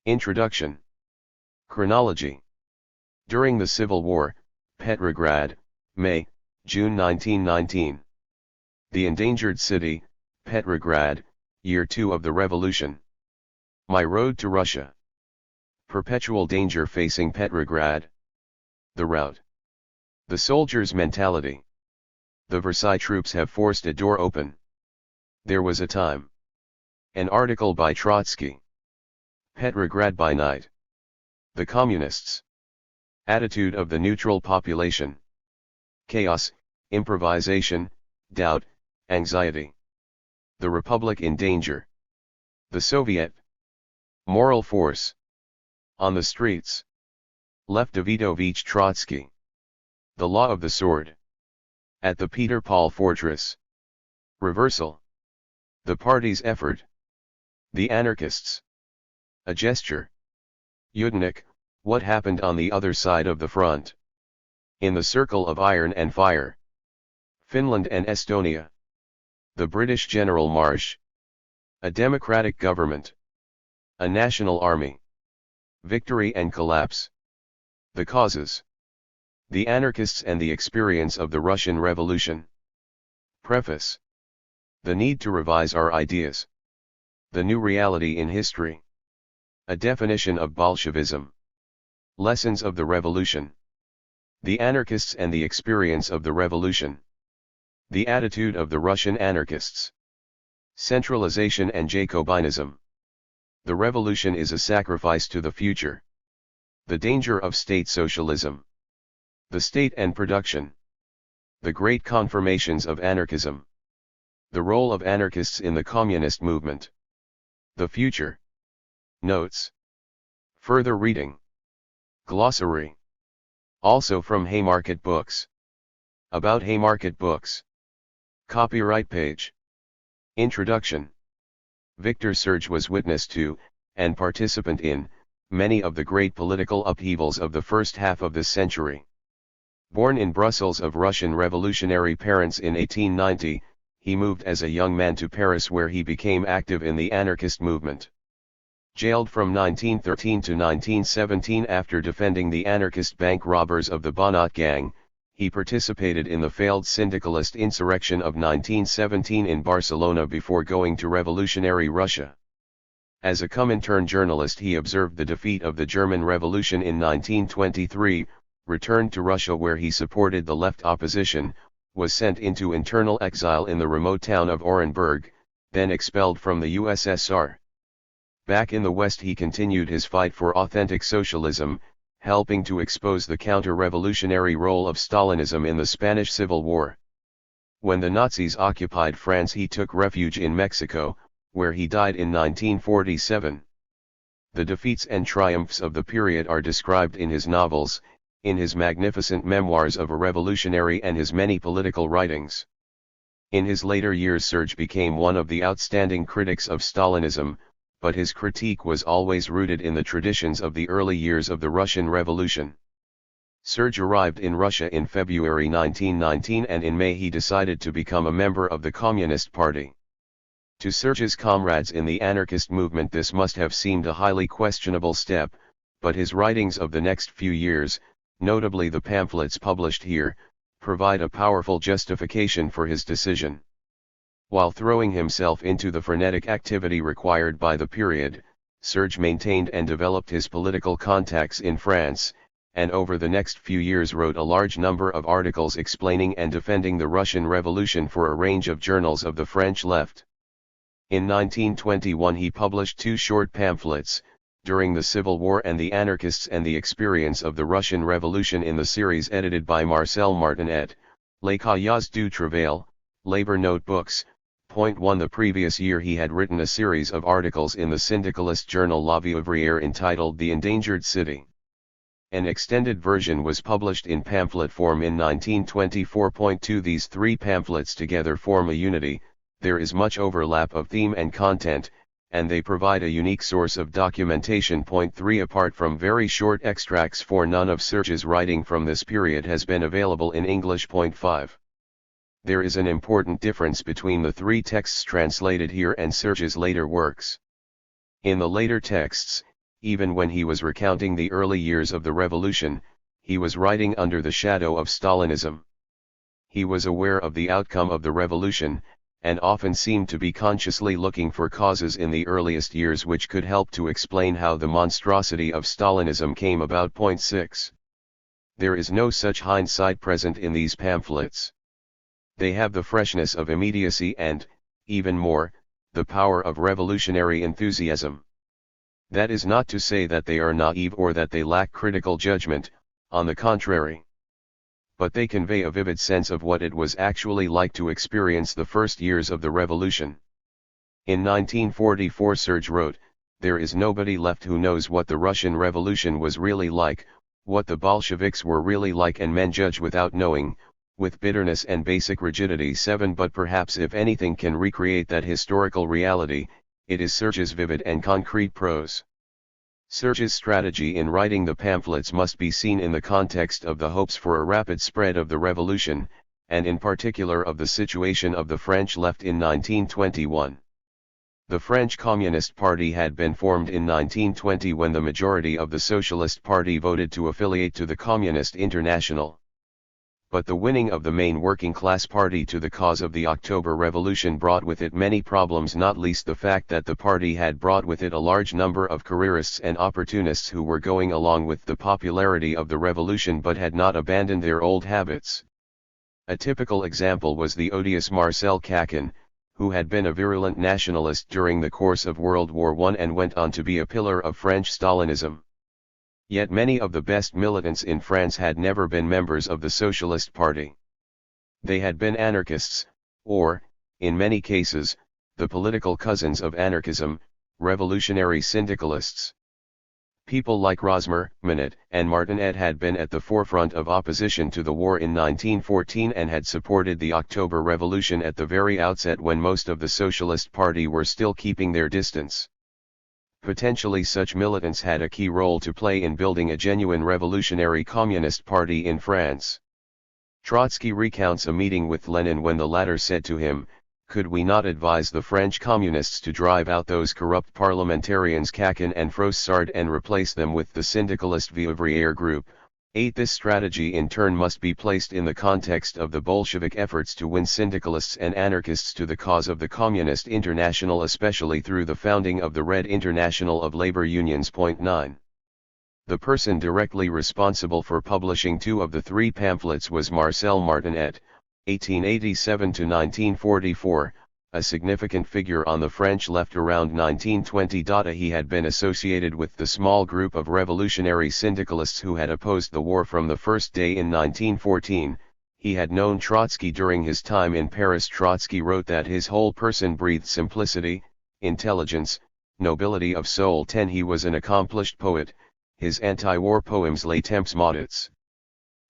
Introduction. Chronology. During the Civil War, Petrograd, May, June 1919. The endangered city, Petrograd, year 2 of the revolution. My road to Russia. Perpetual danger facing Petrograd. The route. The soldier's mentality. The Versailles troops have forced a door open. There was a time. An article by Trotsky. Petrograd by night. The communists. Attitude of the neutral population. Chaos, improvisation, doubt, anxiety. The Republic in danger. The Soviet. Moral force. On the streets. Lev Davidovich Trotsky. The law of the sword. At the Peter Paul Fortress. Reversal. The party's effort. The anarchists. A gesture. Yudenik, what happened on the other side of the front? In the circle of iron and fire. Finland and Estonia. The British General Marsh. A democratic government. A national army. Victory and collapse. The causes. The anarchists and the experience of the Russian Revolution. Preface. The need to revise our ideas. The new reality in history. A definition of Bolshevism. Lessons of the Revolution. The anarchists and the experience of the Revolution. The attitude of the Russian anarchists. Centralization and Jacobinism. The revolution is a sacrifice to the future. The danger of state socialism. The state and production. The great confirmations of anarchism. The role of anarchists in the communist movement. The future. Notes. Further reading. Glossary. Also from Haymarket Books. About Haymarket Books. Copyright page. Introduction. Victor Serge was witness to, and participant in, many of the great political upheavals of the first half of this century. Born in Brussels of Russian revolutionary parents in 1890, he moved as a young man to Paris where he became active in the anarchist movement. Jailed from 1913 to 1917 after defending the anarchist bank robbers of the Bonnot Gang, he participated in the failed syndicalist insurrection of 1917 in Barcelona before going to revolutionary Russia. As a Comintern journalist he observed the defeat of the German Revolution in 1923, returned to Russia where he supported the left opposition, was sent into internal exile in the remote town of Orenburg, then expelled from the USSR. Back in the West he continued his fight for authentic socialism, helping to expose the counter-revolutionary role of Stalinism in the Spanish Civil War. When the Nazis occupied France he took refuge in Mexico, where he died in 1947. The defeats and triumphs of the period are described in his novels, in his magnificent memoirs of a revolutionary and his many political writings. In his later years Serge became one of the outstanding critics of Stalinism, but his critique was always rooted in the traditions of the early years of the Russian Revolution. Serge arrived in Russia in February 1919 and in May he decided to become a member of the Communist Party. To Serge's comrades in the anarchist movement this must have seemed a highly questionable step, but his writings of the next few years, notably the pamphlets published here, provide a powerful justification for his decision. While throwing himself into the frenetic activity required by the period, Serge maintained and developed his political contacts in France, and over the next few years wrote a large number of articles explaining and defending the Russian Revolution for a range of journals of the French left. In 1921 he published 2 short pamphlets, During the Civil War and the Anarchists and the Experience of the Russian Revolution in the series edited by Marcel Martinet, Les Cahiers du Travail, Labor Notebooks. 1. The previous year he had written a series of articles in the syndicalist journal La Vie ouvrière entitled The Endangered City. An extended version was published in pamphlet form in 1924. These 3 pamphlets together form a unity. There is much overlap of theme and content, and they provide a unique source of documentation. 3. Apart from very short extracts, for none of Serge's writing from this period has been available in English. 5. There is an important difference between the 3 texts translated here and Serge's later works. In the later texts, even when he was recounting the early years of the revolution, he was writing under the shadow of Stalinism. He was aware of the outcome of the revolution, and often seemed to be consciously looking for causes in the earliest years which could help to explain how the monstrosity of Stalinism came about. 6. There is no such hindsight present in these pamphlets. They have the freshness of immediacy and, even more, the power of revolutionary enthusiasm. That is not to say that they are naive or that they lack critical judgment, on the contrary. But they convey a vivid sense of what it was actually like to experience the first years of the revolution. In 1944 Serge wrote, "There is nobody left who knows what the Russian Revolution was really like, what the Bolsheviks were really like, and men judge without knowing, with bitterness and basic rigidity." 7. But perhaps if anything can recreate that historical reality, it is Serge's vivid and concrete prose. Serge's strategy in writing the pamphlets must be seen in the context of the hopes for a rapid spread of the revolution, and in particular of the situation of the French left in 1921. The French Communist Party had been formed in 1920 when the majority of the Socialist Party voted to affiliate to the Communist International. But the winning of the main working-class party to the cause of the October Revolution brought with it many problems, not least the fact that the party had brought with it a large number of careerists and opportunists who were going along with the popularity of the revolution but had not abandoned their old habits. A typical example was the odious Marcel Caquin, who had been a virulent nationalist during the course of World War I and went on to be a pillar of French Stalinism. Yet many of the best militants in France had never been members of the Socialist Party. They had been anarchists, or, in many cases, the political cousins of anarchism, revolutionary syndicalists. People like Rosmer, Minette, and Martinet had been at the forefront of opposition to the war in 1914 and had supported the October Revolution at the very outset when most of the Socialist Party were still keeping their distance. Potentially such militants had a key role to play in building a genuine revolutionary communist party in France. Trotsky recounts a meeting with Lenin when the latter said to him, "Could we not advise the French communists to drive out those corrupt parliamentarians Caquin and Froissart and replace them with the syndicalist Vievrier group?" 8. This strategy in turn must be placed in the context of the Bolshevik efforts to win syndicalists and anarchists to the cause of the Communist International, especially through the founding of the Red International of Labor Unions. 9. The person directly responsible for publishing two of the three pamphlets was Marcel Martinet, 1887 to 1944, a significant figure on the French left around 1920. He had been associated with the small group of revolutionary syndicalists who had opposed the war from the first day in 1914. He had known Trotsky during his time in Paris. Trotsky wrote that his whole person breathed simplicity, intelligence, nobility of soul. 10. He was an accomplished poet, his anti-war poems Les Temps Maudits,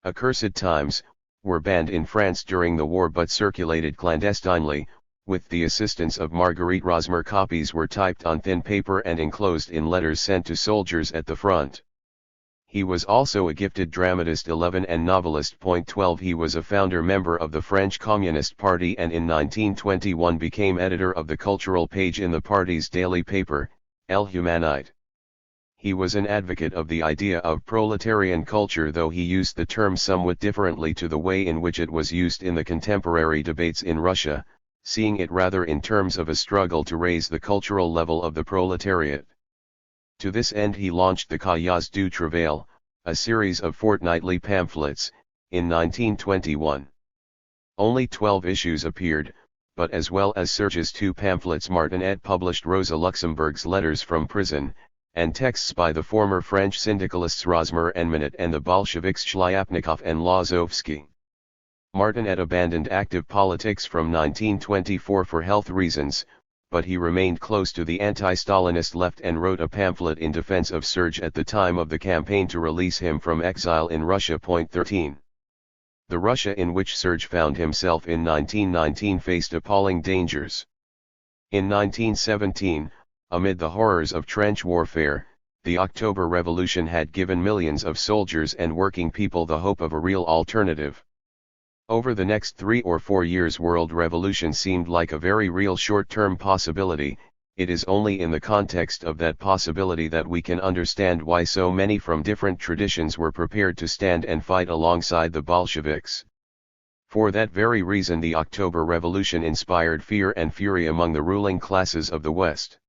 Accursed Times, were banned in France during the war but circulated clandestinely. With the assistance of Marguerite Rosmer, copies were typed on thin paper and enclosed in letters sent to soldiers at the front. He was also a gifted dramatist. 11. And novelist. 12. He was a founder member of the French Communist Party and in 1921 became editor of the cultural page in the party's daily paper, El Humanite. He was an advocate of the idea of proletarian culture, though he used the term somewhat differently to the way in which it was used in the contemporary debates in Russia, seeing it rather in terms of a struggle to raise the cultural level of the proletariat. To this end he launched the Cahiers du Travail, a series of fortnightly pamphlets, in 1921. Only 12 issues appeared, but as well as Serge's two pamphlets, Martinet published Rosa Luxemburg's Letters from Prison, and texts by the former French syndicalists Rosmer and Minette and the Bolsheviks Shlyapnikov and Lazovsky. Martinet abandoned active politics from 1924 for health reasons, but he remained close to the anti-Stalinist left and wrote a pamphlet in defense of Serge at the time of the campaign to release him from exile in Russia. 13. The Russia in which Serge found himself in 1919 faced appalling dangers. In 1917, amid the horrors of trench warfare, the October Revolution had given millions of soldiers and working people the hope of a real alternative. Over the next 3 or 4 years, world revolution seemed like a very real short-term possibility. it is only in the context of that possibility that we can understand why so many from different traditions were prepared to stand and fight alongside the Bolsheviks. For that very reason the October Revolution inspired fear and fury among the ruling classes of the West.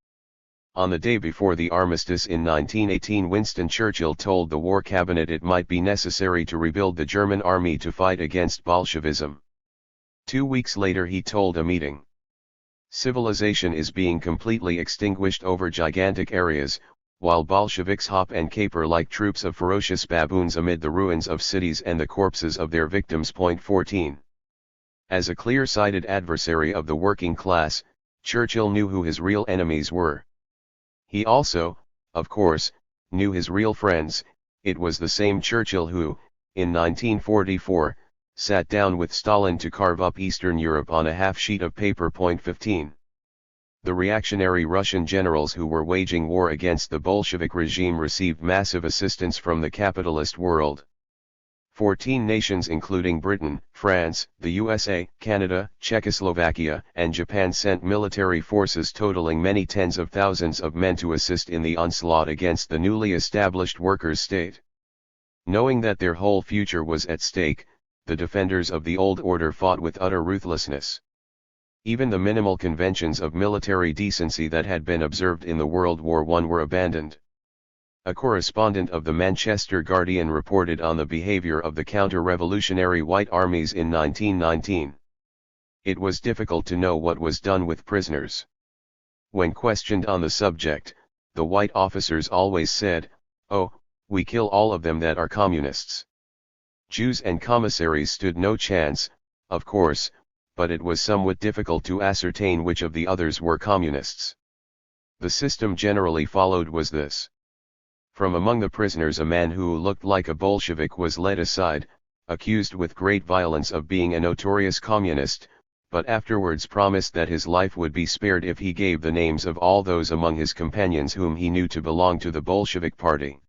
On the day before the armistice in 1918, Winston Churchill told the War Cabinet it might be necessary to rebuild the German army to fight against Bolshevism. 2 weeks later he told a meeting, "Civilization is being completely extinguished over gigantic areas, while Bolsheviks hop and caper like troops of ferocious baboons amid the ruins of cities and the corpses of their victims." 14. As a clear-sighted adversary of the working class, Churchill knew who his real enemies were. He also, of course, knew his real friends. It was the same Churchill who, in 1944, sat down with Stalin to carve up Eastern Europe on a half sheet of paper. 15. The reactionary Russian generals who were waging war against the Bolshevik regime received massive assistance from the capitalist world. 14 nations including Britain, France, the USA, Canada, Czechoslovakia, and Japan sent military forces totaling many tens of thousands of men to assist in the onslaught against the newly established workers' state. Knowing that their whole future was at stake, the defenders of the old order fought with utter ruthlessness. Even the minimal conventions of military decency that had been observed in the World War I were abandoned. A correspondent of the Manchester Guardian reported on the behavior of the counter-revolutionary White armies in 1919. It was difficult to know what was done with prisoners. When questioned on the subject, the White officers always said, "Oh, we kill all of them that are communists." Jews and commissaries stood no chance, of course, but it was somewhat difficult to ascertain which of the others were communists. The system generally followed was this. From among the prisoners a man who looked like a Bolshevik was led aside, accused with great violence of being a notorious communist, but afterwards promised that his life would be spared if he gave the names of all those among his companions whom he knew to belong to the Bolshevik party.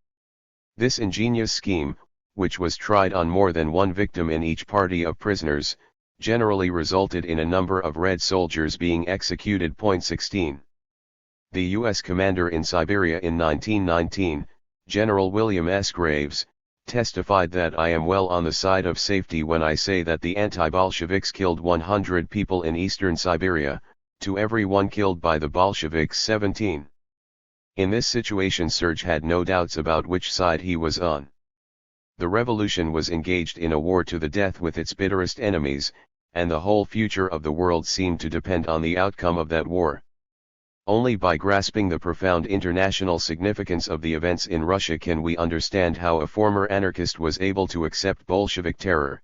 This ingenious scheme, which was tried on more than one victim in each party of prisoners, generally resulted in a number of Red soldiers being executed. 16. The U.S. commander in Siberia in 1919, General William S. Graves, testified that "I am well on the side of safety when I say that the anti-Bolsheviks killed 100 people in eastern Siberia, to every one killed by the Bolsheviks 17. In this situation Serge had no doubts about which side he was on. The revolution was engaged in a war to the death with its bitterest enemies, and the whole future of the world seemed to depend on the outcome of that war. Only by grasping the profound international significance of the events in Russia can we understand how a former anarchist was able to accept Bolshevik terror.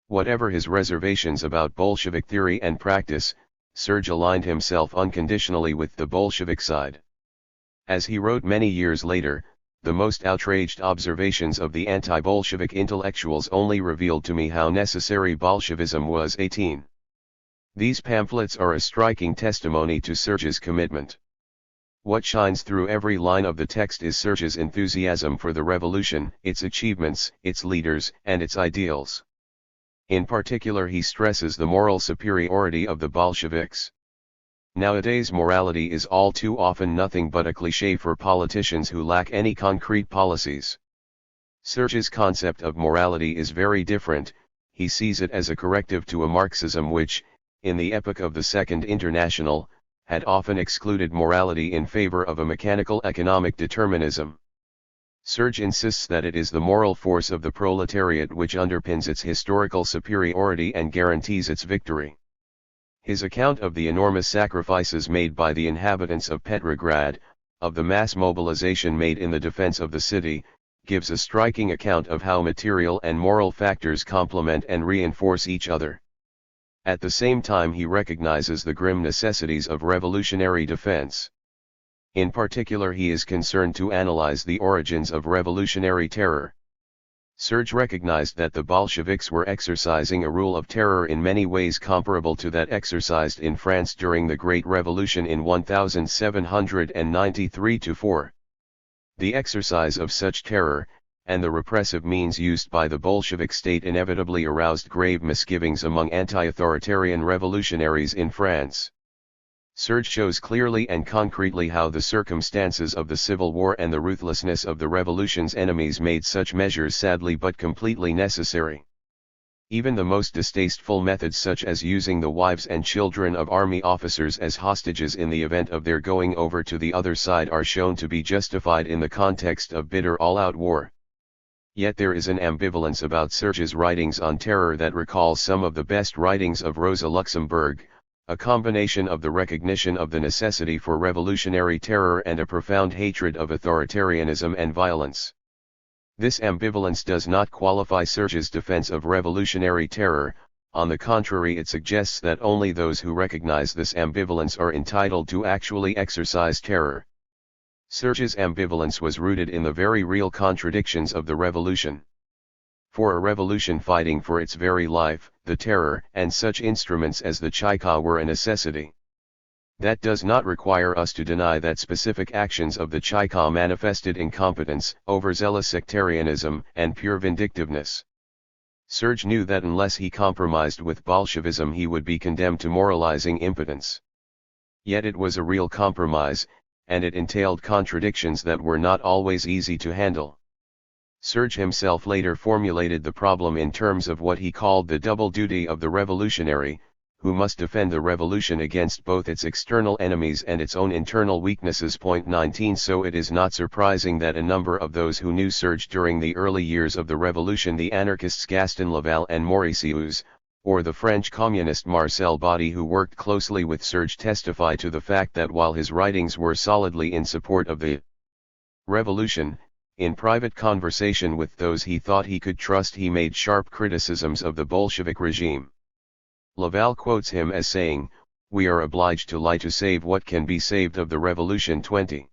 Whatever his reservations about Bolshevik theory and practice, Serge aligned himself unconditionally with the Bolshevik side. As he wrote many years later, "The most outraged observations of the anti-Bolshevik intellectuals only revealed to me how necessary Bolshevism was." 18. These pamphlets are a striking testimony to Serge's commitment. What shines through every line of the text is Serge's enthusiasm for the revolution, its achievements, its leaders, and its ideals. In particular he stresses the moral superiority of the Bolsheviks. Nowadays morality is all too often nothing but a cliché for politicians who lack any concrete policies. Serge's concept of morality is very different. He sees it as a corrective to a Marxism which, in the epoch of the Second International, had often excluded morality in favor of a mechanical economic determinism. Serge insists that it is the moral force of the proletariat which underpins its historical superiority and guarantees its victory. His account of the enormous sacrifices made by the inhabitants of Petrograd, of the mass mobilization made in the defense of the city, gives a striking account of how material and moral factors complement and reinforce each other. At the same time he recognizes the grim necessities of revolutionary defense. In particular he is concerned to analyze the origins of revolutionary terror. Serge recognized that the Bolsheviks were exercising a rule of terror in many ways comparable to that exercised in France during the Great Revolution in 1793-4. The exercise of such terror, and the repressive means used by the Bolshevik state inevitably aroused grave misgivings among anti-authoritarian revolutionaries in France. Serge shows clearly and concretely how the circumstances of the Civil War and the ruthlessness of the revolution's enemies made such measures sadly but completely necessary. Even the most distasteful methods, such as using the wives and children of army officers as hostages in the event of their going over to the other side, are shown to be justified in the context of bitter all-out war. Yet there is an ambivalence about Serge's writings on terror that recalls some of the best writings of Rosa Luxemburg, a combination of the recognition of the necessity for revolutionary terror and a profound hatred of authoritarianism and violence. This ambivalence does not qualify Serge's defense of revolutionary terror. On the contrary, it suggests that only those who recognize this ambivalence are entitled to actually exercise terror. Serge's ambivalence was rooted in the very real contradictions of the revolution. For a revolution fighting for its very life, the terror and such instruments as the Chayka were a necessity. That does not require us to deny that specific actions of the Chayka manifested incompetence, overzealous sectarianism, and pure vindictiveness. Serge knew that unless he compromised with Bolshevism he would be condemned to moralizing impotence. Yet it was a real compromise, and it entailed contradictions that were not always easy to handle. Serge himself later formulated the problem in terms of what he called the double duty of the revolutionary, who must defend the revolution against both its external enemies and its own internal weaknesses. 19 So it is not surprising that a number of those who knew Serge during the early years of the revolution, the anarchists Gaston Laval and Maurice Heuze, or the French communist Marcel Baudy, who worked closely with Serge, testify to the fact that while his writings were solidly in support of the revolution, in private conversation with those he thought he could trust he made sharp criticisms of the Bolshevik regime. Laval quotes him as saying, "We are obliged to lie to save what can be saved of the revolution." 20.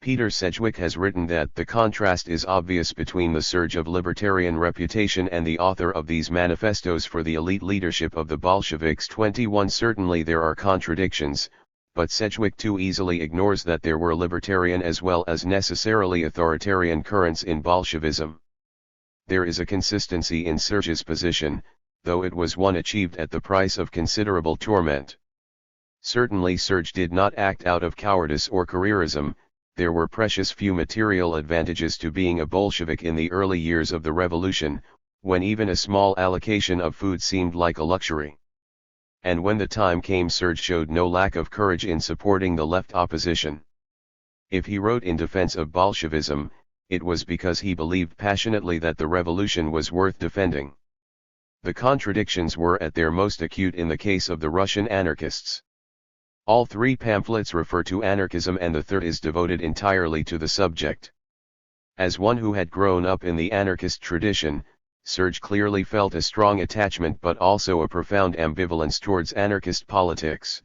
Peter Sedgwick has written that the contrast is obvious between the Serge of libertarian reputation and the author of these manifestos for the elite leadership of the Bolsheviks. 21 Certainly there are contradictions, but Sedgwick too easily ignores that there were libertarian as well as necessarily authoritarian currents in Bolshevism. There is a consistency in Serge's position, though it was one achieved at the price of considerable torment. Certainly Serge did not act out of cowardice or careerism. There were precious few material advantages to being a Bolshevik in the early years of the revolution, when even a small allocation of food seemed like a luxury. And when the time came, Serge showed no lack of courage in supporting the left opposition. If he wrote in defense of Bolshevism, it was because he believed passionately that the revolution was worth defending. The contradictions were at their most acute in the case of the Russian anarchists. All three pamphlets refer to anarchism and the third is devoted entirely to the subject. As one who had grown up in the anarchist tradition, Serge clearly felt a strong attachment but also a profound ambivalence towards anarchist politics.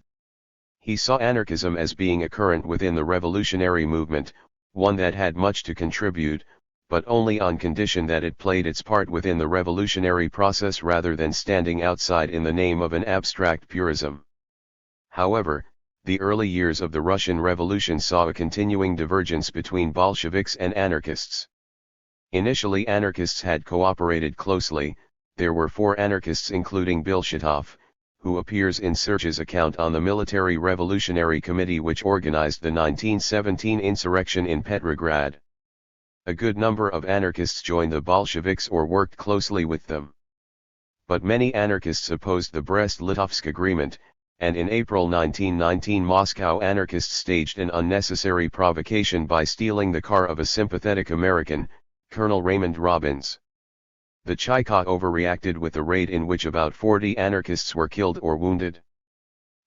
He saw anarchism as being a current within the revolutionary movement, one that had much to contribute, but only on condition that it played its part within the revolutionary process rather than standing outside in the name of an abstract purism. However, the early years of the Russian Revolution saw a continuing divergence between Bolsheviks and anarchists. Initially anarchists had cooperated closely. There were 4 anarchists including Bilshatov, who appears in Serge's account on the Military Revolutionary Committee which organized the 1917 insurrection in Petrograd. A good number of anarchists joined the Bolsheviks or worked closely with them. But many anarchists opposed the Brest-Litovsk Agreement, and in April 1919 Moscow anarchists staged an unnecessary provocation by stealing the car of a sympathetic American, Colonel Raymond Robbins. The Chayka overreacted with a raid in which about 40 anarchists were killed or wounded.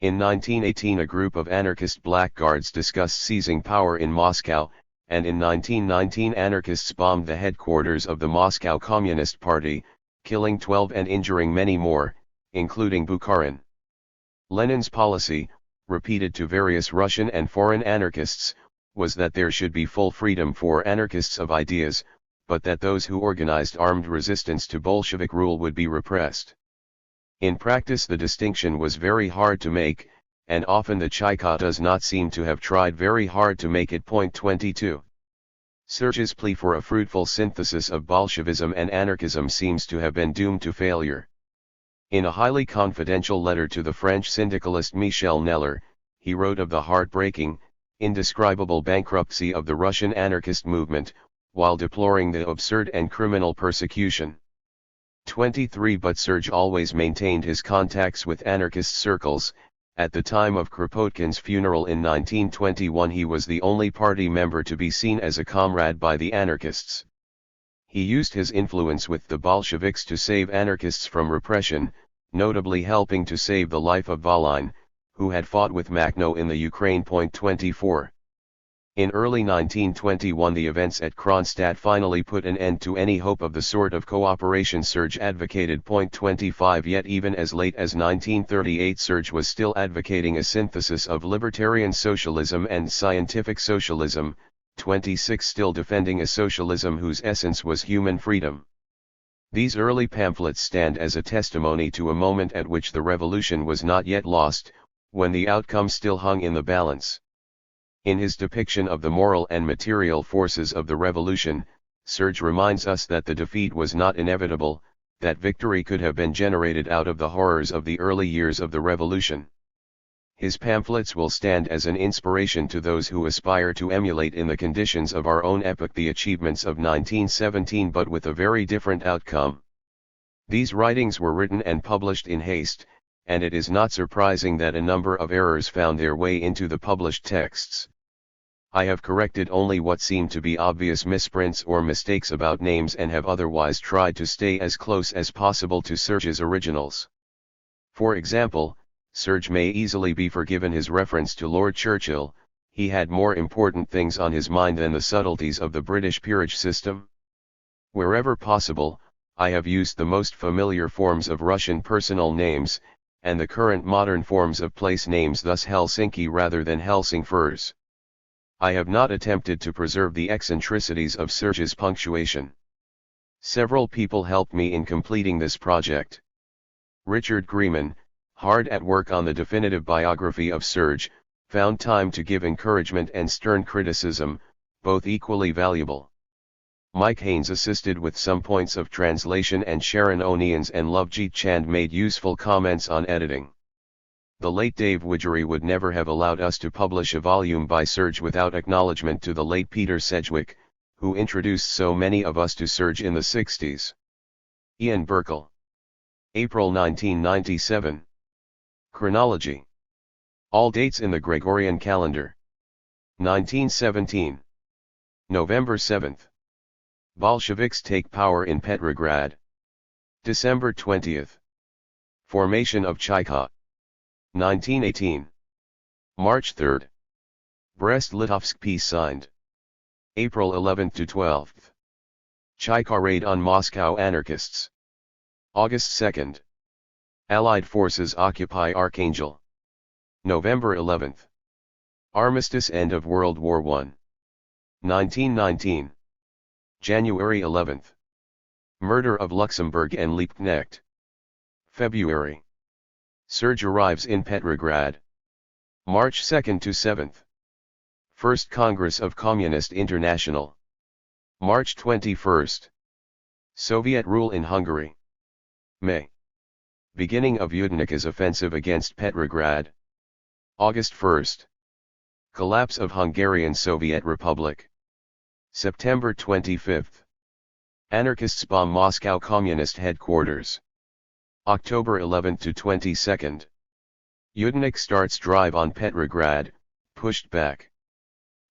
In 1918 a group of anarchist blackguards discussed seizing power in Moscow, and in 1919 anarchists bombed the headquarters of the Moscow Communist Party, killing 12 and injuring many more, including Bukharin. Lenin's policy, repeated to various Russian and foreign anarchists, was that there should be full freedom for anarchists of ideas, but that those who organized armed resistance to Bolshevik rule would be repressed. In practice the distinction was very hard to make, and often the Chayka does not seem to have tried very hard to make it. 22. Serge's plea for a fruitful synthesis of Bolshevism and anarchism seems to have been doomed to failure. In a highly confidential letter to the French syndicalist Michel Neller, he wrote of the heartbreaking, indescribable bankruptcy of the Russian anarchist movement, while deploring the absurd and criminal persecution. 23 But Serge always maintained his contacts with anarchist circles. At the time of Kropotkin's funeral in 1921 he was the only party member to be seen as a comrade by the anarchists. He used his influence with the Bolsheviks to save anarchists from repression, notably helping to save the life of Volyn, who had fought with Makhno in the Ukraine. 24. In early 1921 the events at Kronstadt finally put an end to any hope of the sort of cooperation Serge advocated. 25 Yet even as late as 1938 Serge was still advocating a synthesis of libertarian socialism and scientific socialism. 26 Still defending a socialism whose essence was human freedom. These early pamphlets stand as a testimony to a moment at which the revolution was not yet lost, when the outcome still hung in the balance. In his depiction of the moral and material forces of the revolution, Serge reminds us that the defeat was not inevitable, that victory could have been generated out of the horrors of the early years of the revolution. His pamphlets will stand as an inspiration to those who aspire to emulate in the conditions of our own epoch the achievements of 1917, but with a very different outcome. These writings were written and published in haste, and it is not surprising that a number of errors found their way into the published texts. I have corrected only what seemed to be obvious misprints or mistakes about names and have otherwise tried to stay as close as possible to Serge's originals. For example, Serge may easily be forgiven his reference to Lord Churchill. He had more important things on his mind than the subtleties of the British peerage system. Wherever possible, I have used the most familiar forms of Russian personal names, and the current modern forms of place names, thus Helsinki rather than Helsingfors. I have not attempted to preserve the eccentricities of Serge's punctuation. Several people helped me in completing this project. Richard Grieman, hard at work on the definitive biography of Serge, found time to give encouragement and stern criticism, both equally valuable. Mike Haynes assisted with some points of translation, and Sharon Onions and Lovejeet Chand made useful comments on editing. The late Dave Widgery would never have allowed us to publish a volume by Serge without acknowledgement to the late Peter Sedgwick, who introduced so many of us to Serge in the 60s. Ian Burkle. April 1997. Chronology. All dates in the Gregorian calendar. 1917. November 7th. Bolsheviks take power in Petrograd. December 20th. Formation of Chaika. 1918. March 3rd. Brest-Litovsk peace signed. April 11th to 12th. Chaika raid on Moscow anarchists. August 2nd. Allied forces occupy Archangel. November 11th. Armistice, end of World War I. 1919. January 11th. Murder of Luxemburg and Liebknecht. February. Serge arrives in Petrograd. March 2nd to 7th. First Congress of Communist International. March 21st. Soviet rule in Hungary. May. Beginning of Yudenika's offensive against Petrograd. August 1st. Collapse of Hungarian Soviet Republic. September 25th. Anarchists bomb Moscow Communist headquarters. October 11th to 22nd. Yudenik starts drive on Petrograd, pushed back.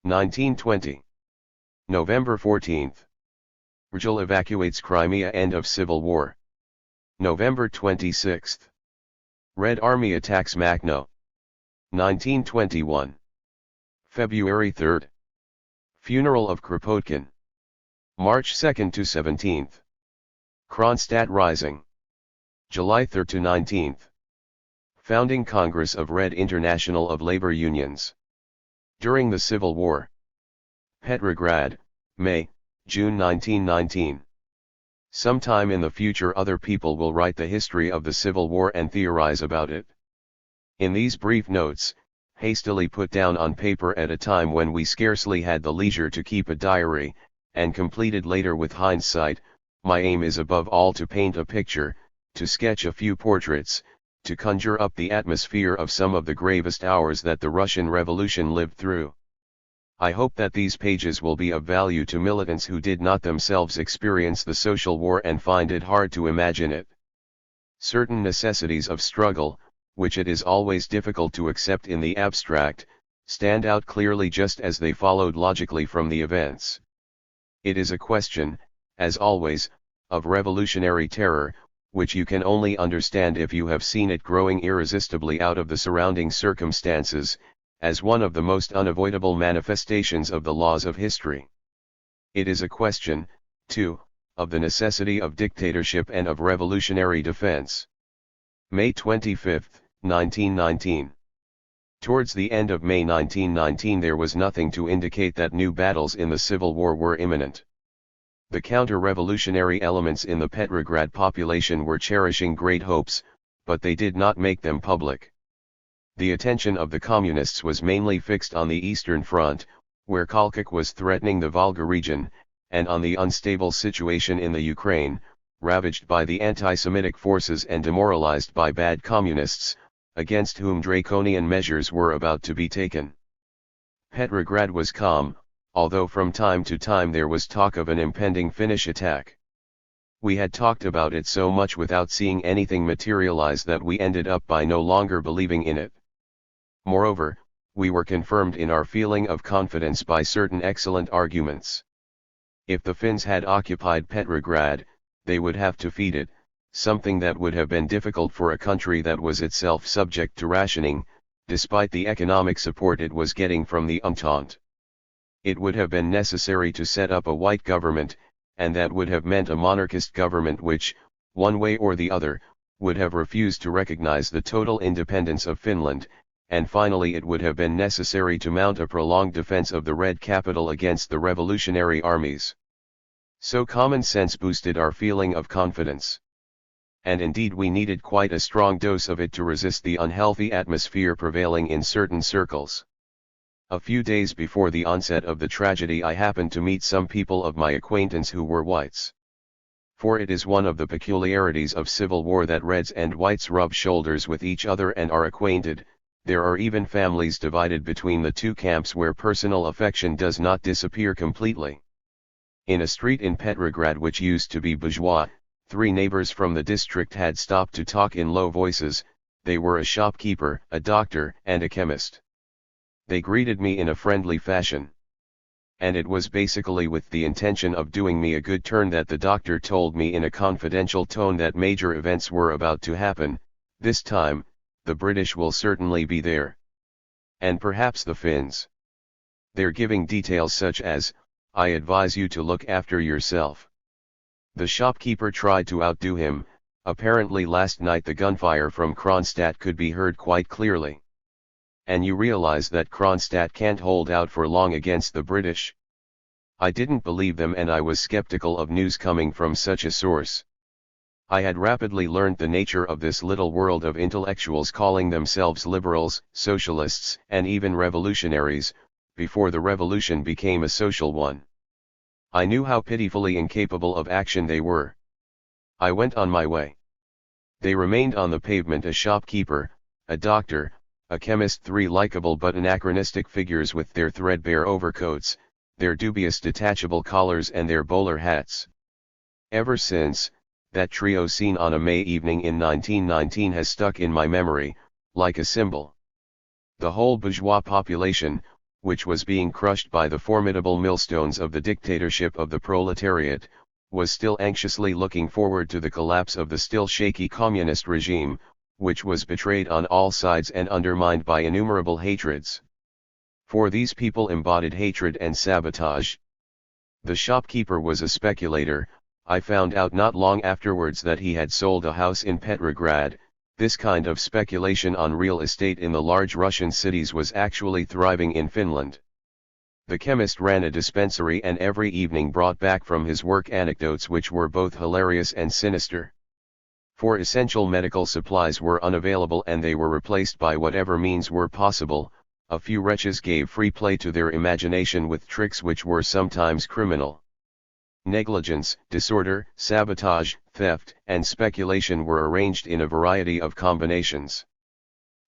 1920. November 14th. Rgel evacuates Crimea, end of Civil War. November 26th. Red Army attacks Makhno. 1921. February 3rd. Funeral of Kropotkin. March 2nd to 17th. Kronstadt Rising. July 3rd to 19th. Founding Congress of Red International of Labor Unions. During the Civil War. Petrograd, May, June 1919. Sometime in the future other people will write the history of the Civil War and theorize about it. In these brief notes, hastily put down on paper at a time when we scarcely had the leisure to keep a diary, and completed later with hindsight, my aim is above all to paint a picture, to sketch a few portraits, to conjure up the atmosphere of some of the gravest hours that the Russian Revolution lived through. I hope that these pages will be of value to militants who did not themselves experience the social war and find it hard to imagine it. Certain necessities of struggle, which it is always difficult to accept in the abstract, stand out clearly just as they followed logically from the events. It is a question, as always, of revolutionary terror, which you can only understand if you have seen it growing irresistibly out of the surrounding circumstances, as one of the most unavoidable manifestations of the laws of history. It is a question, too, of the necessity of dictatorship and of revolutionary defense. May 25, 1919. Towards the end of May 1919 there was nothing to indicate that new battles in the Civil War were imminent. The counter-revolutionary elements in the Petrograd population were cherishing great hopes, but they did not make them public. The attention of the communists was mainly fixed on the Eastern Front, where Kolchak was threatening the Volga region, and on the unstable situation in the Ukraine, ravaged by the anti-Semitic forces and demoralized by bad communists, against whom draconian measures were about to be taken. Petrograd was calm, although from time to time there was talk of an impending Finnish attack. We had talked about it so much without seeing anything materialize that we ended up by no longer believing in it. Moreover, we were confirmed in our feeling of confidence by certain excellent arguments. If the Finns had occupied Petrograd, they would have to feed it, something that would have been difficult for a country that was itself subject to rationing, despite the economic support it was getting from the Entente. It would have been necessary to set up a white government, and that would have meant a monarchist government which, one way or the other, would have refused to recognize the total independence of Finland, and finally it would have been necessary to mount a prolonged defense of the Red Capital against the revolutionary armies. So common sense boosted our feeling of confidence. And indeed we needed quite a strong dose of it to resist the unhealthy atmosphere prevailing in certain circles. A few days before the onset of the tragedy I happened to meet some people of my acquaintance who were whites. For it is one of the peculiarities of civil war that reds and whites rub shoulders with each other and are acquainted. There are even families divided between the two camps where personal affection does not disappear completely. In a street in Petrograd which used to be bourgeois, 3 neighbors from the district had stopped to talk in low voices. They were a shopkeeper, a doctor, and a chemist. They greeted me in a friendly fashion. And it was basically with the intention of doing me a good turn that the doctor told me in a confidential tone that major events were about to happen. This time, the British will certainly be there. And perhaps the Finns. They're giving details such as, I advise you to look after yourself. The shopkeeper tried to outdo him. Apparently last night the gunfire from Kronstadt could be heard quite clearly. And you realize that Kronstadt can't hold out for long against the British? I didn't believe them and I was skeptical of news coming from such a source. I had rapidly learned the nature of this little world of intellectuals calling themselves liberals, socialists, and even revolutionaries, before the revolution became a social one. I knew how pitifully incapable of action they were. I went on my way. They remained on the pavement, a shopkeeper, a doctor, a chemist, 3 likable but anachronistic figures with their threadbare overcoats, their dubious detachable collars and their bowler hats. Ever since, that trio seen on a May evening in 1919 has stuck in my memory, like a symbol. The whole bourgeois population, which was being crushed by the formidable millstones of the dictatorship of the proletariat, was still anxiously looking forward to the collapse of the still shaky communist regime, which was betrayed on all sides and undermined by innumerable hatreds. For these people embodied hatred and sabotage. The shopkeeper was a speculator. I found out not long afterwards that he had sold a house in Petrograd. This kind of speculation on real estate in the large Russian cities was actually thriving in Finland. The chemist ran a dispensary and every evening brought back from his work anecdotes which were both hilarious and sinister. For essential medical supplies were unavailable and they were replaced by whatever means were possible. A few wretches gave free play to their imagination with tricks which were sometimes criminal. Negligence, disorder, sabotage, theft, and speculation were arranged in a variety of combinations.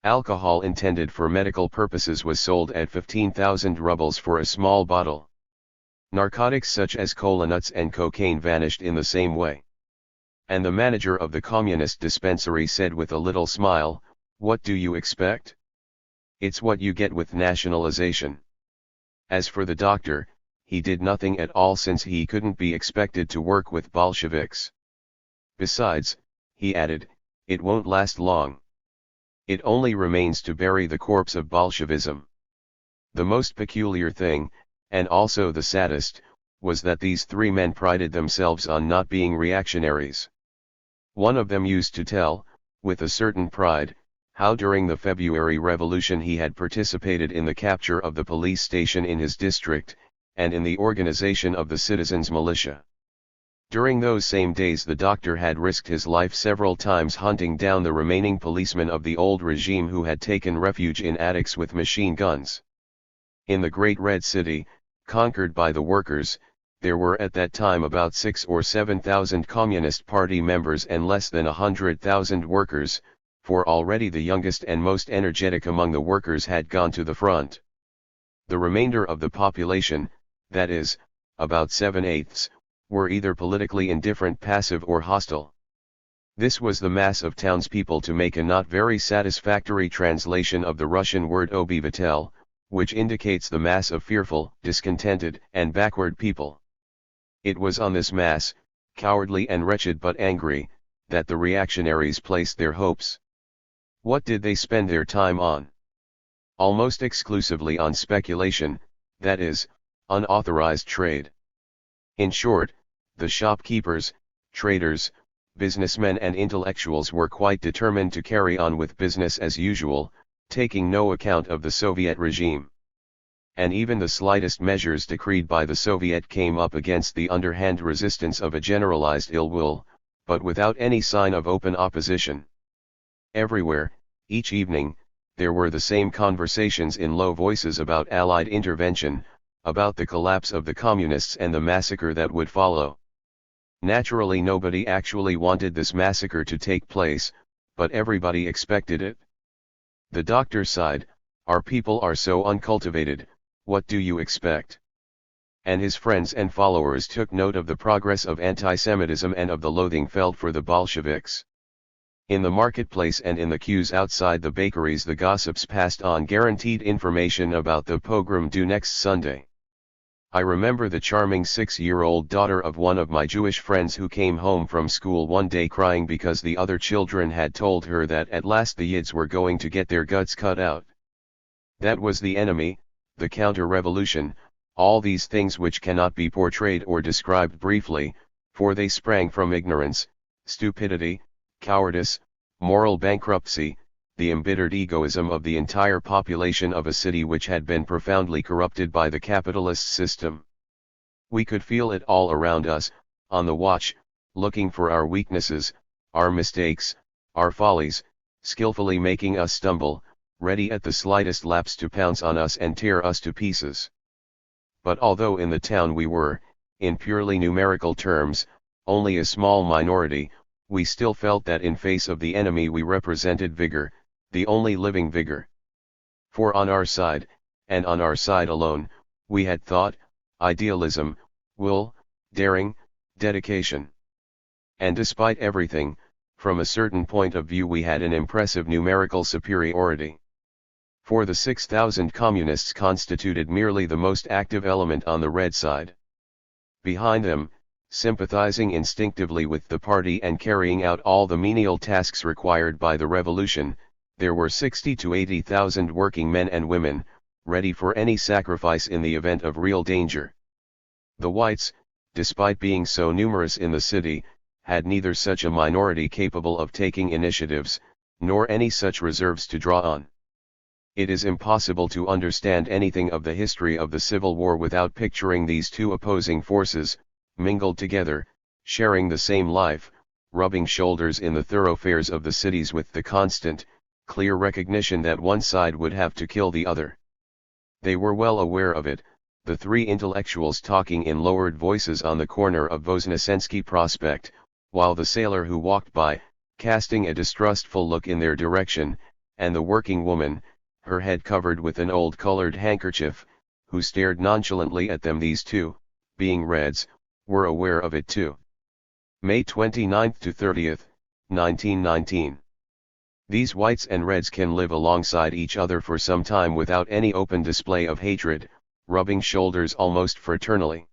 Alcohol intended for medical purposes was sold at 15,000 rubles for a small bottle. Narcotics such as cola nuts and cocaine vanished in the same way. And the manager of the communist dispensary said with a little smile, "What do you expect? It's what you get with nationalization." As for the doctor, he did nothing at all since he couldn't be expected to work with Bolsheviks. Besides, he added, it won't last long. It only remains to bury the corpse of Bolshevism. The most peculiar thing, and also the saddest, was that these three men prided themselves on not being reactionaries. One of them used to tell, with a certain pride, how during the February Revolution he had participated in the capture of the police station in his district, and in the organization of the citizens' militia. During those same days the doctor had risked his life several times hunting down the remaining policemen of the old regime who had taken refuge in attics with machine guns. In the Great Red City, conquered by the workers, there were at that time about 6,000 or 7,000 Communist Party members and less than 100,000 workers, for already the youngest and most energetic among the workers had gone to the front. The remainder of the population, that is, about 7/8, were either politically indifferent, passive or hostile. This was the mass of townspeople, to make a not very satisfactory translation of the Russian word obyvatel, which indicates the mass of fearful, discontented, and backward people. It was on this mass, cowardly and wretched but angry, that the reactionaries placed their hopes. What did they spend their time on? Almost exclusively on speculation, that is, unauthorized trade. In short, the shopkeepers, traders, businessmen and intellectuals were quite determined to carry on with business as usual, taking no account of the Soviet regime. And even the slightest measures decreed by the Soviet came up against the underhand resistance of a generalized ill will, but without any sign of open opposition. Everywhere, each evening, there were the same conversations in low voices about Allied intervention, about the collapse of the Communists and the massacre that would follow. Naturally nobody actually wanted this massacre to take place, but everybody expected it. The doctor sighed, "Our people are so uncultivated, what do you expect?" And his friends and followers took note of the progress of anti-Semitism and of the loathing felt for the Bolsheviks. In the marketplace and in the queues outside the bakeries the gossips passed on guaranteed information about the pogrom due next Sunday. I remember the charming 6-year-old daughter of one of my Jewish friends who came home from school one day crying because the other children had told her that at last the Yids were going to get their guts cut out. That was the enemy, the counter-revolution, all these things which cannot be portrayed or described briefly, for they sprang from ignorance, stupidity, cowardice, moral bankruptcy, the embittered egoism of the entire population of a city which had been profoundly corrupted by the capitalist system. We could feel it all around us, on the watch, looking for our weaknesses, our mistakes, our follies, skillfully making us stumble, ready at the slightest lapse to pounce on us and tear us to pieces. But although in the town we were, in purely numerical terms, only a small minority, we still felt that in face of the enemy we represented vigor, the only living vigor. For on our side, and on our side alone, we had thought, idealism, will, daring, dedication. And despite everything, from a certain point of view we had an impressive numerical superiority. For the 6,000 communists constituted merely the most active element on the red side. Behind them, sympathizing instinctively with the party and carrying out all the menial tasks required by the revolution, there were 60,000 to 80,000 working men and women, ready for any sacrifice in the event of real danger. The whites, despite being so numerous in the city, had neither such a minority capable of taking initiatives, nor any such reserves to draw on. It is impossible to understand anything of the history of the Civil War without picturing these two opposing forces, mingled together, sharing the same life, rubbing shoulders in the thoroughfares of the cities with the constant, clear recognition that one side would have to kill the other. They were well aware of it, the three intellectuals talking in lowered voices on the corner of Voznesensky Prospect, while the sailor who walked by, casting a distrustful look in their direction, and the working woman, her head covered with an old colored handkerchief, who stared nonchalantly at them, these two, being Reds, were aware of it too. May 29 to 30th, 1919. These Whites and Reds can live alongside each other for some time without any open display of hatred, rubbing shoulders almost fraternally.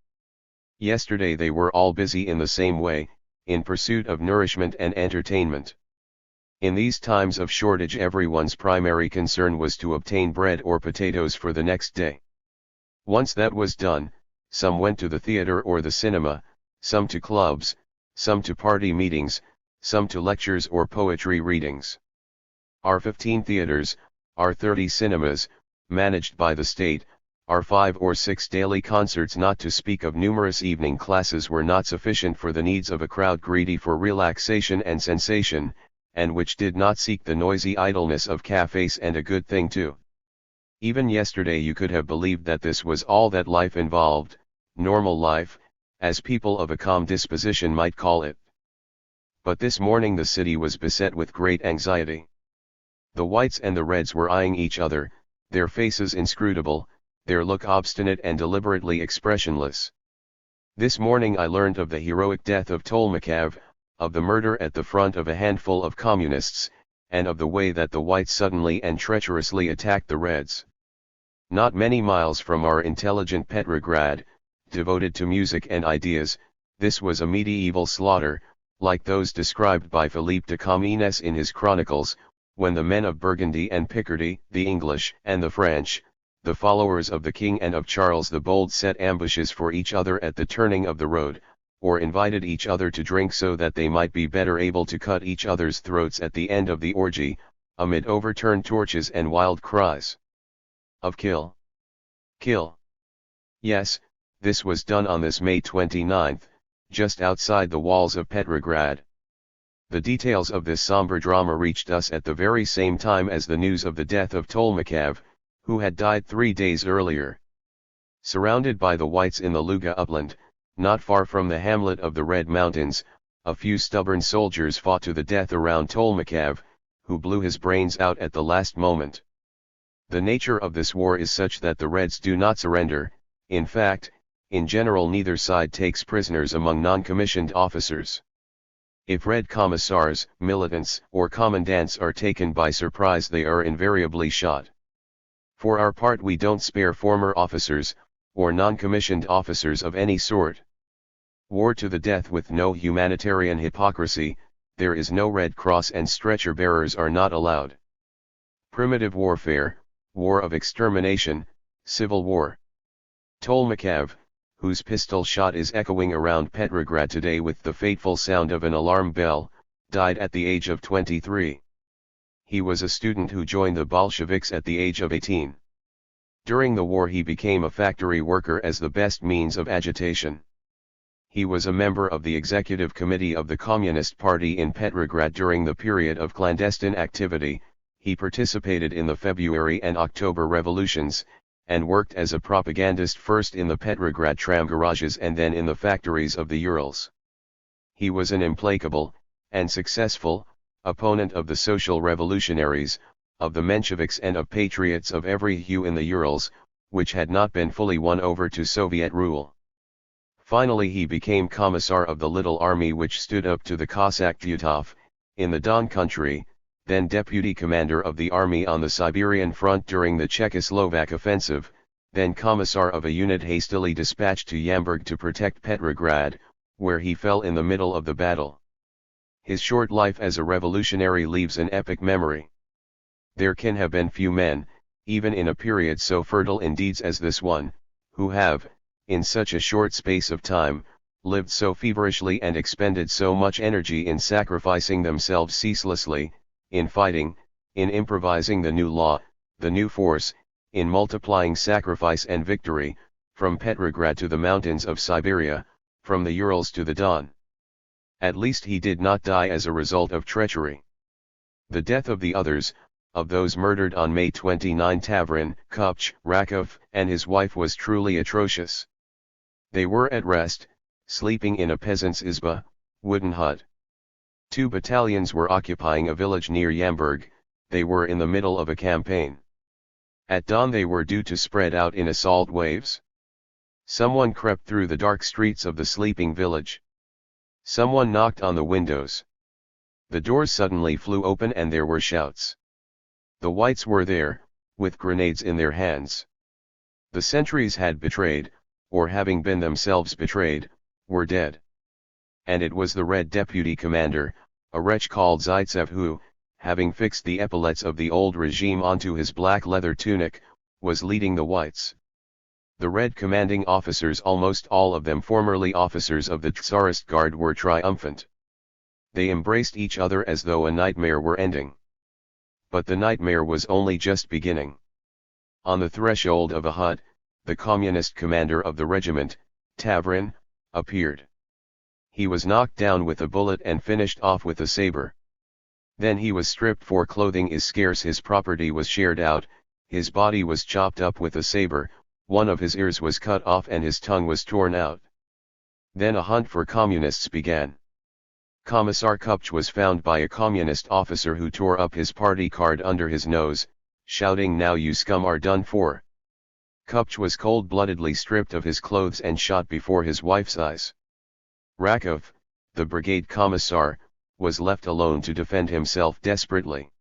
Yesterday they were all busy in the same way, in pursuit of nourishment and entertainment. In these times of shortage everyone's primary concern was to obtain bread or potatoes for the next day. Once that was done, some went to the theater or the cinema, some to clubs, some to party meetings, some to lectures or poetry readings. Our 15 theaters, our 30 cinemas, managed by the state, our 5 or 6 daily concerts, not to speak of numerous evening classes, were not sufficient for the needs of a crowd greedy for relaxation and sensation, and which did not seek the noisy idleness of cafes, and a good thing too. Even yesterday you could have believed that this was all that life involved, normal life, as people of a calm disposition might call it. But this morning the city was beset with great anxiety. The Whites and the Reds were eyeing each other, their faces inscrutable, their look obstinate and deliberately expressionless. This morning I learned of the heroic death of Tolmakov, of the murder at the front of a handful of communists, and of the way that the Whites suddenly and treacherously attacked the Reds. Not many miles from our intelligent Petrograd, devoted to music and ideas, this was a medieval slaughter, like those described by Philippe de Comines in his chronicles, when the men of Burgundy and Picardy, the English and the French, the followers of the King and of Charles the Bold, set ambushes for each other at the turning of the road, or invited each other to drink so that they might be better able to cut each other's throats at the end of the orgy, amid overturned torches and wild cries of "Kill! Kill!" Yes, this was done on this May 29th, just outside the walls of Petrograd. The details of this somber drama reached us at the very same time as the news of the death of Tolmakov, who had died 3 days earlier. Surrounded by the Whites in the Luga upland, not far from the hamlet of the Red Mountains, a few stubborn soldiers fought to the death around Tolmakov, who blew his brains out at the last moment. The nature of this war is such that the Reds do not surrender. In fact, in general neither side takes prisoners among non-commissioned officers. If Red commissars, militants, or commandants are taken by surprise, they are invariably shot. For our part we don't spare former officers, or non-commissioned officers of any sort. War to the death with no humanitarian hypocrisy, there is no Red Cross, and stretcher bearers are not allowed. Primitive warfare, war of extermination, civil war. Tolmakov, whose pistol shot is echoing around Petrograd today with the fateful sound of an alarm bell, died at the age of 23. He was a student who joined the Bolsheviks at the age of 18. During the war he became a factory worker as the best means of agitation. He was a member of the executive committee of the Communist Party in Petrograd during the period of clandestine activity. He participated in the February and October revolutions, and worked as a propagandist first in the Petrograd tram garages and then in the factories of the Urals. He was an implacable, and successful, opponent of the social revolutionaries, of the Mensheviks and of patriots of every hue in the Urals, which had not been fully won over to Soviet rule. Finally he became commissar of the little army which stood up to the Cossack Tyutov, in the Don country, then deputy commander of the army on the Siberian front during the Czechoslovak offensive, then commissar of a unit hastily dispatched to Yamburg to protect Petrograd, where he fell in the middle of the battle. His short life as a revolutionary leaves an epic memory. There can have been few men, even in a period so fertile in deeds as this one, who have, in such a short space of time, lived so feverishly and expended so much energy in sacrificing themselves ceaselessly, in fighting, in improvising the new law, the new force, in multiplying sacrifice and victory, from Petrograd to the mountains of Siberia, from the Urals to the Don. At least he did not die as a result of treachery. The death of the others, of those murdered on May 29 Tavrin, Kupch, Rakov, and his wife was truly atrocious. They were at rest, sleeping in a peasant's izba, wooden hut. 2 battalions were occupying a village near Yamburg. They were in the middle of a campaign. At dawn they were due to spread out in assault waves. Someone crept through the dark streets of the sleeping village. Someone knocked on the windows. The doors suddenly flew open and there were shouts. The whites were there, with grenades in their hands. The sentries had betrayed, or having been themselves betrayed, were dead. And it was the Red deputy commander, a wretch called Zaitsev who, having fixed the epaulets of the old regime onto his black leather tunic, was leading the whites. The Red commanding officers, almost all of them formerly officers of the Tsarist Guard, were triumphant. They embraced each other as though a nightmare were ending. But the nightmare was only just beginning. On the threshold of a hut, the communist commander of the regiment, Tavrin, appeared. He was knocked down with a bullet and finished off with a saber. Then he was stripped, for clothing is scarce, his property was shared out, his body was chopped up with a saber, one of his ears was cut off and his tongue was torn out. Then a hunt for communists began. Commissar Kupch was found by a communist officer who tore up his party card under his nose, shouting, "Now you scum are done for." Kupch was cold-bloodedly stripped of his clothes and shot before his wife's eyes. Rakov, the brigade commissar, was left alone to defend himself desperately.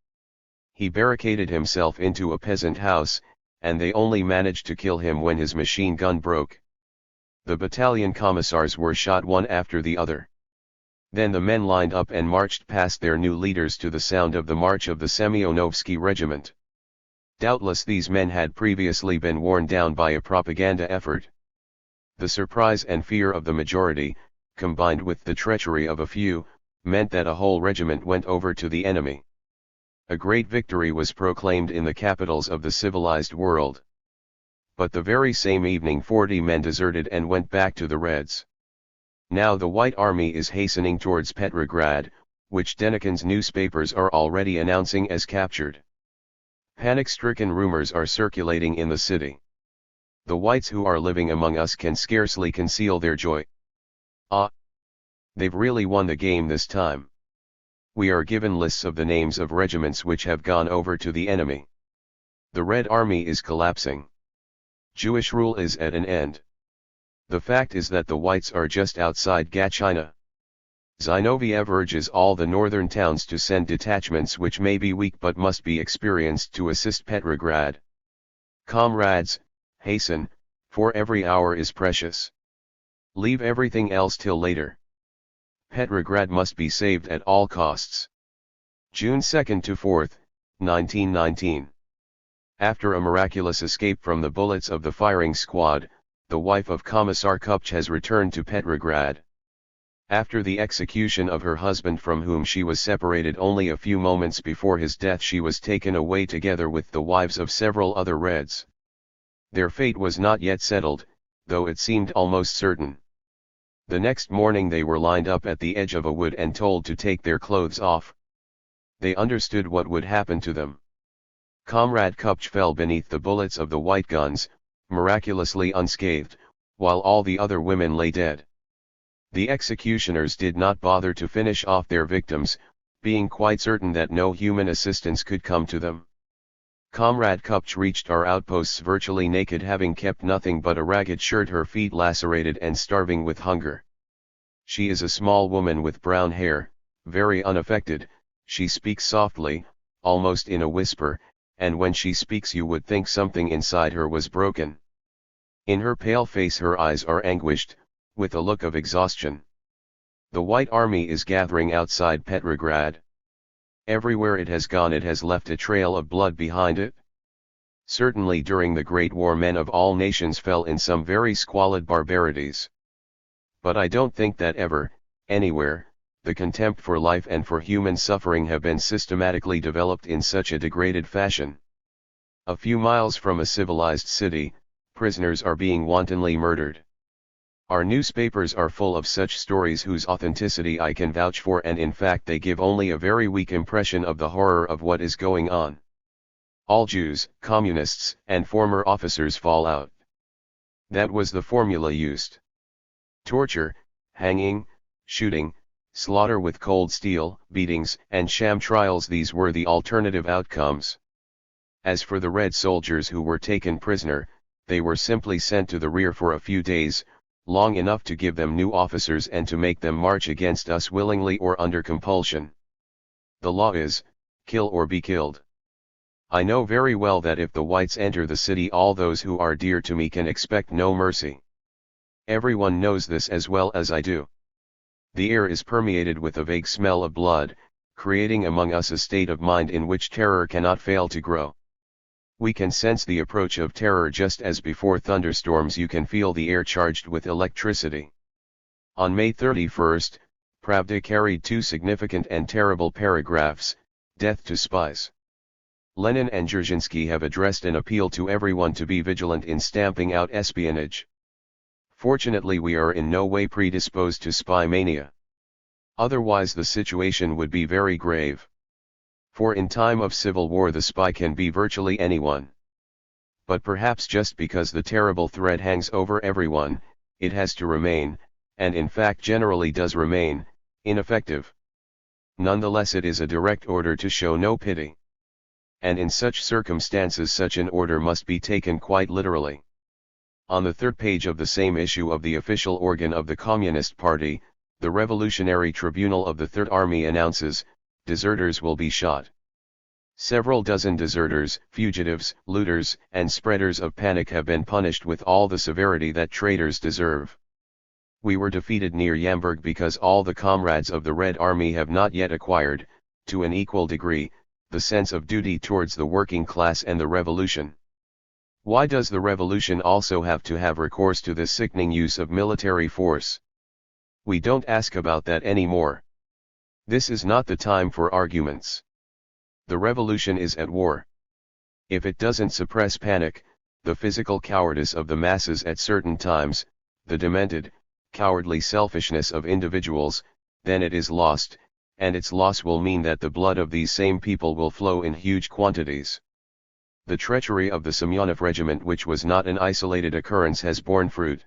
He barricaded himself into a peasant house, and they only managed to kill him when his machine gun broke. The battalion commissars were shot one after the other. Then the men lined up and marched past their new leaders to the sound of the march of the Semyonovsky regiment. Doubtless these men had previously been worn down by a propaganda effort. The surprise and fear of the majority, combined with the treachery of a few, meant that a whole regiment went over to the enemy. A great victory was proclaimed in the capitals of the civilized world. But the very same evening 40 men deserted and went back to the Reds. Now the White Army is hastening towards Petrograd, which Denikin's newspapers are already announcing as captured. Panic-stricken rumors are circulating in the city. The whites who are living among us can scarcely conceal their joy. Ah! They've really won the game this time. We are given lists of the names of regiments which have gone over to the enemy. The Red Army is collapsing. Jewish rule is at an end. The fact is that the whites are just outside Gatchina. Zinoviev urges all the northern towns to send detachments which may be weak but must be experienced to assist Petrograd. Comrades, hasten, for every hour is precious. Leave everything else till later. Petrograd must be saved at all costs. June 2 to 4, 1919. After a miraculous escape from the bullets of the firing squad, the wife of Commissar Kupch has returned to Petrograd. After the execution of her husband, from whom she was separated only a few moments before his death, she was taken away together with the wives of several other Reds. Their fate was not yet settled, though it seemed almost certain. The next morning they were lined up at the edge of a wood and told to take their clothes off. They understood what would happen to them. Comrade Kupch fell beneath the bullets of the white guns, miraculously unscathed, while all the other women lay dead. The executioners did not bother to finish off their victims, being quite certain that no human assistance could come to them. Comrade Kupch reached our outposts virtually naked, having kept nothing but a ragged shirt, her feet lacerated and starving with hunger. She is a small woman with brown hair, very unaffected. She speaks softly, almost in a whisper, and when she speaks you would think something inside her was broken. In her pale face her eyes are anguished, with a look of exhaustion. The White Army is gathering outside Petrograd. Everywhere it has gone it has left a trail of blood behind it. Certainly during the Great War men of all nations fell in some very squalid barbarities. But I don't think that ever, anywhere, the contempt for life and for human suffering have been systematically developed in such a degraded fashion. A few miles from a civilized city, prisoners are being wantonly murdered. Our newspapers are full of such stories whose authenticity I can vouch for, and in fact they give only a very weak impression of the horror of what is going on. All Jews, communists, and former officers fall out. That was the formula used. Torture, hanging, shooting, slaughter with cold steel, beatings, and sham trials, these were the alternative outcomes. As for the Red soldiers who were taken prisoner, they were simply sent to the rear for a few days, long enough to give them new officers and to make them march against us willingly or under compulsion. The law is, kill or be killed. I know very well that if the whites enter the city, all those who are dear to me can expect no mercy. Everyone knows this as well as I do. The air is permeated with a vague smell of blood, creating among us a state of mind in which terror cannot fail to grow. We can sense the approach of terror just as before thunderstorms you can feel the air charged with electricity. On May 31st, Pravda carried two significant and terrible paragraphs: death to spies. Lenin and Dzerzhinsky have addressed an appeal to everyone to be vigilant in stamping out espionage. Fortunately, we are in no way predisposed to spy mania. Otherwise the situation would be very grave. For in time of civil war the spy can be virtually anyone. But perhaps just because the terrible threat hangs over everyone, it has to remain, and in fact generally does remain, ineffective. Nonetheless, it is a direct order to show no pity. And in such circumstances such an order must be taken quite literally. On the third page of the same issue of the official organ of the Communist Party, the Revolutionary Tribunal of the Third Army announces, deserters will be shot. Several dozen deserters, fugitives, looters, and spreaders of panic have been punished with all the severity that traitors deserve. We were defeated near Yamburg because all the comrades of the Red Army have not yet acquired, to an equal degree, the sense of duty towards the working class and the revolution. Why does the revolution also have to have recourse to this sickening use of military force? We don't ask about that anymore. This is not the time for arguments. The revolution is at war. If it doesn't suppress panic, the physical cowardice of the masses at certain times, the demented, cowardly selfishness of individuals, then it is lost, and its loss will mean that the blood of these same people will flow in huge quantities. The treachery of the Semyonov regiment, which was not an isolated occurrence, has borne fruit.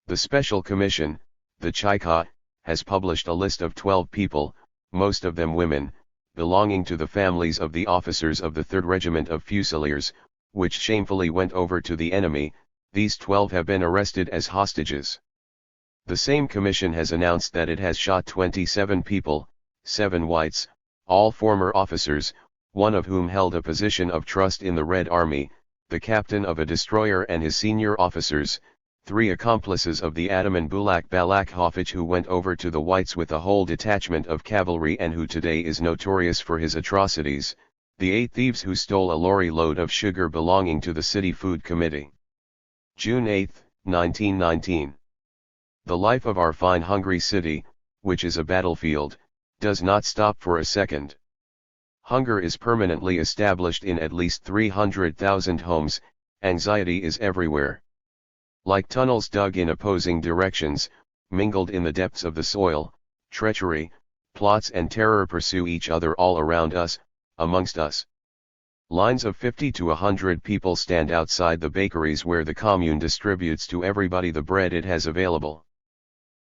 The Special Commission, the Chaika, has published a list of 12 people, most of them women, belonging to the families of the officers of the 3rd Regiment of Fusiliers, which shamefully went over to the enemy. These 12 have been arrested as hostages. The same commission has announced that it has shot 27 people, 7 whites, all former officers, one of whom held a position of trust in the Red Army, the captain of a destroyer and his senior officers, 3 accomplices of the Ataman Bulak Balakhovich, who went over to the whites with a whole detachment of cavalry and who today is notorious for his atrocities, the 8 thieves who stole a lorry load of sugar belonging to the City Food Committee. June 8, 1919. The life of our fine hungry city, which is a battlefield, does not stop for a second. Hunger is permanently established in at least 300,000 homes, anxiety is everywhere. Like tunnels dug in opposing directions, mingled in the depths of the soil, treachery, plots and terror pursue each other all around us, amongst us. Lines of 50 to 100 people stand outside the bakeries where the commune distributes to everybody the bread it has available.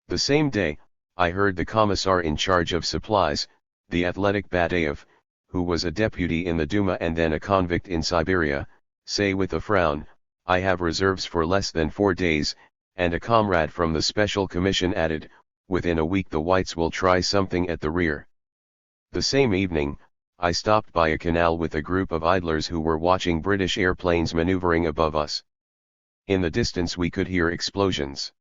The same day, I heard the commissar in charge of supplies, the athletic Batayev, who was a deputy in the Duma and then a convict in Siberia, say with a frown, "I have reserves for less than 4 days," and a comrade from the Special Commission added, "Within a week the whites will try something at the rear." The same evening, I stopped by a canal with a group of idlers who were watching British airplanes maneuvering above us. In the distance we could hear explosions.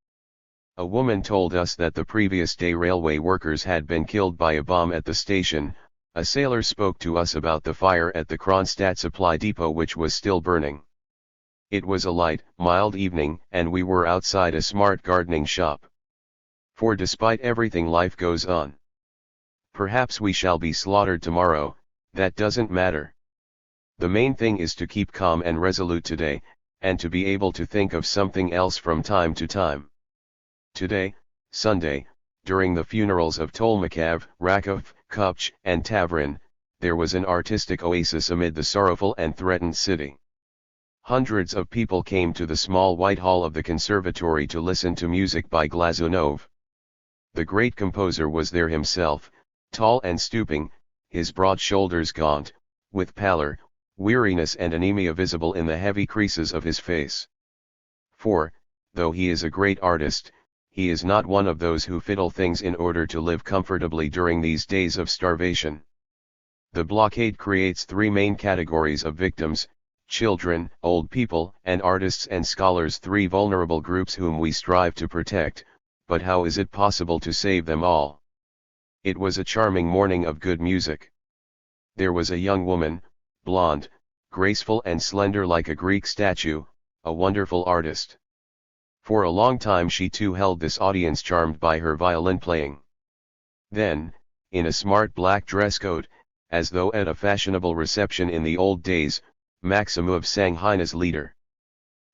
A woman told us that the previous day railway workers had been killed by a bomb at the station. A sailor spoke to us about the fire at the Kronstadt supply depot, which was still burning. It was a light, mild evening, and we were outside a smart gardening shop. For despite everything, life goes on. Perhaps we shall be slaughtered tomorrow, that doesn't matter. The main thing is to keep calm and resolute today, and to be able to think of something else from time to time. Today, Sunday, during the funerals of Tolmakov, Rakov, Kupch, and Tavrin, there was an artistic oasis amid the sorrowful and threatened city. Hundreds of people came to the small white hall of the conservatory to listen to music by Glazunov. The great composer was there himself, tall and stooping, his broad shoulders gaunt, with pallor, weariness and anemia visible in the heavy creases of his face. For, though he is a great artist, he is not one of those who fiddle things in order to live comfortably during these days of starvation. The blockade creates three main categories of victims: children, old people, and artists and scholars, three vulnerable groups whom we strive to protect, but how is it possible to save them all? It was a charming morning of good music. There was a young woman, blonde, graceful and slender like a Greek statue, a wonderful artist. For a long time she too held this audience charmed by her violin playing. Then, in a smart black dress coat, as though at a fashionable reception in the old days, Maximov sang Heine's Lieder.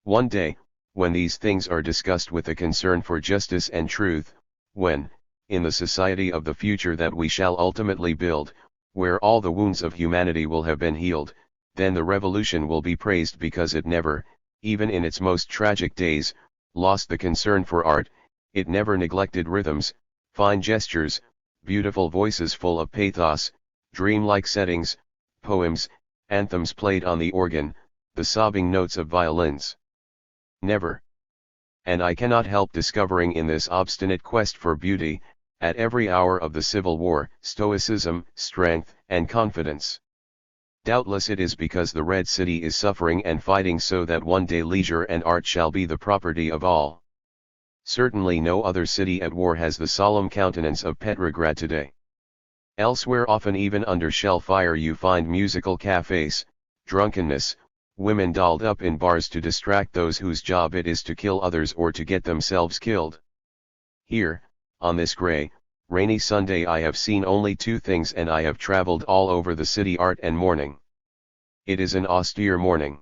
One day, when these things are discussed with a concern for justice and truth, when, in the society of the future that we shall ultimately build, where all the wounds of humanity will have been healed, then the revolution will be praised because it never, even in its most tragic days, lost the concern for art, it never neglected rhythms, fine gestures, beautiful voices full of pathos, dreamlike settings, poems, anthems played on the organ, the sobbing notes of violins. Never. And I cannot help discovering in this obstinate quest for beauty, at every hour of the Civil War, stoicism, strength, and confidence. Doubtless it is because the Red City is suffering and fighting so that one day leisure and art shall be the property of all. Certainly no other city at war has the solemn countenance of Petrograd today. Elsewhere, often even under shell fire, you find musical cafes, drunkenness, women dolled up in bars to distract those whose job it is to kill others or to get themselves killed. Here, on this gray, rainy Sunday, I have seen only two things, and I have traveled all over the city: art and mourning. It is an austere morning.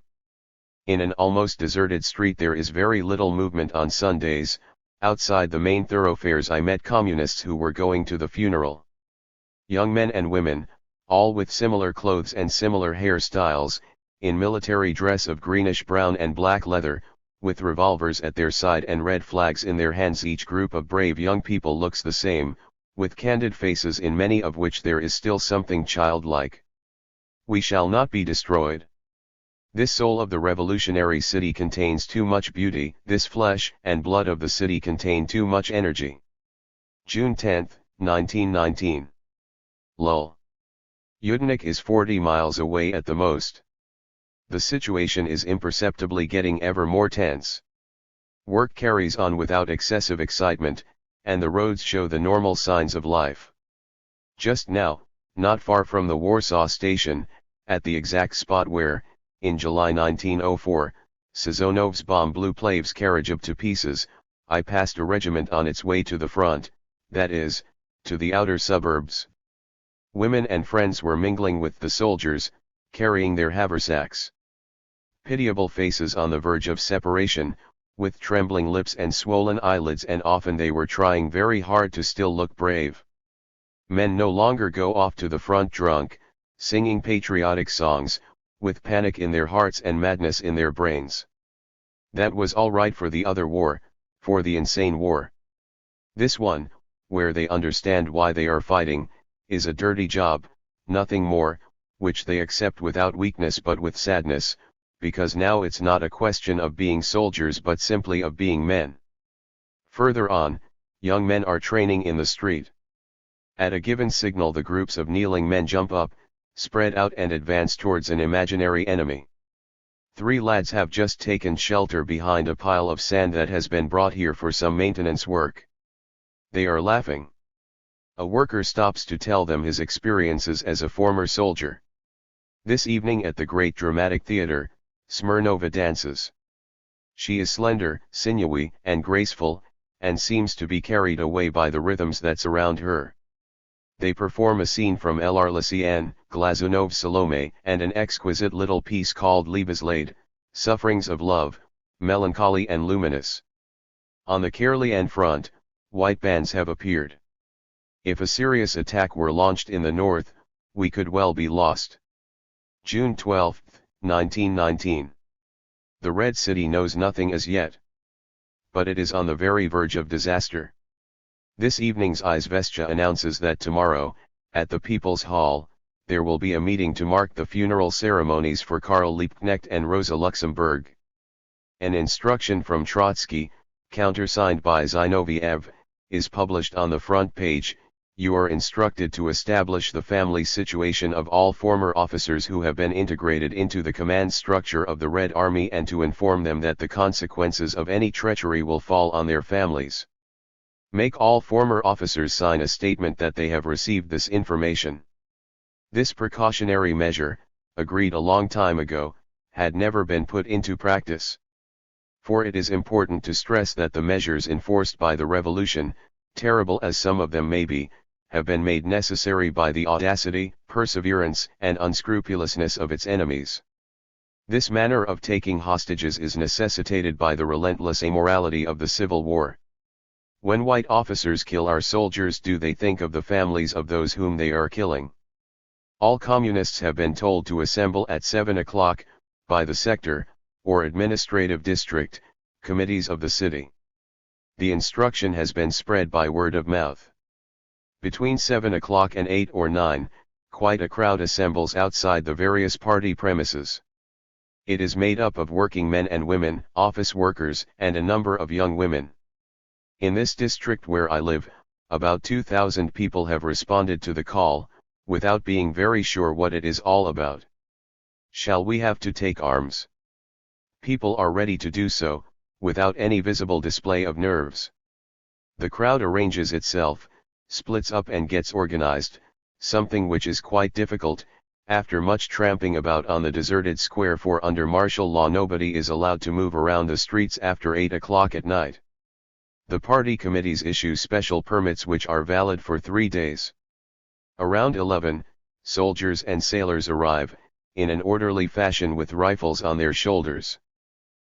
In an almost deserted street there is very little movement on Sundays. Outside the main thoroughfares I met communists who were going to the funeral. Young men and women, all with similar clothes and similar hairstyles, in military dress of greenish-brown and black leather, with revolvers at their side and red flags in their hands. Each group of brave young people looks the same, with candid faces in many of which there is still something childlike. We shall not be destroyed. This soul of the revolutionary city contains too much beauty. This flesh and blood of the city contain too much energy. June 10, 1919. Lull. Yudenik is 40 miles away at the most. The situation is imperceptibly getting ever more tense. Work carries on without excessive excitement, and the roads show the normal signs of life. Just now, not far from the Warsaw station, at the exact spot where, in July 1904, Sazonov's bomb blew Plav's carriage up to pieces, I passed a regiment on its way to the front, that is, to the outer suburbs. Women and friends were mingling with the soldiers, carrying their haversacks. Pitiable faces on the verge of separation, with trembling lips and swollen eyelids, and often they were trying very hard to still look brave. Men no longer go off to the front drunk, singing patriotic songs, with panic in their hearts and madness in their brains. That was all right for the other war, for the insane war. This one, where they understand why they are fighting, is a dirty job, nothing more, which they accept without weakness but with sadness, because now it's not a question of being soldiers but simply of being men. Further on, young men are training in the street. At a given signal the groups of kneeling men jump up, spread out and advance towards an imaginary enemy. 3 lads have just taken shelter behind a pile of sand that has been brought here for some maintenance work. They are laughing. A worker stops to tell them his experiences as a former soldier. This evening at the great dramatic theater, Smirnova dances. She is slender, sinewy, and graceful, and seems to be carried away by the rhythms that surround her. They perform a scene from L'Arlésienne, Glazunov's Salome, and an exquisite little piece called Liebesleid, Sufferings of Love, melancholy and luminous. On the Caerleon front, white bands have appeared. If a serious attack were launched in the north, we could well be lost. June 12, 1919. The Red City knows nothing as yet. But it is on the very verge of disaster. This evening's Izvestia announces that tomorrow, at the People's Hall, there will be a meeting to mark the funeral ceremonies for Karl Liebknecht and Rosa Luxemburg. An instruction from Trotsky, countersigned by Zinoviev, is published on the front page. You are instructed to establish the family situation of all former officers who have been integrated into the command structure of the Red Army and to inform them that the consequences of any treachery will fall on their families. Make all former officers sign a statement that they have received this information. This precautionary measure, agreed a long time ago, had never been put into practice. For it is important to stress that the measures enforced by the revolution, terrible as some of them may be, have been made necessary by the audacity, perseverance, and unscrupulousness of its enemies. This manner of taking hostages is necessitated by the relentless immorality of the Civil War. When white officers kill our soldiers, do they think of the families of those whom they are killing? All communists have been told to assemble at 7 o'clock, by the sector, or administrative district, committees of the city. The instruction has been spread by word of mouth. Between 7 o'clock and 8 or 9, quite a crowd assembles outside the various party premises. It is made up of working men and women, office workers, and a number of young women. In this district where I live, about 2,000 people have responded to the call, without being very sure what it is all about. Shall we have to take arms? People are ready to do so, without any visible display of nerves. The crowd arranges itself, splits up and gets organized, something which is quite difficult, after much tramping about on the deserted square, for under martial law nobody is allowed to move around the streets after 8 o'clock at night. The party committees issue special permits which are valid for 3 days. Around 11, soldiers and sailors arrive, in an orderly fashion with rifles on their shoulders.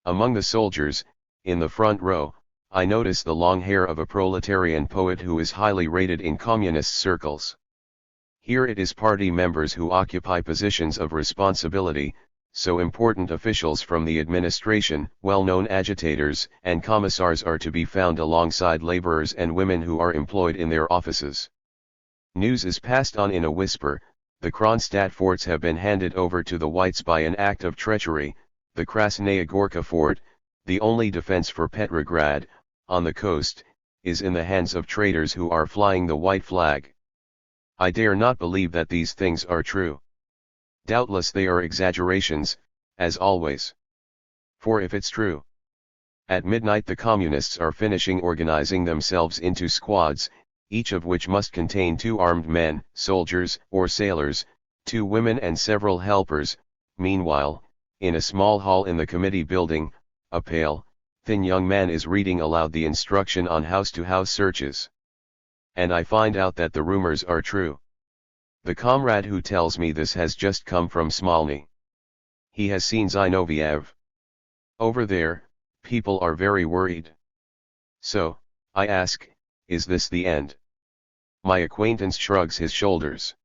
Among the soldiers, in the front row, I notice the long hair of a proletarian poet who is highly rated in communist circles. Here it is party members who occupy positions of responsibility, so important officials from the administration, well-known agitators, and commissars are to be found alongside laborers and women who are employed in their offices. News is passed on in a whisper. The Kronstadt forts have been handed over to the whites by an act of treachery. The Krasnaya Gorka fort, the only defense for Petrograd, on the coast, is in the hands of traitors who are flying the white flag. I dare not believe that these things are true. Doubtless they are exaggerations, as always. For if it's true, at midnight the communists are finishing organizing themselves into squads, each of which must contain 2 armed men, soldiers, or sailors, 2 women and several helpers. Meanwhile, in a small hall in the committee building, a pale, thin young man is reading aloud the instruction on house-to-house searches. And I find out that the rumors are true. The comrade who tells me this has just come from Smolny. He has seen Zinoviev. Over there, people are very worried. So, I ask, is this the end? My acquaintance shrugs his shoulders.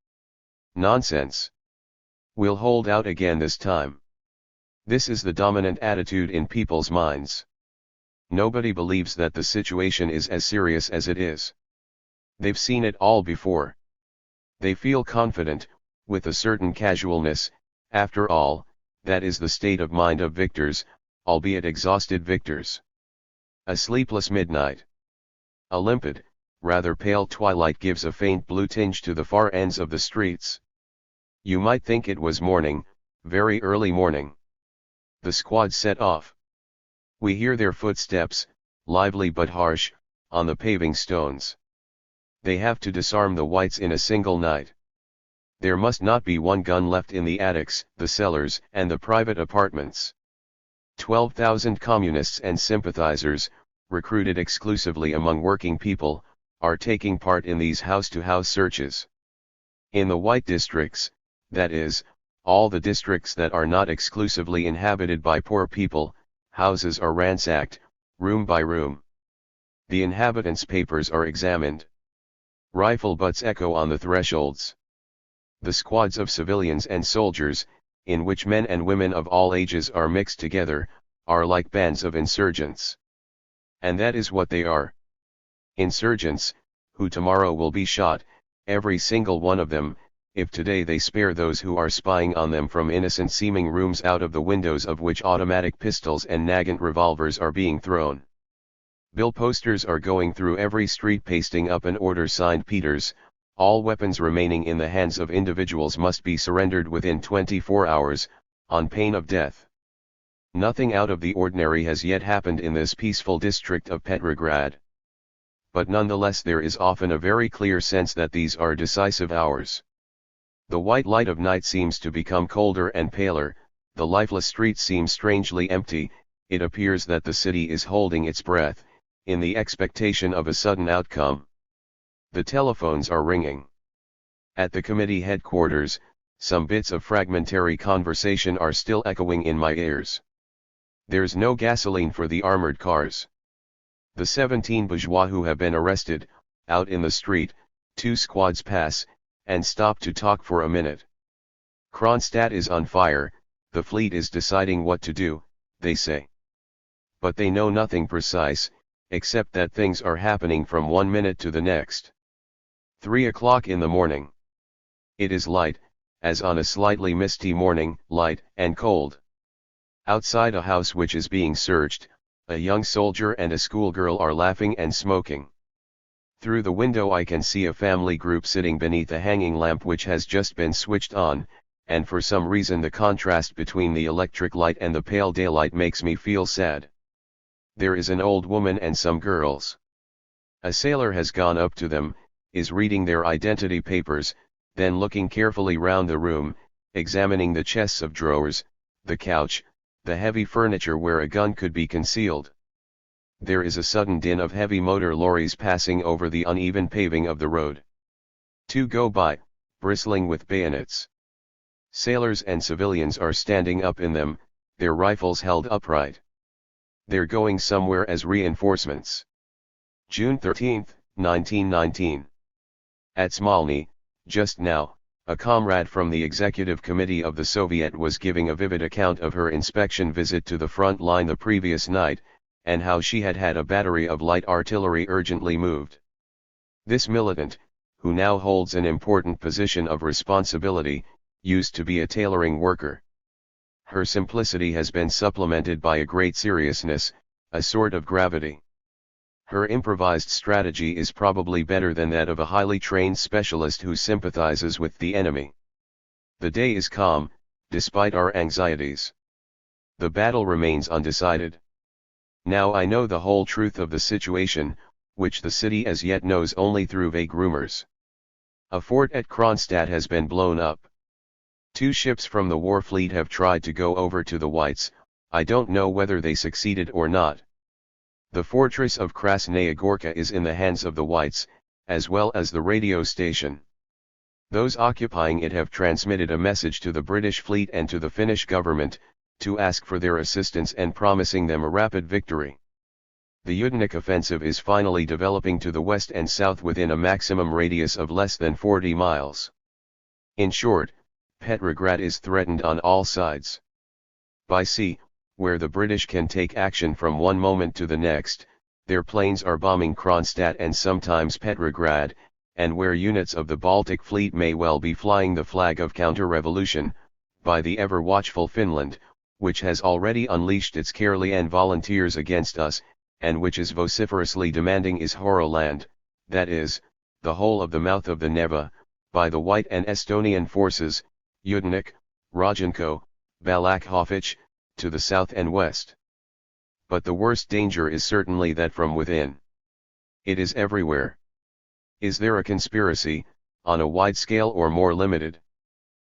Nonsense. We'll hold out again this time. This is the dominant attitude in people's minds. Nobody believes that the situation is as serious as it is. They've seen it all before. They feel confident, with a certain casualness. After all, that is the state of mind of victors, albeit exhausted victors. A sleepless midnight. A limpid, rather pale twilight gives a faint blue tinge to the far ends of the streets. You might think it was morning, very early morning. The squad set off. We hear their footsteps, lively but harsh, on the paving stones. They have to disarm the whites in a single night. There must not be one gun left in the attics, the cellars, and the private apartments. 12,000 communists and sympathizers, recruited exclusively among working people, are taking part in these house-to-house searches. In the white districts, that is, all the districts that are not exclusively inhabited by poor people, houses are ransacked, room by room. The inhabitants' papers are examined. Rifle butts echo on the thresholds. The squads of civilians and soldiers, in which men and women of all ages are mixed together, are like bands of insurgents. And that is what they are. Insurgents, who tomorrow will be shot, every single one of them, if today they spare those who are spying on them from innocent seeming rooms out of the windows of which automatic pistols and Nagant revolvers are being thrown. Bill posters are going through every street pasting up an order signed Peters, all weapons remaining in the hands of individuals must be surrendered within 24 hours, on pain of death. Nothing out of the ordinary has yet happened in this peaceful district of Petrograd. But nonetheless there is often a very clear sense that these are decisive hours. The white light of night seems to become colder and paler, the lifeless streets seem strangely empty, it appears that the city is holding its breath, in the expectation of a sudden outcome. The telephones are ringing. At the committee headquarters, some bits of fragmentary conversation are still echoing in my ears. There's no gasoline for the armored cars. The 17 bourgeois who have been arrested, out in the street, 2 squads pass, and stop to talk for a minute. Kronstadt is on fire, the fleet is deciding what to do, they say. But they know nothing precise, except that things are happening from one minute to the next. 3 o'clock in the morning. It is light, as on a slightly misty morning, light and cold. Outside a house which is being searched, a young soldier and a schoolgirl are laughing and smoking. Through the window I can see a family group sitting beneath a hanging lamp which has just been switched on, and for some reason the contrast between the electric light and the pale daylight makes me feel sad. There is an old woman and some girls. A sailor has gone up to them, is reading their identity papers, then looking carefully round the room, examining the chests of drawers, the couch, the heavy furniture where a gun could be concealed. There is a sudden din of heavy motor lorries passing over the uneven paving of the road. 2 go by, bristling with bayonets. Sailors and civilians are standing up in them, their rifles held upright. They're going somewhere as reinforcements. June 13, 1919. At Smolny, just now, a comrade from the executive committee of the Soviet was giving a vivid account of her inspection visit to the front line the previous night, and how she had had a battery of light artillery urgently moved. This militant, who now holds an important position of responsibility, used to be a tailoring worker. Her simplicity has been supplemented by a great seriousness, a sort of gravity. Her improvised strategy is probably better than that of a highly trained specialist who sympathizes with the enemy. The day is calm, despite our anxieties. The battle remains undecided. Now I know the whole truth of the situation, which the city as yet knows only through vague rumors. A fort at Kronstadt has been blown up. 2 ships from the war fleet have tried to go over to the Whites, I don't know whether they succeeded or not. The fortress of Krasnaya Gorka is in the hands of the Whites, as well as the radio station. Those occupying it have transmitted a message to the British fleet and to the Finnish government, to ask for their assistance and promising them a rapid victory. The Yudenik offensive is finally developing to the west and south within a maximum radius of less than 40 miles. In short, Petrograd is threatened on all sides. By sea, where the British can take action from one moment to the next, their planes are bombing Kronstadt and sometimes Petrograd, and where units of the Baltic Fleet may well be flying the flag of counter-revolution, by the ever-watchful Finland, which has already unleashed its Karelian volunteers against us, and which is vociferously demanding Ishoroland, that is, the whole of the mouth of the Neva, by the White and Estonian forces, Yudenik, Rajenko, Balakhovich, to the south and west. But the worst danger is certainly that from within. It is everywhere. Is there a conspiracy, on a wide scale or more limited?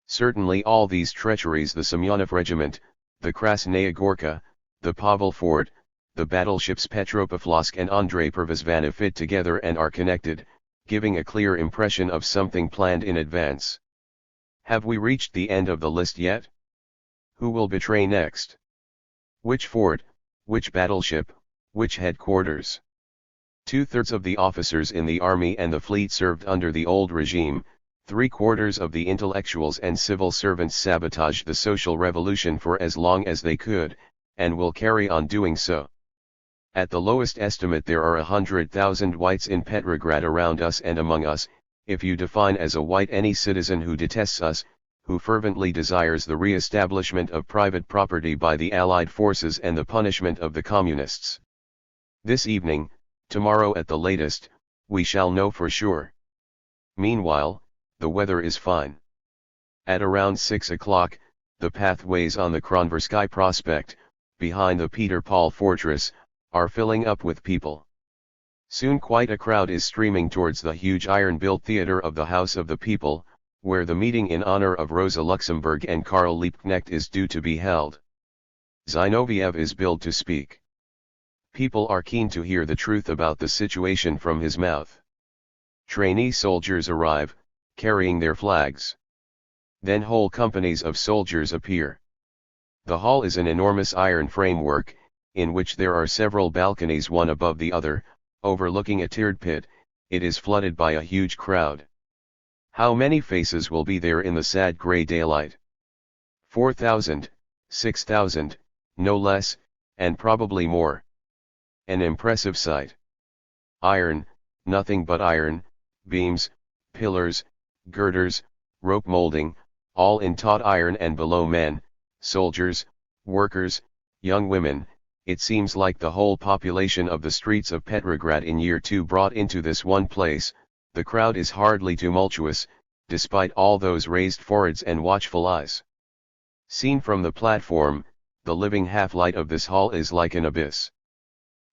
Certainly all these treacheries, the Semyonov Regiment, the Krasnaya Gorka, the Pavel Fort, the battleships Petropavlovsk and Andrei Pervozvanov fit together and are connected, giving a clear impression of something planned in advance. Have we reached the end of the list yet? Who will betray next? Which fort, which battleship, which headquarters? 2/3 of the officers in the army and the fleet served under the old regime, 3/4 of the intellectuals and civil servants sabotaged the social revolution for as long as they could, and will carry on doing so. At the lowest estimate there are 100,000 whites in Petrograd around us and among us, if you define as a white any citizen who detests us, who fervently desires the re-establishment of private property by the Allied forces and the punishment of the communists. This evening, tomorrow at the latest, we shall know for sure. Meanwhile, the weather is fine. At around 6 o'clock, the pathways on the Kronversky Prospect, behind the Peter Paul Fortress, are filling up with people. Soon quite a crowd is streaming towards the huge iron-built theater of the House of the People, where the meeting in honor of Rosa Luxemburg and Karl Liebknecht is due to be held. Zinoviev is billed to speak. People are keen to hear the truth about the situation from his mouth. Trainee soldiers arrive, carrying their flags. Then whole companies of soldiers appear. The hall is an enormous iron framework, in which there are several balconies one above the other, overlooking a tiered pit. It is flooded by a huge crowd. How many faces will be there in the sad grey daylight? 4,000, 6,000, no less, and probably more. An impressive sight. Iron, nothing but iron, beams, pillars, girders, rope molding, all in taut iron, and below men, soldiers, workers, young women. It seems like the whole population of the streets of Petrograd in year 2 brought into this one place. The crowd is hardly tumultuous, despite all those raised foreheads and watchful eyes. Seen from the platform, the living half-light of this hall is like an abyss.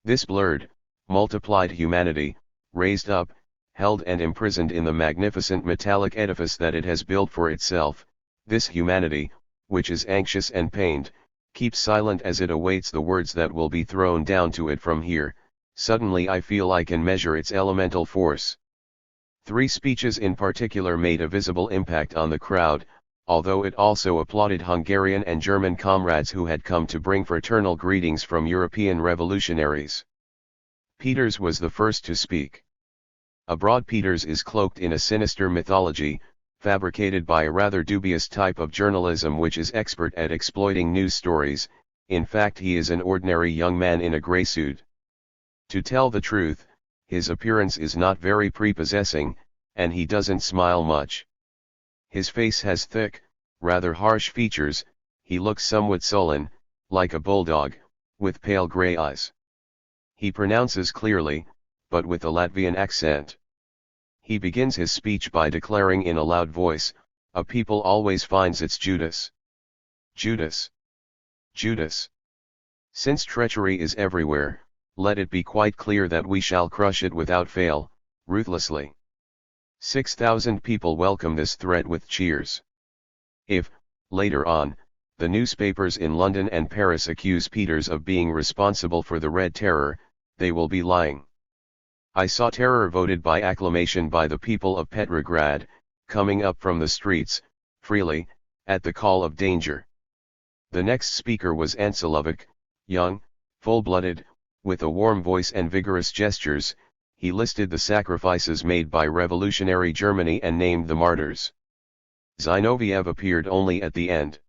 This blurred, multiplied humanity, raised up, held and imprisoned in the magnificent metallic edifice that it has built for itself, this humanity, which is anxious and pained, keeps silent as it awaits the words that will be thrown down to it from here. Suddenly I feel I can measure its elemental force. 3 speeches in particular made a visible impact on the crowd, although it also applauded Hungarian and German comrades who had come to bring fraternal greetings from European revolutionaries. Peters was the first to speak. Abroad Peters is cloaked in a sinister mythology, fabricated by a rather dubious type of journalism which is expert at exploiting news stories. In fact, he is an ordinary young man in a grey suit. To tell the truth, his appearance is not very prepossessing, and he doesn't smile much. His face has thick, rather harsh features. He looks somewhat sullen, like a bulldog, with pale grey eyes. He pronounces clearly, but with a Latvian accent. He begins his speech by declaring in a loud voice, "A people always finds its Judas. Judas. Judas. Since treachery is everywhere, let it be quite clear that we shall crush it without fail, ruthlessly." 6,000 people welcome this threat with cheers. If, later on, the newspapers in London and Paris accuse Peters of being responsible for the Red Terror, they will be lying. I saw terror voted by acclamation by the people of Petrograd, coming up from the streets, freely, at the call of danger. The next speaker was Anselovic, young, full-blooded, with a warm voice and vigorous gestures. He listed the sacrifices made by revolutionary Germany and named the martyrs. Zinoviev appeared only at the end.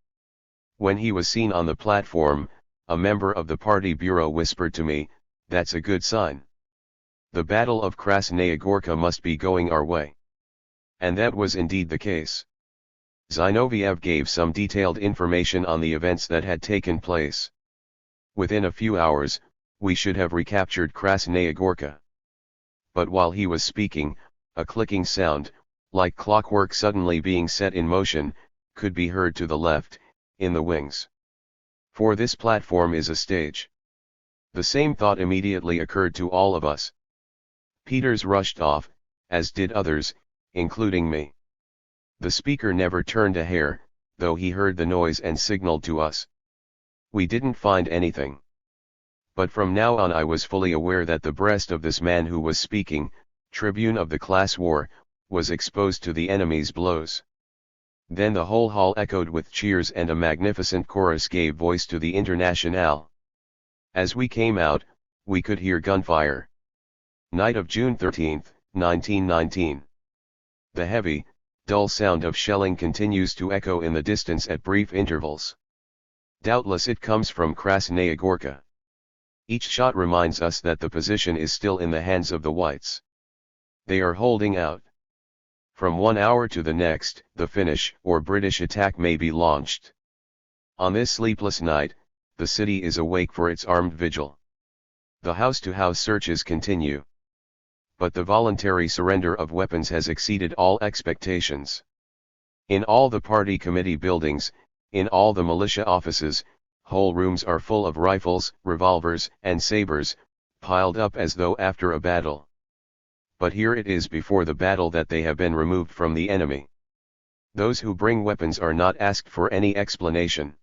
When he was seen on the platform, a member of the party bureau whispered to me, "That's a good sign. The Battle of Krasnaya Gorka must be going our way." And that was indeed the case. Zinoviev gave some detailed information on the events that had taken place. Within a few hours, we should have recaptured Krasnaya Gorka. But while he was speaking, a clicking sound, like clockwork suddenly being set in motion, could be heard to the left, in the wings. For this platform is a stage. The same thought immediately occurred to all of us. Peters rushed off, as did others, including me. The speaker never turned a hair, though he heard the noise and signaled to us. We didn't find anything. But from now on I was fully aware that the breast of this man who was speaking, tribune of the class war, was exposed to the enemy's blows. Then the whole hall echoed with cheers and a magnificent chorus gave voice to the Internationale. As we came out, we could hear gunfire. Night of June 13, 1919. The heavy, Dull sound of shelling continues to echo in the distance at brief intervals. Doubtless it comes from Krasnaya Gorka. Each shot reminds us that the position is still in the hands of the Whites. They are holding out. From 1 hour to the next, the Finnish or British attack may be launched. On this sleepless night, the city is awake for its armed vigil. The house-to-house searches continue. But the voluntary surrender of weapons has exceeded all expectations. In all the party committee buildings, in all the militia offices, whole rooms are full of rifles, revolvers, and sabers, piled up as though after a battle. But here it is before the battle that they have been removed from the enemy. Those who bring weapons are not asked for any explanation.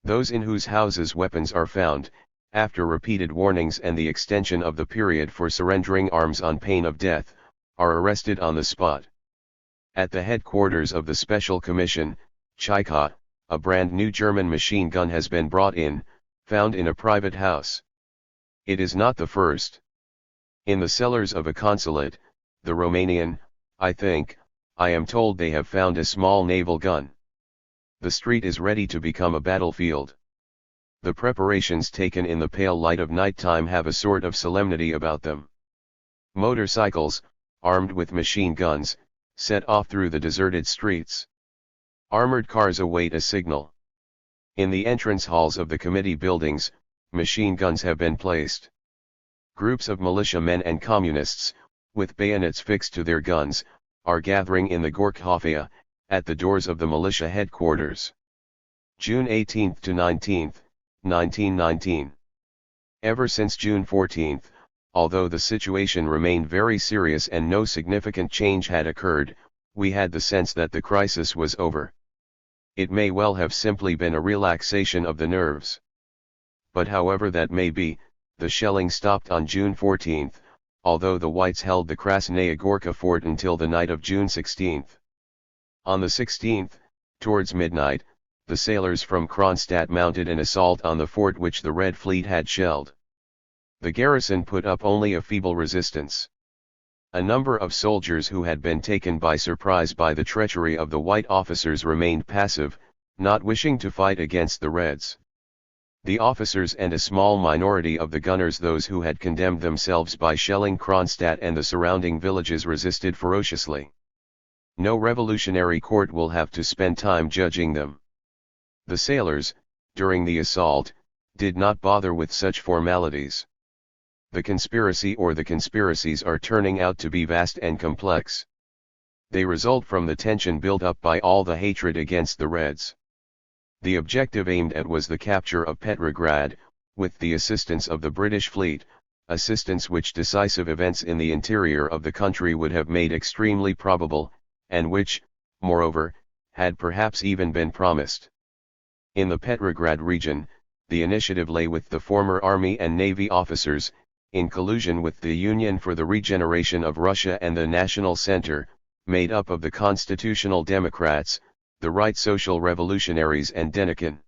Those in whose houses weapons are found, after repeated warnings and the extension of the period for surrendering arms on pain of death, are arrested on the spot. At the headquarters of the Special Commission, Chaika, a brand new German machine gun has been brought in, found in a private house. It is not the first. In the cellars of a consulate, the Romanian, I am told they have found a small naval gun. The street is ready to become a battlefield. The preparations taken in the pale light of nighttime have a sort of solemnity about them. Motorcycles, armed with machine guns, set off through the deserted streets. Armored cars await a signal. In the entrance halls of the committee buildings, machine guns have been placed. Groups of militiamen and communists, with bayonets fixed to their guns, are gathering in the Gorkhofia, at the doors of the militia headquarters. June 18 to 19, 1919. Ever since June 14, although the situation remained very serious and no significant change had occurred, we had the sense that the crisis was over. It may well have simply been a relaxation of the nerves. But however that may be, the shelling stopped on June 14, although the Whites held the Krasnaya Gorka fort until the night of June 16. On the 16th, towards midnight, the sailors from Kronstadt mounted an assault on the fort which the Red Fleet had shelled. The garrison put up only a feeble resistance. A number of soldiers who had been taken by surprise by the treachery of the White officers remained passive, not wishing to fight against the Reds. The officers and a small minority of the gunners, those who had condemned themselves by shelling Kronstadt and the surrounding villages, resisted ferociously. No revolutionary court will have to spend time judging them. The sailors, during the assault, did not bother with such formalities. The conspiracy or the conspiracies are turning out to be vast and complex. They result from the tension built up by all the hatred against the Reds. The objective aimed at was the capture of Petrograd, with the assistance of the British fleet, assistance which decisive events in the interior of the country would have made extremely probable, and which, moreover, had perhaps even been promised. In the Petrograd region, the initiative lay with the former army and navy officers, in collusion with the Union for the Regeneration of Russia and the National Center, made up of the Constitutional Democrats, the Right Social Revolutionaries and Denikin.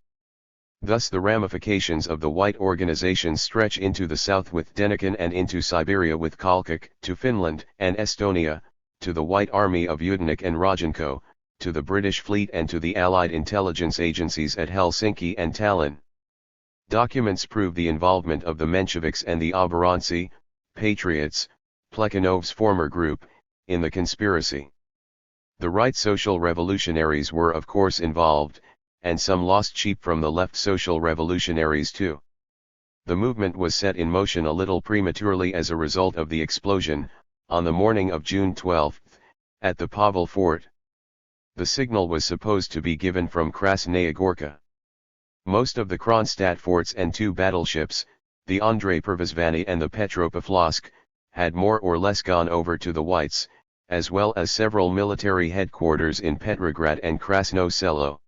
Thus the ramifications of the White organizations stretch into the south with Denikin and into Siberia with Kalkak, to Finland and Estonia, to the White Army of Yudenik and Rojenko, to the British fleet and to the Allied intelligence agencies at Helsinki and Tallinn. Documents prove the involvement of the Mensheviks and the Oboroncy, Patriots, Plekhanov's former group, in the conspiracy. The Right Social Revolutionaries were of course involved, and some lost sheep from the Left Social Revolutionaries too. The movement was set in motion a little prematurely as a result of the explosion, on the morning of June 12, at the Pavel Fort. The signal was supposed to be given from Krasnaya Gorka. Most of the Kronstadt forts and 2 battleships, the Andrei Pervozvany and the Petropavlovsk, had more or less gone over to the Whites, as well as several military headquarters in Petrograd and Krasno Selo.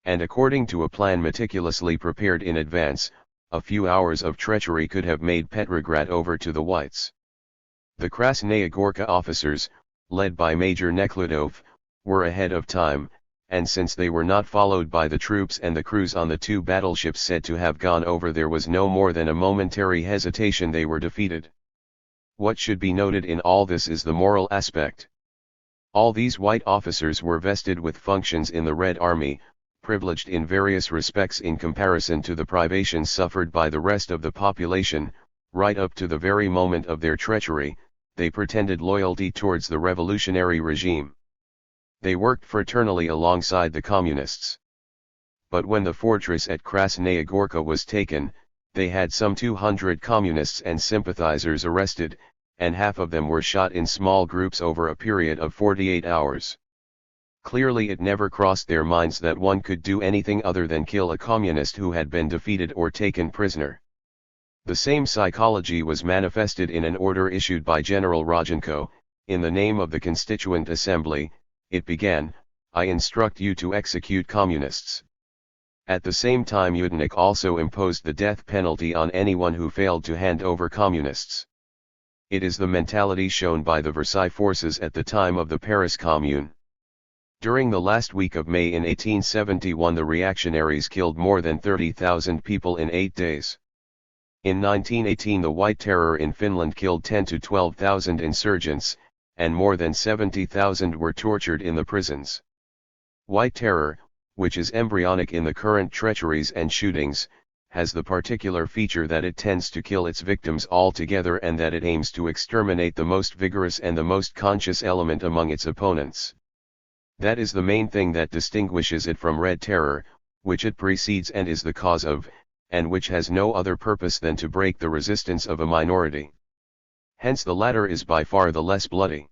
And according to a plan meticulously prepared in advance, a few hours of treachery could have made Petrograd over to the Whites. The Krasnaya Gorka officers, led by Major Nekhludoff, were ahead of time, and since they were not followed by the troops and the crews on the 2 battleships said to have gone over, there was no more than a momentary hesitation. They were defeated. What should be noted in all this is the moral aspect. All these white officers were vested with functions in the Red Army, privileged in various respects in comparison to the privations suffered by the rest of the population. Right up to the very moment of their treachery, they pretended loyalty towards the revolutionary regime. They worked fraternally alongside the communists. But when the fortress at Krasnaya Gorka was taken, they had some 200 communists and sympathizers arrested, and half of them were shot in small groups over a period of 48 hours. Clearly it never crossed their minds that one could do anything other than kill a communist who had been defeated or taken prisoner. The same psychology was manifested in an order issued by General Rodchenko. In the name of the Constituent Assembly, it began, "I instruct you to execute communists." At the same time Yudenich also imposed the death penalty on anyone who failed to hand over communists. It is the mentality shown by the Versailles forces at the time of the Paris Commune. During the last week of May in 1871 the reactionaries killed more than 30,000 people in 8 days. In 1918 the White Terror in Finland killed 10 to 12,000 insurgents, and more than 70,000 were tortured in the prisons. White Terror, which is embryonic in the current treacheries and shootings, has the particular feature that it tends to kill its victims altogether and that it aims to exterminate the most vigorous and the most conscious element among its opponents. That is the main thing that distinguishes it from Red Terror, which it precedes and is the cause of, and which has no other purpose than to break the resistance of a minority. Hence the latter is by far the less bloody.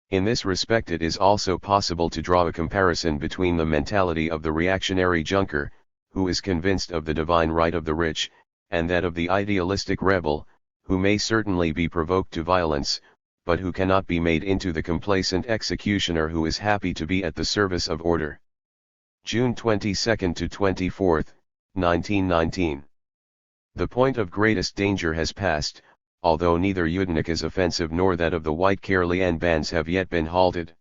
In this respect it is also possible to draw a comparison between the mentality of the reactionary junker, who is convinced of the divine right of the rich, and that of the idealistic rebel, who may certainly be provoked to violence, but who cannot be made into the complacent executioner who is happy to be at the service of order. June 22 to 24, 1919. The point of greatest danger has passed, although neither Yudenech's offensive nor that of the White Karelian bands have yet been halted.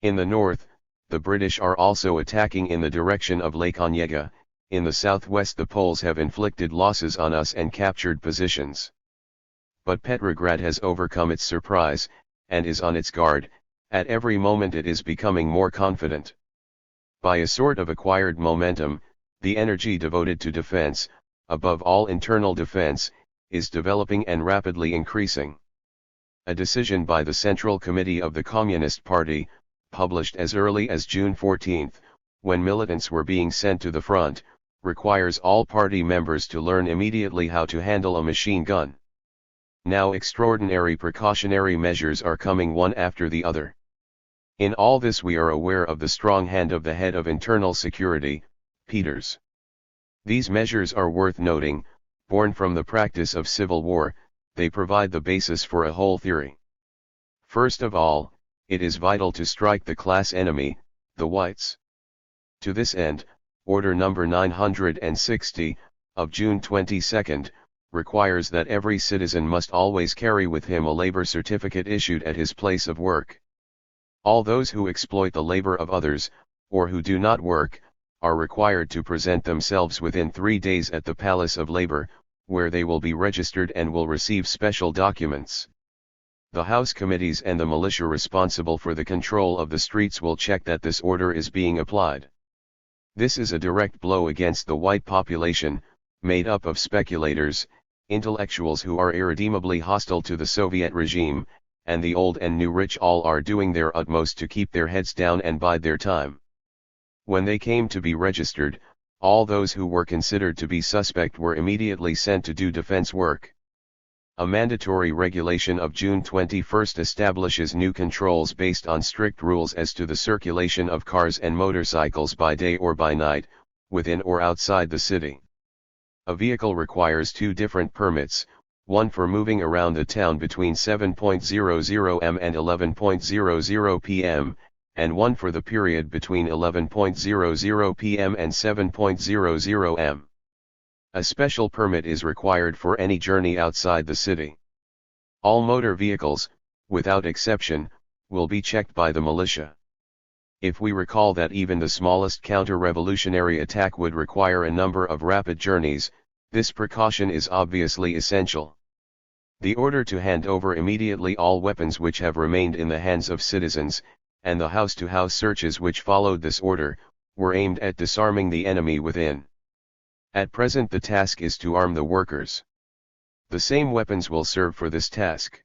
In the north, the British are also attacking in the direction of Lake Onega. In the southwest the Poles have inflicted losses on us and captured positions. But Petrograd has overcome its surprise, and is on its guard. At every moment it is becoming more confident. By a sort of acquired momentum, the energy devoted to defense, above all internal defense, is developing and rapidly increasing. A decision by the Central Committee of the Communist Party, published as early as June 14, when militants were being sent to the front, requires all party members to learn immediately how to handle a machine gun. Now extraordinary precautionary measures are coming one after the other. In all this we are aware of the strong hand of the head of Internal Security, Peters. These measures are worth noting. Born from the practice of civil war, they provide the basis for a whole theory. First of all, it is vital to strike the class enemy, the whites. To this end, Order number 960, of June 22, requires that every citizen must always carry with him a labor certificate issued at his place of work. All those who exploit the labor of others, or who do not work, are required to present themselves within 3 days at the Palace of Labor, where they will be registered and will receive special documents. The House committees and the militia responsible for the control of the streets will check that this order is being applied. This is a direct blow against the white population, made up of speculators, intellectuals who are irredeemably hostile to the Soviet regime, and the old and new rich all are doing their utmost to keep their heads down and bide their time. When they came to be registered, all those who were considered to be suspect were immediately sent to do defense work. A mandatory regulation of June 21 establishes new controls based on strict rules as to the circulation of cars and motorcycles by day or by night, within or outside the city. A vehicle requires 2 different permits, one for moving around the town between 7:00 am and 11:00 pm, and one for the period between 11:00 pm and 7:00 am. A special permit is required for any journey outside the city. All motor vehicles, without exception, will be checked by the militia. If we recall that even the smallest counter-revolutionary attack would require a number of rapid journeys, this precaution is obviously essential. The order to hand over immediately all weapons which have remained in the hands of citizens, and the house-to-house searches which followed this order, were aimed at disarming the enemy within. At present the task is to arm the workers. The same weapons will serve for this task.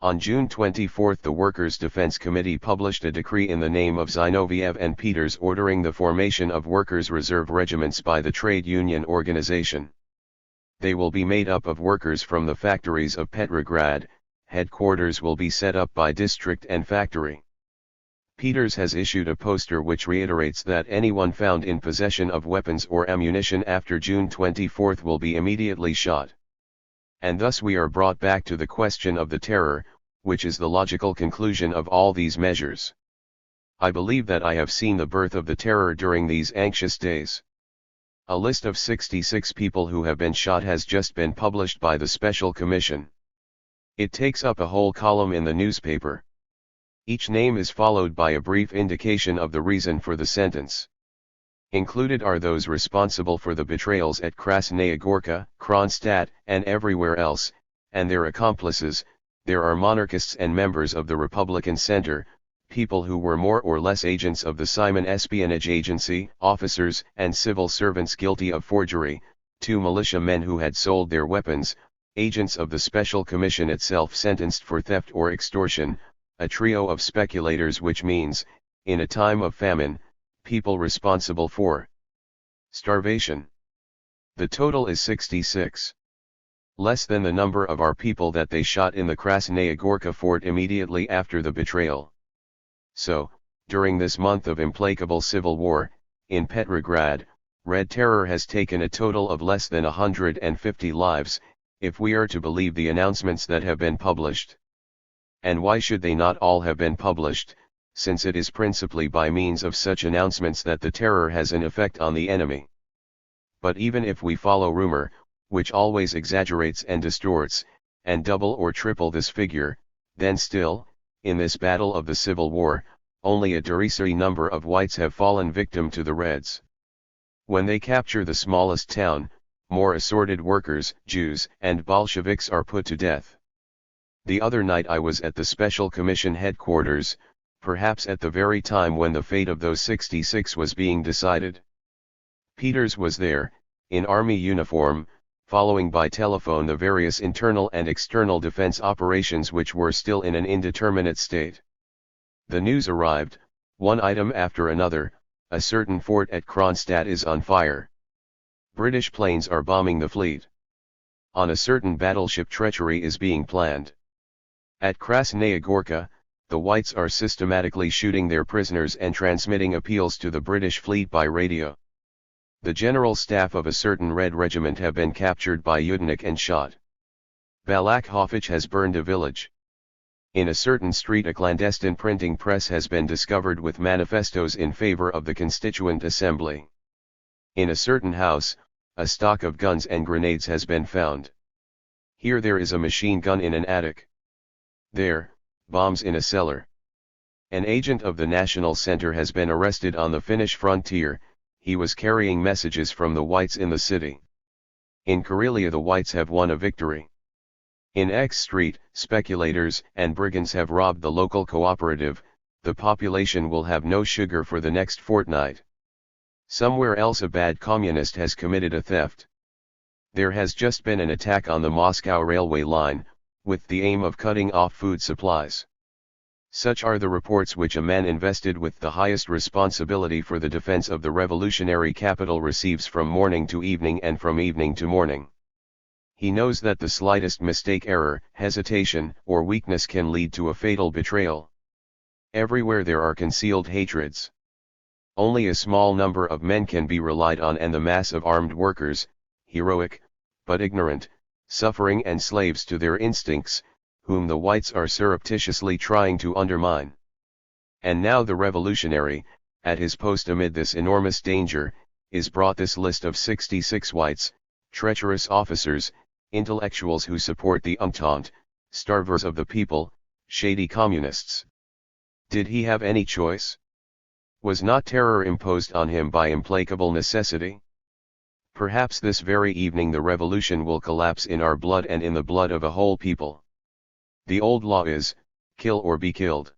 On June 24 the Workers' Defense Committee published a decree in the name of Zinoviev and Peters ordering the formation of workers' reserve regiments by the trade union organization. They will be made up of workers from the factories of Petrograd. Headquarters will be set up by district and factory. Peters has issued a poster which reiterates that anyone found in possession of weapons or ammunition after June 24 will be immediately shot. And thus we are brought back to the question of the terror, which is the logical conclusion of all these measures. I believe that I have seen the birth of the terror during these anxious days. A list of 66 people who have been shot has just been published by the Special Commission. It takes up a whole column in the newspaper. Each name is followed by a brief indication of the reason for the sentence. Included are those responsible for the betrayals at Krasnaya Gorka, Kronstadt, and everywhere else, and their accomplices. There are monarchists and members of the Republican Center, people who were more or less agents of the Simon espionage agency, officers and civil servants guilty of forgery, 2 militia men who had sold their weapons, agents of the Special Commission itself sentenced for theft or extortion, a trio of speculators, which means, in a time of famine, people responsible for starvation. The total is 66. Less than the number of our people that they shot in the Krasnaya Gorka fort immediately after the betrayal. So, during this month of implacable civil war, in Petrograd, Red Terror has taken a total of less than 150 lives, if we are to believe the announcements that have been published. And why should they not all have been published, since it is principally by means of such announcements that the terror has an effect on the enemy? But even if we follow rumor, which always exaggerates and distorts, and double or triple this figure, then still, in this battle of the Civil War, only a derisory number of whites have fallen victim to the Reds. When they capture the smallest town, more assorted workers, Jews, and Bolsheviks are put to death. The other night I was at the Special Commission headquarters, perhaps at the very time when the fate of those 66 was being decided. Peters was there, in army uniform, following by telephone the various internal and external defense operations which were still in an indeterminate state. The news arrived, one item after another: a certain fort at Kronstadt is on fire. British planes are bombing the fleet. On a certain battleship treachery is being planned. At Krasnaya Gorka, the whites are systematically shooting their prisoners and transmitting appeals to the British fleet by radio. The general staff of a certain Red regiment have been captured by Yudenik and shot. Balakhovich has burned a village. In a certain street a clandestine printing press has been discovered with manifestos in favor of the Constituent Assembly. In a certain house, a stock of guns and grenades has been found. Here there is a machine gun in an attic. There, bombs in a cellar. An agent of the National Center has been arrested on the Finnish frontier. He was carrying messages from the whites in the city. In Karelia the whites have won a victory. In X Street, speculators and brigands have robbed the local cooperative. The population will have no sugar for the next fortnight. Somewhere else a bad communist has committed a theft. There has just been an attack on the Moscow railway line, with the aim of cutting off food supplies. Such are the reports which a man invested with the highest responsibility for the defense of the revolutionary capital receives from morning to evening and from evening to morning. He knows that the slightest mistake, error, hesitation, or weakness can lead to a fatal betrayal. Everywhere there are concealed hatreds. Only a small number of men can be relied on, and the mass of armed workers, heroic, but ignorant, suffering and slaves to their instincts, whom the whites are surreptitiously trying to undermine. And now the revolutionary, at his post amid this enormous danger, is brought this list of 66 whites, treacherous officers, intellectuals who support the Entente, starvers of the people, shady communists. Did he have any choice? Was not terror imposed on him by implacable necessity? Perhaps this very evening the revolution will collapse in our blood and in the blood of a whole people. The old law is, kill or be killed.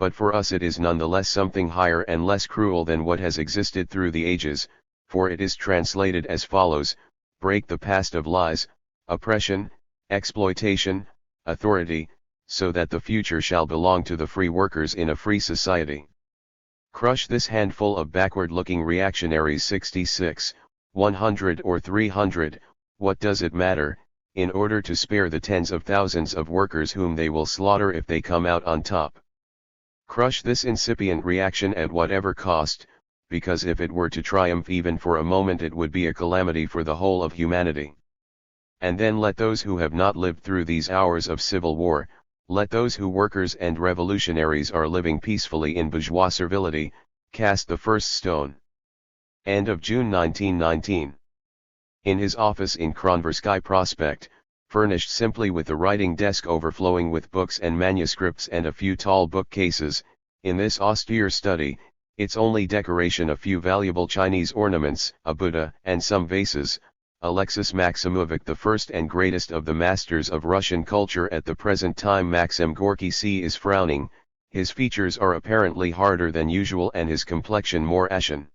but for us it is nonetheless something higher and less cruel than what has existed through the ages, for it is translated as follows: break the past of lies, oppression, exploitation, authority, so that the future shall belong to the free workers in a free society. Crush this handful of backward-looking reactionaries 66, 100 or 300, what does it matter, in order to spare the tens of thousands of workers whom they will slaughter if they come out on top. Crush this incipient reaction at whatever cost, because if it were to triumph even for a moment it would be a calamity for the whole of humanity. And then let those who have not lived through these hours of civil war, let those who workers and revolutionaries are living peacefully in bourgeois servility, cast the first stone. End of June 1919. In his office in Kronversky Prospect, furnished simply with a writing desk overflowing with books and manuscripts and a few tall bookcases, in this austere study, its only decoration a few valuable Chinese ornaments, a Buddha and some vases, Alexis Maximovich, the first and greatest of the masters of Russian culture at the present time. Maxim Gorky is frowning, his features are apparently harder than usual and his complexion more ashen.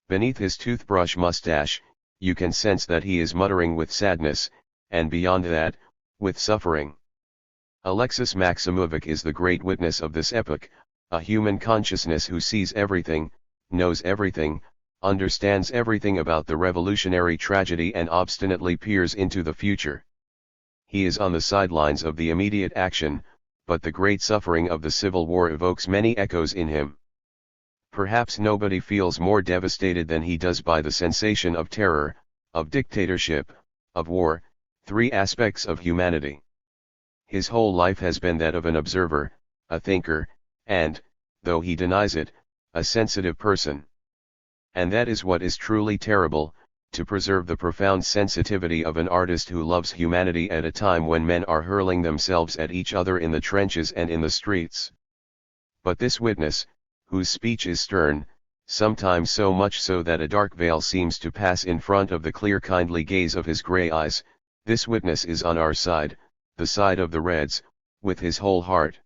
Beneath his toothbrush mustache, you can sense that he is muttering with sadness, and beyond that, with suffering. Alexis Maximovich is the great witness of this epoch, a human consciousness who sees everything, knows everything, understands everything about the revolutionary tragedy and obstinately peers into the future. He is on the sidelines of the immediate action, but the great suffering of the Civil War evokes many echoes in him. Perhaps nobody feels more devastated than he does by the sensation of terror, of dictatorship, of war, three aspects of humanity. His whole life has been that of an observer, a thinker, and, though he denies it, a sensitive person. And that is what is truly terrible, to preserve the profound sensitivity of an artist who loves humanity at a time when men are hurling themselves at each other in the trenches and in the streets. But this witness, whose speech is stern, sometimes so much so that a dark veil seems to pass in front of the clear kindly gaze of his grey eyes, this witness is on our side, the side of the Reds, with his whole heart.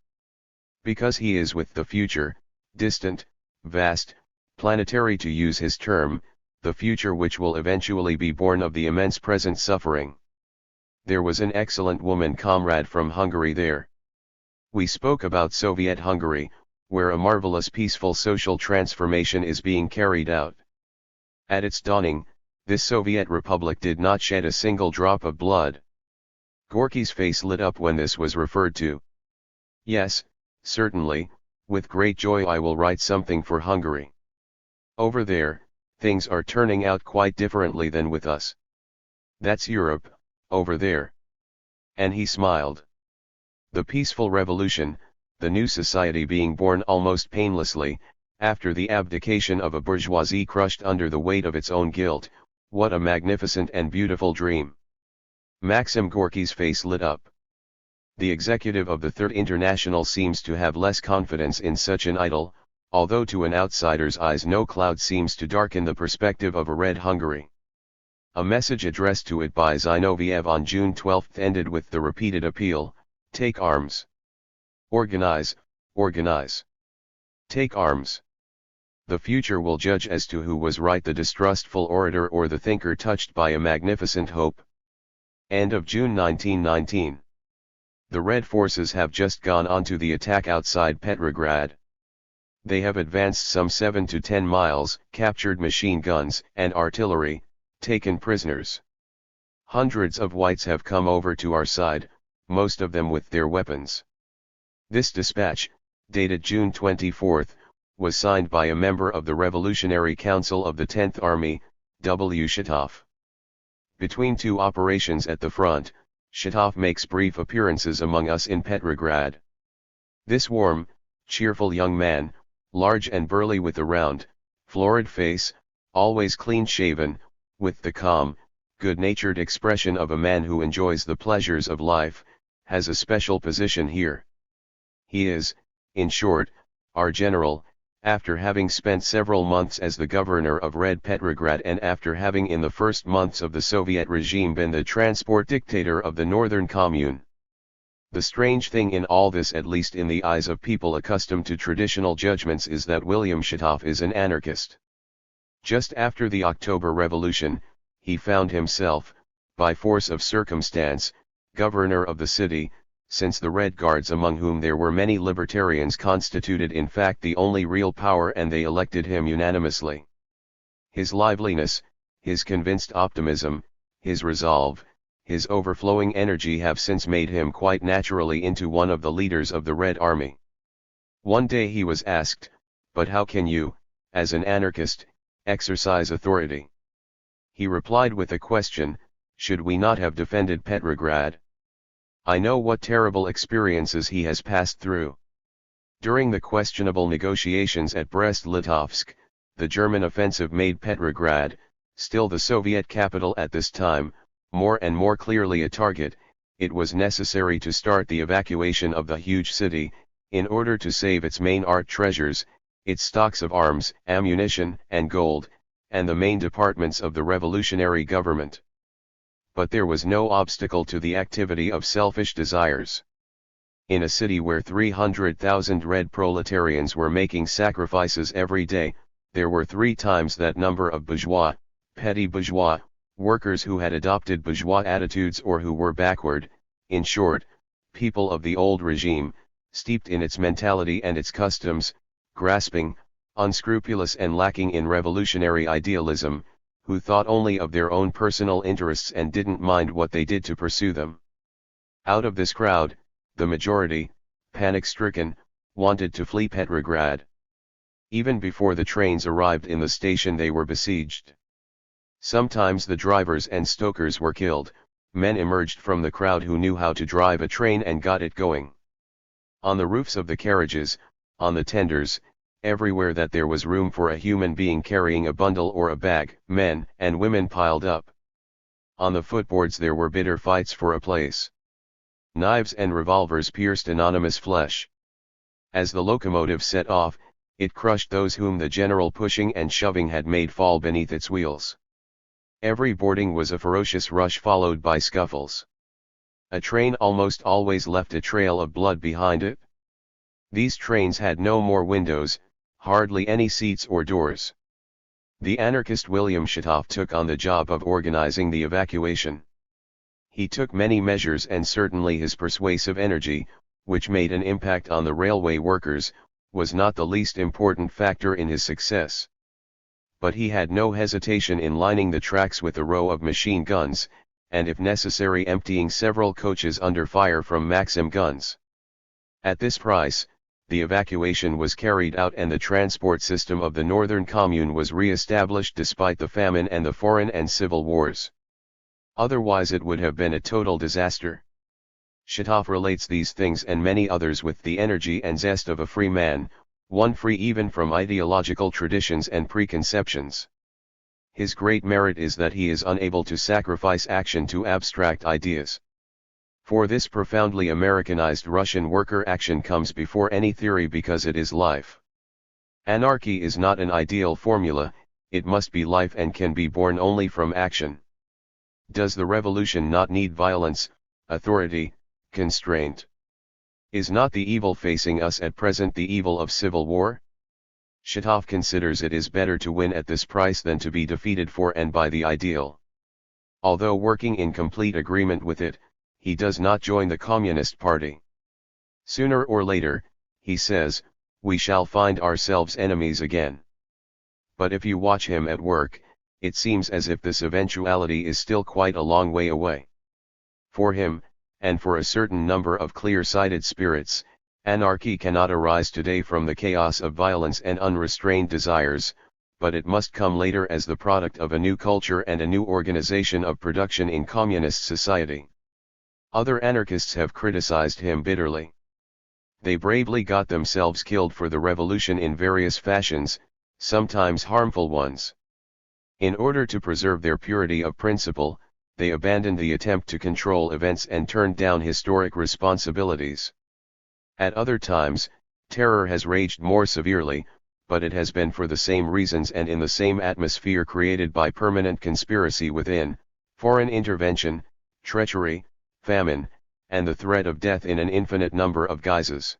Because he is with the future, distant, vast, planetary, to use his term, the future which will eventually be born of the immense present suffering. There was an excellent woman comrade from Hungary there. We spoke about Soviet Hungary, where a marvelous peaceful social transformation is being carried out. At its dawning, this Soviet Republic did not shed a single drop of blood. Gorky's face lit up when this was referred to. Yes, certainly, with great joy I will write something for Hungary. Over there, things are turning out quite differently than with us. That's Europe, over there. And he smiled. The peaceful revolution, the new society being born almost painlessly, after the abdication of a bourgeoisie crushed under the weight of its own guilt, what a magnificent and beautiful dream. Maxim Gorky's face lit up. The executive of the Third International seems to have less confidence in such an idol, although to an outsider's eyes no cloud seems to darken the perspective of a red Hungary. A message addressed to it by Zinoviev on June 12 ended with the repeated appeal, "Take arms. Organize, organize. Take arms. The future will judge as to who was right, the distrustful orator or the thinker touched by a magnificent hope." End of June 1919. The Red forces have just gone on to the attack outside Petrograd. They have advanced some 7 to 10 miles, captured machine guns and artillery, taken prisoners. Hundreds of whites have come over to our side, most of them with their weapons. This dispatch, dated June 24, was signed by a member of the Revolutionary Council of the 10th Army, W. Shatov. Between two operations at the front, Shatov makes brief appearances among us in Petrograd. This warm, cheerful young man, large and burly with a round, florid face, always clean-shaven, with the calm, good-natured expression of a man who enjoys the pleasures of life, has a special position here. He is, in short, our general, after having spent several months as the governor of Red Petrograd and after having in the first months of the Soviet regime been the transport dictator of the Northern Commune. The strange thing in all this, at least in the eyes of people accustomed to traditional judgments, is that William Shatov is an anarchist. Just after the October Revolution, he found himself, by force of circumstance, governor of the city, since the Red Guards, among whom there were many libertarians, constituted in fact the only real power, and they elected him unanimously. His liveliness, his convinced optimism, his resolve, his overflowing energy have since made him quite naturally into one of the leaders of the Red Army. One day he was asked, "But how can you, as an anarchist, exercise authority?" He replied with a question, "Should we not have defended Petrograd?" I know what terrible experiences he has passed through. During the questionable negotiations at Brest-Litovsk, the German offensive made Petrograd, still the Soviet capital at this time, more and more clearly a target. It was necessary to start the evacuation of the huge city, in order to save its main art treasures, its stocks of arms, ammunition, and gold, and the main departments of the revolutionary government. But there was no obstacle to the activity of selfish desires. In a city where 300,000 red proletarians were making sacrifices every day, there were 3 times that number of bourgeois, petty bourgeois, workers who had adopted bourgeois attitudes or who were backward, in short, people of the old regime, steeped in its mentality and its customs, grasping, unscrupulous and lacking in revolutionary idealism, who thought only of their own personal interests and didn't mind what they did to pursue them. Out of this crowd, the majority, panic-stricken, wanted to flee Petrograd. Even before the trains arrived in the station they were besieged. Sometimes the drivers and stokers were killed. Men emerged from the crowd who knew how to drive a train and got it going. On the roofs of the carriages, on the tenders, everywhere that there was room for a human being carrying a bundle or a bag, men and women piled up. On the footboards there were bitter fights for a place. Knives and revolvers pierced anonymous flesh. As the locomotive set off, it crushed those whom the general pushing and shoving had made fall beneath its wheels. Every boarding was a ferocious rush followed by scuffles. A train almost always left a trail of blood behind it. These trains had no more windows, hardly any seats or doors. The anarchist William Shatov took on the job of organizing the evacuation. He took many measures, and certainly his persuasive energy, which made an impact on the railway workers, was not the least important factor in his success. But he had no hesitation in lining the tracks with a row of machine guns, and if necessary emptying several coaches under fire from Maxim guns. At this price, the evacuation was carried out and the transport system of the northern commune was re-established despite the famine and the foreign and civil wars. Otherwise it would have been a total disaster. Shatov relates these things and many others with the energy and zest of a free man, one free even from ideological traditions and preconceptions. His great merit is that he is unable to sacrifice action to abstract ideas. For this profoundly Americanized Russian worker, action comes before any theory because it is life. Anarchy is not an ideal formula, it must be life and can be born only from action. Does the revolution not need violence, authority, constraint? Is not the evil facing us at present the evil of civil war? Shatov considers it is better to win at this price than to be defeated for and by the ideal. Although working in complete agreement with it, he does not join the Communist Party. Sooner or later, he says, we shall find ourselves enemies again. But if you watch him at work, it seems as if this eventuality is still quite a long way away. For him, and for a certain number of clear-sighted spirits, anarchy cannot arise today from the chaos of violence and unrestrained desires, but it must come later as the product of a new culture and a new organization of production in communist society. Other anarchists have criticized him bitterly. They bravely got themselves killed for the revolution in various fashions, sometimes harmful ones. In order to preserve their purity of principle, they abandoned the attempt to control events and turned down historic responsibilities. At other times, terror has raged more severely, but it has been for the same reasons and in the same atmosphere created by permanent conspiracy within, foreign intervention, treachery, famine, and the threat of death in an infinite number of guises.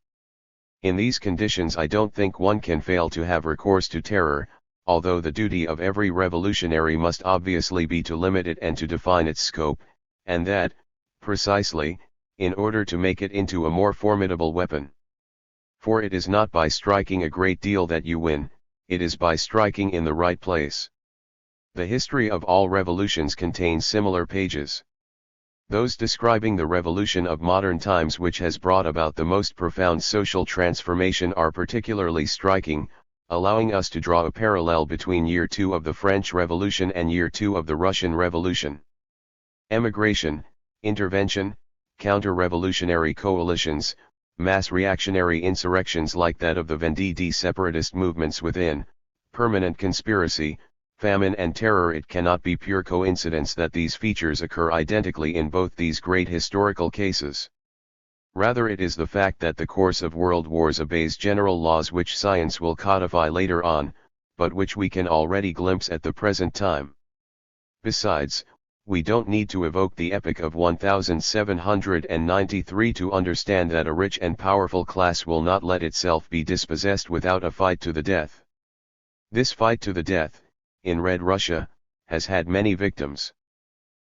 In these conditions I don't think one can fail to have recourse to terror, although the duty of every revolutionary must obviously be to limit it and to define its scope, and that, precisely, in order to make it into a more formidable weapon. For it is not by striking a great deal that you win, it is by striking in the right place. The history of all revolutions contains similar pages. Those describing the revolution of modern times which has brought about the most profound social transformation are particularly striking, allowing us to draw a parallel between year 2 of the French Revolution and year 2 of the Russian Revolution. Emigration, intervention, counter-revolutionary coalitions, mass reactionary insurrections like that of the Vendée separatist movements within, permanent conspiracy, famine and terror. It cannot be pure coincidence that these features occur identically in both these great historical cases. Rather it is the fact that the course of world wars obeys general laws which science will codify later on, but which we can already glimpse at the present time. Besides, we don't need to evoke the epic of 1793 to understand that a rich and powerful class will not let itself be dispossessed without a fight to the death. This fight to the death, in Red Russia, has had many victims.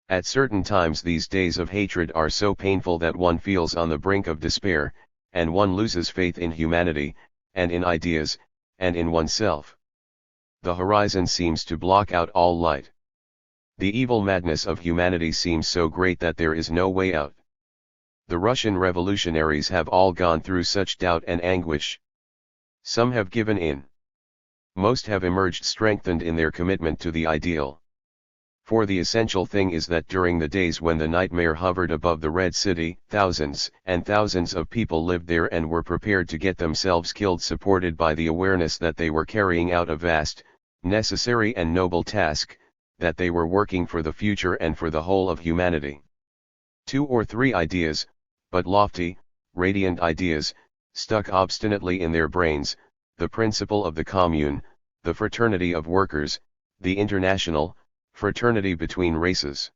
At certain times these days of hatred are so painful that one feels on the brink of despair, and one loses faith in humanity, and in ideas, and in oneself. The horizon seems to block out all light. The evil madness of humanity seems so great that there is no way out. The Russian revolutionaries have all gone through such doubt and anguish. Some have given in. Most have emerged strengthened in their commitment to the ideal. For the essential thing is that during the days when the nightmare hovered above the Red City, thousands and thousands of people lived there and were prepared to get themselves killed, supported by the awareness that they were carrying out a vast, necessary and noble task, that they were working for the future and for the whole of humanity. 2 or 3 ideas, but lofty, radiant ideas, stuck obstinately in their brains: the principle of the commune, the fraternity of workers, the international, fraternity between races.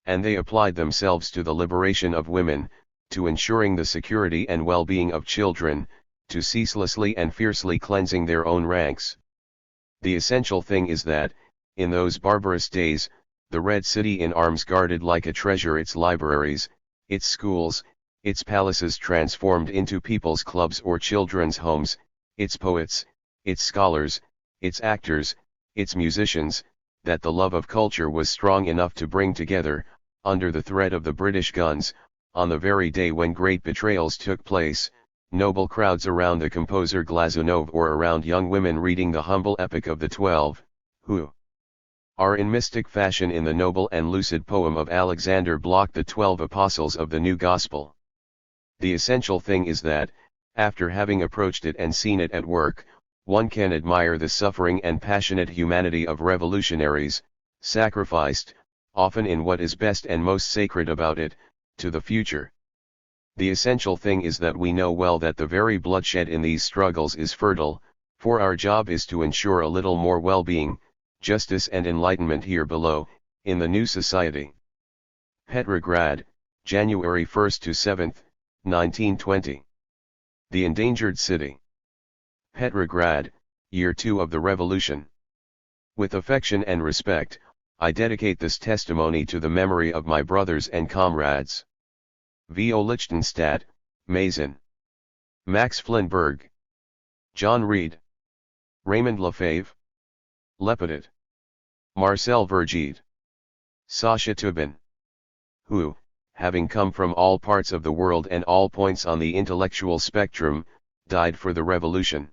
And they applied themselves to the liberation of women, to ensuring the security and well-being of children, to ceaselessly and fiercely cleansing their own ranks. The essential thing is that, in those barbarous days, the Red City in arms guarded like a treasure its libraries, its schools, its palaces transformed into people's clubs or children's homes, its poets, its scholars, its actors, its musicians, that the love of culture was strong enough to bring together, under the threat of the British guns, on the very day when great betrayals took place, noble crowds around the composer Glazunov or around young women reading the humble epic of the 12, who are in mystic fashion in the noble and lucid poem of Alexander Blok, the 12 Apostles of the New Gospel. The essential thing is that, after having approached it and seen it at work, one can admire the suffering and passionate humanity of revolutionaries, sacrificed, often in what is best and most sacred about it, to the future. The essential thing is that we know well that the very bloodshed in these struggles is fertile, for our job is to ensure a little more well-being, justice and enlightenment here below, in the new society. Petrograd, January 1 to 7, 1920. The Endangered City. Petrograd, Year 2 of the Revolution. With affection and respect, I dedicate this testimony to the memory of my brothers and comrades. V.O. Lichtenstadt, Mazin. Max Flinberg. John Reed. Raymond Lefebvre. Lepetit. Marcel Vergeet. Sasha Tubin. Who, having come from all parts of the world and all points on the intellectual spectrum, died for the revolution.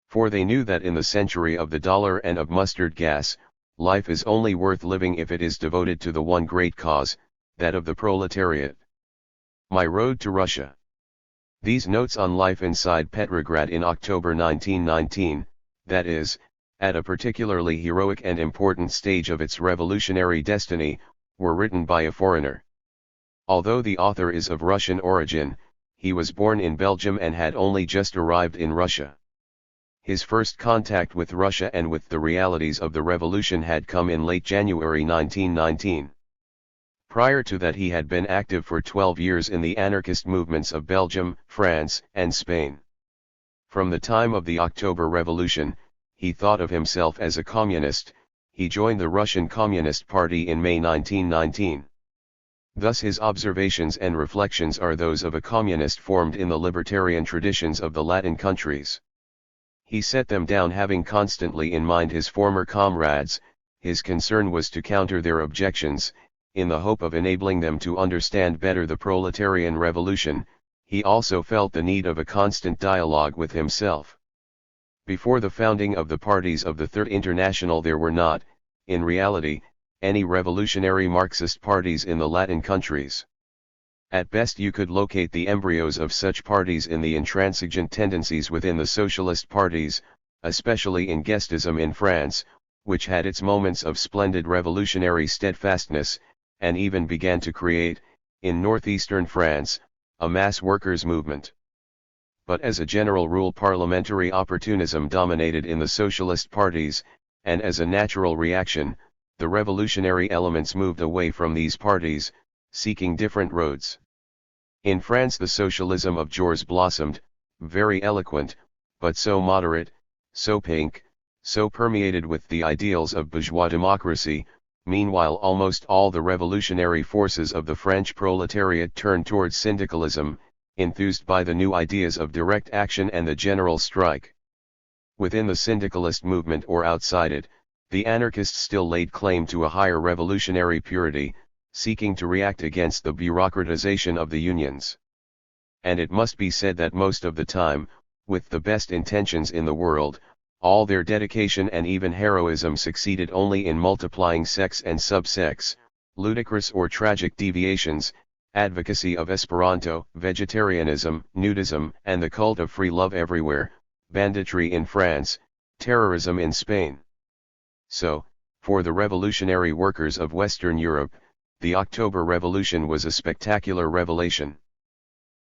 For they knew that in the century of the dollar and of mustard gas, life is only worth living if it is devoted to the one great cause, that of the proletariat. My Road to Russia. These notes on life inside Petrograd in October 1919, that is, at a particularly heroic and important stage of its revolutionary destiny, were written by a foreigner. Although the author is of Russian origin, he was born in Belgium and had only just arrived in Russia. His first contact with Russia and with the realities of the revolution had come in late January 1919. Prior to that he had been active for 12 years in the anarchist movements of Belgium, France, and Spain. From the time of the October Revolution, he thought of himself as a communist. He joined the Russian Communist Party in May 1919. Thus his observations and reflections are those of a communist formed in the libertarian traditions of the Latin countries. He set them down having constantly in mind his former comrades. His concern was to counter their objections, in the hope of enabling them to understand better the proletarian revolution. He also felt the need of a constant dialogue with himself. Before the founding of the parties of the Third International there were not, in reality, any revolutionary Marxist parties in the Latin countries. At best you could locate the embryos of such parties in the intransigent tendencies within the socialist parties, especially in Guestism in France, which had its moments of splendid revolutionary steadfastness, and even began to create, in northeastern France, a mass workers' movement. But as a general rule parliamentary opportunism dominated in the socialist parties, and as a natural reaction, the revolutionary elements moved away from these parties, seeking different roads. In France the socialism of Georges blossomed, very eloquent, but so moderate, so pink, so permeated with the ideals of bourgeois democracy. Meanwhile almost all the revolutionary forces of the French proletariat turned towards syndicalism, enthused by the new ideas of direct action and the general strike. Within the syndicalist movement or outside it, the anarchists still laid claim to a higher revolutionary purity, seeking to react against the bureaucratization of the unions. And it must be said that most of the time, with the best intentions in the world, all their dedication and even heroism succeeded only in multiplying sects and subsects, ludicrous or tragic deviations, advocacy of Esperanto, vegetarianism, nudism, and the cult of free love everywhere, banditry in France, terrorism in Spain. So, for the revolutionary workers of Western Europe, the October Revolution was a spectacular revelation.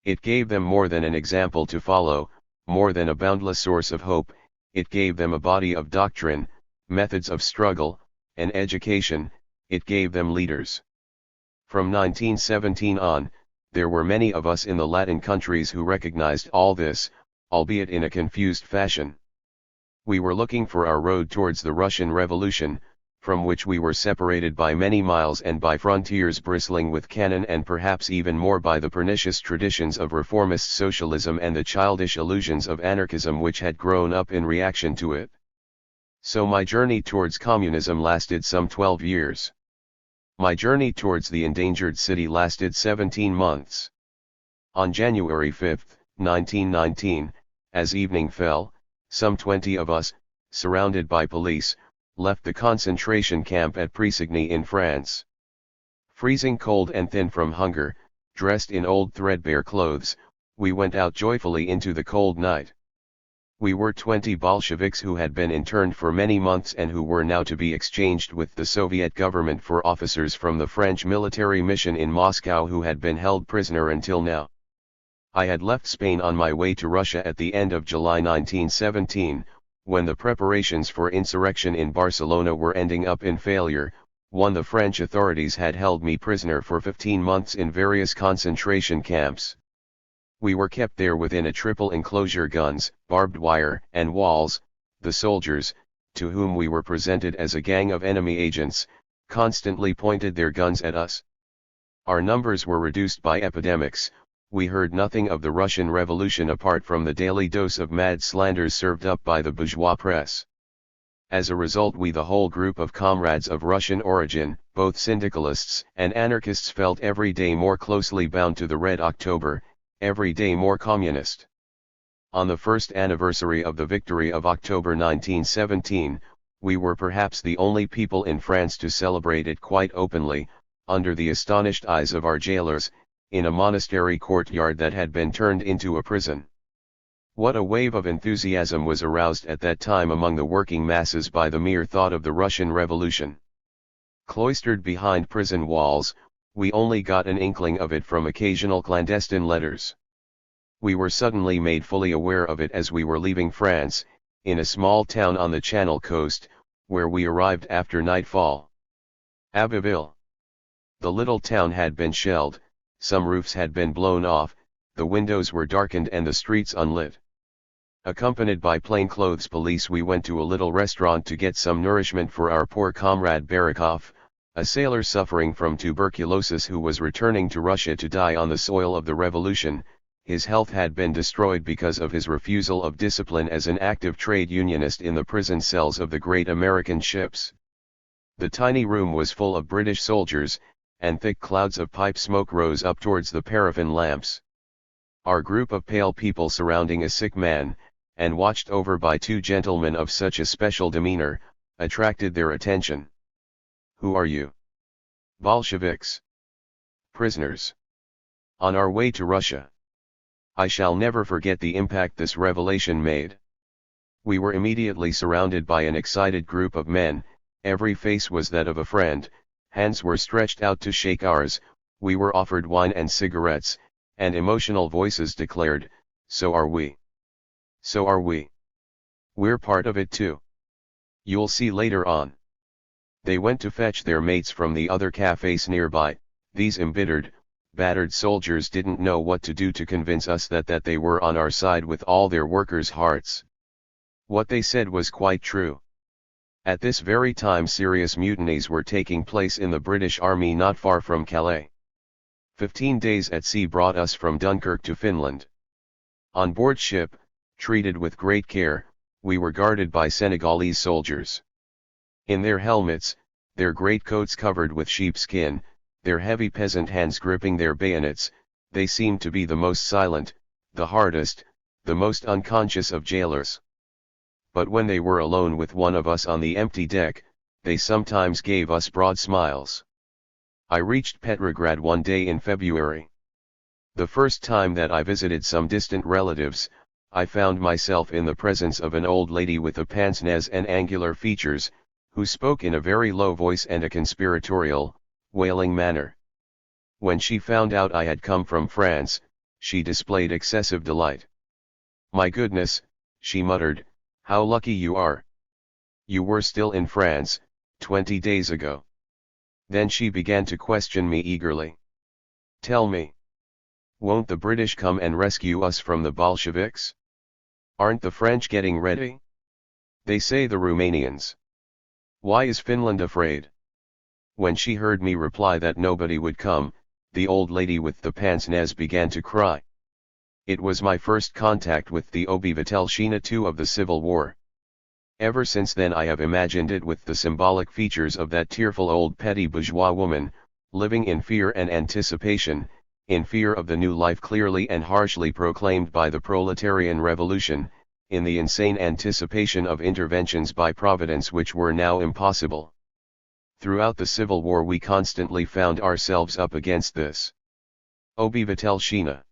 It gave them more than an example to follow, more than a boundless source of hope. It gave them a body of doctrine, methods of struggle, and education. It gave them leaders. From 1917 on, there were many of us in the Latin countries who recognized all this, albeit in a confused fashion. We were looking for our road towards the Russian Revolution, from which we were separated by many miles and by frontiers bristling with cannon and perhaps even more by the pernicious traditions of reformist socialism and the childish illusions of anarchism which had grown up in reaction to it. So my journey towards communism lasted some 12 years. My journey towards the endangered city lasted 17 months. On January 5, 1919, as evening fell, some 20 of us, surrounded by police, left the concentration camp at Pressigny in France. Freezing cold and thin from hunger, dressed in old threadbare clothes, we went out joyfully into the cold night. We were 20 Bolsheviks who had been interned for many months and who were now to be exchanged with the Soviet government for officers from the French military mission in Moscow who had been held prisoner until now. I had left Spain on my way to Russia at the end of July 1917, when the preparations for insurrection in Barcelona were ending up in failure. The French authorities had held me prisoner for 15 months in various concentration camps. We were kept there within a triple enclosure, guns, barbed wire, and walls. The soldiers, to whom we were presented as a gang of enemy agents, constantly pointed their guns at us. Our numbers were reduced by epidemics. We heard nothing of the Russian Revolution apart from the daily dose of mad slanders served up by the bourgeois press. As a result, we, the whole group of comrades of Russian origin, both syndicalists and anarchists, felt every day more closely bound to the Red October, every day more communist. On the first anniversary of the victory of October 1917, we were perhaps the only people in France to celebrate it quite openly, under the astonished eyes of our jailers, in a monastery courtyard that had been turned into a prison. What a wave of enthusiasm was aroused at that time among the working masses by the mere thought of the Russian Revolution. Cloistered behind prison walls, we only got an inkling of it from occasional clandestine letters. We were suddenly made fully aware of it as we were leaving France, in a small town on the Channel coast, where we arrived after nightfall. Abbeville. The little town had been shelled, some roofs had been blown off, the windows were darkened and the streets unlit. Accompanied by plainclothes police, we went to a little restaurant to get some nourishment for our poor comrade Barakov, a sailor suffering from tuberculosis who was returning to Russia to die on the soil of the revolution. His health had been destroyed because of his refusal of discipline as an active trade unionist in the prison cells of the great American ships. The tiny room was full of British soldiers, and thick clouds of pipe smoke rose up towards the paraffin lamps. Our group of pale people surrounding a sick man, and watched over by two gentlemen of such a special demeanor, attracted their attention. "Who are you?" "Bolsheviks." "Prisoners." "On our way to Russia." I shall never forget the impact this revelation made. We were immediately surrounded by an excited group of men, every face was that of a friend, hands were stretched out to shake ours, we were offered wine and cigarettes, and emotional voices declared, "So are we. So are we. We're part of it too. You'll see later on." They went to fetch their mates from the other cafes nearby. These embittered, battered soldiers didn't know what to do to convince us that they were on our side with all their workers' hearts. What they said was quite true. At this very time serious mutinies were taking place in the British Army not far from Calais. 15 days at sea brought us from Dunkirk to Finland. On board ship, treated with great care, we were guarded by Senegalese soldiers. In their helmets, their greatcoats covered with sheepskin, their heavy peasant hands gripping their bayonets, they seemed to be the most silent, the hardest, the most unconscious of jailers. But when they were alone with one of us on the empty deck, they sometimes gave us broad smiles. I reached Petrograd one day in February. The first time that I visited some distant relatives, I found myself in the presence of an old lady with a pince nez and angular features, who spoke in a very low voice and a conspiratorial, wailing manner. When she found out I had come from France, she displayed excessive delight. "My goodness," she muttered, "how lucky you are. You were still in France, 20 days ago." Then she began to question me eagerly. "Tell me, won't the British come and rescue us from the Bolsheviks? Aren't the French getting ready? They say the Romanians. Why is Finland afraid?" When she heard me reply that nobody would come, the old lady with the pince nez began to cry. It was my first contact with the Obywatelshchina II of the Civil War. Ever since then I have imagined it with the symbolic features of that tearful old petty bourgeois woman, living in fear and anticipation, in fear of the new life clearly and harshly proclaimed by the proletarian revolution, in the insane anticipation of interventions by Providence which were now impossible. Throughout the Civil War we constantly found ourselves up against this Obywatelshchina.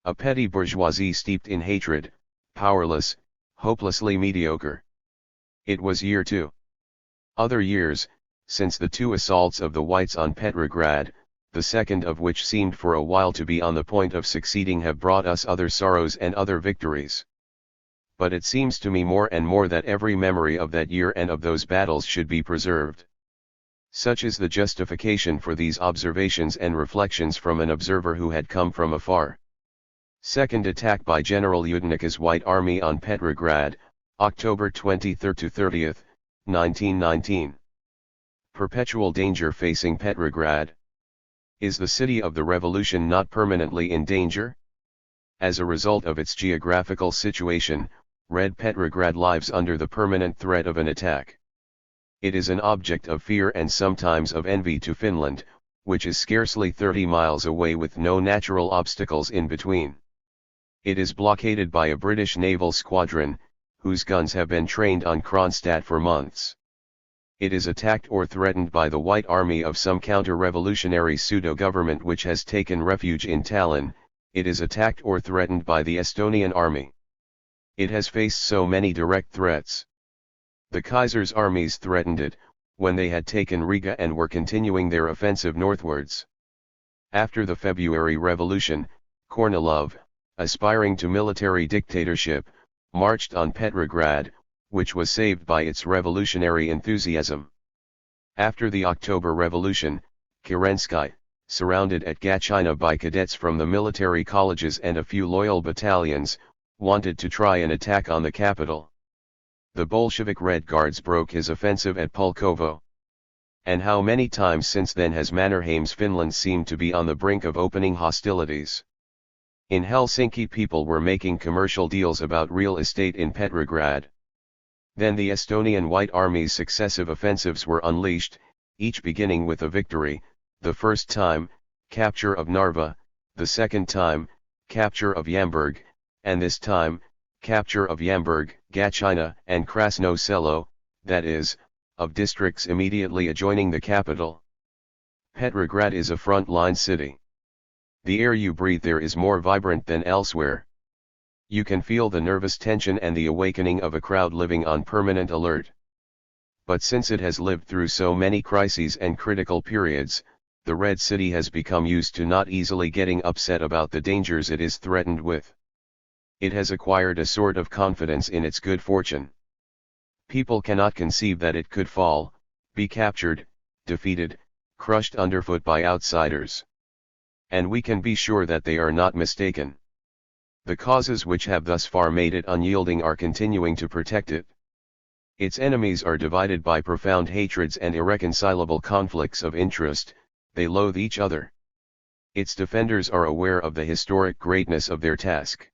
A petty bourgeoisie steeped in hatred, powerless, hopelessly mediocre. It was year 2. Other years, since the 2 assaults of the Whites on Petrograd, the second of which seemed for a while to be on the point of succeeding, have brought us other sorrows and other victories. But it seems to me more and more that every memory of that year and of those battles should be preserved. Such is the justification for these observations and reflections from an observer who had come from afar. Second attack by General Yudenika's White Army on Petrograd, October 23–30, 1919. Perpetual danger facing Petrograd. Is the city of the revolution not permanently in danger? As a result of its geographical situation, Red Petrograd lives under the permanent threat of an attack. It is an object of fear and sometimes of envy to Finland, which is scarcely 30 miles away with no natural obstacles in between. It is blockaded by a British naval squadron, whose guns have been trained on Kronstadt for months. It is attacked or threatened by the White Army of some counter-revolutionary pseudo-government which has taken refuge in Tallinn. It is attacked or threatened by the Estonian army. It has faced so many direct threats. The Kaiser's armies threatened it, when they had taken Riga and were continuing their offensive northwards. After the February Revolution, Kornilov, aspiring to military dictatorship, marched on Petrograd, which was saved by its revolutionary enthusiasm. After the October Revolution, Kerensky, surrounded at Gachina by cadets from the military colleges and a few loyal battalions, wanted to try an attack on the capital. The Bolshevik Red Guards broke his offensive at Pulkovo. And how many times since then has Mannerheim's Finland seemed to be on the brink of opening hostilities? In Helsinki people were making commercial deals about real estate in Petrograd. Then the Estonian White Army's successive offensives were unleashed, each beginning with a victory, the first time, capture of Narva, the second time, capture of Yamburg, and this time, capture of Yamburg, Gachina, and Krasno Selo, that is, of districts immediately adjoining the capital. Petrograd is a front-line city. The air you breathe there is more vibrant than elsewhere. You can feel the nervous tension and the awakening of a crowd living on permanent alert. But since it has lived through so many crises and critical periods, the Red City has become used to not easily getting upset about the dangers it is threatened with. It has acquired a sort of confidence in its good fortune. People cannot conceive that it could fall, be captured, defeated, crushed underfoot by outsiders. And we can be sure that they are not mistaken. The causes which have thus far made it unyielding are continuing to protect it. Its enemies are divided by profound hatreds and irreconcilable conflicts of interest, they loathe each other. Its defenders are aware of the historic greatness of their task.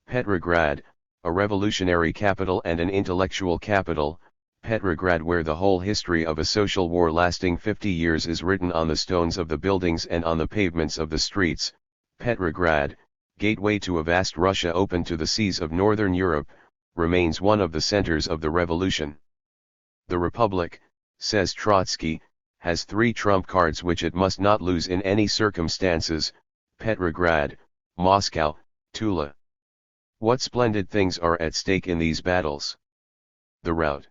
Petrograd, a revolutionary capital and an intellectual capital, Petrograd where the whole history of a social war lasting 50 years is written on the stones of the buildings and on the pavements of the streets, Petrograd, gateway to a vast Russia open to the seas of Northern Europe, remains one of the centers of the revolution. The Republic, says Trotsky, has three trump cards which it must not lose in any circumstances: Petrograd, Moscow, Tula. What splendid things are at stake in these battles! The rout.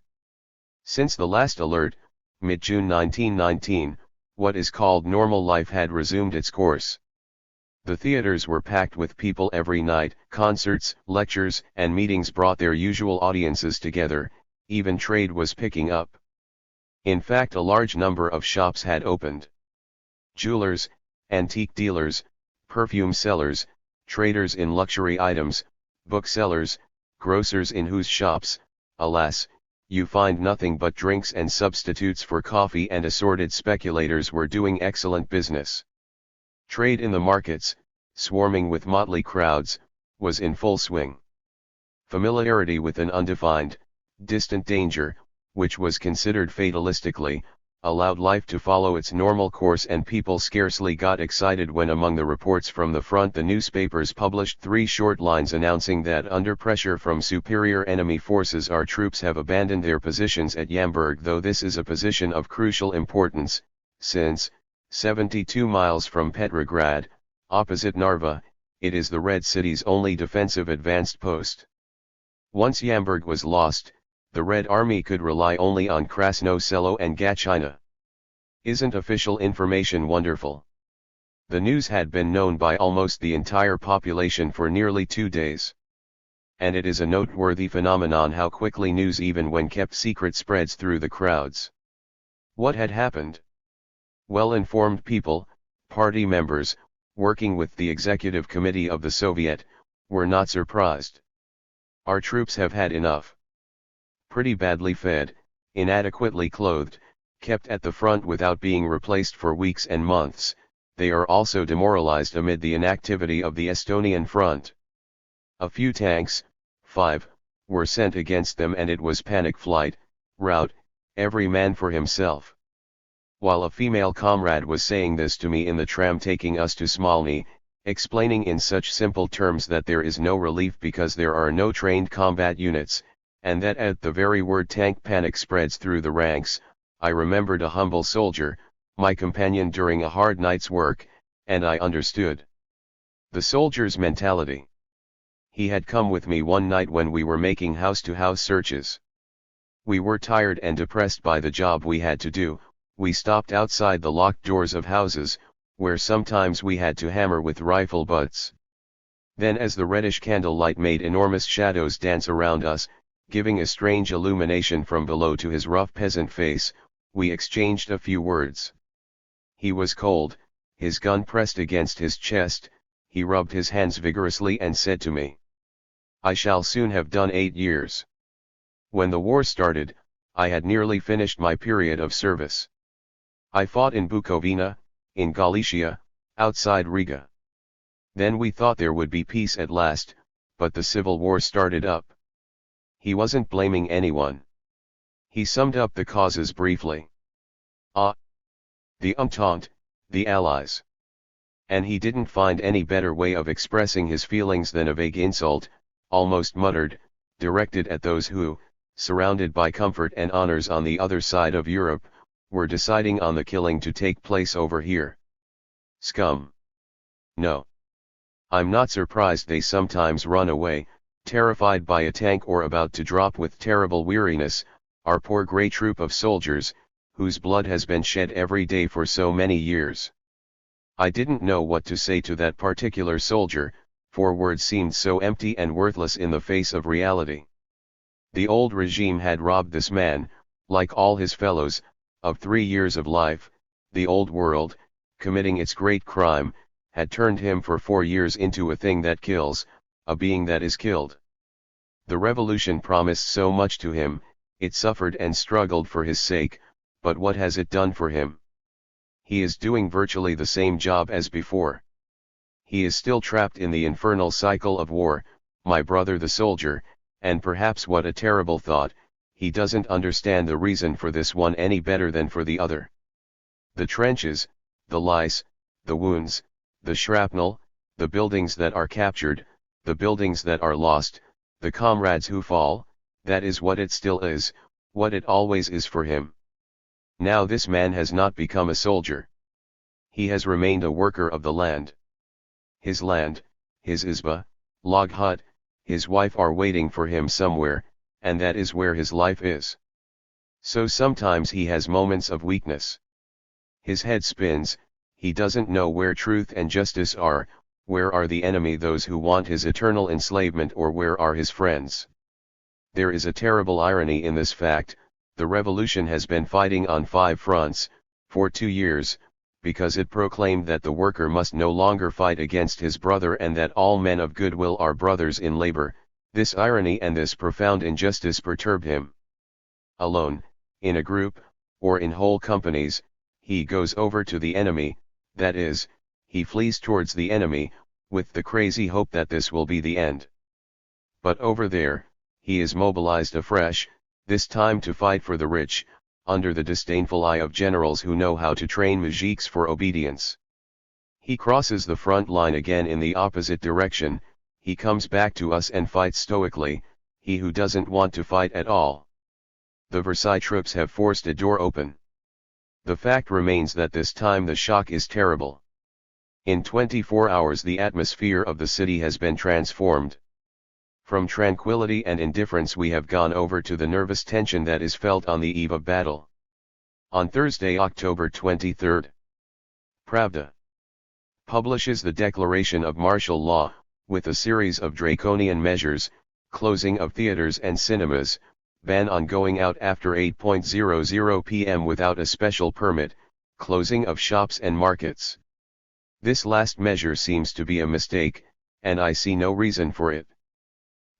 Since the last alert, mid-June 1919, what is called normal life had resumed its course. The theaters were packed with people every night, concerts, lectures, and meetings brought their usual audiences together, even trade was picking up. In fact, a large number of shops had opened. Jewelers, antique dealers, perfume sellers, traders in luxury items, booksellers, grocers in whose shops, alas, you find nothing but drinks and substitutes for coffee, and assorted speculators were doing excellent business. Trade in the markets, swarming with motley crowds, was in full swing. Familiarity with an undefined, distant danger, which was considered fatalistically, allowed life to follow its normal course, and people scarcely got excited when among the reports from the front the newspapers published 3 short lines announcing that under pressure from superior enemy forces our troops have abandoned their positions at Yamburg, though this is a position of crucial importance, since, 72 miles from Petrograd, opposite Narva, it is the Red City's only defensive advanced post. Once Yamburg was lost, the Red Army could rely only on Krasno Selo and Gachina. Isn't official information wonderful? The news had been known by almost the entire population for nearly 2 days. And it is a noteworthy phenomenon how quickly news, even when kept secret, spreads through the crowds. What had happened? Well-informed people, party members, working with the executive committee of the Soviet, were not surprised. Our troops have had enough. Pretty badly fed, inadequately clothed, kept at the front without being replaced for weeks and months, they are also demoralized amid the inactivity of the Estonian front. A few tanks, 5, were sent against them, and it was panic flight, rout, every man for himself. While a female comrade was saying this to me in the tram taking us to Smolny, explaining in such simple terms that there is no relief because there are no trained combat units, and that at the very word tank panic spreads through the ranks, I remembered a humble soldier, my companion during a hard night's work, and I understood the soldier's mentality. He had come with me one night when we were making house-to-house searches. We were tired and depressed by the job we had to do. We stopped outside the locked doors of houses, where sometimes we had to hammer with rifle butts. Then, as the reddish candlelight made enormous shadows dance around us, giving a strange illumination from below to his rough peasant face, we exchanged a few words. He was cold, his gun pressed against his chest, he rubbed his hands vigorously and said to me, "I shall soon have done 8 years. When the war started, I had nearly finished my period of service. I fought in Bukovina, in Galicia, outside Riga. Then we thought there would be peace at last, but the civil war started up." He wasn't blaming anyone. He summed up the causes briefly. The Entente, the Allies. And he didn't find any better way of expressing his feelings than a vague insult, almost muttered, directed at those who, surrounded by comfort and honors on the other side of Europe, were deciding on the killing to take place over here. Scum. No. I'm not surprised they sometimes run away, terrified by a tank or about to drop with terrible weariness, our poor grey troop of soldiers, whose blood has been shed every day for so many years. I didn't know what to say to that particular soldier, for words seemed so empty and worthless in the face of reality. The old regime had robbed this man, like all his fellows, of 3 years of life. The old world, committing its great crime, had turned him for 4 years into a thing that kills, a being that is killed. The revolution promised so much to him, it suffered and struggled for his sake, but what has it done for him? He is doing virtually the same job as before. He is still trapped in the infernal cycle of war, my brother the soldier, and perhaps what a terrible thought, he doesn't understand the reason for this one any better than for the other. The trenches, the lice, the wounds, the shrapnel, the buildings that are captured, the buildings that are lost, the comrades who fall, that is what it still is, what it always is for him. Now this man has not become a soldier. He has remained a worker of the land. His land, his izba, log hut, his wife are waiting for him somewhere, and that is where his life is. So sometimes he has moments of weakness. His head spins, he doesn't know where truth and justice are, where are the enemy those who want his eternal enslavement, or where are his friends. There is a terrible irony in this fact. The revolution has been fighting on 5 fronts, for 2 years, because it proclaimed that the worker must no longer fight against his brother and that all men of goodwill are brothers in labor. This irony and this profound injustice perturb him. Alone, in a group, or in whole companies, he goes over to the enemy, that is, he flees towards the enemy, with the crazy hope that this will be the end. But over there, he is mobilized afresh, this time to fight for the rich, under the disdainful eye of generals who know how to train mujiks for obedience. He crosses the front line again in the opposite direction, he comes back to us and fights stoically, he who doesn't want to fight at all. The Versailles troops have forced a door open. The fact remains that this time the shock is terrible. In 24 hours the atmosphere of the city has been transformed. From tranquility and indifference we have gone over to the nervous tension that is felt on the eve of battle. On Thursday, October 23, Pravda publishes the declaration of martial law, with a series of draconian measures, closing of theaters and cinemas, ban on going out after 8:00 p.m. without a special permit, closing of shops and markets. This last measure seems to be a mistake, and I see no reason for it.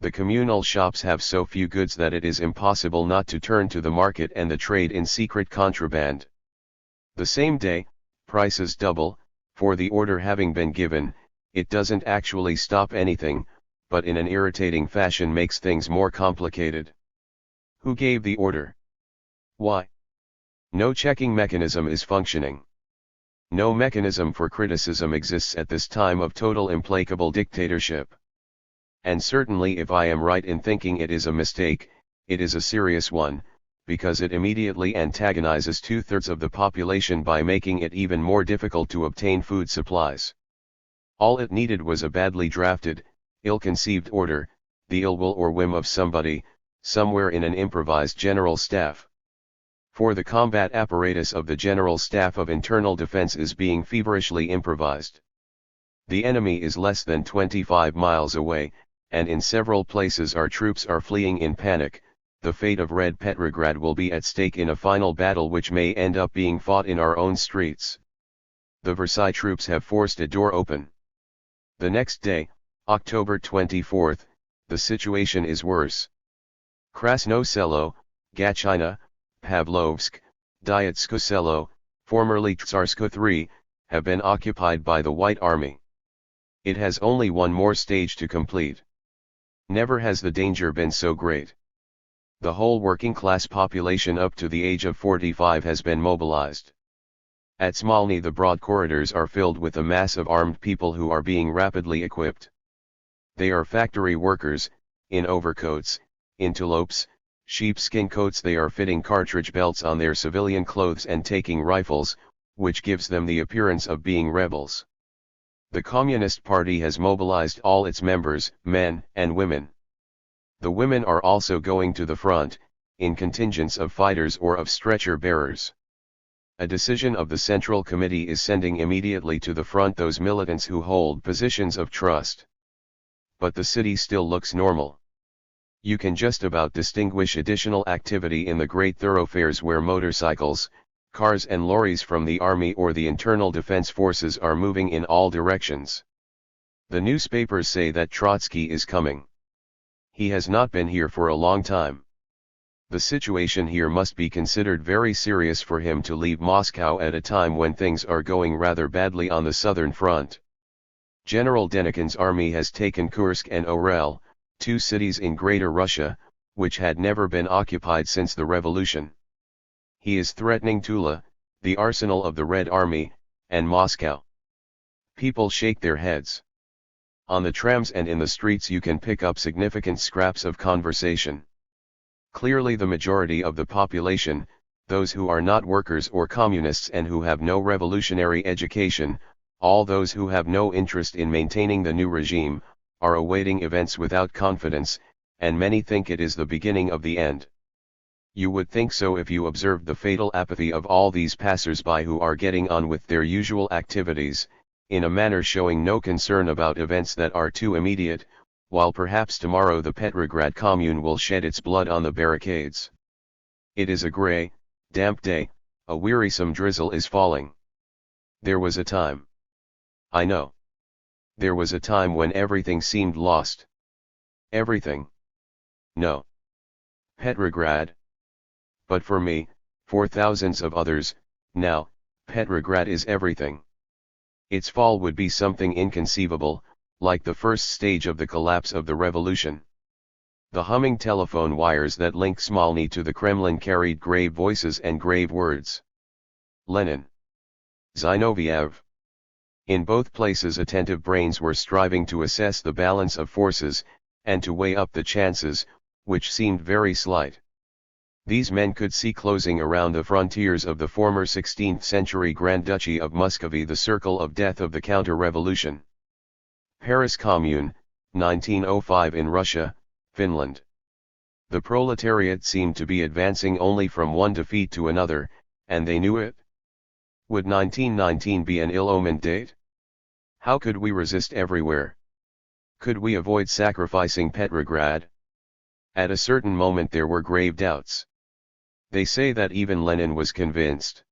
The communal shops have so few goods that it is impossible not to turn to the market and the trade in secret contraband. The same day, prices double, for the order having been given, it doesn't actually stop anything, but in an irritating fashion makes things more complicated. Who gave the order? Why? No checking mechanism is functioning. No mechanism for criticism exists at this time of total implacable dictatorship. And certainly if I am right in thinking it is a mistake, it is a serious one, because it immediately antagonizes 2/3 of the population by making it even more difficult to obtain food supplies. All it needed was a badly drafted, ill-conceived order, the ill will or whim of somebody, somewhere in an improvised general staff. For the combat apparatus of the General Staff of Internal Defense is being feverishly improvised. The enemy is less than 25 miles away, and in several places our troops are fleeing in panic. The fate of Red Petrograd will be at stake in a final battle which may end up being fought in our own streets. The Versailles troops have forced a door open. The next day, October 24, the situation is worse. Krasno Selo, Gachina, Pavlovsk, Dietsko Selo, formerly Tsarsko III, have been occupied by the White Army. It has only one more stage to complete. Never has the danger been so great. The whole working-class population up to the age of 45 has been mobilized. At Smolny the broad corridors are filled with a mass of armed people who are being rapidly equipped. They are factory workers, in overcoats, interlopes, sheepskin coats. They are fitting cartridge belts on their civilian clothes and taking rifles, which gives them the appearance of being rebels. The Communist Party has mobilized all its members, men and women. The women are also going to the front, in contingents of fighters or of stretcher bearers. A decision of the Central Committee is sending immediately to the front those militants who hold positions of trust. But the city still looks normal. You can just about distinguish additional activity in the great thoroughfares where motorcycles, cars and lorries from the army or the internal defense forces are moving in all directions. The newspapers say that Trotsky is coming. He has not been here for a long time. The situation here must be considered very serious for him to leave Moscow at a time when things are going rather badly on the southern front. General Denikin's army has taken Kursk and Orel, two cities in Greater Russia, which had never been occupied since the revolution. He is threatening Tula, the arsenal of the Red Army, and Moscow. People shake their heads. On the trams and in the streets you can pick up significant scraps of conversation. Clearly the majority of the population, those who are not workers or communists and who have no revolutionary education, all those who have no interest in maintaining the new regime, are awaiting events without confidence, and many think it is the beginning of the end. You would think so if you observed the fatal apathy of all these passers-by who are getting on with their usual activities, in a manner showing no concern about events that are too immediate, while perhaps tomorrow the Petrograd Commune will shed its blood on the barricades. It is a grey, damp day, a wearisome drizzle is falling. There was a time. I know. There was a time when everything seemed lost. Everything. No. Petrograd. But for me, for thousands of others, now, Petrograd is everything. Its fall would be something inconceivable, like the first stage of the collapse of the revolution. The humming telephone wires that link Smolny to the Kremlin carried grave voices and grave words. Lenin. Zinoviev. In both places attentive brains were striving to assess the balance of forces, and to weigh up the chances, which seemed very slight. These men could see closing around the frontiers of the former 16th century Grand Duchy of Muscovy the circle of death of the counter-revolution. Paris Commune, 1905 in Russia, Finland. The proletariat seemed to be advancing only from one defeat to another, and they knew it. Would 1919 be an ill-omened date? How could we resist everywhere? Could we avoid sacrificing Petrograd? At a certain moment there were grave doubts. They say that even Lenin was convinced.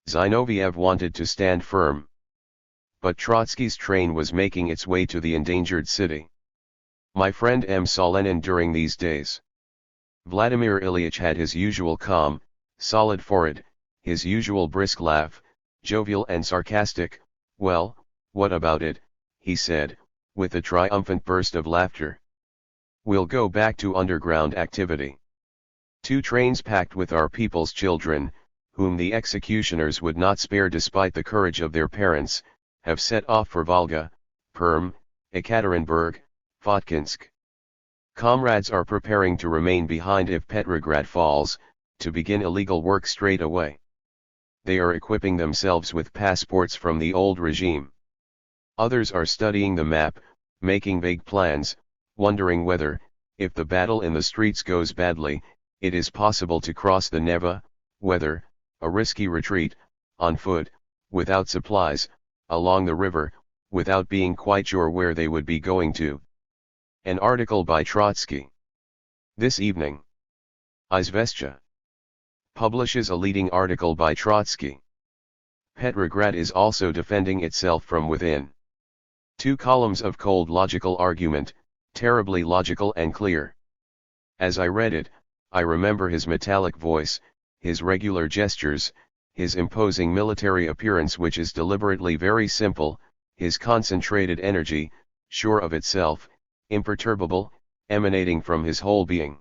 Zinoviev wanted to stand firm. But Trotsky's train was making its way to the endangered city. My friend M saw Lenin during these days. Vladimir Ilyich had his usual calm, solid forehead, his usual brisk laugh, jovial and sarcastic. Well, what about it, he said, with a triumphant burst of laughter. We'll go back to underground activity. 2 trains packed with our people's children, whom the executioners would not spare despite the courage of their parents, have set off for Volga, Perm, Ekaterinburg, Votkinsk. Comrades are preparing to remain behind if Petrograd falls, to begin illegal work straight away. They are equipping themselves with passports from the old regime. Others are studying the map, making vague plans, wondering whether, if the battle in the streets goes badly, it is possible to cross the Neva, whether, a risky retreat, on foot, without supplies, along the river, without being quite sure where they would be going to. An article by Trotsky. This evening. Izvestia publishes a leading article by Trotsky. Petrograd is also defending itself from within. 2 columns of cold logical argument, terribly logical and clear. As I read it, I remember his metallic voice, his regular gestures, his imposing military appearance which is deliberately very simple, his concentrated energy, sure of itself, imperturbable, emanating from his whole being.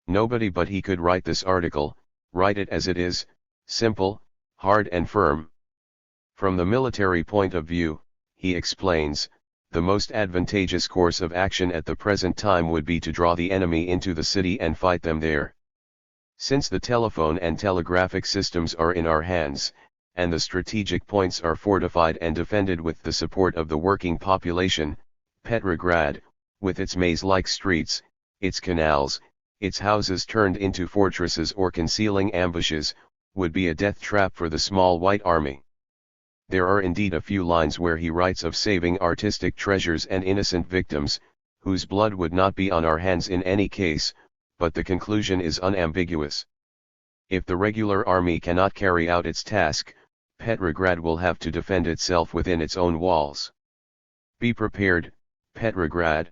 Nobody but he could write this article, write it as it is, simple, hard and firm. From the military point of view, he explains, the most advantageous course of action at the present time would be to draw the enemy into the city and fight them there. Since the telephone and telegraphic systems are in our hands, and the strategic points are fortified and defended with the support of the working population, Petrograd, with its maze-like streets, its canals, its houses turned into fortresses or concealing ambushes, would be a death trap for the small white army. There are indeed a few lines where he writes of saving artistic treasures and innocent victims, whose blood would not be on our hands in any case, but the conclusion is unambiguous. If the regular army cannot carry out its task, Petrograd will have to defend itself within its own walls. Be prepared, Petrograd.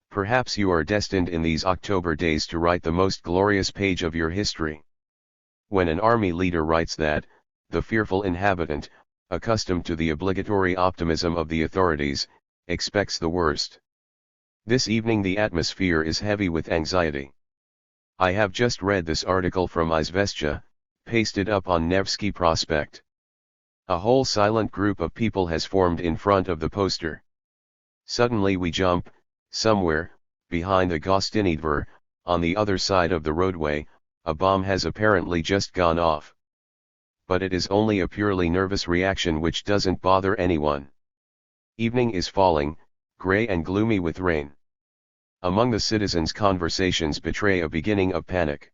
Perhaps you are destined in these October days to write the most glorious page of your history. When an army leader writes that, the fearful inhabitant, accustomed to the obligatory optimism of the authorities, expects the worst. This evening the atmosphere is heavy with anxiety. I have just read this article from Izvestia, pasted up on Nevsky Prospect. A whole silent group of people has formed in front of the poster. Suddenly we jump, somewhere, behind the Gostinny Dvor, on the other side of the roadway, a bomb has apparently just gone off. But it is only a purely nervous reaction which doesn't bother anyone. Evening is falling, grey and gloomy with rain. Among the citizens conversations betray a beginning of panic.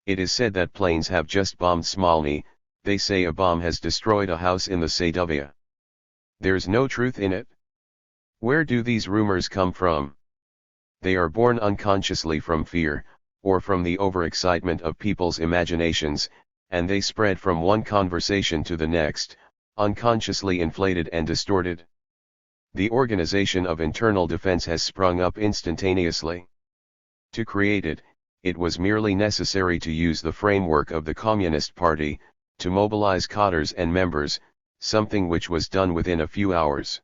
It is said that planes have just bombed Smolny, they say a bomb has destroyed a house in the Sadovia. There's no truth in it. Where do these rumors come from? They are born unconsciously from fear, or from the overexcitement of people's imaginations, and they spread from one conversation to the next, unconsciously inflated and distorted. The organization of internal defense has sprung up instantaneously. To create it, it was merely necessary to use the framework of the Communist Party, to mobilize cadres and members, something which was done within a few hours.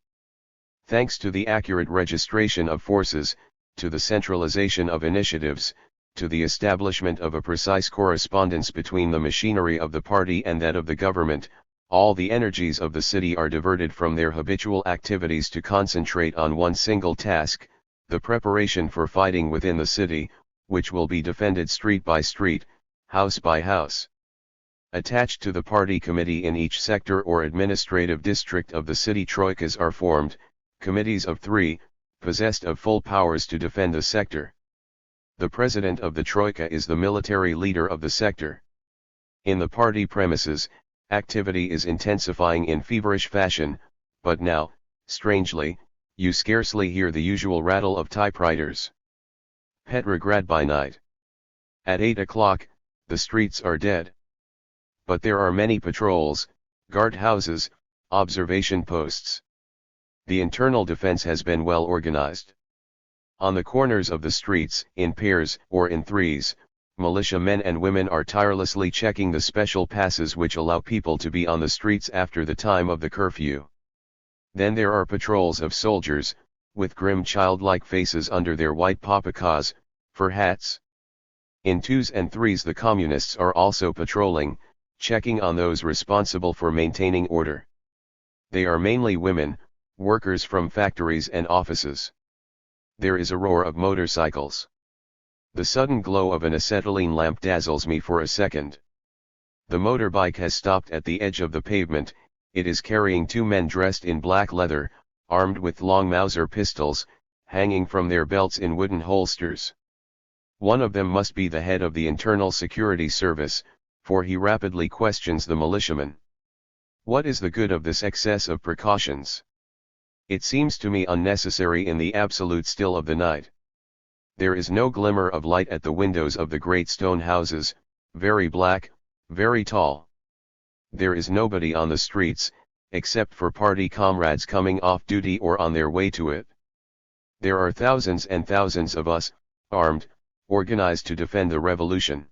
Thanks to the accurate registration of forces, to the centralization of initiatives, to the establishment of a precise correspondence between the machinery of the party and that of the government, all the energies of the city are diverted from their habitual activities to concentrate on one single task, the preparation for fighting within the city, which will be defended street by street, house by house. Attached to the party committee in each sector or administrative district of the city troikas are formed, committees of 3, possessed of full powers to defend the sector. The president of the troika is the military leader of the sector. In the party premises, activity is intensifying in feverish fashion, but now, strangely, you scarcely hear the usual rattle of typewriters. Petrograd by night. At 8 o'clock, the streets are dead. But there are many patrols, guardhouses, observation posts. The internal defense has been well organized. On the corners of the streets, in pairs or in threes, militia men and women are tirelessly checking the special passes which allow people to be on the streets after the time of the curfew. Then there are patrols of soldiers, with grim childlike faces under their white papakas, fur hats. In twos and threes the communists are also patrolling, checking on those responsible for maintaining order. They are mainly women, workers from factories and offices. There is a roar of motorcycles. The sudden glow of an acetylene lamp dazzles me for a second. The motorbike has stopped at the edge of the pavement, it is carrying 2 men dressed in black leather, armed with long Mauser pistols, hanging from their belts in wooden holsters. One of them must be the head of the Internal Security Service, for he rapidly questions the militiaman. What is the good of this excess of precautions? It seems to me unnecessary in the absolute still of the night. There is no glimmer of light at the windows of the great stone houses, very black, very tall. There is nobody on the streets, except for party comrades coming off duty or on their way to it. There are thousands and thousands of us, armed, organized to defend the revolution.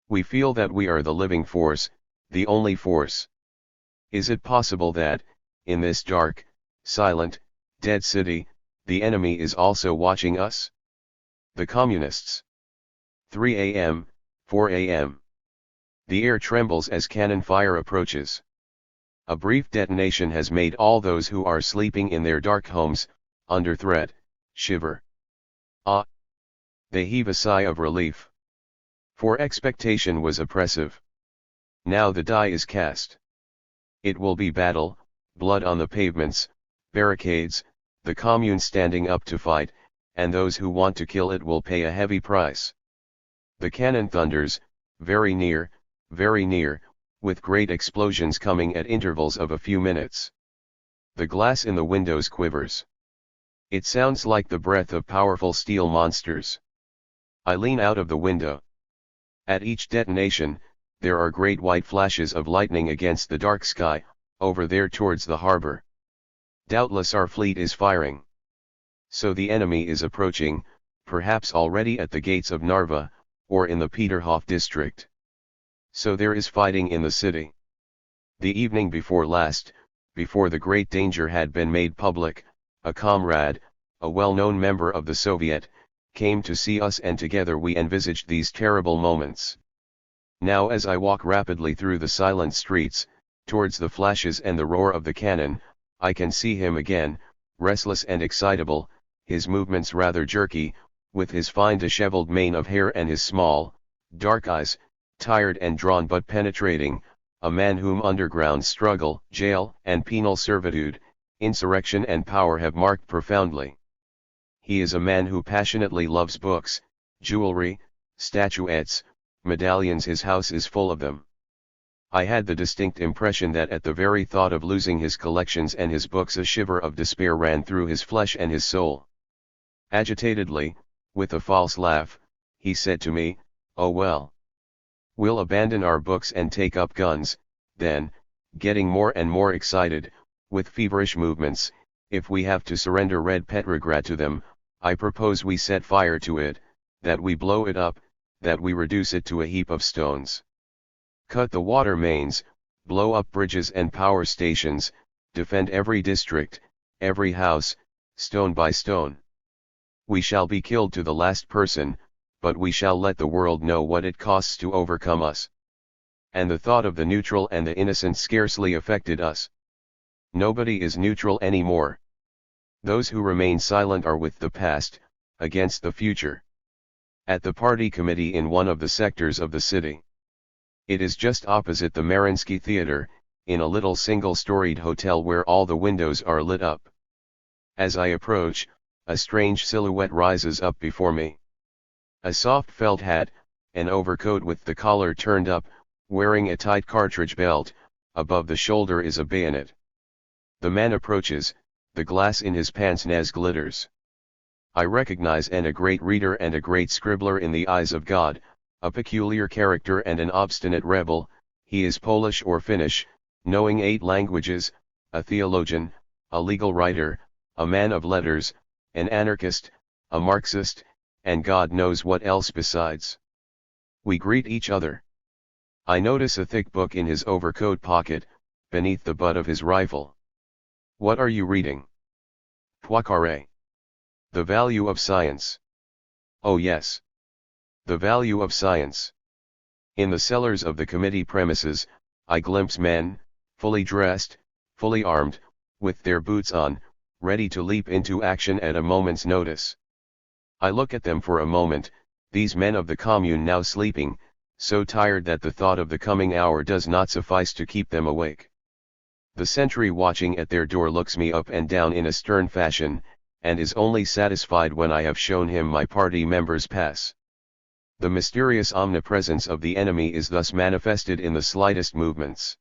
We feel that we are the living force, the only force. Is it possible that, in this dark, silent, dead city, the enemy is also watching us? The communists. 3 a.m., 4 a.m. The air trembles as cannon fire approaches. A brief detonation has made all those who are sleeping in their dark homes, under threat, shiver. Ah! They heave a sigh of relief. For expectation was oppressive. Now the die is cast. It will be battle, blood on the pavements, barricades, the commune standing up to fight, and those who want to kill it will pay a heavy price. The cannon thunders, very near, with great explosions coming at intervals of a few minutes. The glass in the windows quivers. It sounds like the breath of powerful steel monsters. I lean out of the window. At each detonation, there are great white flashes of lightning against the dark sky, over there towards the harbor. Doubtless our fleet is firing. So the enemy is approaching, perhaps already at the gates of Narva, or in the Peterhof district. So there is fighting in the city. The evening before last, before the great danger had been made public, a comrade, a well-known member of the Soviet, came to see us, and together we envisaged these terrible moments. Now as I walk rapidly through the silent streets, towards the flashes and the roar of the cannon, I can see him again, restless and excitable, his movements rather jerky, with his fine disheveled mane of hair and his small, dark eyes, tired and drawn but penetrating, a man whom underground struggle, jail and penal servitude, insurrection and power have marked profoundly. He is a man who passionately loves books, jewelry, statuettes, medallions. His house is full of them. I had the distinct impression that at the very thought of losing his collections and his books a shiver of despair ran through his flesh and his soul. Agitatedly, with a false laugh, he said to me, "Oh well. We'll abandon our books and take up guns." Then, getting more and more excited, with feverish movements, "If we have to surrender Red Petrograd to them, I propose we set fire to it, that we blow it up, that we reduce it to a heap of stones. Cut the water mains, blow up bridges and power stations, defend every district, every house, stone by stone. We shall be killed to the last person, but we shall let the world know what it costs to overcome us." And the thought of the neutral and the innocent scarcely affected us. Nobody is neutral anymore. Those who remain silent are with the past, against the future. At the party committee in one of the sectors of the city. It is just opposite the Mariinsky Theater, in a little single-storied hotel where all the windows are lit up. As I approach, a strange silhouette rises up before me. A soft felt hat, an overcoat with the collar turned up, wearing a tight cartridge belt, above the shoulder is a bayonet. The man approaches, the glass in his pince-nez glitters. I recognize a great reader and a great scribbler in the eyes of God, a peculiar character and an obstinate rebel. He is Polish or Finnish, knowing 8 languages, a theologian, a legal writer, a man of letters, an anarchist, a Marxist, and God knows what else besides. We greet each other. I notice a thick book in his overcoat pocket, beneath the butt of his rifle. "What are you reading?" "Poincaré. The Value of Science." "Oh yes. The Value of Science." In the cellars of the committee premises, I glimpse men, fully dressed, fully armed, with their boots on, ready to leap into action at a moment's notice. I look at them for a moment, these men of the commune now sleeping, so tired that the thought of the coming hour does not suffice to keep them awake. The sentry watching at their door looks me up and down in a stern fashion, and is only satisfied when I have shown him my party member's pass. The mysterious omnipresence of the enemy is thus manifested in the slightest movements.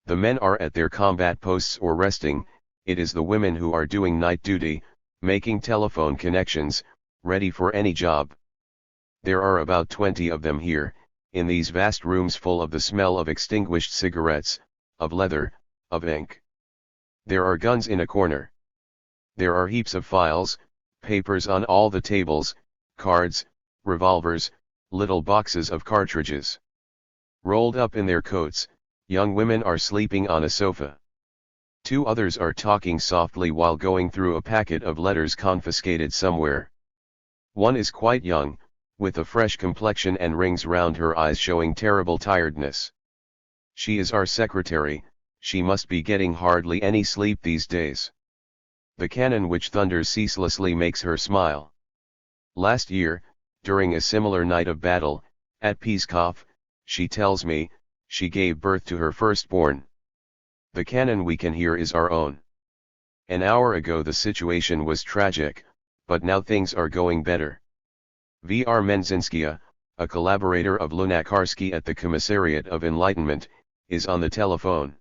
The men are at their combat posts or resting, it is the women who are doing night duty, making telephone connections, ready for any job. There are about 20 of them here, in these vast rooms full of the smell of extinguished cigarettes, of leather, of ink. There are guns in a corner. There are heaps of files, papers on all the tables, cards, revolvers, little boxes of cartridges. Rolled up in their coats, young women are sleeping on a sofa. Two others are talking softly while going through a packet of letters confiscated somewhere. One is quite young, with a fresh complexion and rings round her eyes showing terrible tiredness. She is our secretary, she must be getting hardly any sleep these days. The cannon which thunders ceaselessly makes her smile. Last year, during a similar night of battle, at Pskov, she tells me, she gave birth to her firstborn. The cannon we can hear is our own. An hour ago the situation was tragic, but now things are going better. Vr Menzinskaya, a collaborator of Lunacharsky at the Commissariat of Enlightenment, is on the telephone.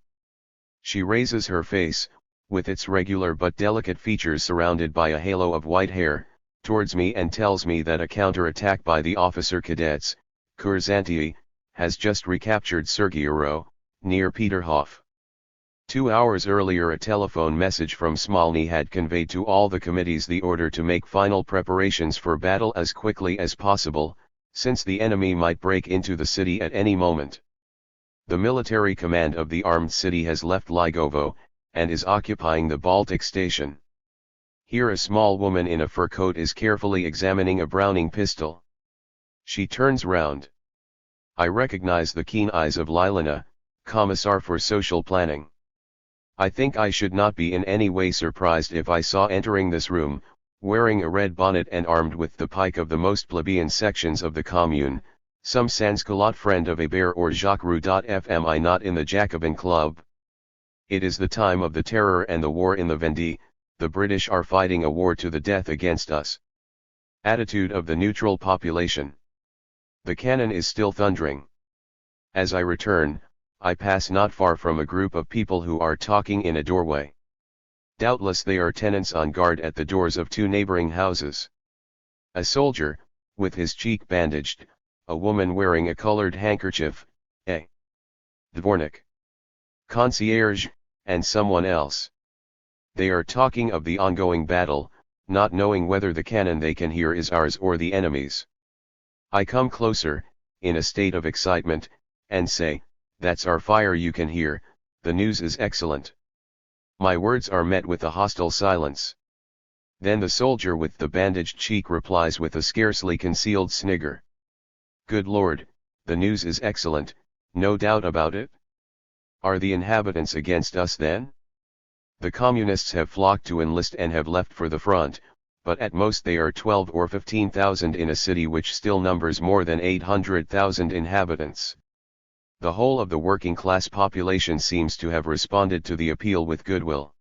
She raises her face, with its regular but delicate features surrounded by a halo of white hair, towards me and tells me that a counter-attack by the officer cadets, Kurzantii, has just recaptured Sergeyaro, near Peterhof. 2 hours earlier a telephone message from Smolny had conveyed to all the committees the order to make final preparations for battle as quickly as possible, since the enemy might break into the city at any moment. The military command of the armed city has left Ligovo, and is occupying the Baltic station. Here a small woman in a fur coat is carefully examining a Browning pistol. She turns round. I recognize the keen eyes of Lilina, Commissar for Social Planning. I think I should not be in any way surprised if I saw entering this room, wearing a red bonnet and armed with the pike of the most plebeian sections of the commune, some sans-culotte friend of Hébert or Jacques Roux. Fmi not in the Jacobin Club. It is the time of the terror and the war in the Vendée, the British are fighting a war to the death against us. Attitude of the neutral population. The cannon is still thundering. As I return, I pass not far from a group of people who are talking in a doorway. Doubtless they are tenants on guard at the doors of 2 neighboring houses. A soldier, with his cheek bandaged, a woman wearing a colored handkerchief, a dvornik, concierge, and someone else. They are talking of the ongoing battle, not knowing whether the cannon they can hear is ours or the enemy's. I come closer, in a state of excitement, and say, "That's our fire you can hear, the news is excellent." My words are met with a hostile silence. Then the soldier with the bandaged cheek replies with a scarcely concealed snigger. "Good Lord, the news is excellent, no doubt about it. Are the inhabitants against us then? The communists have flocked to enlist and have left for the front, but at most they are 12 or 15,000 in a city which still numbers more than 800,000 inhabitants. The whole of the working class population seems to have responded to the appeal with goodwill.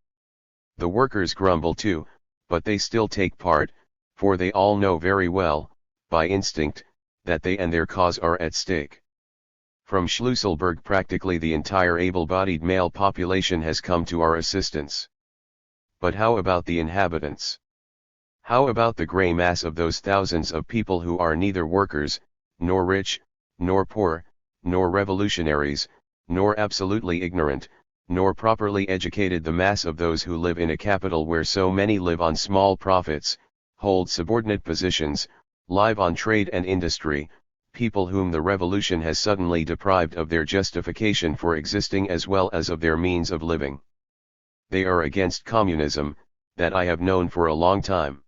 The workers grumble too, but they still take part, for they all know very well, by instinct, that they and their cause are at stake. From Schlüsselburg practically the entire able-bodied male population has come to our assistance. But how about the inhabitants? How about the grey mass of those thousands of people who are neither workers, nor rich, nor poor, nor revolutionaries, nor absolutely ignorant, nor properly educated, the mass of those who live in a capital where so many live on small profits, hold subordinate positions, live on trade and industry, people whom the revolution has suddenly deprived of their justification for existing as well as of their means of living. They are against communism, that I have known for a long time.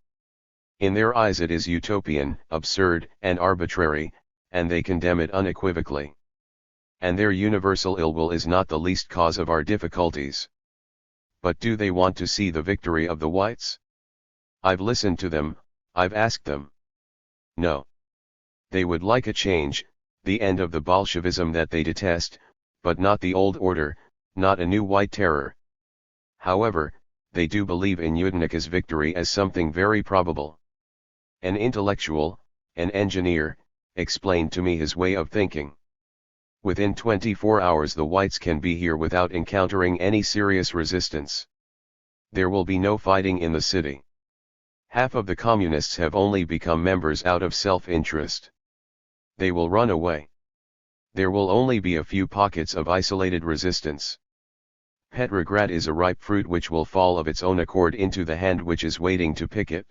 In their eyes it is utopian, absurd, and arbitrary, and they condemn it unequivocally. And their universal ill will is not the least cause of our difficulties. But do they want to see the victory of the whites? I've listened to them, I've asked them. No. They would like a change, the end of the Bolshevism that they detest, but not the old order, not a new white terror. However, they do believe in Yudenika's victory as something very probable. An intellectual, an engineer, explained to me his way of thinking. Within 24 hours the whites can be here without encountering any serious resistance. There will be no fighting in the city. Half of the communists have only become members out of self-interest. They will run away. There will only be a few pockets of isolated resistance. Petrograd is a ripe fruit which will fall of its own accord into the hand which is waiting to pick it.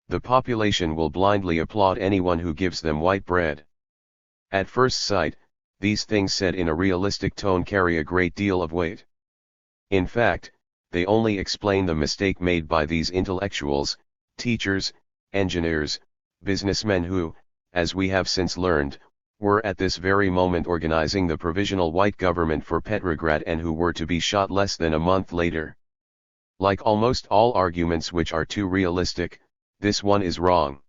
The population will blindly applaud anyone who gives them white bread. At first sight, these things said in a realistic tone carry a great deal of weight. In fact, they only explain the mistake made by these intellectuals, teachers, engineers, businessmen who, as we have since learned, were at this very moment organizing the provisional white government for Petrograd and who were to be shot less than a month later. Like almost all arguments which are too realistic, this one is wrong.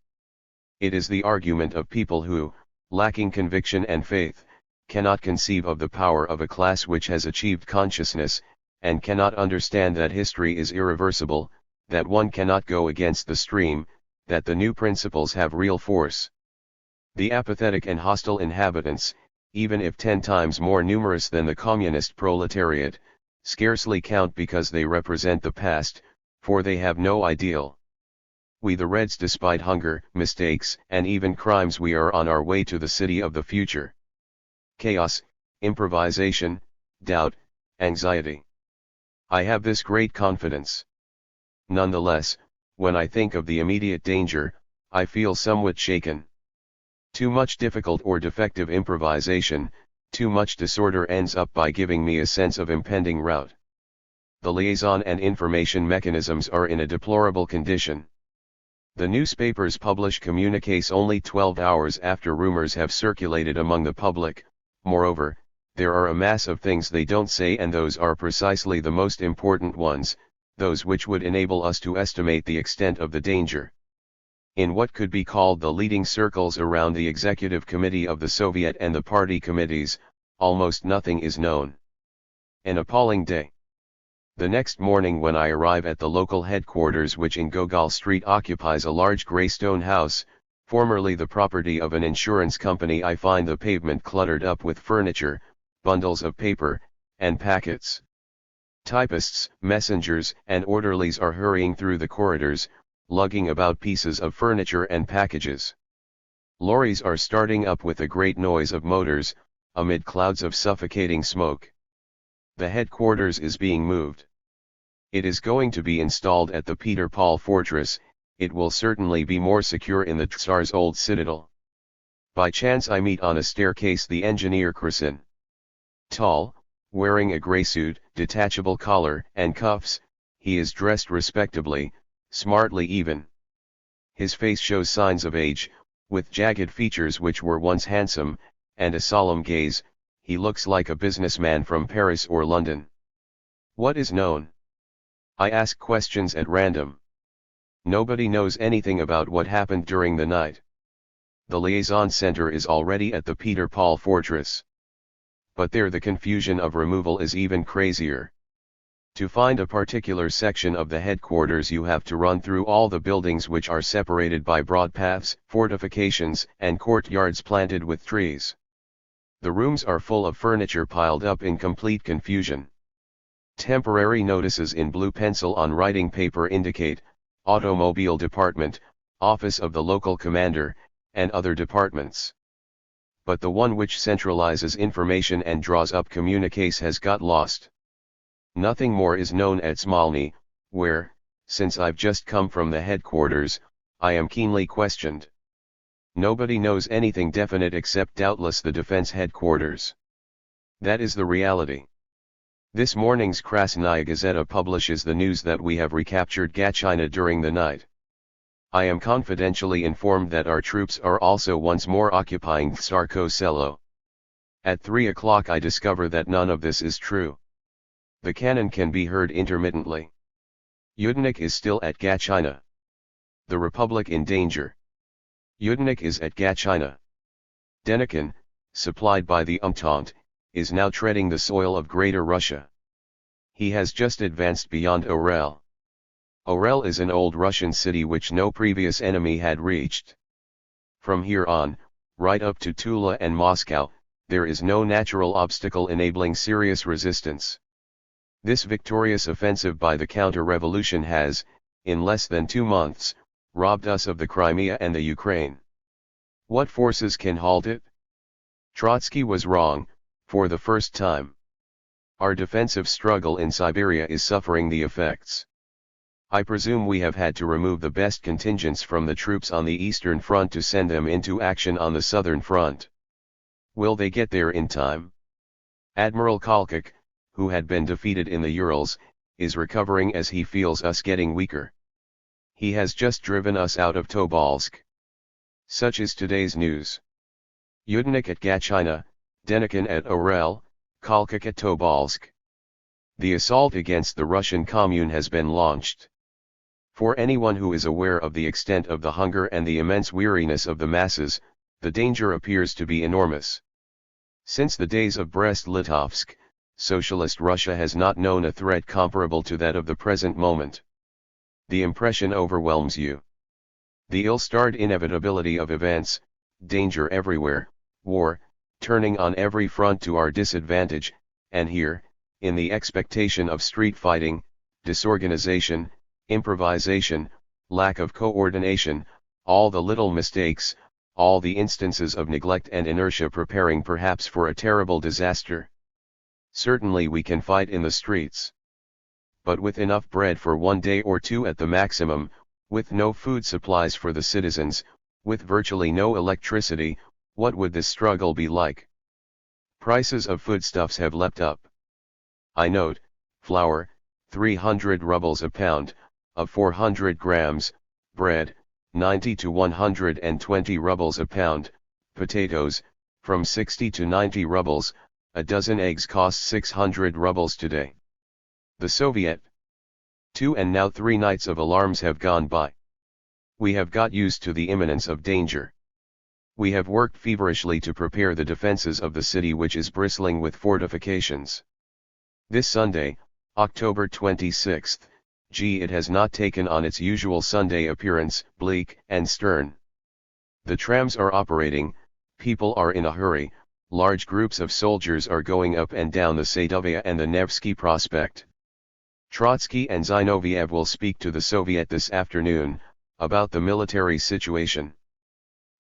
It is the argument of people who, lacking conviction and faith, cannot conceive of the power of a class which has achieved consciousness, and cannot understand that history is irreversible, that one cannot go against the stream, that the new principles have real force. The apathetic and hostile inhabitants, even if 10 times more numerous than the communist proletariat, scarcely count because they represent the past, for they have no ideal. We the Reds, despite hunger, mistakes, and even crimes, we are on our way to the city of the future. Chaos, improvisation, doubt, anxiety. I have this great confidence. Nonetheless, when I think of the immediate danger, I feel somewhat shaken. Too much difficult or defective improvisation, too much disorder ends up by giving me a sense of impending rout. The liaison and information mechanisms are in a deplorable condition. The newspapers publish communiques only 12 hours after rumors have circulated among the public. Moreover, there are a mass of things they don't say, and those are precisely the most important ones, those which would enable us to estimate the extent of the danger. In what could be called the leading circles around the executive committee of the Soviet and the party committees, almost nothing is known. An appalling day. The next morning, when I arrive at the local headquarters, which in Gogol Street occupies a large grey stone house, formerly the property of an insurance company, I find the pavement cluttered up with furniture, bundles of paper, and packets. Typists, messengers, and orderlies are hurrying through the corridors, lugging about pieces of furniture and packages. Lorries are starting up with a great noise of motors, amid clouds of suffocating smoke. The headquarters is being moved. It is going to be installed at the Peter Paul Fortress. It will certainly be more secure in the Tsar's old citadel. By chance I meet on a staircase the engineer Krasin. Tall, wearing a grey suit, detachable collar and cuffs, he is dressed respectably, smartly even. His face shows signs of age, with jagged features which were once handsome, and a solemn gaze. He looks like a businessman from Paris or London. What is known? I ask questions at random. Nobody knows anything about what happened during the night. The liaison center is already at the Peter Paul Fortress. But there the confusion of removal is even crazier. To find a particular section of the headquarters you have to run through all the buildings, which are separated by broad paths, fortifications, and courtyards planted with trees. The rooms are full of furniture piled up in complete confusion. Temporary notices in blue pencil on writing paper indicate, automobile department, office of the local commander, and other departments. But the one which centralizes information and draws up communiques has got lost. Nothing more is known at Smolny, where, since I've just come from the headquarters, I am keenly questioned. Nobody knows anything definite except doubtless the defense headquarters. That is the reality. This morning's Krasnaya Gazeta publishes the news that we have recaptured Gatchina during the night. I am confidentially informed that our troops are also once more occupying Tsarko Selo. At 3 o'clock I discover that none of this is true. The cannon can be heard intermittently. Yudenik is still at Gatchina. The Republic in danger. Yudenik is at Gatchina. Denikin, supplied by the Entente, is now treading the soil of Greater Russia. He has just advanced beyond Orel. Orel is an old Russian city which no previous enemy had reached. From here on, right up to Tula and Moscow, there is no natural obstacle enabling serious resistance. This victorious offensive by the counter-revolution has, in less than 2 months, robbed us of the Crimea and the Ukraine. What forces can halt it? Trotsky was wrong, for the first time. Our defensive struggle in Siberia is suffering the effects. I presume we have had to remove the best contingents from the troops on the Eastern Front to send them into action on the Southern Front. Will they get there in time? Admiral Kolchak, who had been defeated in the Urals, is recovering as he feels us getting weaker. He has just driven us out of Tobolsk. Such is today's news. Yudenik at Gachina, Denikin at Orel, Kolchak at Tobolsk. The assault against the Russian commune has been launched. For anyone who is aware of the extent of the hunger and the immense weariness of the masses, the danger appears to be enormous. Since the days of Brest-Litovsk, Socialist Russia has not known a threat comparable to that of the present moment. The impression overwhelms you. The ill-starred inevitability of events, danger everywhere, war, turning on every front to our disadvantage, and here, in the expectation of street fighting, disorganization, improvisation, lack of coordination, all the little mistakes, all the instances of neglect and inertia preparing perhaps for a terrible disaster. Certainly we can fight in the streets. But with enough bread for 1 day or 2 at the maximum, with no food supplies for the citizens, with virtually no electricity, what would this struggle be like? Prices of foodstuffs have leapt up. I note, flour, 300 rubles a pound, of 400 grams, bread, 90 to 120 rubles a pound, potatoes, from 60 to 90 rubles, a dozen eggs cost 600 rubles today. The Soviet. 2 and now 3 nights of alarms have gone by. We have got used to the imminence of danger. We have worked feverishly to prepare the defenses of the city which is bristling with fortifications. This Sunday, October 26th, it has not taken on its usual Sunday appearance, bleak and stern. The trams are operating, people are in a hurry, large groups of soldiers are going up and down the Sadovaya and the Nevsky Prospect. Trotsky and Zinoviev will speak to the Soviet this afternoon, about the military situation.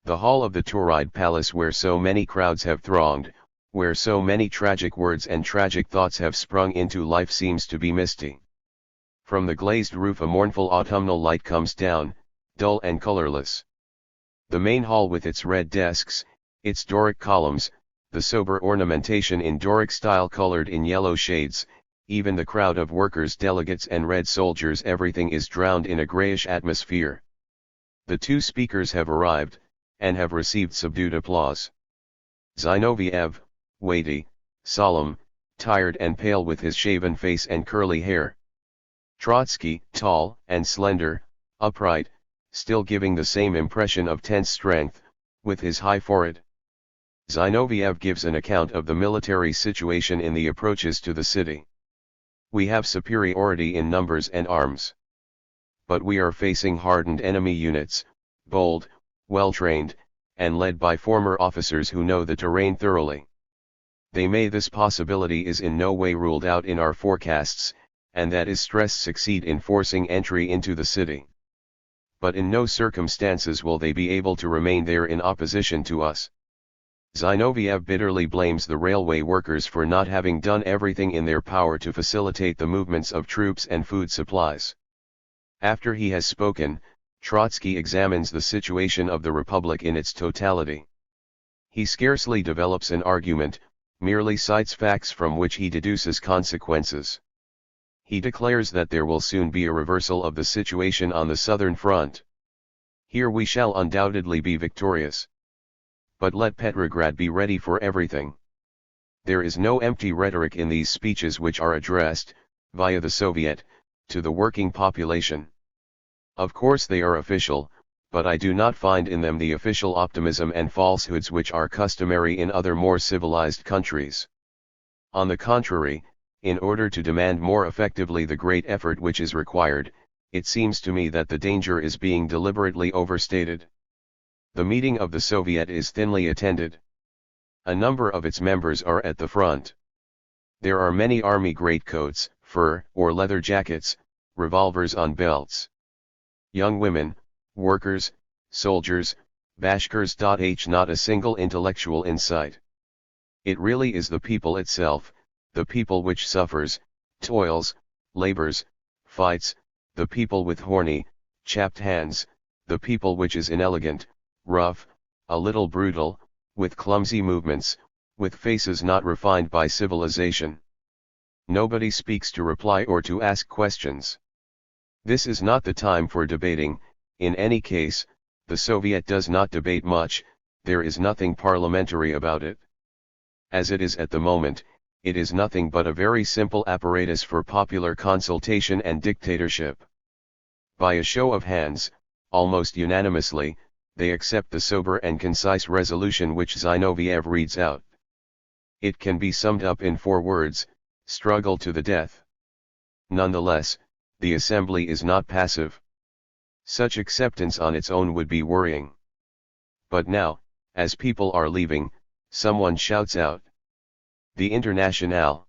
The hall of the Tauride Palace where so many crowds have thronged, where so many tragic words and tragic thoughts have sprung into life seems to be misty. From the glazed roof a mournful autumnal light comes down, dull and colorless. The main hall with its red desks, its Doric columns, the sober ornamentation in Doric style colored in yellow shades, even the crowd of workers, delegates and red soldiers, everything is drowned in a grayish atmosphere. The 2 speakers have arrived, and have received subdued applause. Zinoviev, weighty, solemn, tired and pale with his shaven face and curly hair. Trotsky, tall and slender, upright, still giving the same impression of tense strength, with his high forehead. Zinoviev gives an account of the military situation in the approaches to the city. We have superiority in numbers and arms. But we are facing hardened enemy units, bold, well-trained, and led by former officers who know the terrain thoroughly. This possibility is in no way ruled out in our forecasts, and that is stressed succeed in forcing entry into the city. But in no circumstances will they be able to remain there in opposition to us. Zinoviev bitterly blames the railway workers for not having done everything in their power to facilitate the movements of troops and food supplies. After he has spoken, Trotsky examines the situation of the Republic in its totality. He scarcely develops an argument, merely cites facts from which he deduces consequences. He declares that there will soon be a reversal of the situation on the Southern Front. Here we shall undoubtedly be victorious. But let Petrograd be ready for everything. There is no empty rhetoric in these speeches which are addressed, via the Soviet, to the working population. Of course they are official, but I do not find in them the official optimism and falsehoods which are customary in other more civilized countries. On the contrary, in order to demand more effectively the great effort which is required, it seems to me that the danger is being deliberately overstated. The meeting of the Soviet is thinly attended. A number of its members are at the front. There are many army greatcoats, fur or leather jackets, revolvers on belts. Young women, workers, soldiers, Bashkirs. Not a single intellectual in sight. It really is the people itself, the people which suffers, toils, labors, fights, the people with horny, chapped hands, the people which is inelegant, rough, a little brutal, with clumsy movements, with faces not refined by civilization. Nobody speaks to reply or to ask questions. This is not the time for debating. In any case, the Soviet does not debate much, there is nothing parliamentary about it. As it is at the moment, it is nothing but a very simple apparatus for popular consultation and dictatorship. By a show of hands, almost unanimously, they accept the sober and concise resolution which Zinoviev reads out. It can be summed up in 4 words: struggle to the death. Nonetheless, the assembly is not passive. Such acceptance on its own would be worrying. But now, as people are leaving, someone shouts out, "The Internationale!"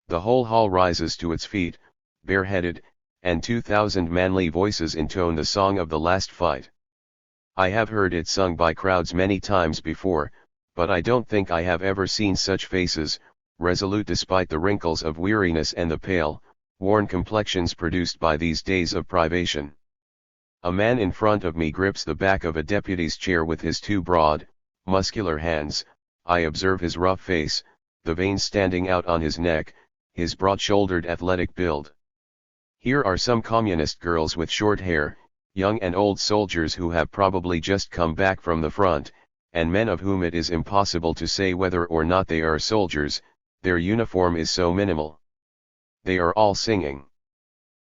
The whole hall rises to its feet, bareheaded, and 2,000 manly voices intone the song of the last fight. I have heard it sung by crowds many times before, but I don't think I have ever seen such faces, resolute despite the wrinkles of weariness and the pale, worn complexions produced by these days of privation. A man in front of me grips the back of a deputy's chair with his 2 broad, muscular hands. I observe his rough face, the veins standing out on his neck, his broad-shouldered athletic build. Here are some communist girls with short hair, young and old soldiers who have probably just come back from the front, and men of whom it is impossible to say whether or not they are soldiers, their uniform is so minimal. They are all singing.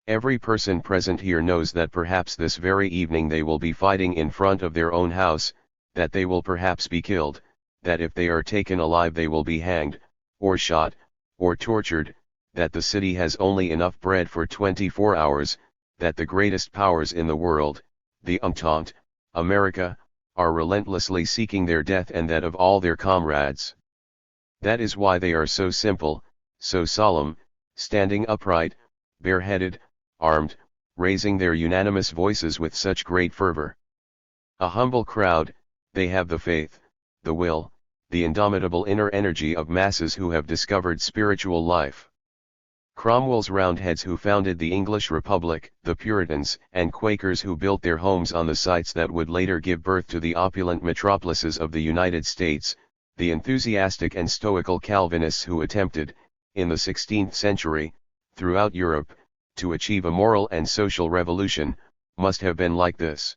Every person present here knows that perhaps this very evening they will be fighting in front of their own house, that they will perhaps be killed, that if they are taken alive they will be hanged, or shot, or tortured, that the city has only enough bread for 24 hours, that the greatest powers in the world, the Entente, America, are relentlessly seeking their death, and that of all their comrades. That is why they are so simple, so solemn, standing upright, bareheaded, armed, raising their unanimous voices with such great fervor. A humble crowd, they have the faith, the will, the indomitable inner energy of masses who have discovered spiritual life. Cromwell's Roundheads who founded the English Republic, the Puritans and Quakers who built their homes on the sites that would later give birth to the opulent metropolises of the United States, the enthusiastic and stoical Calvinists who attempted, in the 16th century, throughout Europe, to achieve a moral and social revolution, must have been like this.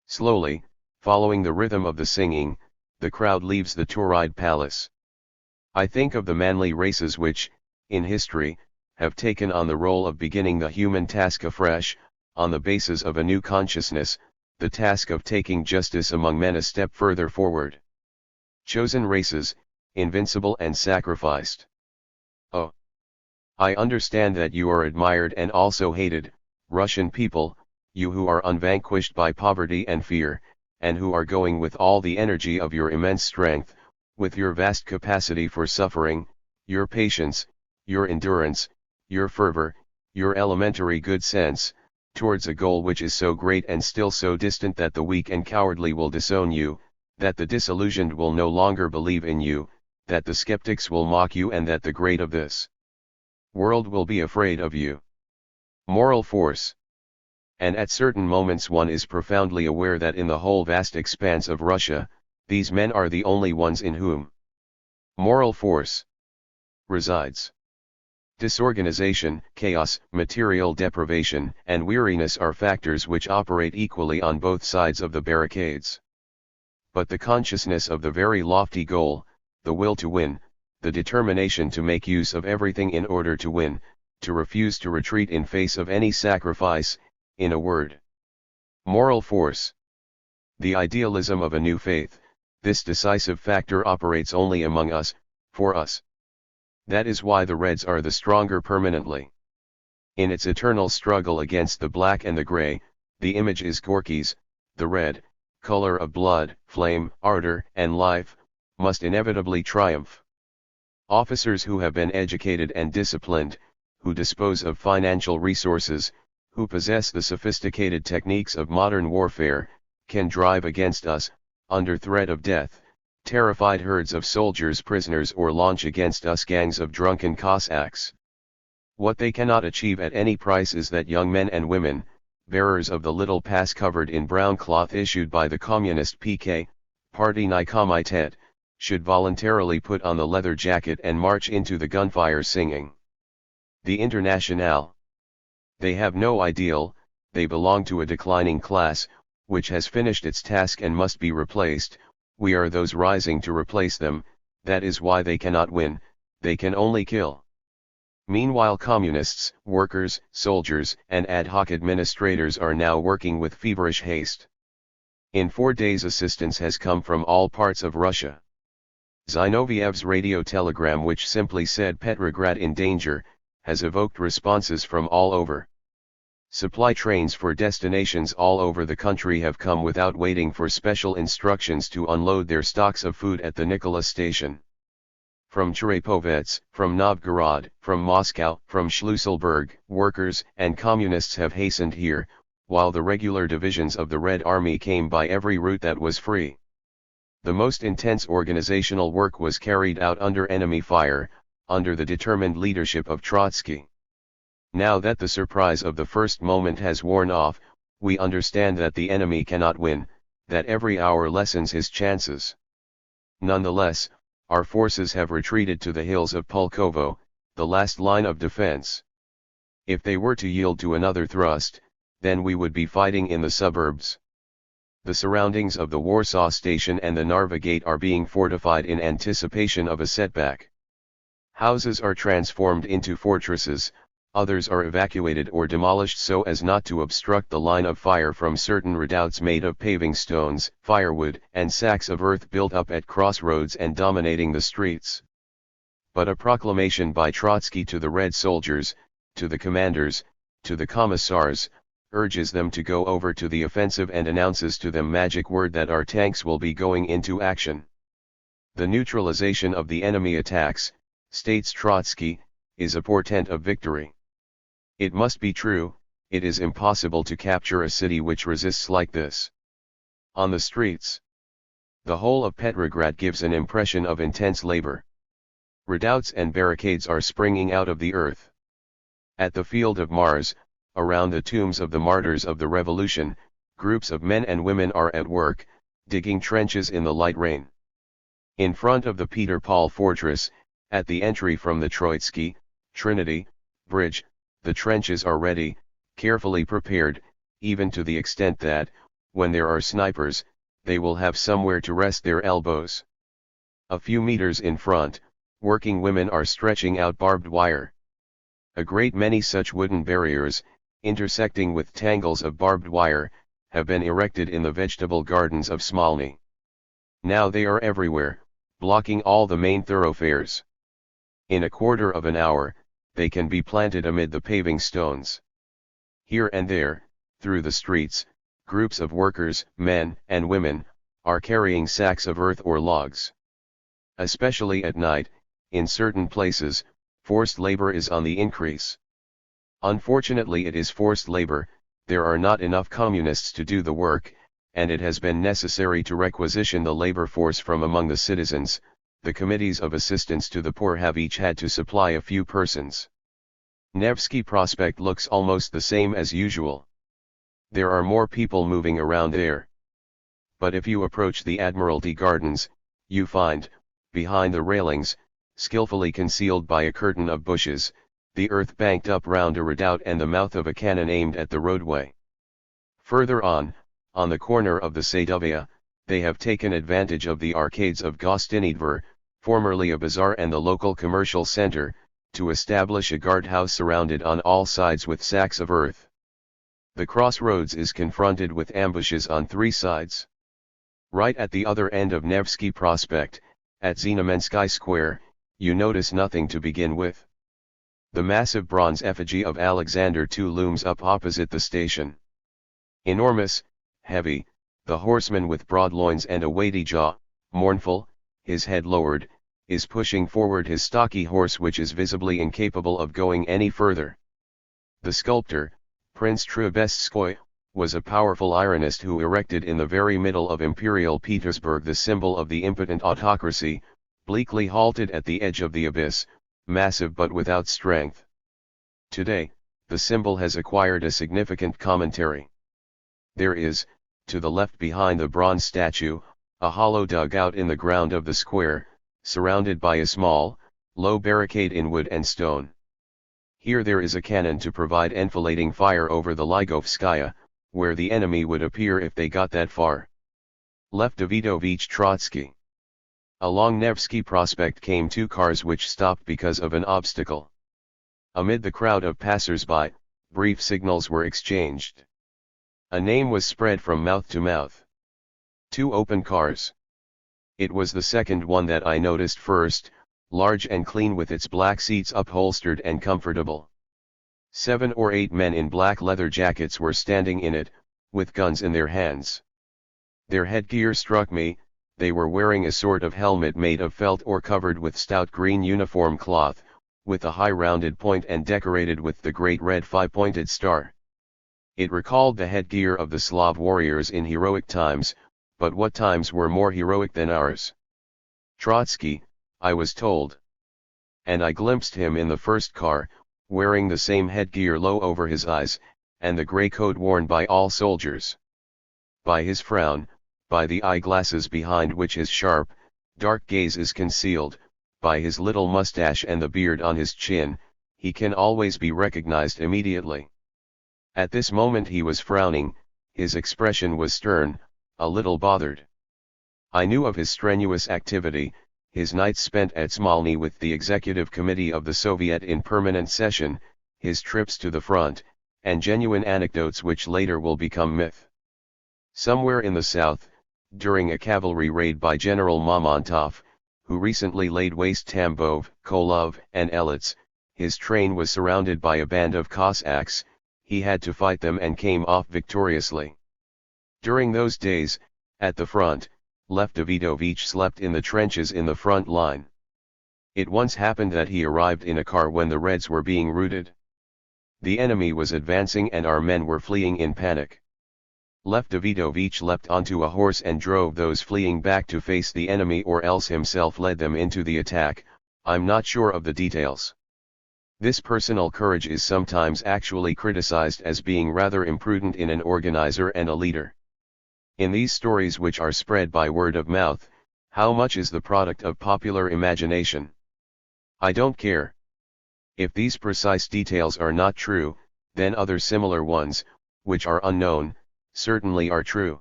Slowly, following the rhythm of the singing, the crowd leaves the Tauride Palace. I think of the manly races which, in history, have taken on the role of beginning the human task afresh, on the basis of a new consciousness, the task of taking justice among men a step further forward. Chosen races, invincible and sacrificed. Oh! I understand that you are admired and also hated, Russian people, you who are unvanquished by poverty and fear, and who are going with all the energy of your immense strength, with your vast capacity for suffering, your patience, your endurance, your fervor, your elementary good sense, towards a goal which is so great and still so distant that the weak and cowardly will disown you, that the disillusioned will no longer believe in you, that the skeptics will mock you, and that the great of this world will be afraid of you. Moral force. And at certain moments one is profoundly aware that in the whole vast expanse of Russia, these men are the only ones in whom moral force resides. Disorganization, chaos, material deprivation, and weariness are factors which operate equally on both sides of the barricades. But the consciousness of the very lofty goal, the will to win, the determination to make use of everything in order to win, to refuse to retreat in face of any sacrifice, in a word, moral force. The idealism of a new faith, this decisive factor operates only among us, for us. That is why the Reds are the stronger permanently. In its eternal struggle against the black and the grey, the image is Gorky's, the red, color of blood, flame, ardor, and life, must inevitably triumph. Officers who have been educated and disciplined, who dispose of financial resources, who possess the sophisticated techniques of modern warfare, can drive against us, under threat of death, terrified herds of soldiers prisoners or launch against us gangs of drunken Cossacks. What they cannot achieve at any price is that young men and women, bearers of the little pass covered in brown cloth issued by the Communist PK, Party Komitet, should voluntarily put on the leather jacket and march into the gunfire singing the Internationale. They have no ideal, they belong to a declining class, which has finished its task and must be replaced. We are those rising to replace them, that is why they cannot win, they can only kill. Meanwhile communists, workers, soldiers, and ad hoc administrators are now working with feverish haste. In 4 days assistance has come from all parts of Russia. Zinoviev's radio telegram, which simply said Petrograd in danger, has evoked responses from all over. Supply trains for destinations all over the country have come without waiting for special instructions to unload their stocks of food at the Nikola station. From Cherepovets, from Novgorod, from Moscow, from Schlusselburg, workers and communists have hastened here, while the regular divisions of the Red Army came by every route that was free. The most intense organizational work was carried out under enemy fire, under the determined leadership of Trotsky. Now that the surprise of the first moment has worn off, we understand that the enemy cannot win, that every hour lessens his chances. Nonetheless, our forces have retreated to the hills of Pulkovo, the last line of defense. If they were to yield to another thrust, then we would be fighting in the suburbs. The surroundings of the Warsaw station and the Narva gate are being fortified in anticipation of a setback. Houses are transformed into fortresses, others are evacuated or demolished so as not to obstruct the line of fire from certain redoubts made of paving stones, firewood, and sacks of earth built up at crossroads and dominating the streets. But a proclamation by Trotsky to the Red soldiers, to the commanders, to the commissars, urges them to go over to the offensive and announces to them magic word that our tanks will be going into action. The neutralization of the enemy attacks, states Trotsky, is a portent of victory. It must be true, it is impossible to capture a city which resists like this. On the streets, the whole of Petrograd gives an impression of intense labor. Redoubts and barricades are springing out of the earth. At the Field of Mars, around the tombs of the martyrs of the revolution, groups of men and women are at work, digging trenches in the light rain. In front of the Peter Paul Fortress, at the entry from the Troitsky, Trinity, Bridge, the trenches are ready, carefully prepared, even to the extent that, when there are snipers, they will have somewhere to rest their elbows. A few meters in front, working women are stretching out barbed wire. A great many such wooden barriers, intersecting with tangles of barbed wire, have been erected in the vegetable gardens of Smolny. Now they are everywhere, blocking all the main thoroughfares. In a quarter of an hour, they can be planted amid the paving stones. Here and there, through the streets, groups of workers, men and women, are carrying sacks of earth or logs. Especially at night, in certain places, forced labor is on the increase. Unfortunately it is forced labor, there are not enough communists to do the work, and it has been necessary to requisition the labor force from among the citizens. The committees of assistance to the poor have each had to supply a few persons. Nevsky Prospect looks almost the same as usual. There are more people moving around there. But if you approach the Admiralty Gardens, you find, behind the railings, skillfully concealed by a curtain of bushes, the earth banked up round a redoubt and the mouth of a cannon aimed at the roadway. Further on the corner of the Sadovaya, they have taken advantage of the arcades of Gostinny formerly a bazaar and the local commercial center, to establish a guardhouse surrounded on all sides with sacks of earth. The crossroads is confronted with ambushes on 3 sides. Right at the other end of Nevsky Prospect, at Znamensky Square, you notice nothing to begin with. The massive bronze effigy of Alexander II looms up opposite the station. Enormous, heavy, the horseman with broad loins and a weighty jaw, mournful, his head lowered, is pushing forward his stocky horse which is visibly incapable of going any further. The sculptor, Prince Trubetskoy, was a powerful ironist who erected in the very middle of Imperial Petersburg the symbol of the impotent autocracy, bleakly halted at the edge of the abyss, massive but without strength. Today, the symbol has acquired a significant commentary. There is, to the left behind the bronze statue, a hollow dugout in the ground of the square, surrounded by a small, low barricade in wood and stone. Here there is a cannon to provide enfilading fire over the Ligovskaya, where the enemy would appear if they got that far. Left Davidovich Trotsky. Along Nevsky Prospect came two cars which stopped because of an obstacle. Amid the crowd of passers-by, brief signals were exchanged. A name was spread from mouth to mouth. Two open cars. It was the second one that I noticed first, large and clean with its black seats upholstered and comfortable. 7 or 8 men in black leather jackets were standing in it, with guns in their hands. Their headgear struck me. They were wearing a sort of helmet made of felt or covered with stout green uniform cloth, with a high rounded point and decorated with the great red 5-pointed star. It recalled the headgear of the Slav warriors in heroic times, but what times were more heroic than ours? Trotsky, I was told. And I glimpsed him in the first car, wearing the same headgear low over his eyes, and the grey coat worn by all soldiers. By his frown, by the eyeglasses behind which his sharp, dark gaze is concealed, by his little mustache and the beard on his chin, he can always be recognized immediately. At this moment he was frowning, his expression was stern, a little bothered. I knew of his strenuous activity, his nights spent at Smolny with the executive committee of the Soviet in permanent session, his trips to the front, and genuine anecdotes which later will become myth. Somewhere in the south, during a cavalry raid by General Mamontov, who recently laid waste Tambov, Kolov, and Elitz, his train was surrounded by a band of Cossacks. He had to fight them and came off victoriously. During those days, at the front, Lev Davidovich slept in the trenches in the front line. It once happened that he arrived in a car when the Reds were being routed. The enemy was advancing and our men were fleeing in panic. Lev Davidovich leapt onto a horse and drove those fleeing back to face the enemy, or else himself led them into the attack. I'm not sure of the details. This personal courage is sometimes actually criticized as being rather imprudent in an organizer and a leader. In these stories which are spread by word of mouth, how much is the product of popular imagination? I don't care. If these precise details are not true, then other similar ones, which are unknown, certainly are true.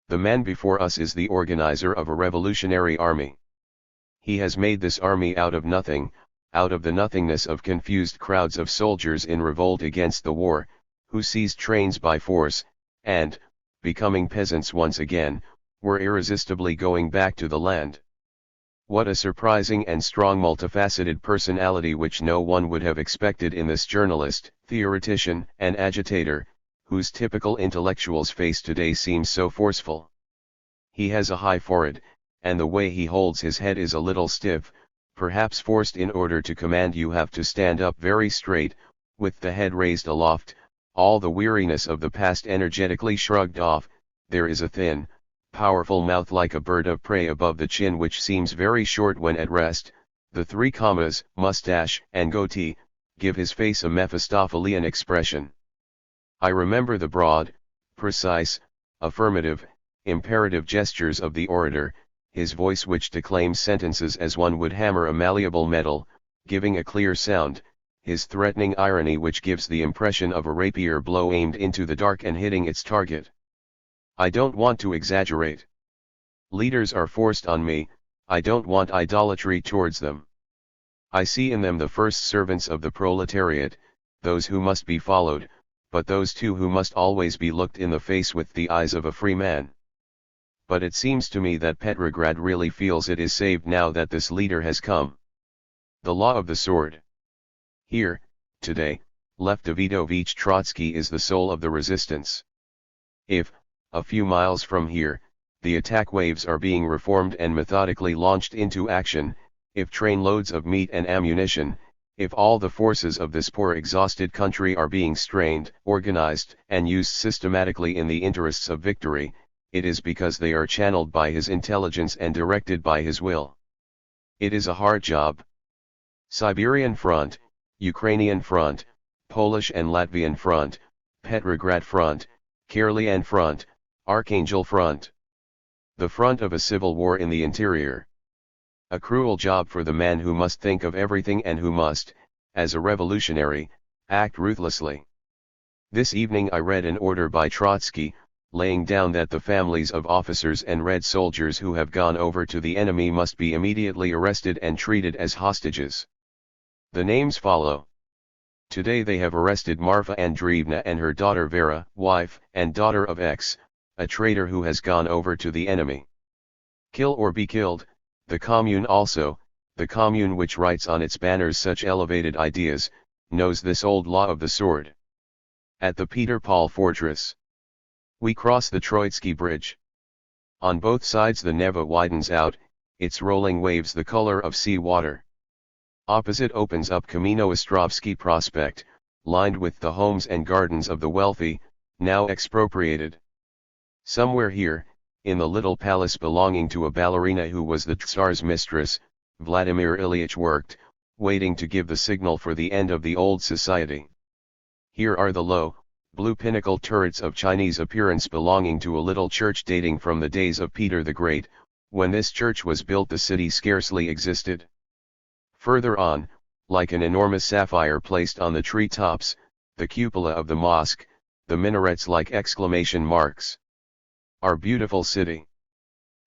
The man before us is the organizer of a revolutionary army. He has made this army out of nothing, out of the nothingness of confused crowds of soldiers in revolt against the war, who seized trains by force, and, becoming peasants once again, were irresistibly going back to the land. What a surprising and strong multifaceted personality which no one would have expected in this journalist, theoretician, and agitator, whose typical intellectual's face today seems so forceful. He has a high forehead, and the way he holds his head is a little stiff, perhaps forced. In order to command you have to stand up very straight, with the head raised aloft, all the weariness of the past energetically shrugged off. There is a thin, powerful mouth like a bird of prey above the chin which seems very short when at rest. The 3 commas, mustache and goatee, give his face a Mephistophelian expression. I remember the broad, precise, affirmative, imperative gestures of the orator, his voice which declaims sentences as one would hammer a malleable metal, giving a clear sound, his threatening irony which gives the impression of a rapier blow aimed into the dark and hitting its target. I don't want to exaggerate. Leaders are forced on me, I don't want idolatry towards them. I see in them the first servants of the proletariat, those who must be followed, but those too who must always be looked in the face with the eyes of a free man. But it seems to me that Petrograd really feels it is saved now that this leader has come. The law of the sword. Here, today, Lev Davidovich Trotsky is the soul of the resistance. If, a few miles from here, the attack waves are being reformed and methodically launched into action, if trainloads of meat and ammunition, If all the forces of this poor exhausted country are being strained, organized, and used systematically in the interests of victory, it is because they are channeled by his intelligence and directed by his will. It is a hard job. Siberian Front, Ukrainian Front, Polish and Latvian Front, Petrograd Front, Karelian Front, Archangel Front. The front of a civil war in the interior. A cruel job for the man who must think of everything and who must, as a revolutionary, act ruthlessly. This evening I read an order by Trotsky, laying down that the families of officers and Red soldiers who have gone over to the enemy must be immediately arrested and treated as hostages. The names follow. Today they have arrested Marfa Andreevna and her daughter Vera, wife and daughter of X, a traitor who has gone over to the enemy. Kill or be killed. The Commune also, the Commune which writes on its banners such elevated ideas, knows this old law of the sword. At the Peter Paul Fortress. We cross the Troitsky Bridge. On both sides the Neva widens out, its rolling waves the color of sea water. Opposite opens up Camino Ostrovsky Prospect, lined with the homes and gardens of the wealthy, now expropriated. Somewhere here, in the little palace belonging to a ballerina who was the Tsar's mistress, Vladimir Ilyich worked, waiting to give the signal for the end of the old society. Here are the low, blue pinnacle turrets of Chinese appearance belonging to a little church dating from the days of Peter the Great. When this church was built the city scarcely existed. Further on, like an enormous sapphire placed on the tree tops, the cupola of the mosque, the minarets like exclamation marks. Our beautiful city.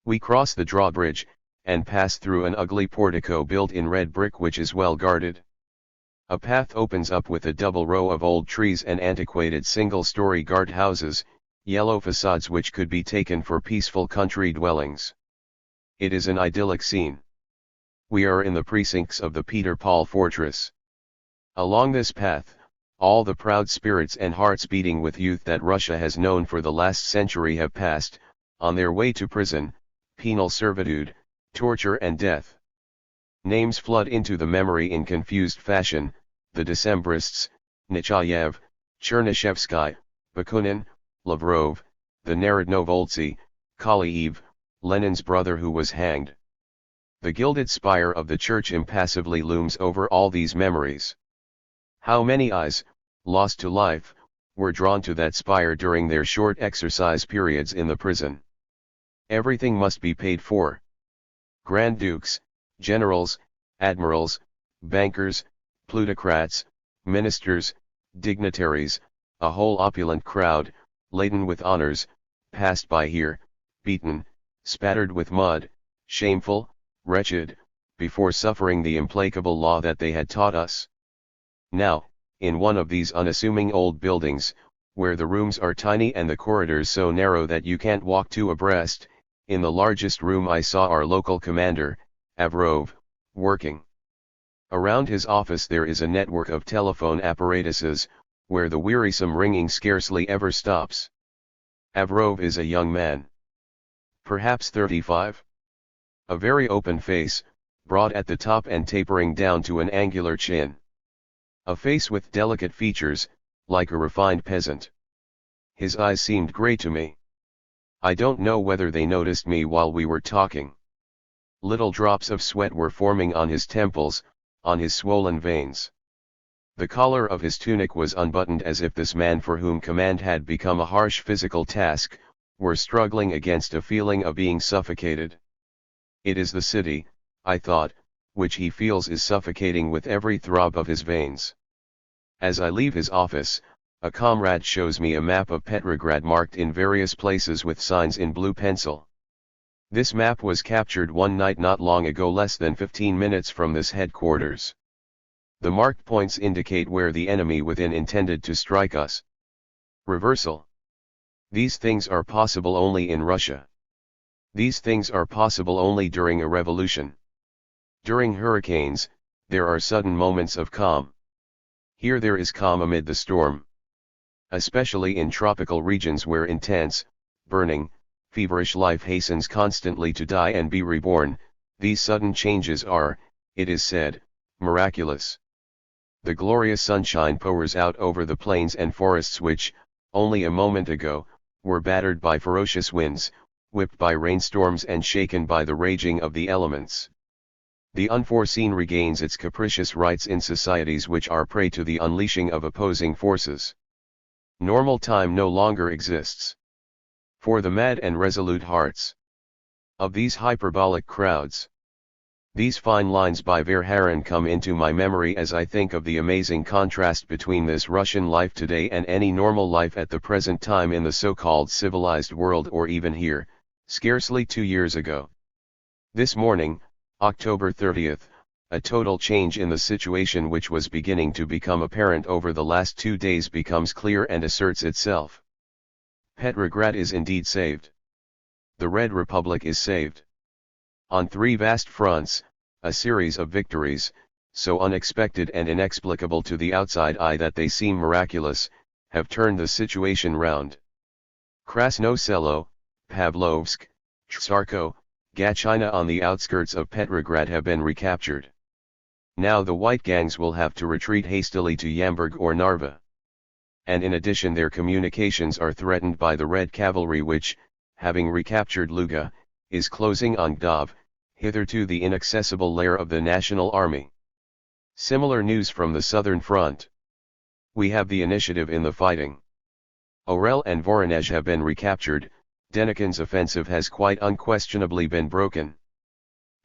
We cross the drawbridge, and pass through an ugly portico built in red brick which is well guarded. A path opens up with a double row of old trees and antiquated single-story guardhouses, yellow facades which could be taken for peaceful country dwellings. It is an idyllic scene. We are in the precincts of the Peter Paul Fortress. Along this path, all the proud spirits and hearts beating with youth that Russia has known for the last century have passed, on their way to prison, penal servitude, torture and death. Names flood into the memory in confused fashion: the Decembrists, Nechayev, Chernyshevsky, Bakunin, Lavrov, the Narodnovoltsy, Kaliev, Lenin's brother who was hanged. The gilded spire of the church impassively looms over all these memories. How many eyes, lost to life, were drawn to that spire during their short exercise periods in the prison. Everything must be paid for. Grand dukes, generals, admirals, bankers, plutocrats, ministers, dignitaries, a whole opulent crowd, laden with honors, passed by here, beaten, spattered with mud, shameful, wretched, before suffering the implacable law that they had taught us. Now, in one of these unassuming old buildings, where the rooms are tiny and the corridors so narrow that you can't walk two abreast, in the largest room I saw our local commander, Avrov, working. Around his office there is a network of telephone apparatuses, where the wearisome ringing scarcely ever stops. Avrov is a young man. Perhaps 35. A very open face, broad at the top and tapering down to an angular chin. A face with delicate features, like a refined peasant. His eyes seemed grey to me. I don't know whether they noticed me while we were talking. Little drops of sweat were forming on his temples, on his swollen veins. The collar of his tunic was unbuttoned as if this man for whom command had become a harsh physical task, were struggling against a feeling of being suffocated. It is the city, I thought, which he feels is suffocating with every throb of his veins. As I leave his office, a comrade shows me a map of Petrograd marked in various places with signs in blue pencil. This map was captured one night not long ago, less than 15 minutes from this headquarters. The marked points indicate where the enemy within intended to strike us. Reversal. These things are possible only in Russia. These things are possible only during a revolution. During hurricanes, there are sudden moments of calm. Here there is calm amid the storm. Especially in tropical regions where intense, burning, feverish life hastens constantly to die and be reborn, these sudden changes are, it is said, miraculous. The glorious sunshine pours out over the plains and forests which, only a moment ago, were battered by ferocious winds, whipped by rainstorms and shaken by the raging of the elements. The unforeseen regains its capricious rights in societies which are prey to the unleashing of opposing forces. Normal time no longer exists. For the mad and resolute hearts of these hyperbolic crowds. These fine lines by Verhaeren come into my memory as I think of the amazing contrast between this Russian life today and any normal life at the present time in the so-called civilized world, or even here, scarcely 2 years ago. This morning, October 30th, a total change in the situation which was beginning to become apparent over the last 2 days becomes clear and asserts itself. Petrograd is indeed saved. The Red Republic is saved. On 3 vast fronts, a series of victories, so unexpected and inexplicable to the outside eye that they seem miraculous, have turned the situation round. Krasno Selo, Pavlovsk, Tsarko, Gatchina on the outskirts of Petrograd have been recaptured. Now the white gangs will have to retreat hastily to Yamburg or Narva. And in addition their communications are threatened by the Red Cavalry which, having recaptured Luga, is closing on Gdov, hitherto the inaccessible lair of the National Army. Similar news from the southern front. We have the initiative in the fighting. Orel and Voronezh have been recaptured, Denikin's offensive has quite unquestionably been broken.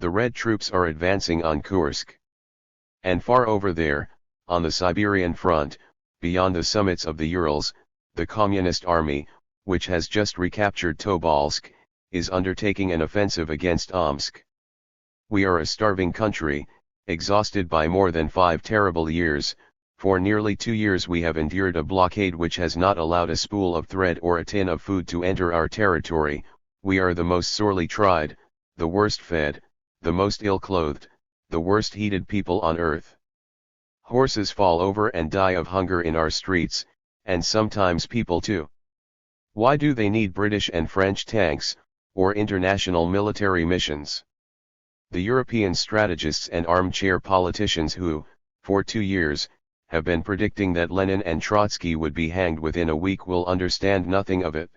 The Red troops are advancing on Kursk. And far over there, on the Siberian front, beyond the summits of the Urals, the Communist army, which has just recaptured Tobolsk, is undertaking an offensive against Omsk. We are a starving country, exhausted by more than 5 terrible years. For nearly 2 years we have endured a blockade which has not allowed a spool of thread or a tin of food to enter our territory. We are the most sorely tried, the worst fed, the most ill-clothed, the worst heated people on earth. Horses fall over and die of hunger in our streets, and sometimes people too. Why do they need British and French tanks, or international military missions? The European strategists and armchair politicians who, for 2 years, have been predicting that Lenin and Trotsky would be hanged within a week will understand nothing of it.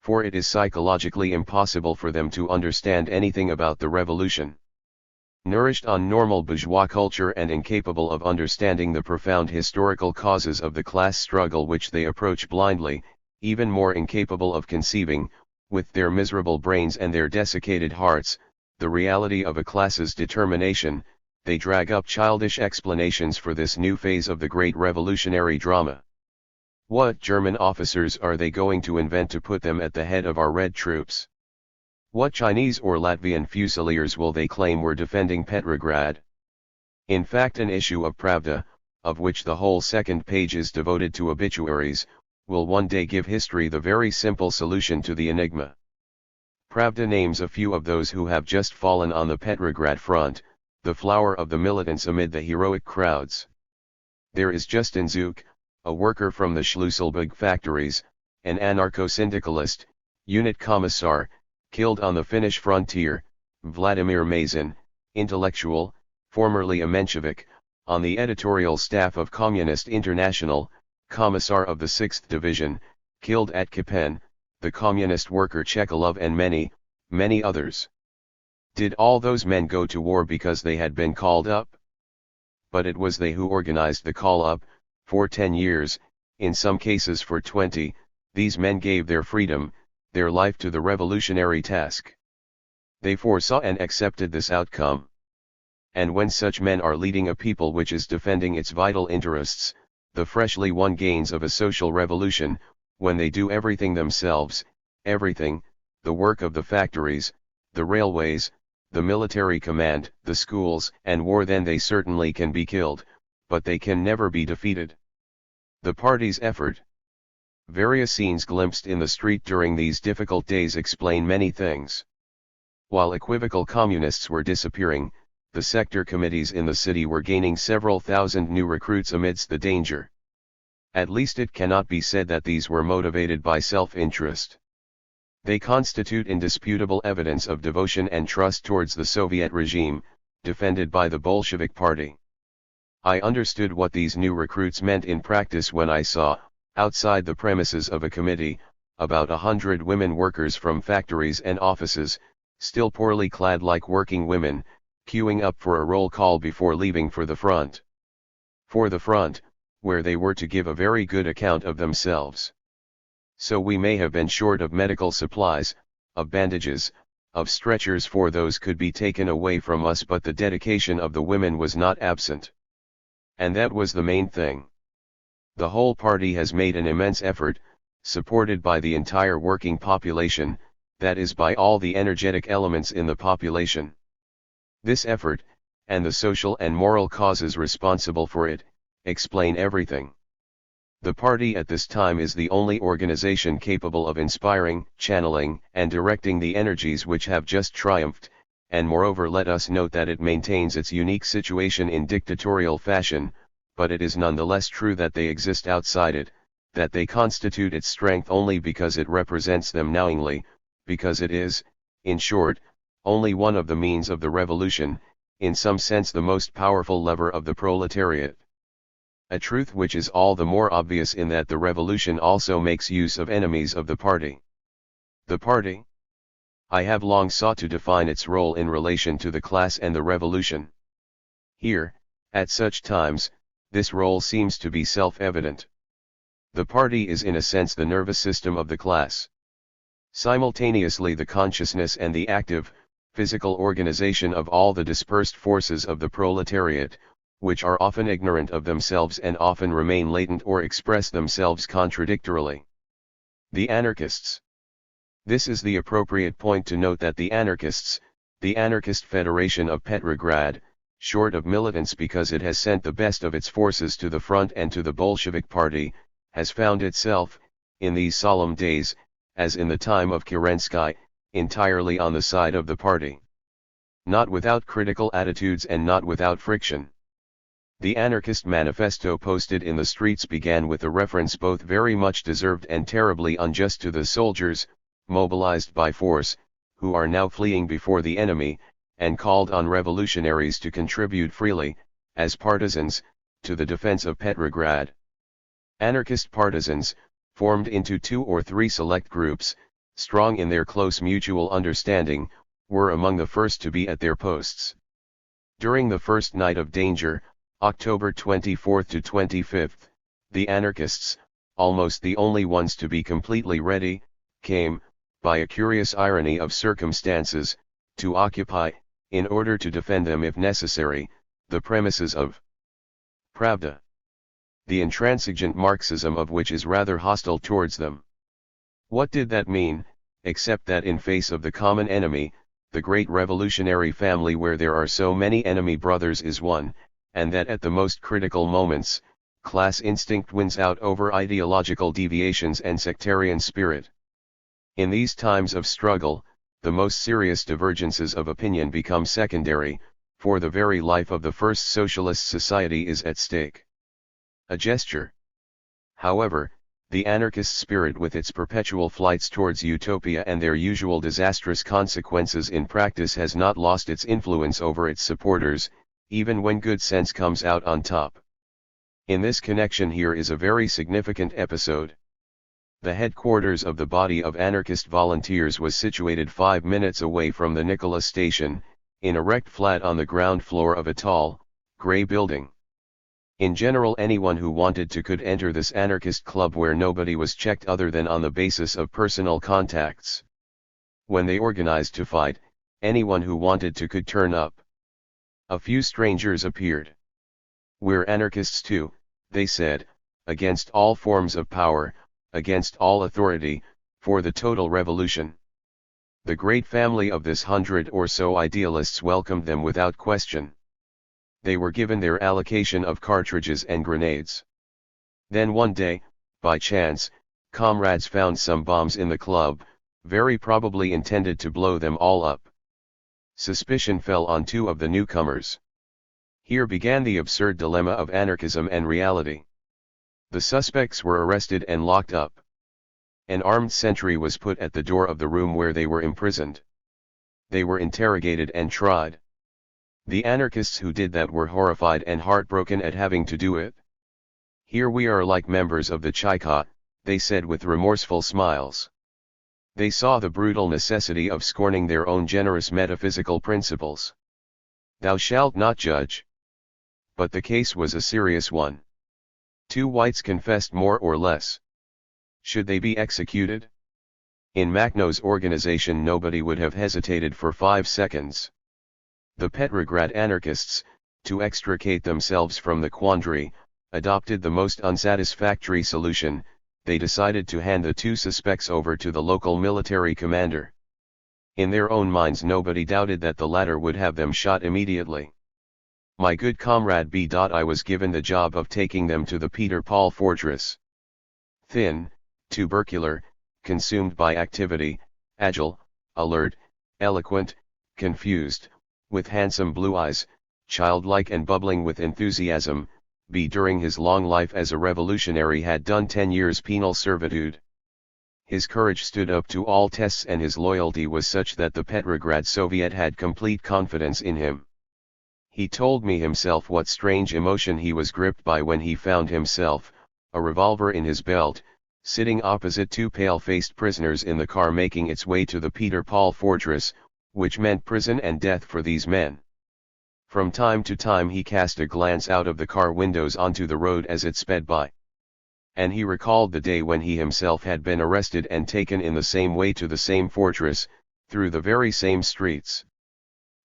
For it is psychologically impossible for them to understand anything about the revolution. Nourished on normal bourgeois culture and incapable of understanding the profound historical causes of the class struggle which they approach blindly, even more incapable of conceiving, with their miserable brains and their desiccated hearts, the reality of a class's determination, they drag up childish explanations for this new phase of the great revolutionary drama. What German officers are they going to invent to put them at the head of our Red troops? What Chinese or Latvian Fusiliers will they claim were defending Petrograd? In fact, an issue of Pravda, of which the whole second page is devoted to obituaries, will one day give history the very simple solution to the enigma. Pravda names a few of those who have just fallen on the Petrograd front, the flower of the militants amid the heroic crowds. There is Justin Zuk, a worker from the Schlüsselburg factories, an anarcho-syndicalist, unit commissar, killed on the Finnish frontier, Vladimir Mazin, intellectual, formerly a Menshevik, on the editorial staff of Communist International, commissar of the 6th Division, killed at Kapen, the communist worker Chekalov and many, many others. Did all those men go to war because they had been called up? But it was they who organized the call-up. For 10 years, in some cases for 20, these men gave their freedom, their life to the revolutionary task. They foresaw and accepted this outcome. And when such men are leading a people which is defending its vital interests, the freshly won gains of a social revolution, when they do everything themselves, everything, the work of the factories, the railways, the military command, the schools and war, then they certainly can be killed, but they can never be defeated. The party's effort. Various scenes glimpsed in the street during these difficult days explain many things. While equivocal communists were disappearing, the sector committees in the city were gaining several thousand new recruits amidst the danger. At least it cannot be said that these were motivated by self-interest. They constitute indisputable evidence of devotion and trust towards the Soviet regime, defended by the Bolshevik Party. I understood what these new recruits meant in practice when I saw, outside the premises of a committee, about 100 women workers from factories and offices, still poorly clad like working women, queuing up for a roll call before leaving for the front. For the front, where they were to give a very good account of themselves. So we may have been short of medical supplies, of bandages, of stretchers for those could be taken away from us, but the dedication of the women was not absent. And that was the main thing. The whole party has made an immense effort, supported by the entire working population, that is by all the energetic elements in the population. This effort, and the social and moral causes responsible for it, explain everything. The party at this time is the only organization capable of inspiring, channeling, and directing the energies which have just triumphed, and moreover let us note that it maintains its unique situation in dictatorial fashion, but it is nonetheless true that they exist outside it, that they constitute its strength only because it represents them knowingly, because it is, in short, only one of the means of the revolution, in some sense the most powerful lever of the proletariat. A truth which is all the more obvious in that the revolution also makes use of enemies of the party. The party? I have long sought to define its role in relation to the class and the revolution. Here, at such times, this role seems to be self-evident. The party is in a sense the nervous system of the class. Simultaneously the consciousness and the active, physical organization of all the dispersed forces of the proletariat, which are often ignorant of themselves and often remain latent or express themselves contradictorily. The anarchists. This is the appropriate point to note that the anarchists, the Anarchist Federation of Petrograd, short of militants because it has sent the best of its forces to the front and to the Bolshevik party, has found itself, in these solemn days, as in the time of Kerensky, entirely on the side of the party. Not without critical attitudes and not without friction. The anarchist manifesto posted in the streets began with a reference both very much deserved and terribly unjust to the soldiers, mobilized by force, who are now fleeing before the enemy, and called on revolutionaries to contribute freely, as partisans, to the defense of Petrograd. Anarchist partisans, formed into 2 or 3 select groups, strong in their close mutual understanding, were among the first to be at their posts. During the first night of danger, October 24 to 25, the anarchists, almost the only ones to be completely ready, came, by a curious irony of circumstances, to occupy, in order to defend them if necessary, the premises of Pravda. The intransigent Marxism of which is rather hostile towards them. What did that mean, except that in face of the common enemy, the great revolutionary family where there are so many enemy brothers is one, and that at the most critical moments, class instinct wins out over ideological deviations and sectarian spirit. In these times of struggle, the most serious divergences of opinion become secondary, for the very life of the first socialist society is at stake. A gesture. However, the anarchist spirit with its perpetual flights towards utopia and their usual disastrous consequences in practice has not lost its influence over its supporters, even when good sense comes out on top. In this connection here is a very significant episode. The headquarters of the body of anarchist volunteers was situated 5 minutes away from the Nikola station, in a wrecked flat on the ground floor of a tall, grey building. In general anyone who wanted to could enter this anarchist club where nobody was checked other than on the basis of personal contacts. When they organized to fight, anyone who wanted to could turn up. A few strangers appeared. "We're anarchists too," they said, "against all forms of power, against all authority, for the total revolution." The great family of this 100 or so idealists welcomed them without question. They were given their allocation of cartridges and grenades. Then one day, by chance, comrades found some bombs in the club, very probably intended to blow them all up. Suspicion fell on 2 of the newcomers. Here began the absurd dilemma of anarchism and reality. The suspects were arrested and locked up. An armed sentry was put at the door of the room where they were imprisoned. They were interrogated and tried. The anarchists who did that were horrified and heartbroken at having to do it. Here we are like members of the Chayka, they said with remorseful smiles. They saw the brutal necessity of scorning their own generous metaphysical principles. Thou shalt not judge. But the case was a serious one. 2 whites confessed more or less. Should they be executed? In Makhno's organization nobody would have hesitated for 5 seconds. The Petrograd anarchists, to extricate themselves from the quandary, adopted the most unsatisfactory solution. They decided to hand the 2 suspects over to the local military commander. In their own minds nobody doubted that the latter would have them shot immediately. My good comrade B. I was given the job of taking them to the Peter Paul fortress. Thin, tubercular, consumed by activity, agile, alert, eloquent, confused, with handsome blue eyes, childlike and bubbling with enthusiasm, B. during his long life as a revolutionary had done 10 years penal servitude. His courage stood up to all tests and his loyalty was such that the Petrograd Soviet had complete confidence in him. He told me himself what strange emotion he was gripped by when he found himself, a revolver in his belt, sitting opposite 2 pale-faced prisoners in the car making its way to the Peter Paul fortress, which meant prison and death for these men. From time to time he cast a glance out of the car windows onto the road as it sped by. And he recalled the day when he himself had been arrested and taken in the same way to the same fortress, through the very same streets.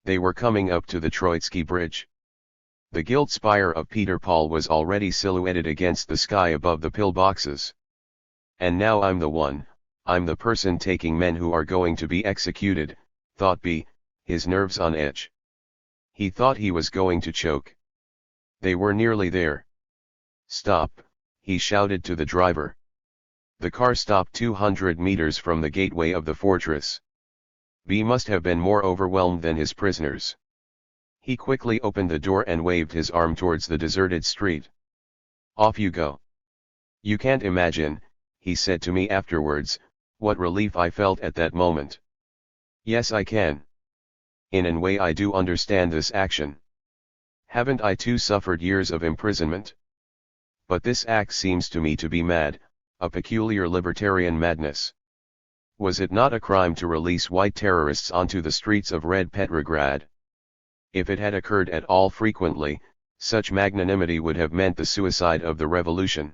They were coming up to the Troitsky Bridge. The gilt spire of Peter Paul was already silhouetted against the sky above the pillboxes. And now I'm the person taking men who are going to be executed, thought B., his nerves on edge. He thought he was going to choke. They were nearly there. Stop, he shouted to the driver. The car stopped 200 meters from the gateway of the fortress. B must have been more overwhelmed than his prisoners. He quickly opened the door and waved his arm towards the deserted street. Off you go. You can't imagine, he said to me afterwards, what relief I felt at that moment. Yes, I can. In a way I do understand this action. Haven't I too suffered years of imprisonment? But this act seems to me to be mad, a peculiar libertarian madness. Was it not a crime to release white terrorists onto the streets of Red Petrograd? If it had occurred at all frequently, such magnanimity would have meant the suicide of the revolution.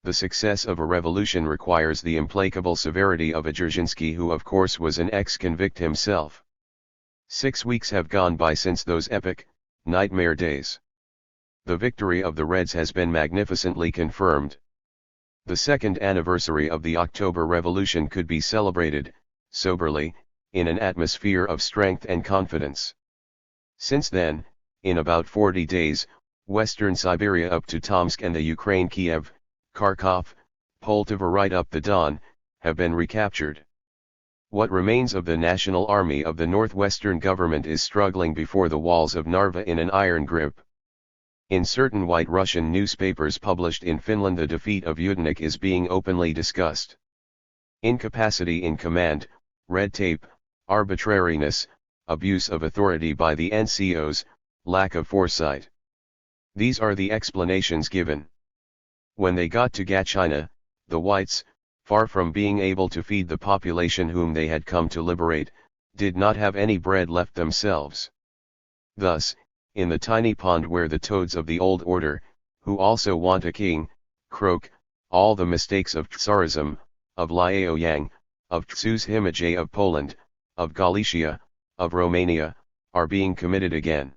The success of a revolution requires the implacable severity of a Dzerzhinsky who of course was an ex-convict himself. 6 weeks have gone by since those epic, nightmare days. The victory of the Reds has been magnificently confirmed. The 2nd anniversary of the October Revolution could be celebrated, soberly, in an atmosphere of strength and confidence. Since then, in about 40 days, western Siberia up to Tomsk and the Ukraine Kiev, Kharkov, Poltava right up the Don, have been recaptured. What remains of the National Army of the Northwestern government is struggling before the walls of Narva in an iron grip. In certain White Russian newspapers published in Finland the defeat of Yudenik is being openly discussed. Incapacity in command, red tape, arbitrariness, abuse of authority by the NCOs, lack of foresight. These are the explanations given. When they got to Gatchina, the whites, far from being able to feed the population whom they had come to liberate, did not have any bread left themselves. Thus, in the tiny pond where the toads of the old order, who also want a king, croak, all the mistakes of Tsarism, of Liaoyang, of Tsushimajay of Poland, of Galicia, of Romania, are being committed again.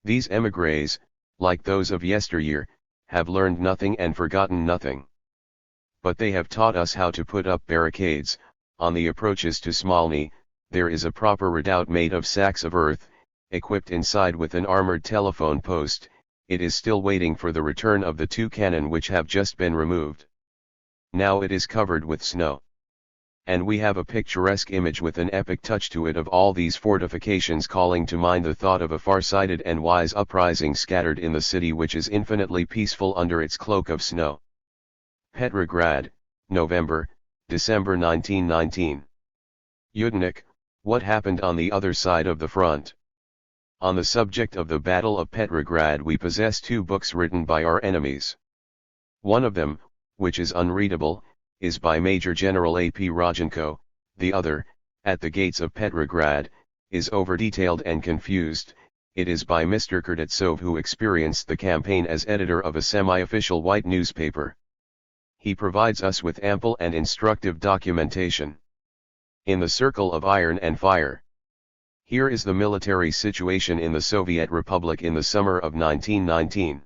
These émigrés, like those of yesteryear, have learned nothing and forgotten nothing. But they have taught us how to put up barricades. On the approaches to Smolny, there is a proper redoubt made of sacks of earth, equipped inside with an armored telephone post. It is still waiting for the return of the 2 cannon which have just been removed. Now it is covered with snow. And we have a picturesque image with an epic touch to it of all these fortifications calling to mind the thought of a far-sighted and wise uprising scattered in the city which is infinitely peaceful under its cloak of snow. Petrograd, November, December 1919. Yudenik, what happened on the other side of the front? On the subject of the Battle of Petrograd we possess two books written by our enemies. One of them, which is unreadable, is by Major General A.P. Rodchenko, the other, At the Gates of Petrograd, is over-detailed and confused. It is by Mr. Kurdetsov, who experienced the campaign as editor of a semi-official white newspaper. He provides us with ample and instructive documentation. In the Circle of Iron and Fire. Here is the military situation in the Soviet Republic in the summer of 1919.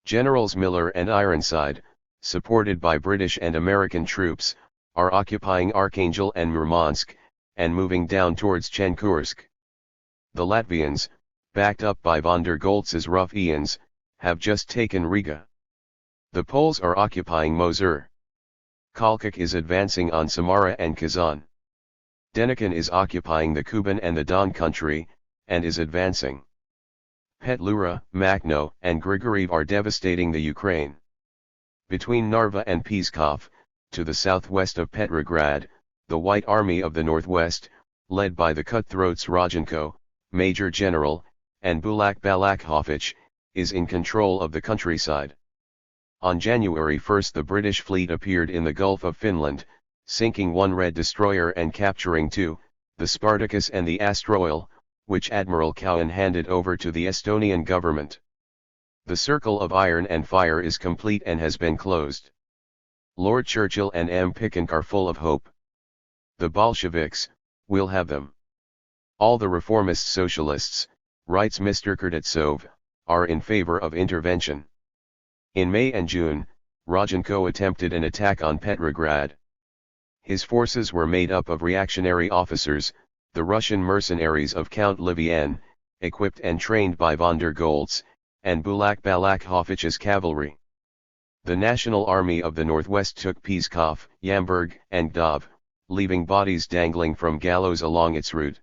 Generals Miller and Ironside, supported by British and American troops, are occupying Archangel and Murmansk, and moving down towards Chenkursk. The Latvians, backed up by von der Goltz's ruffians, have just taken Riga. The Poles are occupying Moser. Kalkuk is advancing on Samara and Kazan. Denikin is occupying the Kuban and the Don country, and is advancing. Petlura, Makhno, and Grigoriev are devastating the Ukraine. Between Narva and Pskov, to the southwest of Petrograd, the White Army of the Northwest, led by the cutthroats Rodchenko, Major General, and Bulak Balakhovich, is in control of the countryside. On January 1 the British fleet appeared in the Gulf of Finland, sinking one Red destroyer and capturing two, the Spartacus and the Astroil, which Admiral Cowan handed over to the Estonian government. The Circle of Iron and Fire is complete and has been closed. Lord Churchill and M. Pickens are full of hope. The Bolsheviks will have them. All the reformist socialists, writes Mr. Kurdetsov, are in favor of intervention. In May and June, Rodchenko attempted an attack on Petrograd. His forces were made up of reactionary officers, the Russian mercenaries of Count Livien, equipped and trained by von der Goltz, and Bulak Balakhovich's cavalry. The National Army of the Northwest took Pskov, Yamburg, and Gdov, leaving bodies dangling from gallows along its route.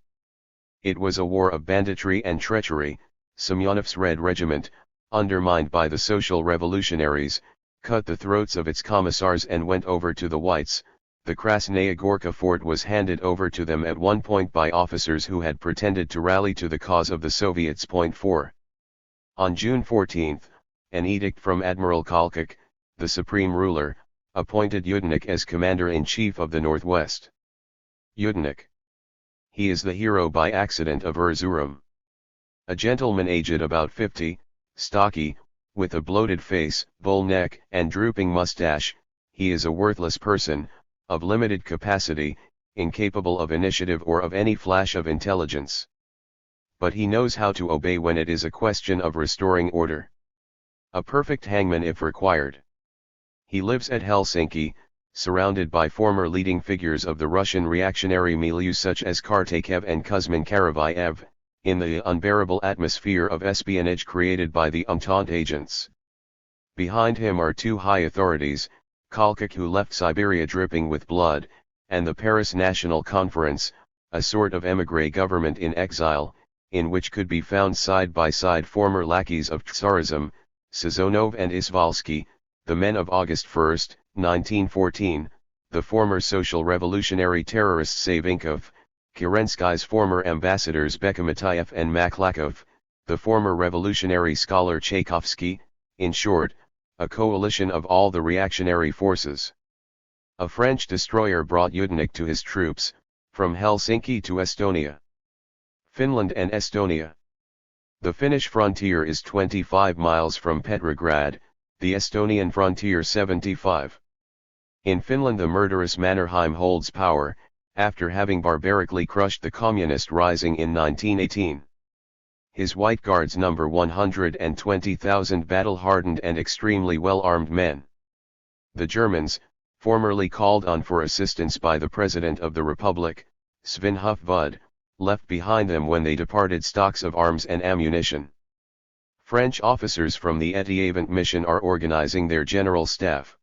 It was a war of banditry and treachery. Semyonov's Red Regiment, undermined by the social revolutionaries, cut the throats of its commissars and went over to the Whites. The Krasnaya Gorka fort was handed over to them at one point by officers who had pretended to rally to the cause of the Soviets. 4. On June 14, an edict from Admiral Kalkuk, the supreme ruler, appointed Yudenik as commander-in-chief of the Northwest. Yudenik. He is the hero by accident of Erzurum. A gentleman aged about 50, stocky, with a bloated face, bull neck, and drooping mustache, he is a worthless person, of limited capacity, incapable of initiative or of any flash of intelligence. But he knows how to obey when it is a question of restoring order. A perfect hangman if required. He lives at Helsinki, surrounded by former leading figures of the Russian reactionary milieu such as Kartakev and Kuzmin Karavayev, in the unbearable atmosphere of espionage created by the Entente agents. Behind him are two high authorities, Kalkuk, who left Siberia dripping with blood, and the Paris National Conference, a sort of émigré government in exile, in which could be found side by side former lackeys of Tsarism, Sazonov and Isvalsky, the men of August 1, 1914, the former social revolutionary terrorists Savinkov, Kerensky's former ambassadors Bekhmetayev and Maklakov, the former revolutionary scholar Tchaikovsky, in short, a coalition of all the reactionary forces. A French destroyer brought Yudenik to his troops, from Helsinki to Estonia. Finland and Estonia. The Finnish frontier is 25 miles from Petrograd, the Estonian frontier 75. In Finland the murderous Mannerheim holds power, after having barbarically crushed the communist rising in 1918. His White Guards number 120,000 battle-hardened and extremely well-armed men. The Germans, formerly called on for assistance by the President of the Republic, Sven Hufvud, left behind them when they departed stocks of arms and ammunition. French officers from the Étiavant mission are organizing their general staff.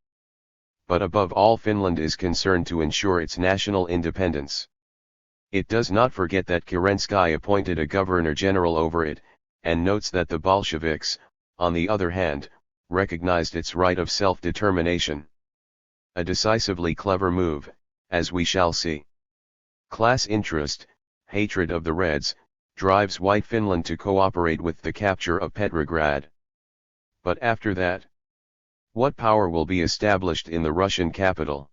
But above all, Finland is concerned to ensure its national independence. It does not forget that Kerensky appointed a governor-general over it, and notes that the Bolsheviks, on the other hand, recognized its right of self-determination. A decisively clever move, as we shall see. Class interest, hatred of the Reds, drives White Finland to cooperate with the capture of Petrograd. But after that, what power will be established in the Russian capital?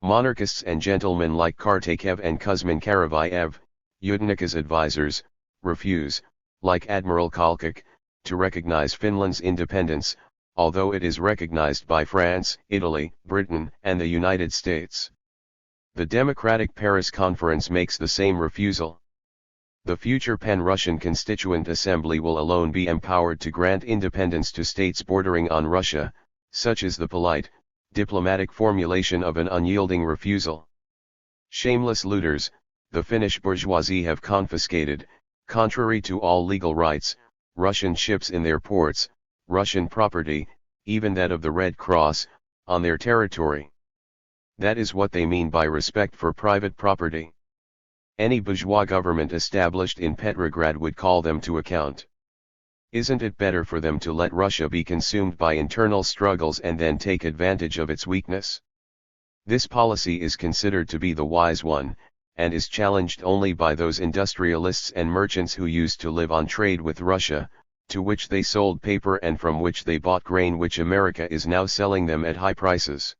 Monarchists and gentlemen like Kartakev and Kuzmin Karavayev, Yudenika's advisors, refuse, like Admiral Kalkak, to recognize Finland's independence, although it is recognized by France, Italy, Britain, and the United States. The Democratic Paris Conference makes the same refusal. The future Pan-Russian Constituent Assembly will alone be empowered to grant independence to states bordering on Russia, such is the polite, diplomatic formulation of an unyielding refusal. Shameless looters, the Finnish bourgeoisie have confiscated, contrary to all legal rights, Russian ships in their ports, Russian property, even that of the Red Cross, on their territory. That is what they mean by respect for private property. Any bourgeois government established in Petrograd would call them to account. Isn't it better for them to let Russia be consumed by internal struggles and then take advantage of its weakness? This policy is considered to be the wise one, and is challenged only by those industrialists and merchants who used to live on trade with Russia, to which they sold paper and from which they bought grain which America is now selling them at high prices.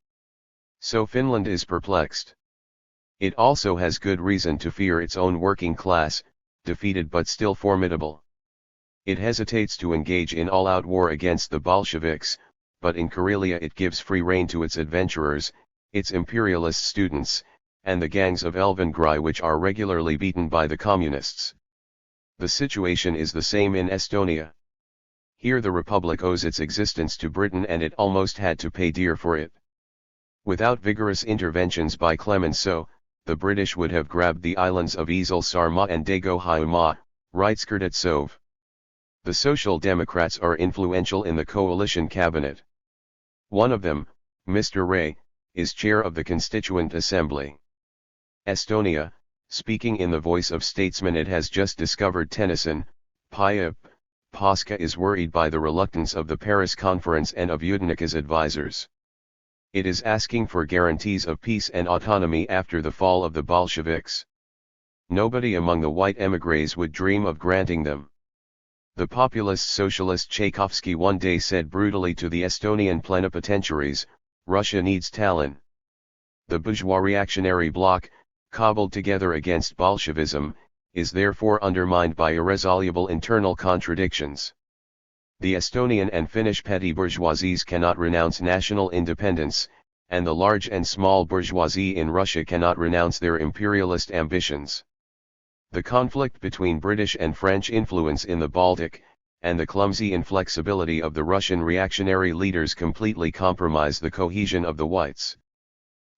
So Finland is perplexed. It also has good reason to fear its own working class, defeated but still formidable. It hesitates to engage in all-out war against the Bolsheviks, but in Karelia it gives free rein to its adventurers, its imperialist students, and the gangs of Elvengrai which are regularly beaten by the communists. The situation is the same in Estonia. Here the Republic owes its existence to Britain and it almost had to pay dear for it. Without vigorous interventions by Clemenceau, the British would have grabbed the islands of Isle Sarma and Dago Hyuma, writes Kurdetsov. The Social Democrats are influential in the coalition cabinet. One of them, Mr. Ray, is chair of the Constituent Assembly. Estonia, speaking in the voice of statesmen it has just discovered Tennyson, Pyap, Pascha is worried by the reluctance of the Paris Conference and of Yudenika's advisors. It is asking for guarantees of peace and autonomy after the fall of the Bolsheviks. Nobody among the white émigrés would dream of granting them. The populist socialist Tchaikovsky one day said brutally to the Estonian plenipotentiaries, "Russia needs Tallinn." The bourgeois reactionary bloc, cobbled together against Bolshevism, is therefore undermined by irresoluble internal contradictions. The Estonian and Finnish petty bourgeoisies cannot renounce national independence, and the large and small bourgeoisie in Russia cannot renounce their imperialist ambitions. The conflict between British and French influence in the Baltic, and the clumsy inflexibility of the Russian reactionary leaders completely compromise the cohesion of the whites.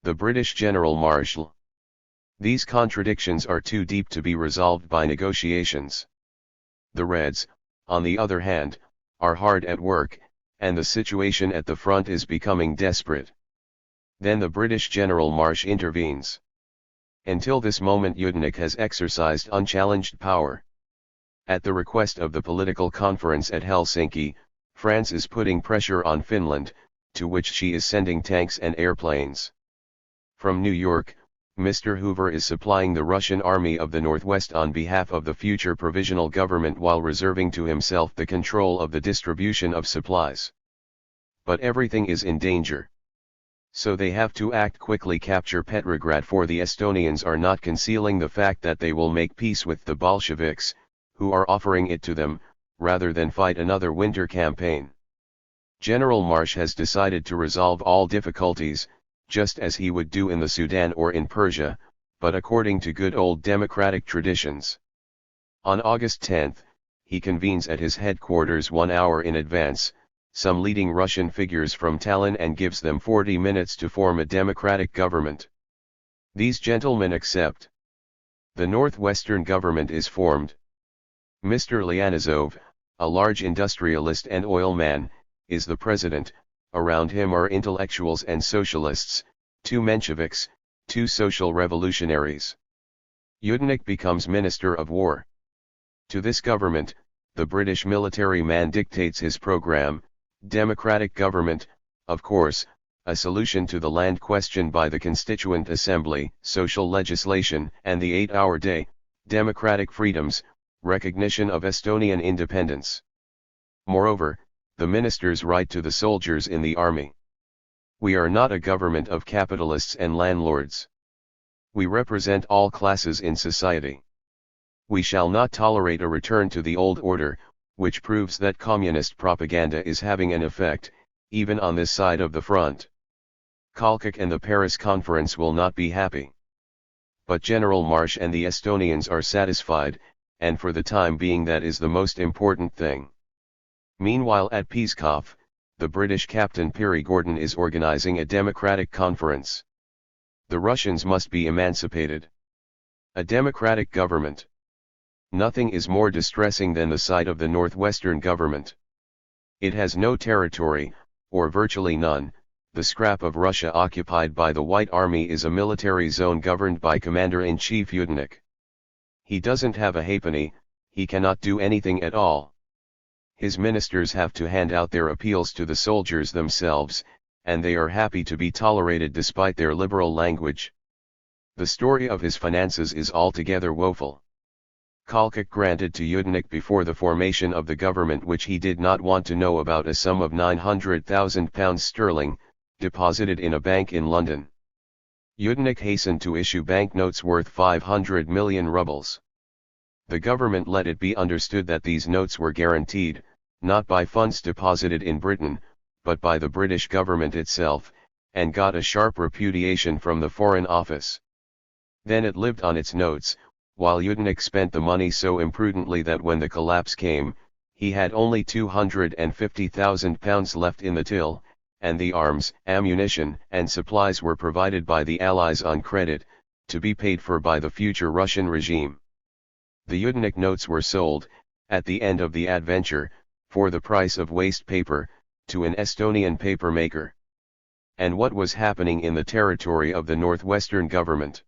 The British General Marshal. These contradictions are too deep to be resolved by negotiations. The Reds, on the other hand, are hard at work, and the situation at the front is becoming desperate. Then the British General Marsh intervenes. Until this moment Yudenik has exercised unchallenged power. At the request of the political conference at Helsinki, France is putting pressure on Finland, to which she is sending tanks and airplanes. From New York, Mr. Hoover is supplying the Russian Army of the Northwest on behalf of the future provisional government while reserving to himself the control of the distribution of supplies. But everything is in danger. So they have to act quickly, capture Petrograd, for the Estonians are not concealing the fact that they will make peace with the Bolsheviks, who are offering it to them, rather than fight another winter campaign. General Marsh has decided to resolve all difficulties, just as he would do in the Sudan or in Persia, but according to good old democratic traditions. On August 10, he convenes at his headquarters 1 hour in advance, some leading Russian figures from Tallinn, and gives them 40 minutes to form a democratic government. These gentlemen accept. The Northwestern government is formed. Mr. Lyanizov, a large industrialist and oil man, is the president. Around him are intellectuals and socialists, 2 Mensheviks, 2 social revolutionaries. Yudenik becomes Minister of War. To this government, the British military man dictates his program: democratic government, of course, a solution to the land question by the Constituent Assembly, social legislation, and the 8-hour day, democratic freedoms, Recognition of Estonian independence. Moreover, the ministers write to the soldiers in the army. We are not a government of capitalists and landlords. We represent all classes in society. We shall not tolerate a return to the old order, which proves that communist propaganda is having an effect, even on this side of the front. Kalkak and the Paris Conference will not be happy. But General Marsh and the Estonians are satisfied, and for the time being that is the most important thing. Meanwhile at Pskov, the British Captain Perry Gordon is organizing a democratic conference. The Russians must be emancipated. A democratic government. Nothing is more distressing than the sight of the Northwestern government. It has no territory, or virtually none. The scrap of Russia occupied by the White Army is a military zone governed by Commander-in-Chief Yudenich. He doesn't have a halfpenny, he cannot do anything at all. His ministers have to hand out their appeals to the soldiers themselves, and they are happy to be tolerated despite their liberal language. The story of his finances is altogether woeful. Kalkak granted to Yudenich before the formation of the government which he did not want to know about a sum of £900,000, deposited in a bank in London. Yudenich hastened to issue banknotes worth 500 million rubles. The government let it be understood that these notes were guaranteed, not by funds deposited in Britain, but by the British government itself, and got a sharp repudiation from the Foreign Office. Then it lived on its notes, while Yudenich spent the money so imprudently that when the collapse came, he had only £250,000 left in the till, and the arms, ammunition, and supplies were provided by the Allies on credit, to be paid for by the future Russian regime. The Yudenich notes were sold, at the end of the adventure, for the price of waste paper, to an Estonian paper maker. And what was happening in the territory of the Northwestern government?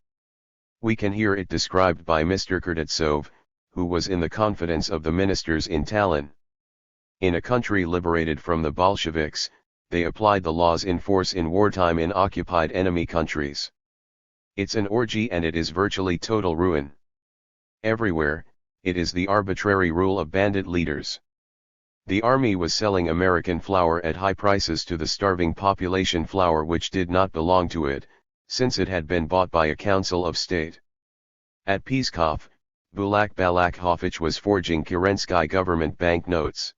We can hear it described by Mr. Kurdetsov, who was in the confidence of the ministers in Tallinn. In a country liberated from the Bolsheviks, they applied the laws in force in wartime in occupied enemy countries. It's an orgy and it is virtually total ruin. Everywhere, it is the arbitrary rule of bandit leaders. The army was selling American flour at high prices to the starving population, flour which did not belong to it, since it had been bought by a council of state. At Pskov, Bulak Balakhovich was forging Kerensky government banknotes.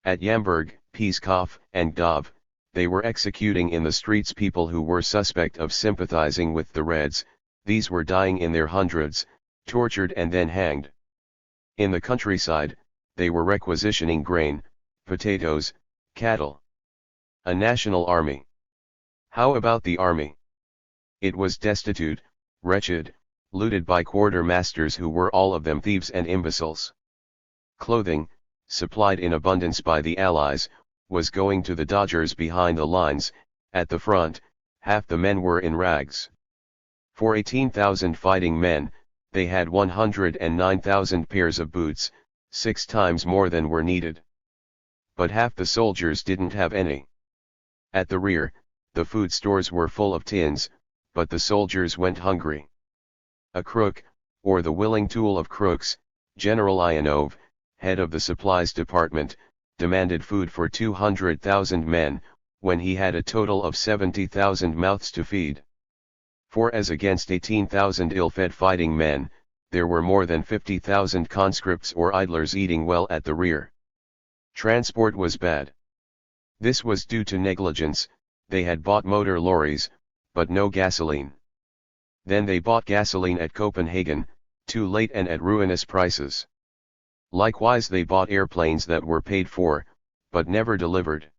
At Yamburg, Pskov, and Gdov, they were executing in the streets people who were suspect of sympathizing with the Reds. These were dying in their hundreds, tortured and then hanged. In the countryside, they were requisitioning grain, potatoes, cattle. A national army. How about the army? It was destitute, wretched, looted by quartermasters who were all of them thieves and imbeciles. Clothing, supplied in abundance by the Allies, was going to the dodgers behind the lines. At the front, half the men were in rags. For 18,000 fighting men, they had 109,000 pairs of boots, 6 times more than were needed. But half the soldiers didn't have any. At the rear, the food stores were full of tins, but the soldiers went hungry. A crook, or the willing tool of crooks, General Ionov, head of the supplies department, demanded food for 200,000 men, when he had a total of 70,000 mouths to feed. For as against 18,000 ill-fed fighting men, there were more than 50,000 conscripts or idlers eating well at the rear. Transport was bad. This was due to negligence. They had bought motor lorries, but no gasoline. Then they bought gasoline at Copenhagen, too late and at ruinous prices. Likewise they bought airplanes that were paid for, but never delivered.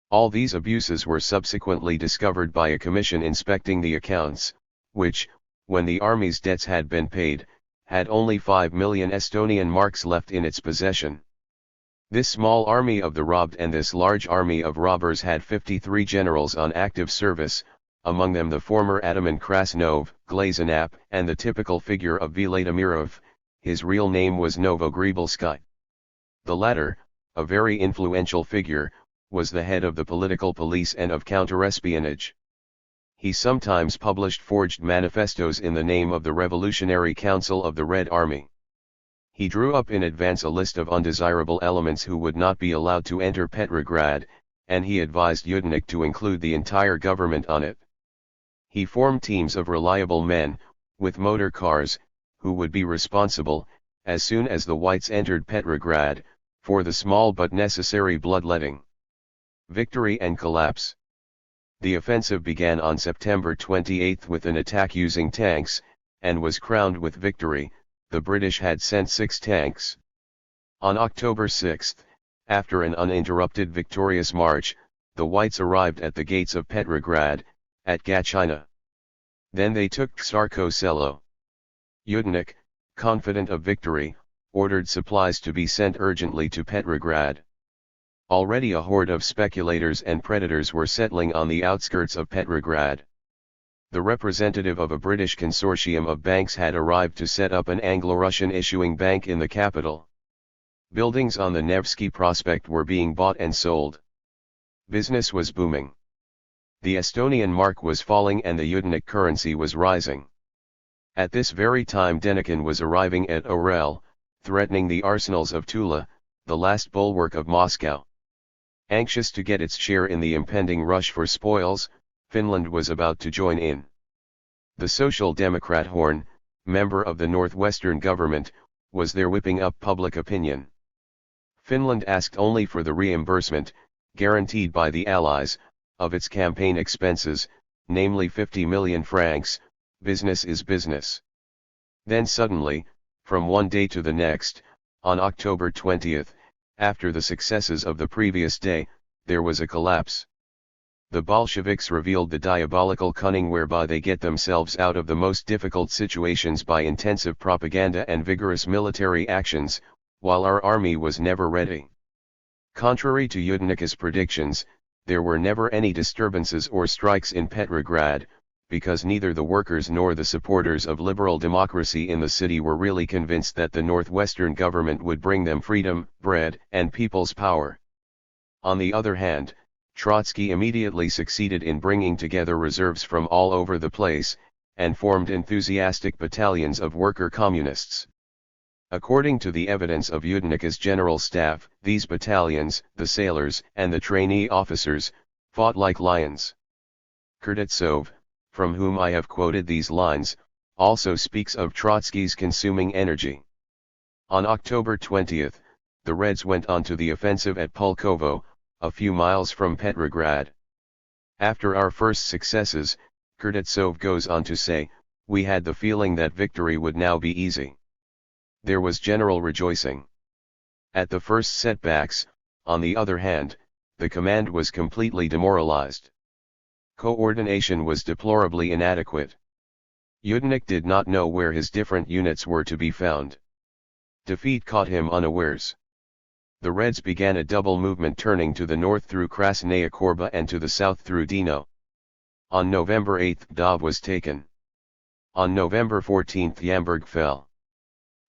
All these abuses were subsequently discovered by a commission inspecting the accounts, which, when the army's debts had been paid, had only 5 million Estonian marks left in its possession. This small army of the robbed and this large army of robbers had 53 generals on active service, among them the former Ataman Krasnov, Glazunap, and the typical figure of Vladimirov. His real name was Novogribelsky. The latter, a very influential figure, was the head of the political police and of counterespionage. He sometimes published forged manifestos in the name of the Revolutionary Council of the Red Army. He drew up in advance a list of undesirable elements who would not be allowed to enter Petrograd, and he advised Yudenich to include the entire government on it. He formed teams of reliable men, with motor cars, who would be responsible, as soon as the Whites entered Petrograd, for the small but necessary bloodletting. Victory and collapse. The offensive began on September 28 with an attack using tanks, and was crowned with victory. The British had sent 6 tanks. On October 6, after an uninterrupted victorious march, the Whites arrived at the gates of Petrograd, at Gatchina. Then they took Tsarskoe Selo. Yudenich, confident of victory, ordered supplies to be sent urgently to Petrograd. Already a horde of speculators and predators were settling on the outskirts of Petrograd. The representative of a British consortium of banks had arrived to set up an Anglo-Russian issuing bank in the capital. Buildings on the Nevsky Prospect were being bought and sold. Business was booming. The Estonian mark was falling and the Yudenich currency was rising. At this very time Denikin was arriving at Orel, threatening the arsenals of Tula, the last bulwark of Moscow. Anxious to get its share in the impending rush for spoils, Finland was about to join in. The Social Democrat Horn, member of the Northwestern government, was there whipping up public opinion. Finland asked only for the reimbursement, guaranteed by the Allies, of its campaign expenses, namely 50 million francs. Business is business. Then suddenly, from one day to the next, on October 20, after the successes of the previous day, there was a collapse. The Bolsheviks revealed the diabolical cunning whereby they get themselves out of the most difficult situations by intensive propaganda and vigorous military actions, while our army was never ready. Contrary to Yudenich's predictions, there were never any disturbances or strikes in Petrograd, because neither the workers nor the supporters of liberal democracy in the city were really convinced that the Northwestern government would bring them freedom, bread, and people's power. On the other hand, Trotsky immediately succeeded in bringing together reserves from all over the place, and formed enthusiastic battalions of worker communists. According to the evidence of Yudenich's general staff, these battalions, the sailors and the trainee officers, fought like lions. Kurdetsov, from whom I have quoted these lines, also speaks of Trotsky's consuming energy. On October 20, the Reds went on to the offensive at Pulkovo, a few miles from Petrograd. After our first successes, Kurdetsov goes on to say, we had the feeling that victory would now be easy. There was general rejoicing. At the first setbacks, on the other hand, the command was completely demoralized. Coordination was deplorably inadequate. Yudenich did not know where his different units were to be found. Defeat caught him unawares. The Reds began a double movement turning to the north through Krasnaya Korba and to the south through Dino. On November 8 Gdov was taken. On November 14 Yamburg fell.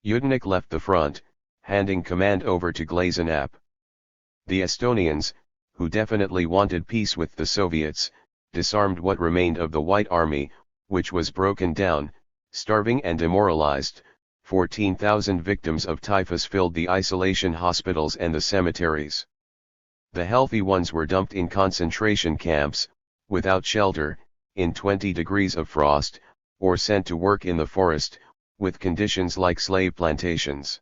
Yudenich left the front, handing command over to Glazenap. The Estonians, who definitely wanted peace with the Soviets, disarmed what remained of the White Army, which was broken down, starving and demoralized. 14,000 victims of typhus filled the isolation hospitals and the cemeteries. The healthy ones were dumped in concentration camps, without shelter, in 20 degrees of frost, or sent to work in the forest, with conditions like slave plantations.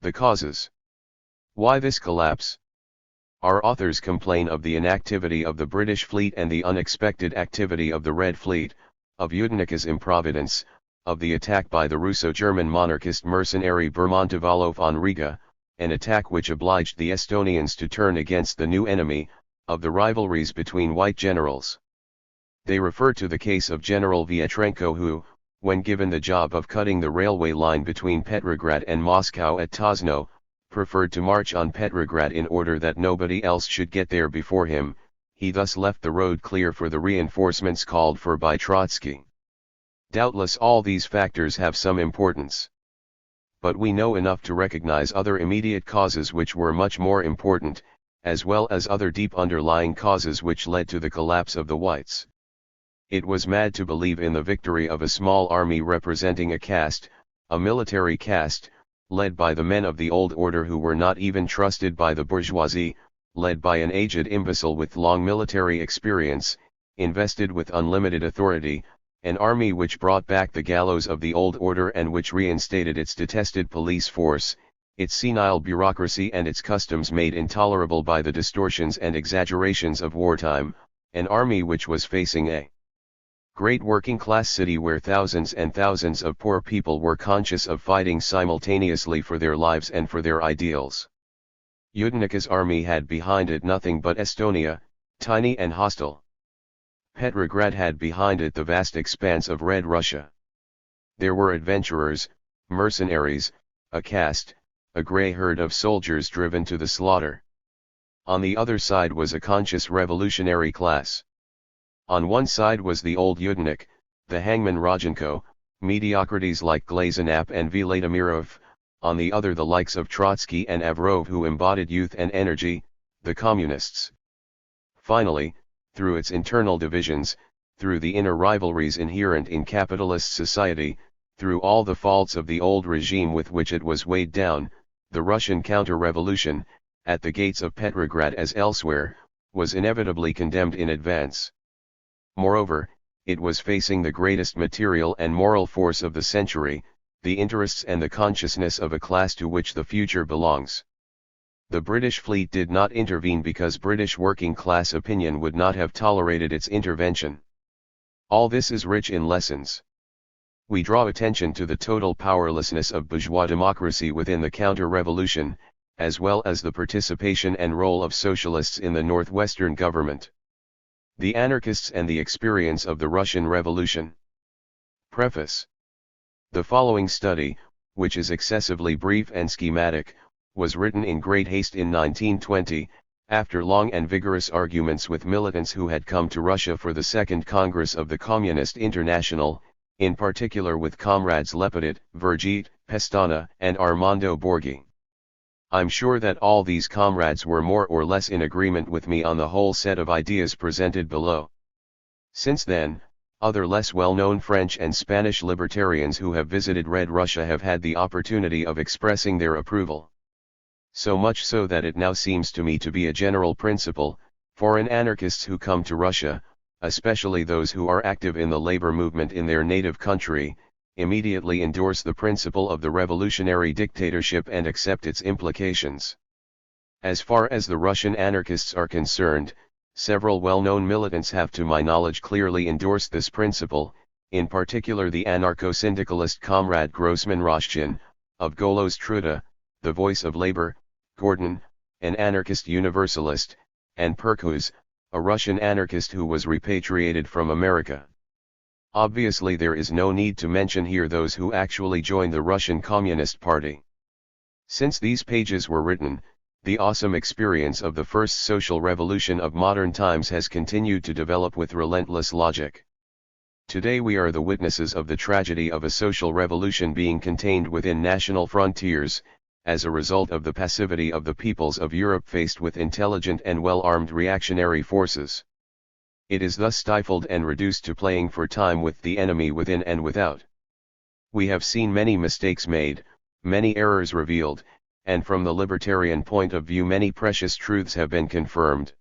The causes. Why this collapse? Our authors complain of the inactivity of the British fleet and the unexpected activity of the Red Fleet, of Yudenich's improvidence, of the attack by the Russo-German monarchist mercenary Bermontivalov on Riga, an attack which obliged the Estonians to turn against the new enemy, of the rivalries between white generals. They refer to the case of General Vyatrenko who, when given the job of cutting the railway line between Petrograd and Moscow at Tosno, preferred to march on Petrograd in order that nobody else should get there before him. He thus left the road clear for the reinforcements called for by Trotsky. Doubtless all these factors have some importance. But we know enough to recognize other immediate causes which were much more important, as well as other deep underlying causes which led to the collapse of the Whites. It was mad to believe in the victory of a small army representing a caste, a military caste, led by the men of the old order who were not even trusted by the bourgeoisie, led by an aged imbecile with long military experience, invested with unlimited authority, an army which brought back the gallows of the old order and which reinstated its detested police force, its senile bureaucracy and its customs made intolerable by the distortions and exaggerations of wartime, an army which was facing a great working-class city where thousands and thousands of poor people were conscious of fighting simultaneously for their lives and for their ideals. Yudenika's army had behind it nothing but Estonia, tiny and hostile. Petrograd had behind it the vast expanse of Red Russia. There were adventurers, mercenaries, a caste, a grey herd of soldiers driven to the slaughter. On the other side was a conscious revolutionary class. On one side was the old Yudenik, the hangman Rodchenko, mediocrities like Glazunap and Vladimirov, on the other the likes of Trotsky and Avrov who embodied youth and energy, the communists. Finally, through its internal divisions, through the inner rivalries inherent in capitalist society, through all the faults of the old regime with which it was weighed down, the Russian counter-revolution, at the gates of Petrograd as elsewhere, was inevitably condemned in advance. Moreover, it was facing the greatest material and moral force of the century, the interests and the consciousness of a class to which the future belongs. The British fleet did not intervene because British working-class opinion would not have tolerated its intervention. All this is rich in lessons. We draw attention to the total powerlessness of bourgeois democracy within the counter-revolution, as well as the participation and role of socialists in the northwestern government. The anarchists and the experience of the Russian Revolution. Preface. The following study, which is excessively brief and schematic, was written in great haste in 1920, after long and vigorous arguments with militants who had come to Russia for the Second Congress of the Communist International, in particular with comrades Lepetit, Vergit, Pestana, and Armando Borghi. I'm sure that all these comrades were more or less in agreement with me on the whole set of ideas presented below. Since then, other less well-known French and Spanish libertarians who have visited Red Russia have had the opportunity of expressing their approval. So much so that it now seems to me to be a general principle, foreign anarchists who come to Russia, especially those who are active in the labor movement in their native country, immediately endorse the principle of the revolutionary dictatorship and accept its implications. As far as the Russian anarchists are concerned, several well-known militants have to my knowledge clearly endorsed this principle, in particular the anarcho-syndicalist comrade Grossman Roshchin, of Golos Truda, the Voice of Labor, Gordon, an anarchist universalist, and Perkuz, a Russian anarchist who was repatriated from America. Obviously there is no need to mention here those who actually joined the Russian Communist Party. Since these pages were written, the awesome experience of the first social revolution of modern times has continued to develop with relentless logic. Today we are the witnesses of the tragedy of a social revolution being contained within national frontiers, as a result of the passivity of the peoples of Europe faced with intelligent and well-armed reactionary forces. It is thus stifled and reduced to playing for time with the enemy within and without. We have seen many mistakes made, many errors revealed, and from the libertarian point of view many precious truths have been confirmed.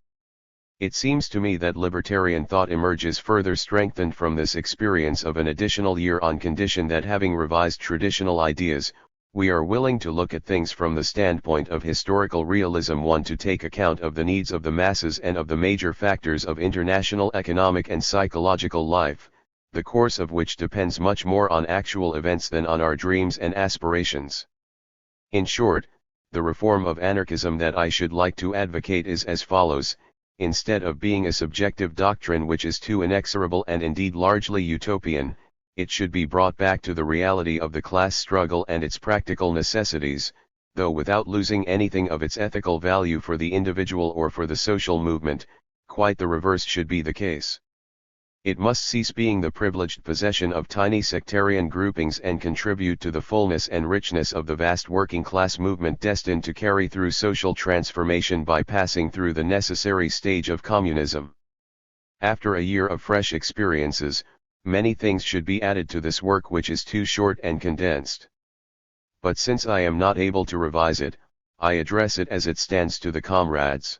It seems to me that libertarian thought emerges further strengthened from this experience of an additional year on condition that having revised traditional ideas, we are willing to look at things from the standpoint of historical realism, one to take account of the needs of the masses and of the major factors of international economic and psychological life, the course of which depends much more on actual events than on our dreams and aspirations. In short, the reform of anarchism that I should like to advocate is as follows: instead of being a subjective doctrine which is too inexorable and indeed largely utopian, it should be brought back to the reality of the class struggle and its practical necessities, though without losing anything of its ethical value for the individual or for the social movement. Quite the reverse should be the case. It must cease being the privileged possession of tiny sectarian groupings and contribute to the fullness and richness of the vast working class movement destined to carry through social transformation by passing through the necessary stage of communism. After a year of fresh experiences, many things should be added to this work which is too short and condensed. but since I am not able to revise it, I address it as it stands to the comrades.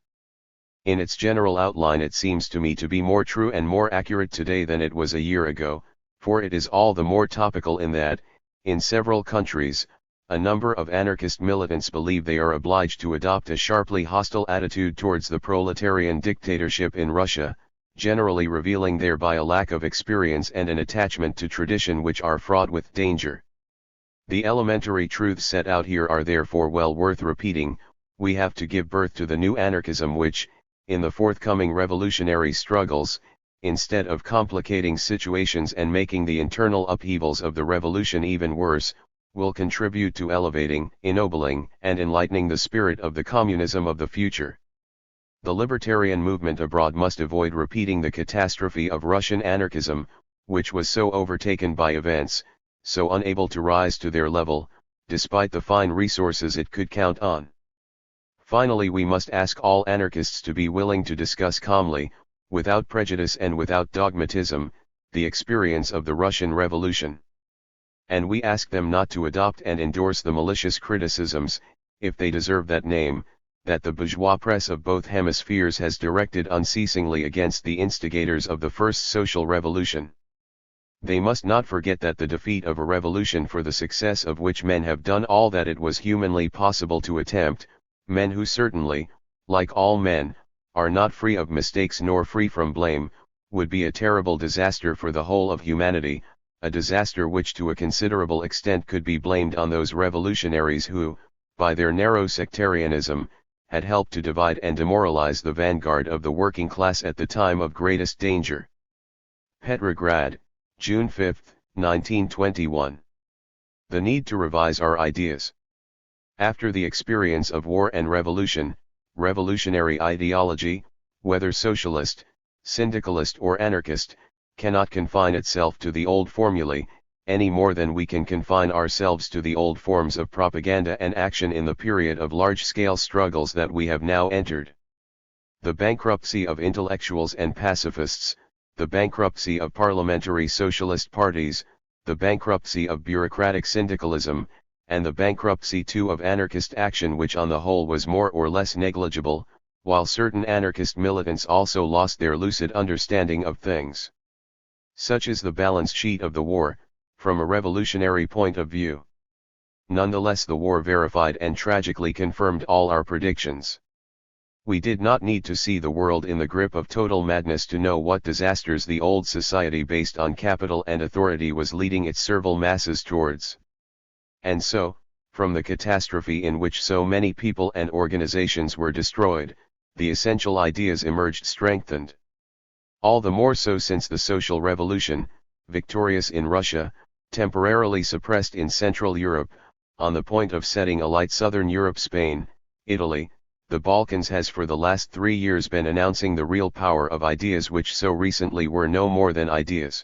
In its general outline it seems to me to be more true and more accurate today than it was a year ago, for it is all the more topical in that, in several countries, a number of anarchist militants believe they are obliged to adopt a sharply hostile attitude towards the proletarian dictatorship in Russia, generally revealing thereby a lack of experience and an attachment to tradition which are fraught with danger. The elementary truths set out here are therefore well worth repeating. We have to give birth to the new anarchism which, in the forthcoming revolutionary struggles, instead of complicating situations and making the internal upheavals of the revolution even worse, will contribute to elevating, ennobling, and enlightening the spirit of the communism of the future. The libertarian movement abroad must avoid repeating the catastrophe of Russian anarchism, which was so overtaken by events, so unable to rise to their level, despite the fine resources it could count on. Finally, we must ask all anarchists to be willing to discuss calmly, without prejudice and without dogmatism, the experience of the Russian Revolution. And we ask them not to adopt and endorse the malicious criticisms, if they deserve that name, that the bourgeois press of both hemispheres has directed unceasingly against the instigators of the first social revolution. They must not forget that the defeat of a revolution for the success of which men have done all that it was humanly possible to attempt, men who certainly, like all men, are not free of mistakes nor free from blame, would be a terrible disaster for the whole of humanity, a disaster which to a considerable extent could be blamed on those revolutionaries who, by their narrow sectarianism, had helped to divide and demoralize the vanguard of the working class at the time of greatest danger. Petrograd, June 5, 1921. The need to revise our ideas. After the experience of war and revolution, revolutionary ideology, whether socialist, syndicalist or anarchist, cannot confine itself to the old formulae, any more than we can confine ourselves to the old forms of propaganda and action in the period of large-scale struggles that we have now entered. The bankruptcy of intellectuals and pacifists, the bankruptcy of parliamentary socialist parties, the bankruptcy of bureaucratic syndicalism, and the bankruptcy too of anarchist action, which on the whole was more or less negligible, while certain anarchist militants also lost their lucid understanding of things. Such is the balance sheet of the war, from a revolutionary point of view. Nonetheless, the war verified and tragically confirmed all our predictions. We did not need to see the world in the grip of total madness to know what disasters the old society based on capital and authority was leading its servile masses towards. And so, from the catastrophe in which so many people and organizations were destroyed, the essential ideas emerged strengthened. All the more so since the social revolution, victorious in Russia, temporarily suppressed in Central Europe, on the point of setting alight Southern Europe, Spain, Italy, the Balkans, has for the last 3 years been announcing the real power of ideas which so recently were no more than ideas.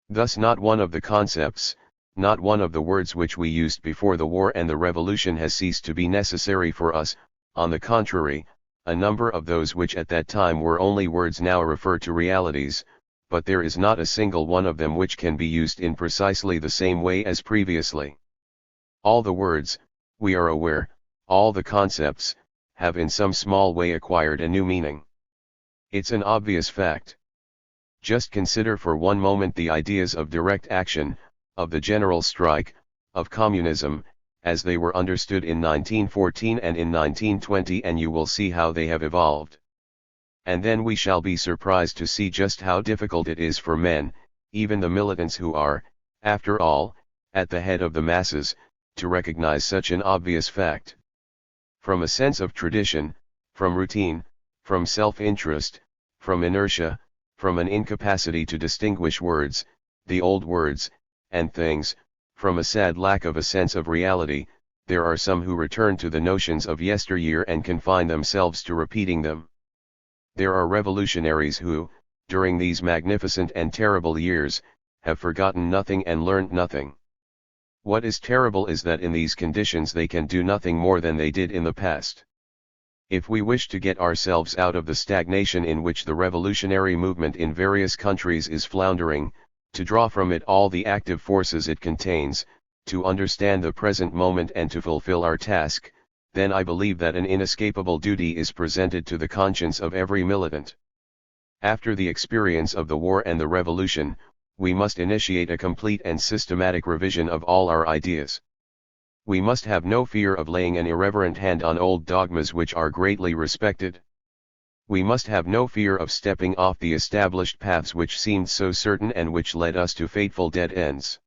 Thus not one of the concepts, not one of the words which we used before the war and the revolution has ceased to be necessary for us. On the contrary, a number of those which at that time were only words now refer to realities, but there is not a single one of them which can be used in precisely the same way as previously. All the words, we are aware, all the concepts, have in some small way acquired a new meaning. It's an obvious fact. Just consider for one moment the ideas of direct action, of the general strike, of communism, as they were understood in 1914 and in 1920, and you will see how they have evolved. And then we shall be surprised to see just how difficult it is for men, even the militants who are, after all, at the head of the masses, to recognize such an obvious fact. From a sense of tradition, from routine, from self-interest, from inertia, from an incapacity to distinguish words, the old words, and things, from a sad lack of a sense of reality, there are some who return to the notions of yesteryear and confine themselves to repeating them. There are revolutionaries who, during these magnificent and terrible years, have forgotten nothing and learnt nothing. What is terrible is that in these conditions they can do nothing more than they did in the past. If we wish to get ourselves out of the stagnation in which the revolutionary movement in various countries is floundering, to draw from it all the active forces it contains, to understand the present moment and to fulfill our task, then I believe that an inescapable duty is presented to the conscience of every militant. After the experience of the war and the revolution, we must initiate a complete and systematic revision of all our ideas. We must have no fear of laying an irreverent hand on old dogmas which are greatly respected. We must have no fear of stepping off the established paths which seemed so certain and which led us to fateful dead ends.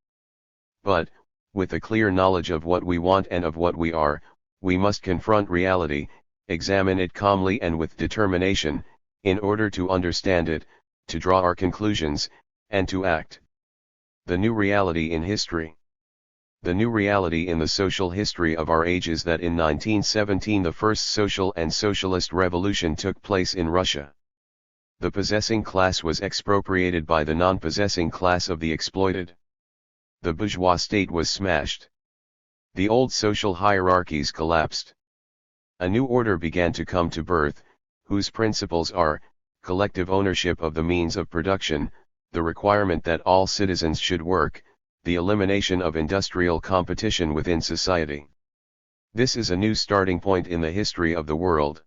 But, with a clear knowledge of what we want and of what we are, we must confront reality, examine it calmly and with determination, in order to understand it, to draw our conclusions, and to act. The new reality in history. The new reality in the social history of our age is that in 1917 the first social and socialist revolution took place in Russia. The possessing class was expropriated by the non-possessing class of the exploited. The bourgeois state was smashed. The old social hierarchies collapsed. A new order began to come to birth, whose principles are, collective ownership of the means of production, the requirement that all citizens should work, the elimination of industrial competition within society. This is a new starting point in the history of the world.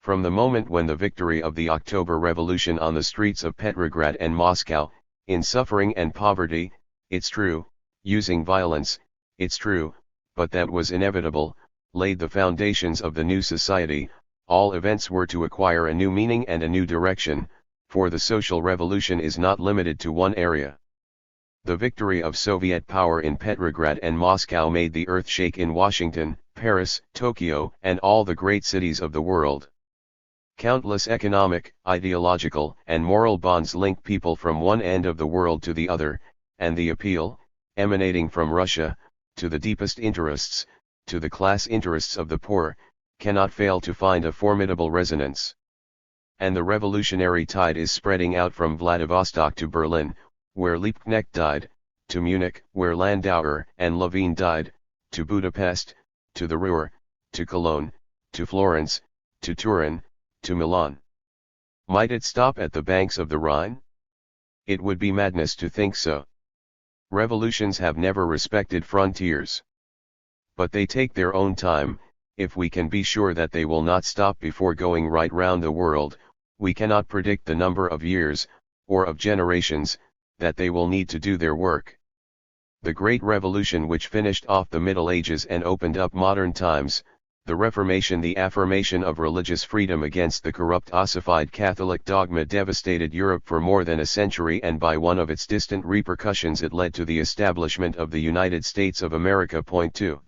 From the moment when the victory of the October Revolution on the streets of Petrograd and Moscow, in suffering and poverty, it's true, using violence, it's true, but that was inevitable, laid the foundations of the new society, all events were to acquire a new meaning and a new direction, for the social revolution is not limited to one area. The victory of Soviet power in Petrograd and Moscow made the earth shake in Washington, Paris, Tokyo, and all the great cities of the world. Countless economic, ideological, and moral bonds link people from one end of the world to the other, and the appeal, emanating from Russia, to the deepest interests, to the class interests of the poor, cannot fail to find a formidable resonance. And the revolutionary tide is spreading out from Vladivostok to Berlin, where Liebknecht died, to Munich, where Landauer and Levine died, to Budapest, to the Ruhr, to Cologne, to Florence, to Turin, to Milan. Might it stop at the banks of the Rhine? It would be madness to think so. Revolutions have never respected frontiers. But they take their own time. If we can be sure that they will not stop before going right round the world, we cannot predict the number of years, or of generations, that they will need to do their work. The great revolution which finished off the Middle Ages and opened up modern times, the Reformation, the affirmation of religious freedom against the corrupt ossified Catholic dogma, devastated Europe for more than a century, and by one of its distant repercussions it led to the establishment of the United States of America. Point 2.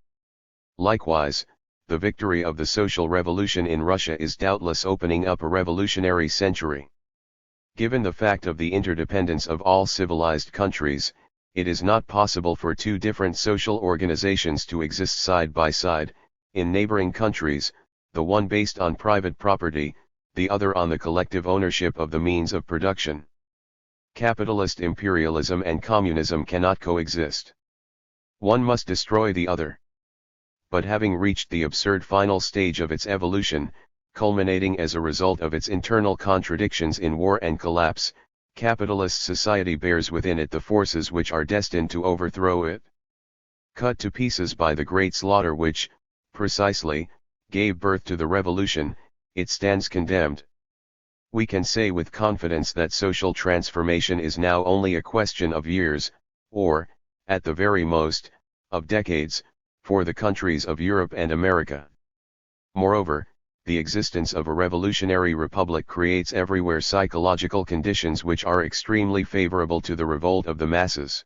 Likewise, the victory of the social revolution in Russia is doubtless opening up a revolutionary century. Given the fact of the interdependence of all civilized countries, it is not possible for two different social organizations to exist side by side, in neighboring countries, the one based on private property, the other on the collective ownership of the means of production. Capitalist imperialism and communism cannot coexist. One must destroy the other. But having reached the absurd final stage of its evolution, culminating as a result of its internal contradictions in war and collapse, capitalist society bears within it the forces which are destined to overthrow it. Cut to pieces by the great slaughter which, precisely, gave birth to the revolution, it stands condemned. We can say with confidence that social transformation is now only a question of years, or, at the very most, of decades, for the countries of Europe and America. Moreover, the existence of a revolutionary republic creates everywhere psychological conditions which are extremely favorable to the revolt of the masses.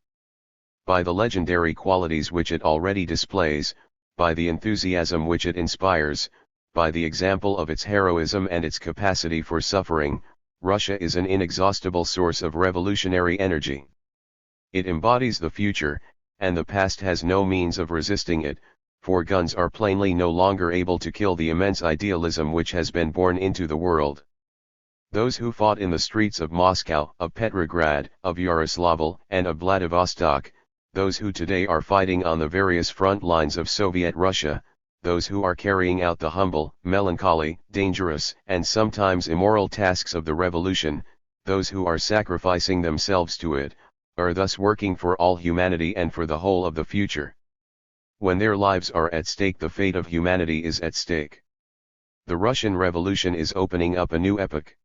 By the legendary qualities which it already displays, by the enthusiasm which it inspires, by the example of its heroism and its capacity for suffering, Russia is an inexhaustible source of revolutionary energy. It embodies the future, and the past has no means of resisting it, for guns are plainly no longer able to kill the immense idealism which has been born into the world. Those who fought in the streets of Moscow, of Petrograd, of Yaroslavl, and of Vladivostok, those who today are fighting on the various front lines of Soviet Russia, those who are carrying out the humble, melancholy, dangerous, and sometimes immoral tasks of the revolution, those who are sacrificing themselves to it, are thus working for all humanity and for the whole of the future. When their lives are at stake, the fate of humanity is at stake. The Russian Revolution is opening up a new epoch.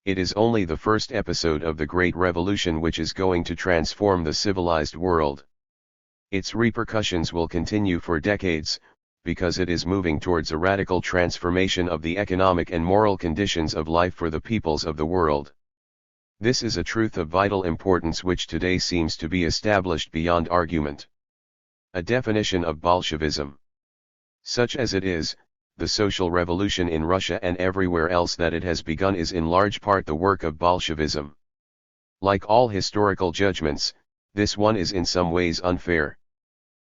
It is only the first episode of the Great Revolution which is going to transform the civilized world. Its repercussions will continue for decades, because it is moving towards a radical transformation of the economic and moral conditions of life for the peoples of the world. This is a truth of vital importance which today seems to be established beyond argument. A definition of Bolshevism. Such as it is, the social revolution in Russia and everywhere else that it has begun is in large part the work of Bolshevism. Like all historical judgments, this one is in some ways unfair.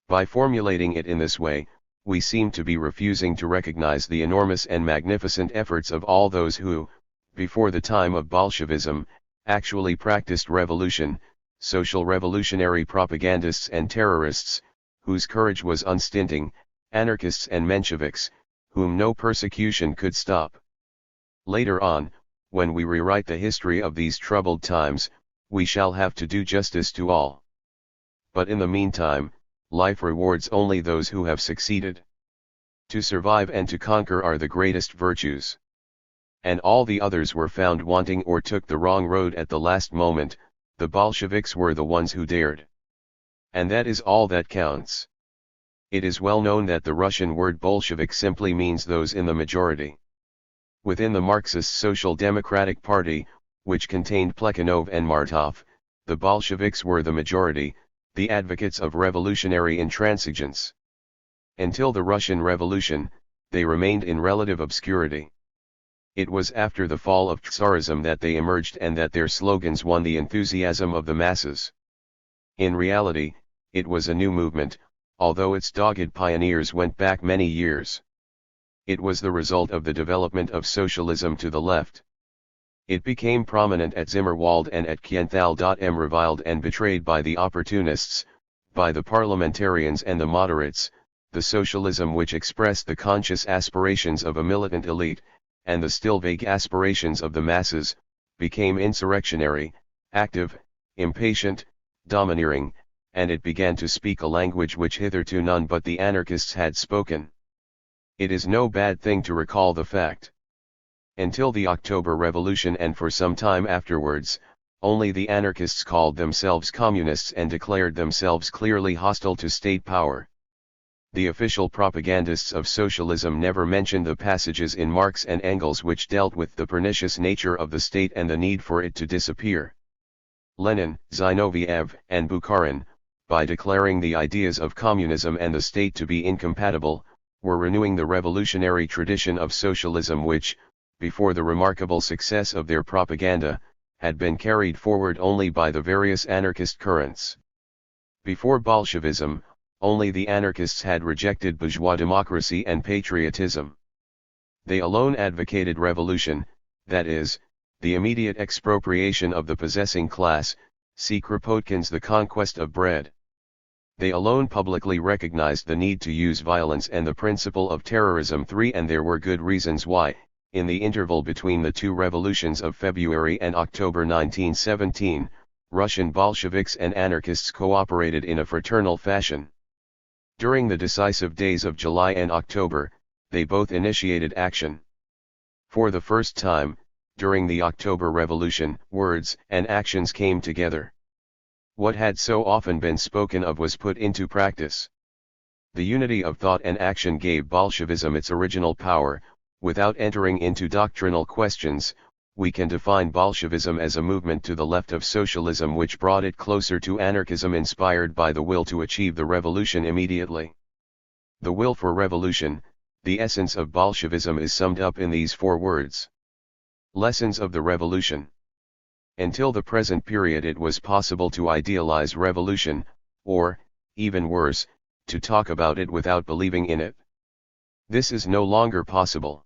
By formulating it in this way, we seem to be refusing to recognize the enormous and magnificent efforts of all those who, before the time of Bolshevism, actually practiced revolution, social revolutionary propagandists and terrorists, whose courage was unstinting, anarchists and Mensheviks, whom no persecution could stop. Later on, when we rewrite the history of these troubled times, we shall have to do justice to all. But in the meantime, life rewards only those who have succeeded. To survive and to conquer are the greatest virtues. And all the others were found wanting or took the wrong road at the last moment. The Bolsheviks were the ones who dared. And that is all that counts. It is well known that the Russian word Bolshevik simply means those in the majority. Within the Marxist Social Democratic Party, which contained Plekhanov and Martov, the Bolsheviks were the majority, the advocates of revolutionary intransigence. Until the Russian Revolution, they remained in relative obscurity. It was after the fall of Tsarism that they emerged and that their slogans won the enthusiasm of the masses. In reality, it was a new movement, although its dogged pioneers went back many years. It was the result of the development of socialism to the left. It became prominent at Zimmerwald and at Kienthal. Reviled and betrayed by the opportunists, by the parliamentarians and the moderates, the socialism which expressed the conscious aspirations of a militant elite, and the still vague aspirations of the masses, became insurrectionary, active, impatient, domineering, and it began to speak a language which hitherto none but the anarchists had spoken. It is no bad thing to recall the fact. Until the October Revolution and for some time afterwards, only the anarchists called themselves communists and declared themselves clearly hostile to state power. The official propagandists of socialism never mentioned the passages in Marx and Engels which dealt with the pernicious nature of the state and the need for it to disappear. Lenin, Zinoviev, and Bukharin, by declaring the ideas of communism and the state to be incompatible, were renewing the revolutionary tradition of socialism which, before the remarkable success of their propaganda, had been carried forward only by the various anarchist currents. Before Bolshevism, only the anarchists had rejected bourgeois democracy and patriotism. They alone advocated revolution, that is, the immediate expropriation of the possessing class, see Kropotkin's The Conquest of Bread. They alone publicly recognized the need to use violence and the principle of terrorism. 3. And there were good reasons why, in the interval between the two revolutions of February and October 1917, Russian Bolsheviks and anarchists cooperated in a fraternal fashion. During the decisive days of July and October, they both initiated action. For the first time, during the October Revolution, words and actions came together. What had so often been spoken of was put into practice. The unity of thought and action gave Bolshevism its original power. Without entering into doctrinal questions, we can define Bolshevism as a movement to the left of socialism which brought it closer to anarchism, inspired by the will to achieve the revolution immediately. The will for revolution, the essence of Bolshevism, is summed up in these 4 words. Lessons of the Revolution. Until the present period it was possible to idealize revolution, or, even worse, to talk about it without believing in it. This is no longer possible.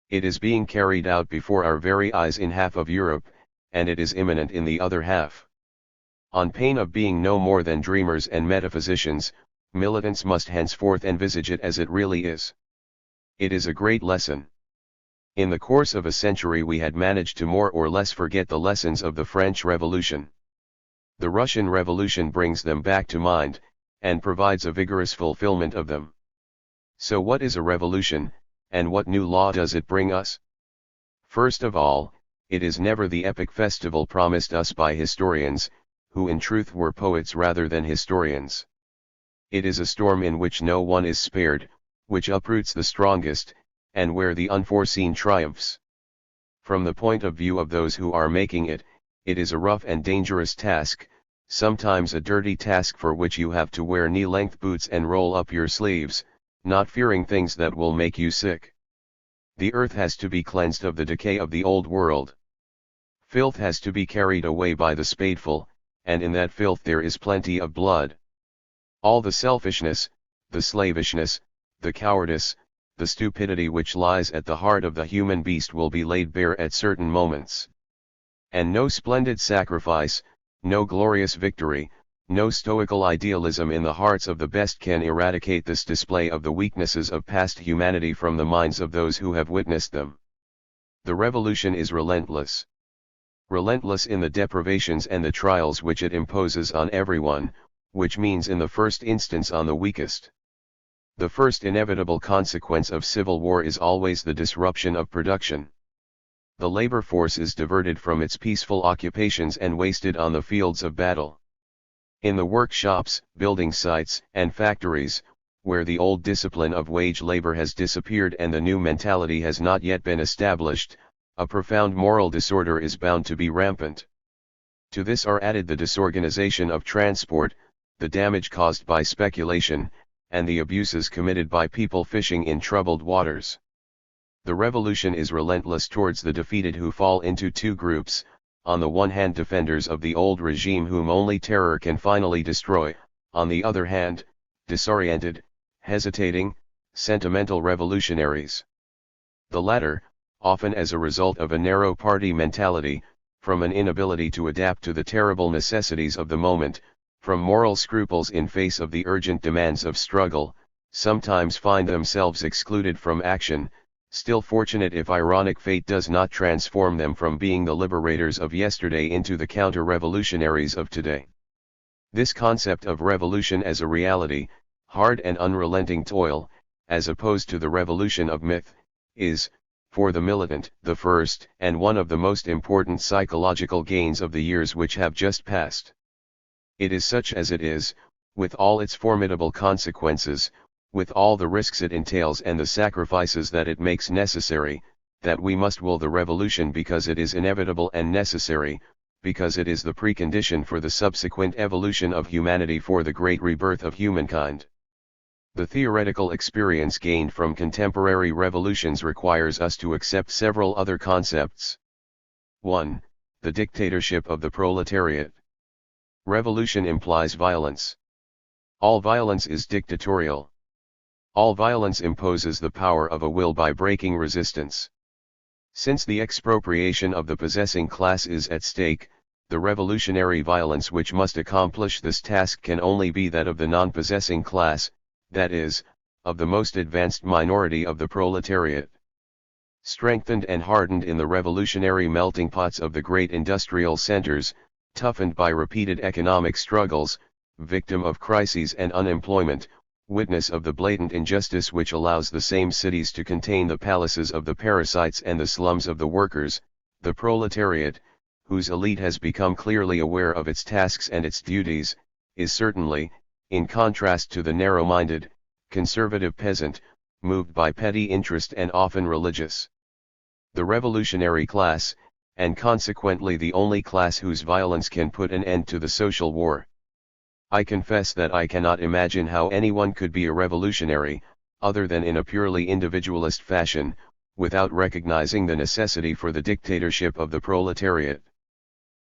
It is being carried out before our very eyes in half of Europe, and it is imminent in the other half. On pain of being no more than dreamers and metaphysicians, militants must henceforth envisage it as it really is. It is a great lesson. In the course of a century we had managed to more or less forget the lessons of the French Revolution. The Russian Revolution brings them back to mind, and provides a vigorous fulfillment of them. So what is a revolution, and what new law does it bring us? First of all, it is never the epic festival promised us by historians, who in truth were poets rather than historians. It is a storm in which no one is spared, which uproots the strongest, and where the unforeseen triumphs. From the point of view of those who are making it, it is a rough and dangerous task, sometimes a dirty task for which you have to wear knee-length boots and roll up your sleeves, not fearing things that will make you sick. The earth has to be cleansed of the decay of the old world. Filth has to be carried away by the spadeful, and in that filth there is plenty of blood. All the selfishness, the slavishness, the cowardice, the stupidity which lies at the heart of the human beast will be laid bare at certain moments. And no splendid sacrifice, no glorious victory, no stoical idealism in the hearts of the best can eradicate this display of the weaknesses of past humanity from the minds of those who have witnessed them. The revolution is relentless. Relentless in the deprivations and the trials which it imposes on everyone, which means in the first instance on the weakest. The first inevitable consequence of civil war is always the disruption of production. The labor force is diverted from its peaceful occupations and wasted on the fields of battle. In the workshops, building sites, and factories, where the old discipline of wage labor has disappeared and the new mentality has not yet been established, a profound moral disorder is bound to be rampant. To this are added the disorganization of transport, the damage caused by speculation, and the abuses committed by people fishing in troubled waters. The revolution is relentless towards the defeated who fall into two groups, on the one hand defenders of the old regime whom only terror can finally destroy, on the other hand, disoriented, hesitating, sentimental revolutionaries. The latter, often as a result of a narrow party mentality, from an inability to adapt to the terrible necessities of the moment, from moral scruples in face of the urgent demands of struggle, sometimes find themselves excluded from action, still fortunate if ironic fate does not transform them from being the liberators of yesterday into the counter-revolutionaries of today. This concept of revolution as a reality, hard and unrelenting toil, as opposed to the revolution of myth, is, for the militant, the first and one of the most important psychological gains of the years which have just passed. It is such as it is, with all its formidable consequences, with all the risks it entails and the sacrifices that it makes necessary, that we must will the revolution because it is inevitable and necessary, because it is the precondition for the subsequent evolution of humanity, for the great rebirth of humankind. The theoretical experience gained from contemporary revolutions requires us to accept several other concepts. 1. The dictatorship of the proletariat. Revolution implies violence. All violence is dictatorial. All violence imposes the power of a will by breaking resistance. Since the expropriation of the possessing class is at stake, the revolutionary violence which must accomplish this task can only be that of the non-possessing class, that is, of the most advanced minority of the proletariat. Strengthened and hardened in the revolutionary melting pots of the great industrial centers, toughened by repeated economic struggles, victim of crises and unemployment, witness of the blatant injustice which allows the same cities to contain the palaces of the parasites and the slums of the workers, the proletariat, whose elite has become clearly aware of its tasks and its duties, is certainly, in contrast to the narrow-minded, conservative peasant, moved by petty interest and often religious. The revolutionary class, and consequently the only class whose violence can put an end to the social war. I confess that I cannot imagine how anyone could be a revolutionary, other than in a purely individualist fashion, without recognizing the necessity for the dictatorship of the proletariat.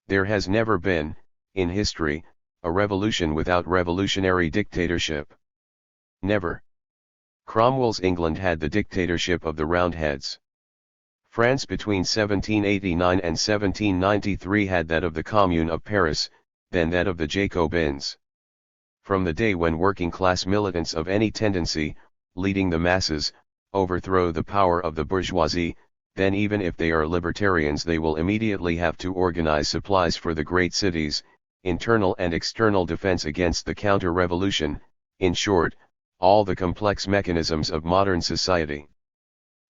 There has never been, in history, a revolution without revolutionary dictatorship. Never. Cromwell's England had the dictatorship of the Roundheads. France between 1789 and 1793 had that of the Commune of Paris, then that of the Jacobins. From the day when working-class militants of any tendency, leading the masses, overthrow the power of the bourgeoisie, then even if they are libertarians they will immediately have to organize supplies for the great cities, internal and external defense against the counter-revolution, in short, all the complex mechanisms of modern society.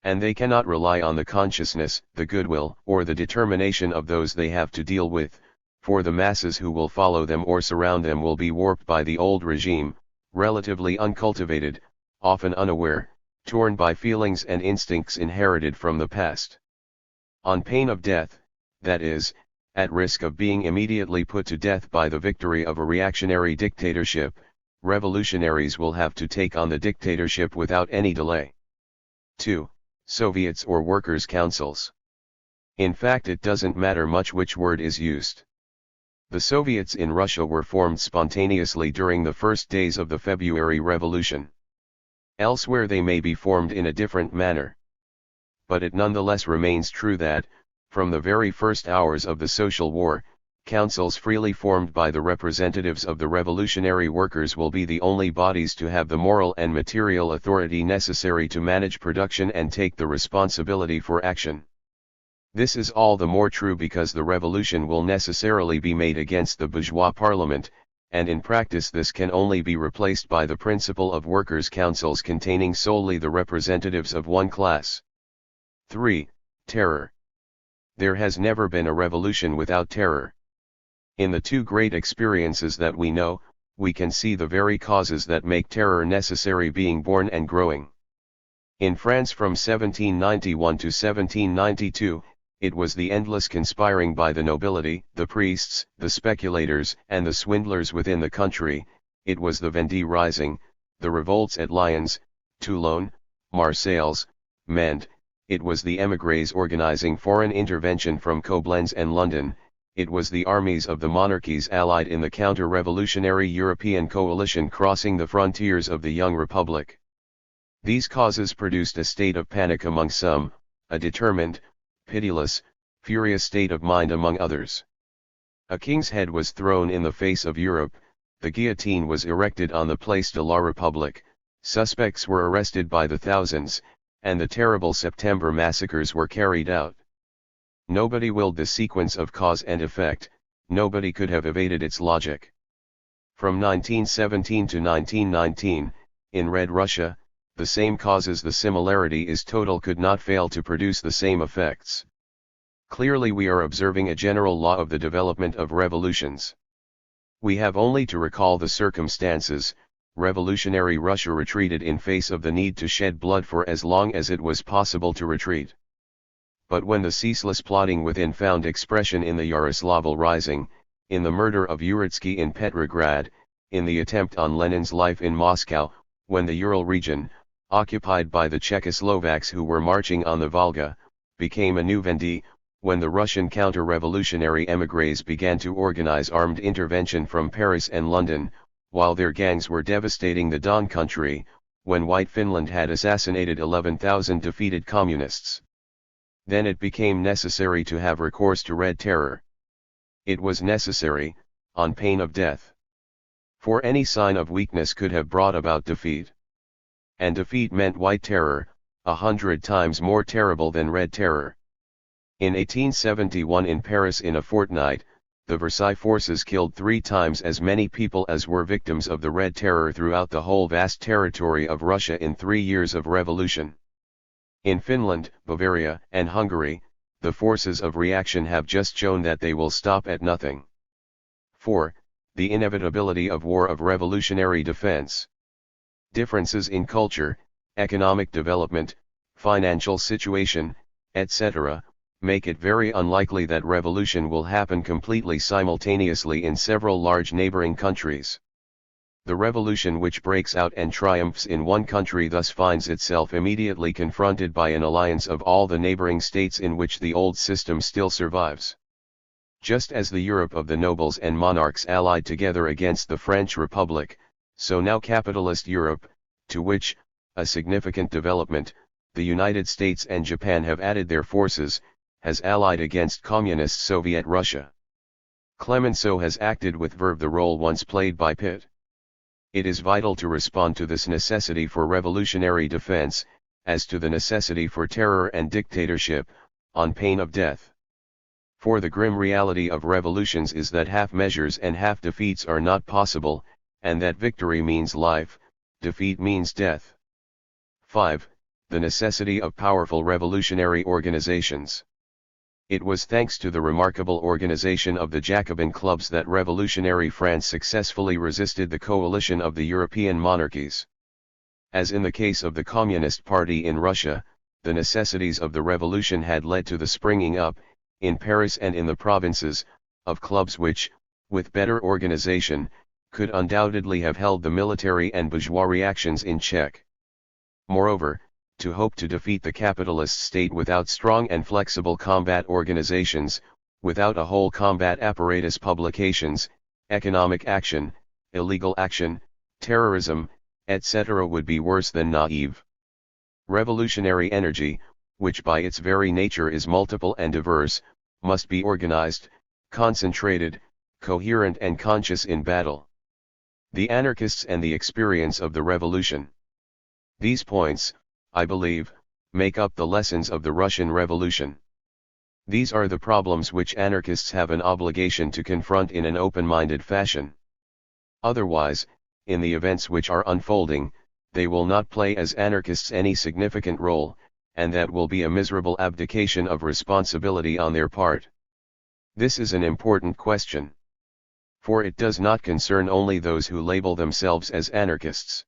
And they cannot rely on the consciousness, the goodwill, or the determination of those they have to deal with, for the masses who will follow them or surround them will be warped by the old regime, relatively uncultivated, often unaware, torn by feelings and instincts inherited from the past. On pain of death, that is, at risk of being immediately put to death by the victory of a reactionary dictatorship, revolutionaries will have to take on the dictatorship without any delay. 2. Soviets or workers' councils. In fact, it doesn't matter much which word is used. The Soviets in Russia were formed spontaneously during the first days of the February Revolution. Elsewhere they may be formed in a different manner. But it nonetheless remains true that, from the very first hours of the social war, councils freely formed by the representatives of the revolutionary workers will be the only bodies to have the moral and material authority necessary to manage production and take the responsibility for action. This is all the more true because the revolution will necessarily be made against the bourgeois parliament, and in practice this can only be replaced by the principle of workers' councils containing solely the representatives of one class. 3. Terror. There has never been a revolution without terror. In the two great experiences that we know, we can see the very causes that make terror necessary being born and growing. In France from 1791 to 1792, it was the endless conspiring by the nobility, the priests, the speculators, and the swindlers within the country. It was the Vendée Rising, the revolts at Lyons, Toulon, Marseilles, Mende. It was the émigrés organizing foreign intervention from Koblenz and London. It was the armies of the monarchies allied in the counter-revolutionary European coalition crossing the frontiers of the young republic. These causes produced a state of panic among some, a determined, pitiless, furious state of mind among others. A king's head was thrown in the face of Europe, the guillotine was erected on the Place de la République, suspects were arrested by the thousands, and the terrible September massacres were carried out. Nobody willed the sequence of cause and effect, nobody could have evaded its logic. From 1917 to 1919, in Red Russia, the same causes, the similarity is total, could not fail to produce the same effects. Clearly we are observing a general law of the development of revolutions. We have only to recall the circumstances. Revolutionary Russia retreated in face of the need to shed blood for as long as it was possible to retreat. But when the ceaseless plotting within found expression in the Yaroslavl Rising, in the murder of Uritsky in Petrograd, in the attempt on Lenin's life in Moscow, when the Ural region, occupied by the Czechoslovaks who were marching on the Volga, became a new Vendée, when the Russian counter-revolutionary émigrés began to organize armed intervention from Paris and London, while their gangs were devastating the Don country, when White Finland had assassinated 11,000 defeated communists. Then it became necessary to have recourse to Red Terror. It was necessary, on pain of death. For any sign of weakness could have brought about defeat. And defeat meant White Terror, 100 times more terrible than Red Terror. In 1871 in Paris, in a fortnight, the Versailles forces killed 3 times as many people as were victims of the Red Terror throughout the whole vast territory of Russia in 3 years of revolution. In Finland, Bavaria, and Hungary, the forces of reaction have just shown that they will stop at nothing. 4. The inevitability of war of revolutionary defense. Differences in culture, economic development, financial situation, etc., make it very unlikely that revolution will happen completely simultaneously in several large neighboring countries. The revolution which breaks out and triumphs in one country thus finds itself immediately confronted by an alliance of all the neighboring states in which the old system still survives. Just as the Europe of the nobles and monarchs allied together against the French Republic, so now capitalist Europe, to which, a significant development, the United States and Japan have added their forces, has allied against communist Soviet Russia. Clemenceau has acted with verve the role once played by Pitt. It is vital to respond to this necessity for revolutionary defense, as to the necessity for terror and dictatorship, on pain of death. For the grim reality of revolutions is that half measures and half defeats are not possible, and that victory means life, defeat means death. 5. The necessity of powerful revolutionary organizations. It was thanks to the remarkable organization of the Jacobin clubs that revolutionary France successfully resisted the coalition of the European monarchies. As in the case of the Communist Party in Russia, the necessities of the revolution had led to the springing up, in Paris and in the provinces, of clubs which, with better organization, could undoubtedly have held the military and bourgeois reactions in check. Moreover, to hope to defeat the capitalist state without strong and flexible combat organizations, without a whole combat apparatus, publications, economic action, illegal action, terrorism, etc. would be worse than naive. Revolutionary energy, which by its very nature is multiple and diverse, must be organized, concentrated, coherent and conscious in battle. The anarchists and the experience of the revolution. These points, I believe, make up the lessons of the Russian Revolution. These are the problems which anarchists have an obligation to confront in an open-minded fashion. Otherwise, in the events which are unfolding, they will not play as anarchists any significant role, and that will be a miserable abdication of responsibility on their part. This is an important question. For it does not concern only those who label themselves as anarchists.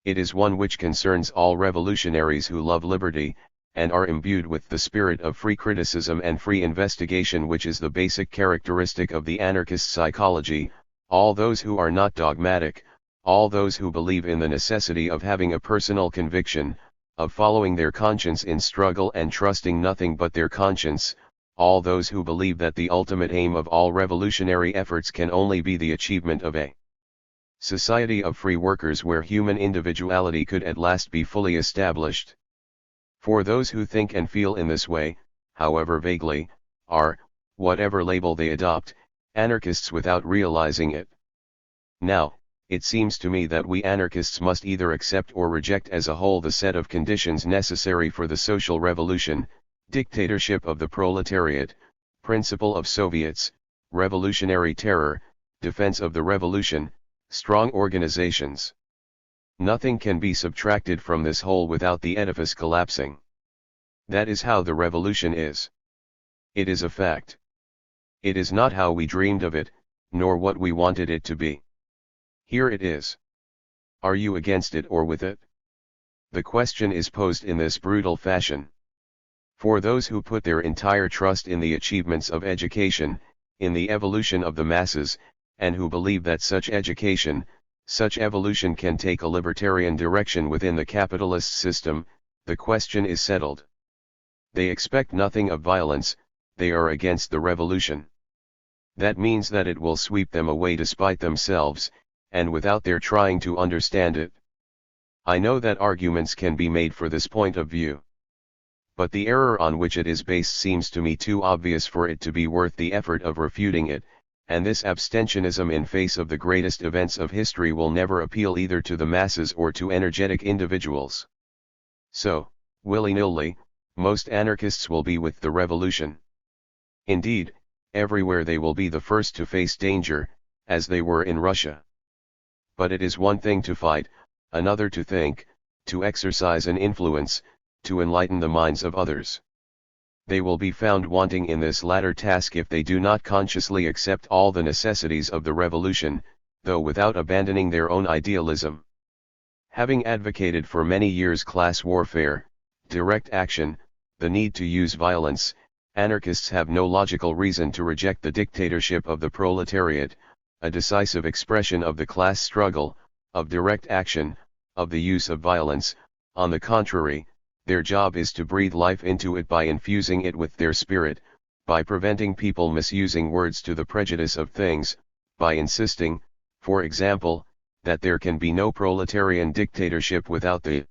It is one which concerns all revolutionaries who love liberty, and are imbued with the spirit of free criticism and free investigation, which is the basic characteristic of the anarchist psychology, all those who are not dogmatic, all those who believe in the necessity of having a personal conviction, of following their conscience in struggle and trusting nothing but their conscience, all those who believe that the ultimate aim of all revolutionary efforts can only be the achievement of a society of free workers where human individuality could at last be fully established. For those who think and feel in this way, however vaguely, are, whatever label they adopt, anarchists without realizing it. Now, it seems to me that we anarchists must either accept or reject as a whole the set of conditions necessary for the social revolution, dictatorship of the proletariat, principle of Soviets, revolutionary terror, defense of the revolution, strong organizations. Nothing can be subtracted from this whole without the edifice collapsing. That is how the revolution is. It is a fact. It is not how we dreamed of it, nor what we wanted it to be. Here it is. Are you against it or with it? The question is posed in this brutal fashion. For those who put their entire trust in the achievements of education, in the evolution of the masses, and who believe that such education, such evolution can take a libertarian direction within the capitalist system, the question is settled. They expect nothing of violence, they are against the revolution. That means that it will sweep them away despite themselves, and without their trying to understand it. I know that arguments can be made for this point of view. But the error on which it is based seems to me too obvious for it to be worth the effort of refuting it, and this abstentionism in face of the greatest events of history will never appeal either to the masses or to energetic individuals. So, willy-nilly, most anarchists will be with the revolution. Indeed, everywhere they will be the first to face danger, as they were in Russia. But it is one thing to fight, another to think, to exercise an influence, to enlighten the minds of others. They will be found wanting in this latter task if they do not consciously accept all the necessities of the revolution, though without abandoning their own idealism. Having advocated for many years class warfare, direct action, the need to use violence, anarchists have no logical reason to reject the dictatorship of the proletariat, a decisive expression of the class struggle, of direct action, of the use of violence. On the contrary, their job is to breathe life into it by infusing it with their spirit, by preventing people misusing words to the prejudice of things, by insisting, for example, that there can be no proletarian dictatorship without the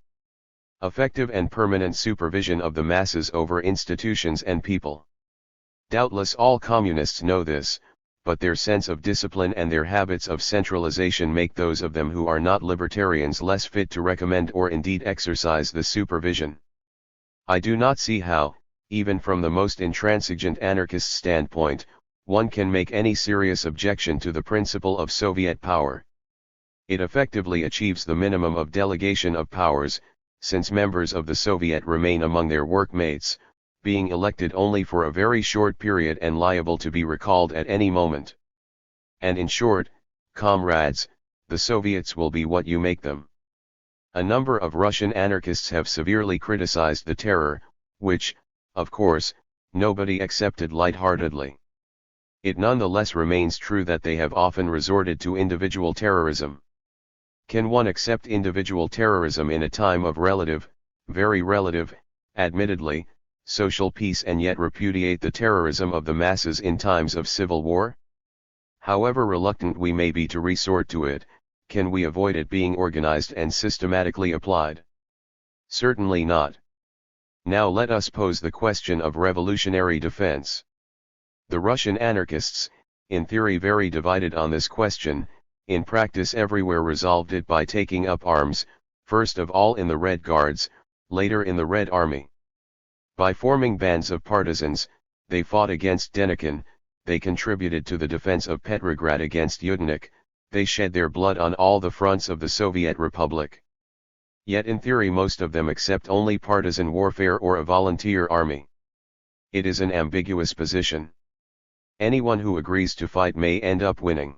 effective and permanent supervision of the masses over institutions and people. Doubtless all communists know this, but their sense of discipline and their habits of centralization make those of them who are not libertarians less fit to recommend or indeed exercise the supervision. I do not see how, even from the most intransigent anarchist standpoint, one can make any serious objection to the principle of Soviet power. It effectively achieves the minimum of delegation of powers, since members of the Soviet remain among their workmates, being elected only for a very short period and liable to be recalled at any moment. And in short, comrades, the Soviets will be what you make them. A number of Russian anarchists have severely criticized the terror, which, of course, nobody accepted lightheartedly. It nonetheless remains true that they have often resorted to individual terrorism. Can one accept individual terrorism in a time of relative, very relative, admittedly, social peace and yet repudiate the terrorism of the masses in times of civil war? However reluctant we may be to resort to it, can we avoid it being organized and systematically applied? Certainly not. Now let us pose the question of revolutionary defense. The Russian anarchists, in theory very divided on this question, in practice everywhere resolved it by taking up arms, first of all in the Red Guards, later in the Red Army. By forming bands of partisans, they fought against Denikin, they contributed to the defense of Petrograd against Yudenik, they shed their blood on all the fronts of the Soviet Republic. Yet in theory most of them accept only partisan warfare or a volunteer army. It is an ambiguous position. Anyone who agrees to fight may end up winning.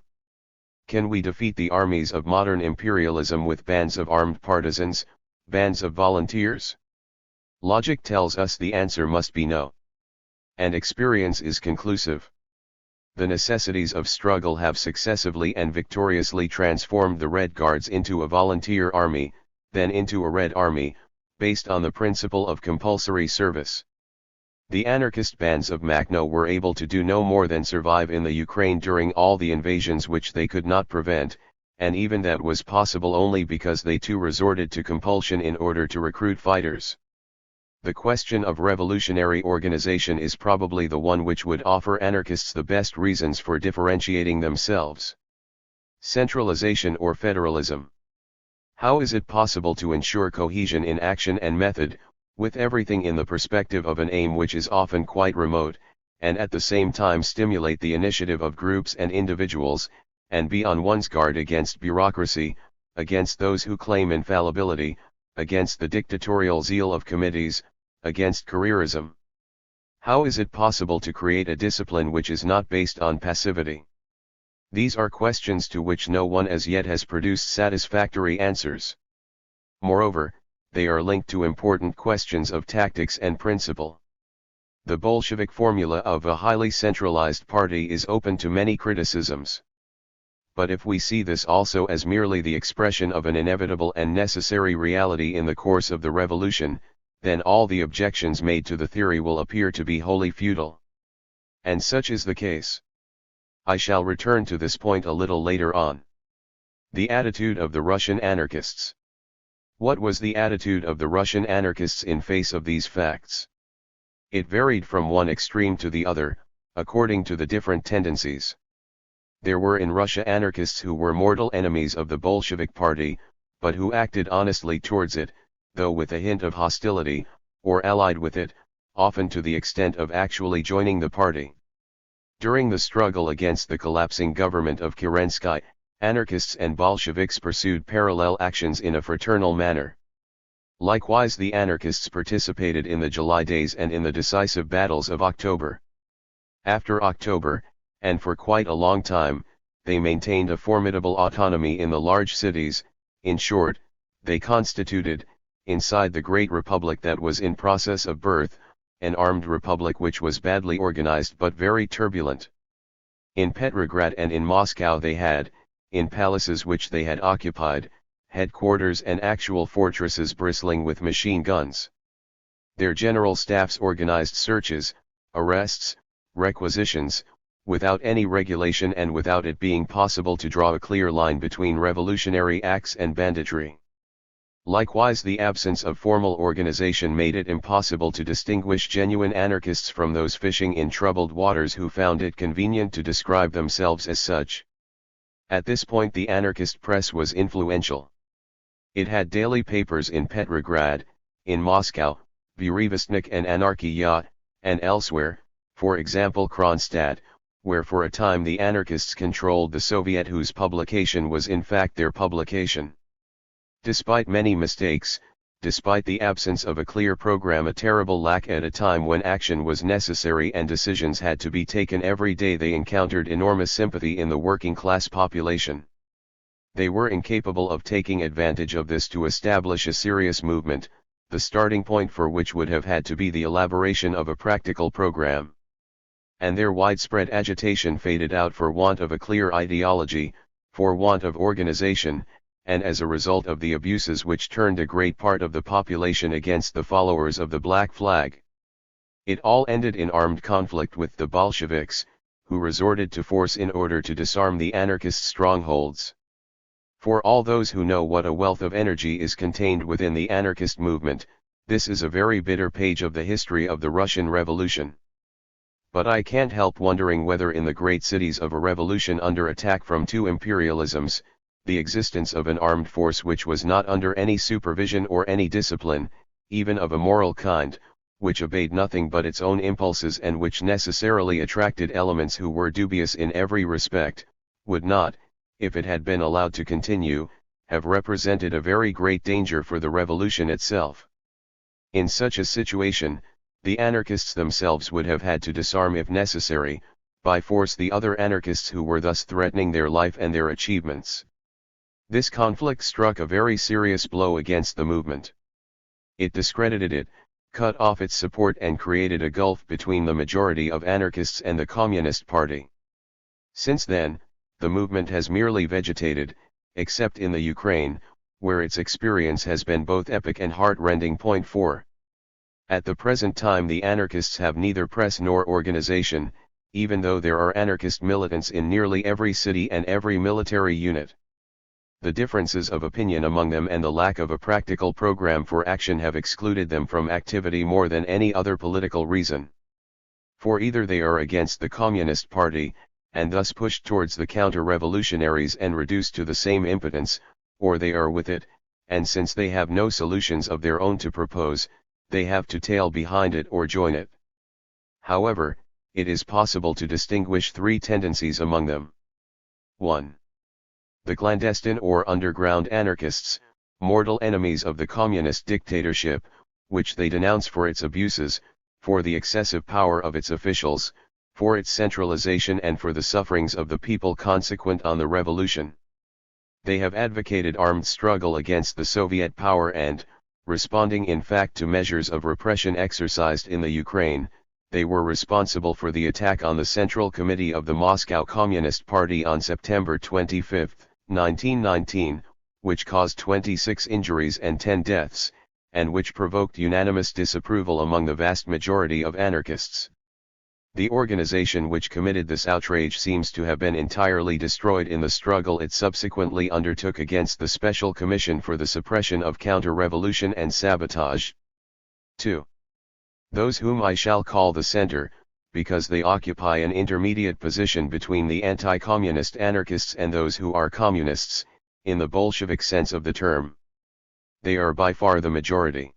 Can we defeat the armies of modern imperialism with bands of armed partisans, bands of volunteers? Logic tells us the answer must be no. And experience is conclusive. The necessities of struggle have successively and victoriously transformed the Red Guards into a volunteer army, then into a Red Army, based on the principle of compulsory service. The anarchist bands of Makhno were able to do no more than survive in the Ukraine during all the invasions which they could not prevent, and even that was possible only because they too resorted to compulsion in order to recruit fighters. The question of revolutionary organization is probably the one which would offer anarchists the best reasons for differentiating themselves. Centralization or federalism. How is it possible to ensure cohesion in action and method, with everything in the perspective of an aim which is often quite remote, and at the same time stimulate the initiative of groups and individuals, and be on one's guard against bureaucracy, against those who claim infallibility, against the dictatorial zeal of committees, against careerism? How is it possible to create a discipline which is not based on passivity? These are questions to which no one as yet has produced satisfactory answers. Moreover, they are linked to important questions of tactics and principle. The Bolshevik formula of a highly centralized party is open to many criticisms. But if we see this also as merely the expression of an inevitable and necessary reality in the course of the revolution, then all the objections made to the theory will appear to be wholly futile. And such is the case. I shall return to this point a little later on. The attitude of the Russian anarchists. What was the attitude of the Russian anarchists in face of these facts? It varied from one extreme to the other, according to the different tendencies. There were in Russia anarchists who were mortal enemies of the Bolshevik party, but who acted honestly towards it, though with a hint of hostility, or allied with it, often to the extent of actually joining the party. During the struggle against the collapsing government of Kerensky, anarchists and Bolsheviks pursued parallel actions in a fraternal manner. Likewise the anarchists participated in the July days and in the decisive battles of October. After October, and for quite a long time, they maintained a formidable autonomy in the large cities. In short, they constituted, inside the great republic that was in process of birth, an armed republic which was badly organized but very turbulent. In Petrograd and in Moscow they had, in palaces which they had occupied, headquarters and actual fortresses bristling with machine guns. Their general staffs organized searches, arrests, requisitions, without any regulation and without it being possible to draw a clear line between revolutionary acts and banditry. Likewise the absence of formal organization made it impossible to distinguish genuine anarchists from those fishing in troubled waters who found it convenient to describe themselves as such. At this point the anarchist press was influential. It had daily papers in Petrograd, in Moscow, Burevestnik and Anarchiya, and elsewhere, for example Kronstadt, where for a time the anarchists controlled the Soviet whose publication was in fact their publication. Despite many mistakes, despite the absence of a clear program, a terrible lack at a time when action was necessary and decisions had to be taken every day, they encountered enormous sympathy in the working class population. They were incapable of taking advantage of this to establish a serious movement, the starting point for which would have had to be the elaboration of a practical program. And their widespread agitation faded out for want of a clear ideology, for want of organization, and as a result of the abuses which turned a great part of the population against the followers of the Black Flag. It all ended in armed conflict with the Bolsheviks, who resorted to force in order to disarm the anarchist strongholds. For all those who know what a wealth of energy is contained within the anarchist movement, this is a very bitter page of the history of the Russian Revolution. But I can't help wondering whether in the great cities of a revolution under attack from two imperialisms, the existence of an armed force which was not under any supervision or any discipline, even of a moral kind, which obeyed nothing but its own impulses and which necessarily attracted elements who were dubious in every respect, would not, if it had been allowed to continue, have represented a very great danger for the revolution itself. In such a situation, the anarchists themselves would have had to disarm if necessary, by force the other anarchists who were thus threatening their life and their achievements. This conflict struck a very serious blow against the movement. It discredited it, cut off its support and created a gulf between the majority of anarchists and the Communist Party. Since then, the movement has merely vegetated, except in the Ukraine, where its experience has been both epic and heart-rending. Point 4. At the present time the anarchists have neither press nor organization, even though there are anarchist militants in nearly every city and every military unit. The differences of opinion among them and the lack of a practical program for action have excluded them from activity more than any other political reason. For either they are against the Communist Party, and thus pushed towards the counter-revolutionaries and reduced to the same impotence, or they are with it, and since they have no solutions of their own to propose, they have to tail behind it or join it. However, it is possible to distinguish three tendencies among them. 1. The clandestine or underground anarchists, mortal enemies of the communist dictatorship, which they denounce for its abuses, for the excessive power of its officials, for its centralization and for the sufferings of the people consequent on the revolution. They have advocated armed struggle against the Soviet power and, responding in fact to measures of repression exercised in the Ukraine, they were responsible for the attack on the Central Committee of the Moscow Communist Party on September 25, 1919, which caused 26 injuries and 10 deaths, and which provoked unanimous disapproval among the vast majority of anarchists. The organization which committed this outrage seems to have been entirely destroyed in the struggle it subsequently undertook against the Special Commission for the Suppression of Counter-Revolution and Sabotage. 2. Those whom I shall call the center, because they occupy an intermediate position between the anti-communist anarchists and those who are communists, in the Bolshevik sense of the term. They are by far the majority.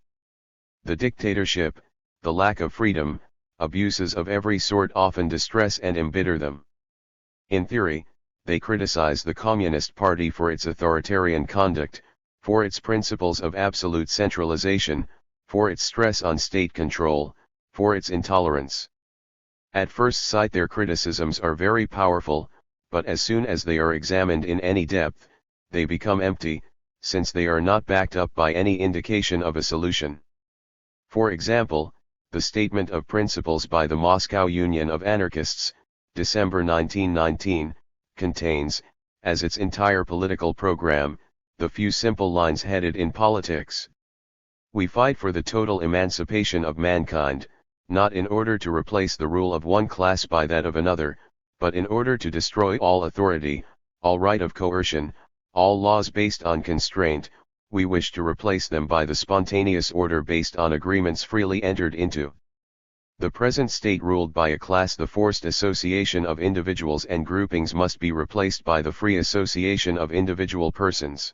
The dictatorship, the lack of freedom, abuses of every sort often distress and embitter them. In theory, they criticize the Communist Party for its authoritarian conduct, for its principles of absolute centralization, for its stress on state control, for its intolerance. At first sight their criticisms are very powerful, but as soon as they are examined in any depth, they become empty, since they are not backed up by any indication of a solution. For example, the Statement of Principles by the Moscow Union of Anarchists, December 1919, contains, as its entire political program, the few simple lines headed "In Politics." We fight for the total emancipation of mankind, not in order to replace the rule of one class by that of another, but in order to destroy all authority, all right of coercion, all laws based on constraint. We wish to replace them by the spontaneous order based on agreements freely entered into. The present state ruled by a class, the forced association of individuals and groupings, must be replaced by the free association of individual persons.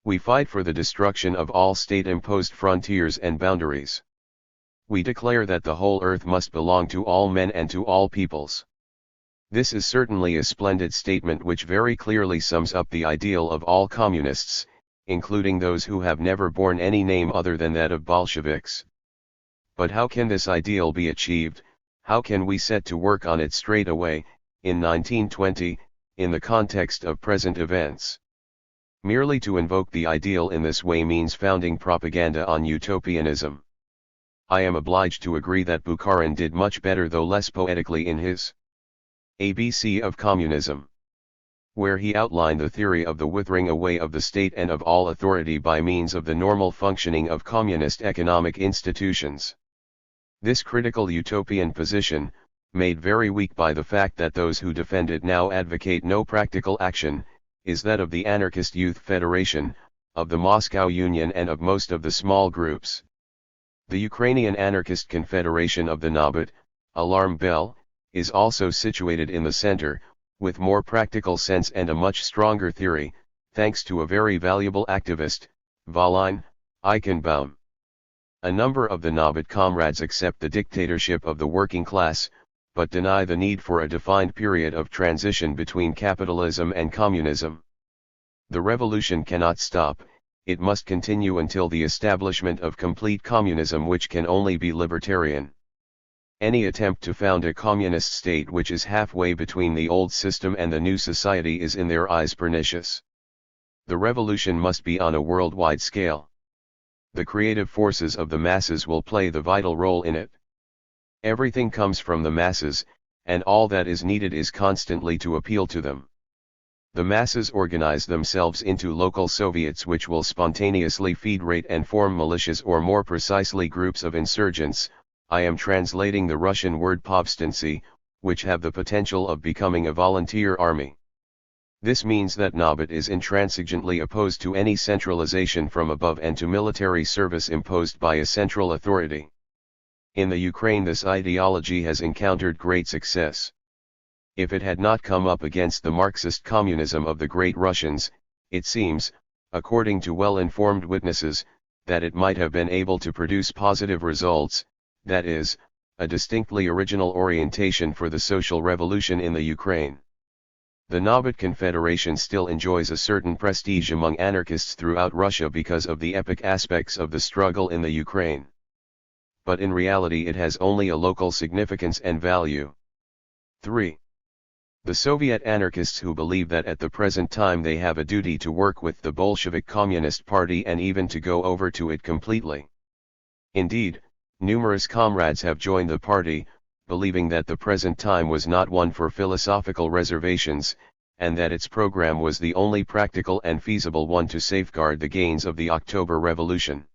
We fight for the destruction of all state-imposed frontiers and boundaries. We declare that the whole earth must belong to all men and to all peoples. This is certainly a splendid statement which very clearly sums up the ideal of all communists, including those who have never borne any name other than that of Bolsheviks. But how can this ideal be achieved? How can we set to work on it straight away, in 1920, in the context of present events? Merely to invoke the ideal in this way means founding propaganda on utopianism. I am obliged to agree that Bukharin did much better though less poetically in his ABC of Communism, where he outlined the theory of the withering away of the state and of all authority by means of the normal functioning of communist economic institutions. This critical utopian position, made very weak by the fact that those who defend it now advocate no practical action, is that of the Anarchist Youth Federation, of the Moscow Union and of most of the small groups. The Ukrainian Anarchist Confederation of the Nabat, Alarm Bell, is also situated in the center, with more practical sense and a much stronger theory, thanks to a very valuable activist, Valin Eichenbaum. A number of the Nabat comrades accept the dictatorship of the working class, but deny the need for a defined period of transition between capitalism and communism. The revolution cannot stop, it must continue until the establishment of complete communism, which can only be libertarian. Any attempt to found a communist state which is halfway between the old system and the new society is in their eyes pernicious. The revolution must be on a worldwide scale. The creative forces of the masses will play the vital role in it. Everything comes from the masses, and all that is needed is constantly to appeal to them. The masses organize themselves into local Soviets which will spontaneously federate and form militias, or more precisely groups of insurgents. I am translating the Russian word povstancy, which have the potential of becoming a volunteer army. This means that Nabat is intransigently opposed to any centralization from above and to military service imposed by a central authority. In the Ukraine this ideology has encountered great success. If it had not come up against the Marxist communism of the Great Russians, it seems, according to well-informed witnesses, that it might have been able to produce positive results, that is, a distinctly original orientation for the social revolution in the Ukraine. The Nabat Confederation still enjoys a certain prestige among anarchists throughout Russia because of the epic aspects of the struggle in the Ukraine. But in reality it has only a local significance and value. 3. The Soviet anarchists who believe that at the present time they have a duty to work with the Bolshevik Communist Party and even to go over to it completely. Indeed, numerous comrades have joined the party, believing that the present time was not one for philosophical reservations, and that its program was the only practical and feasible one to safeguard the gains of the October Revolution.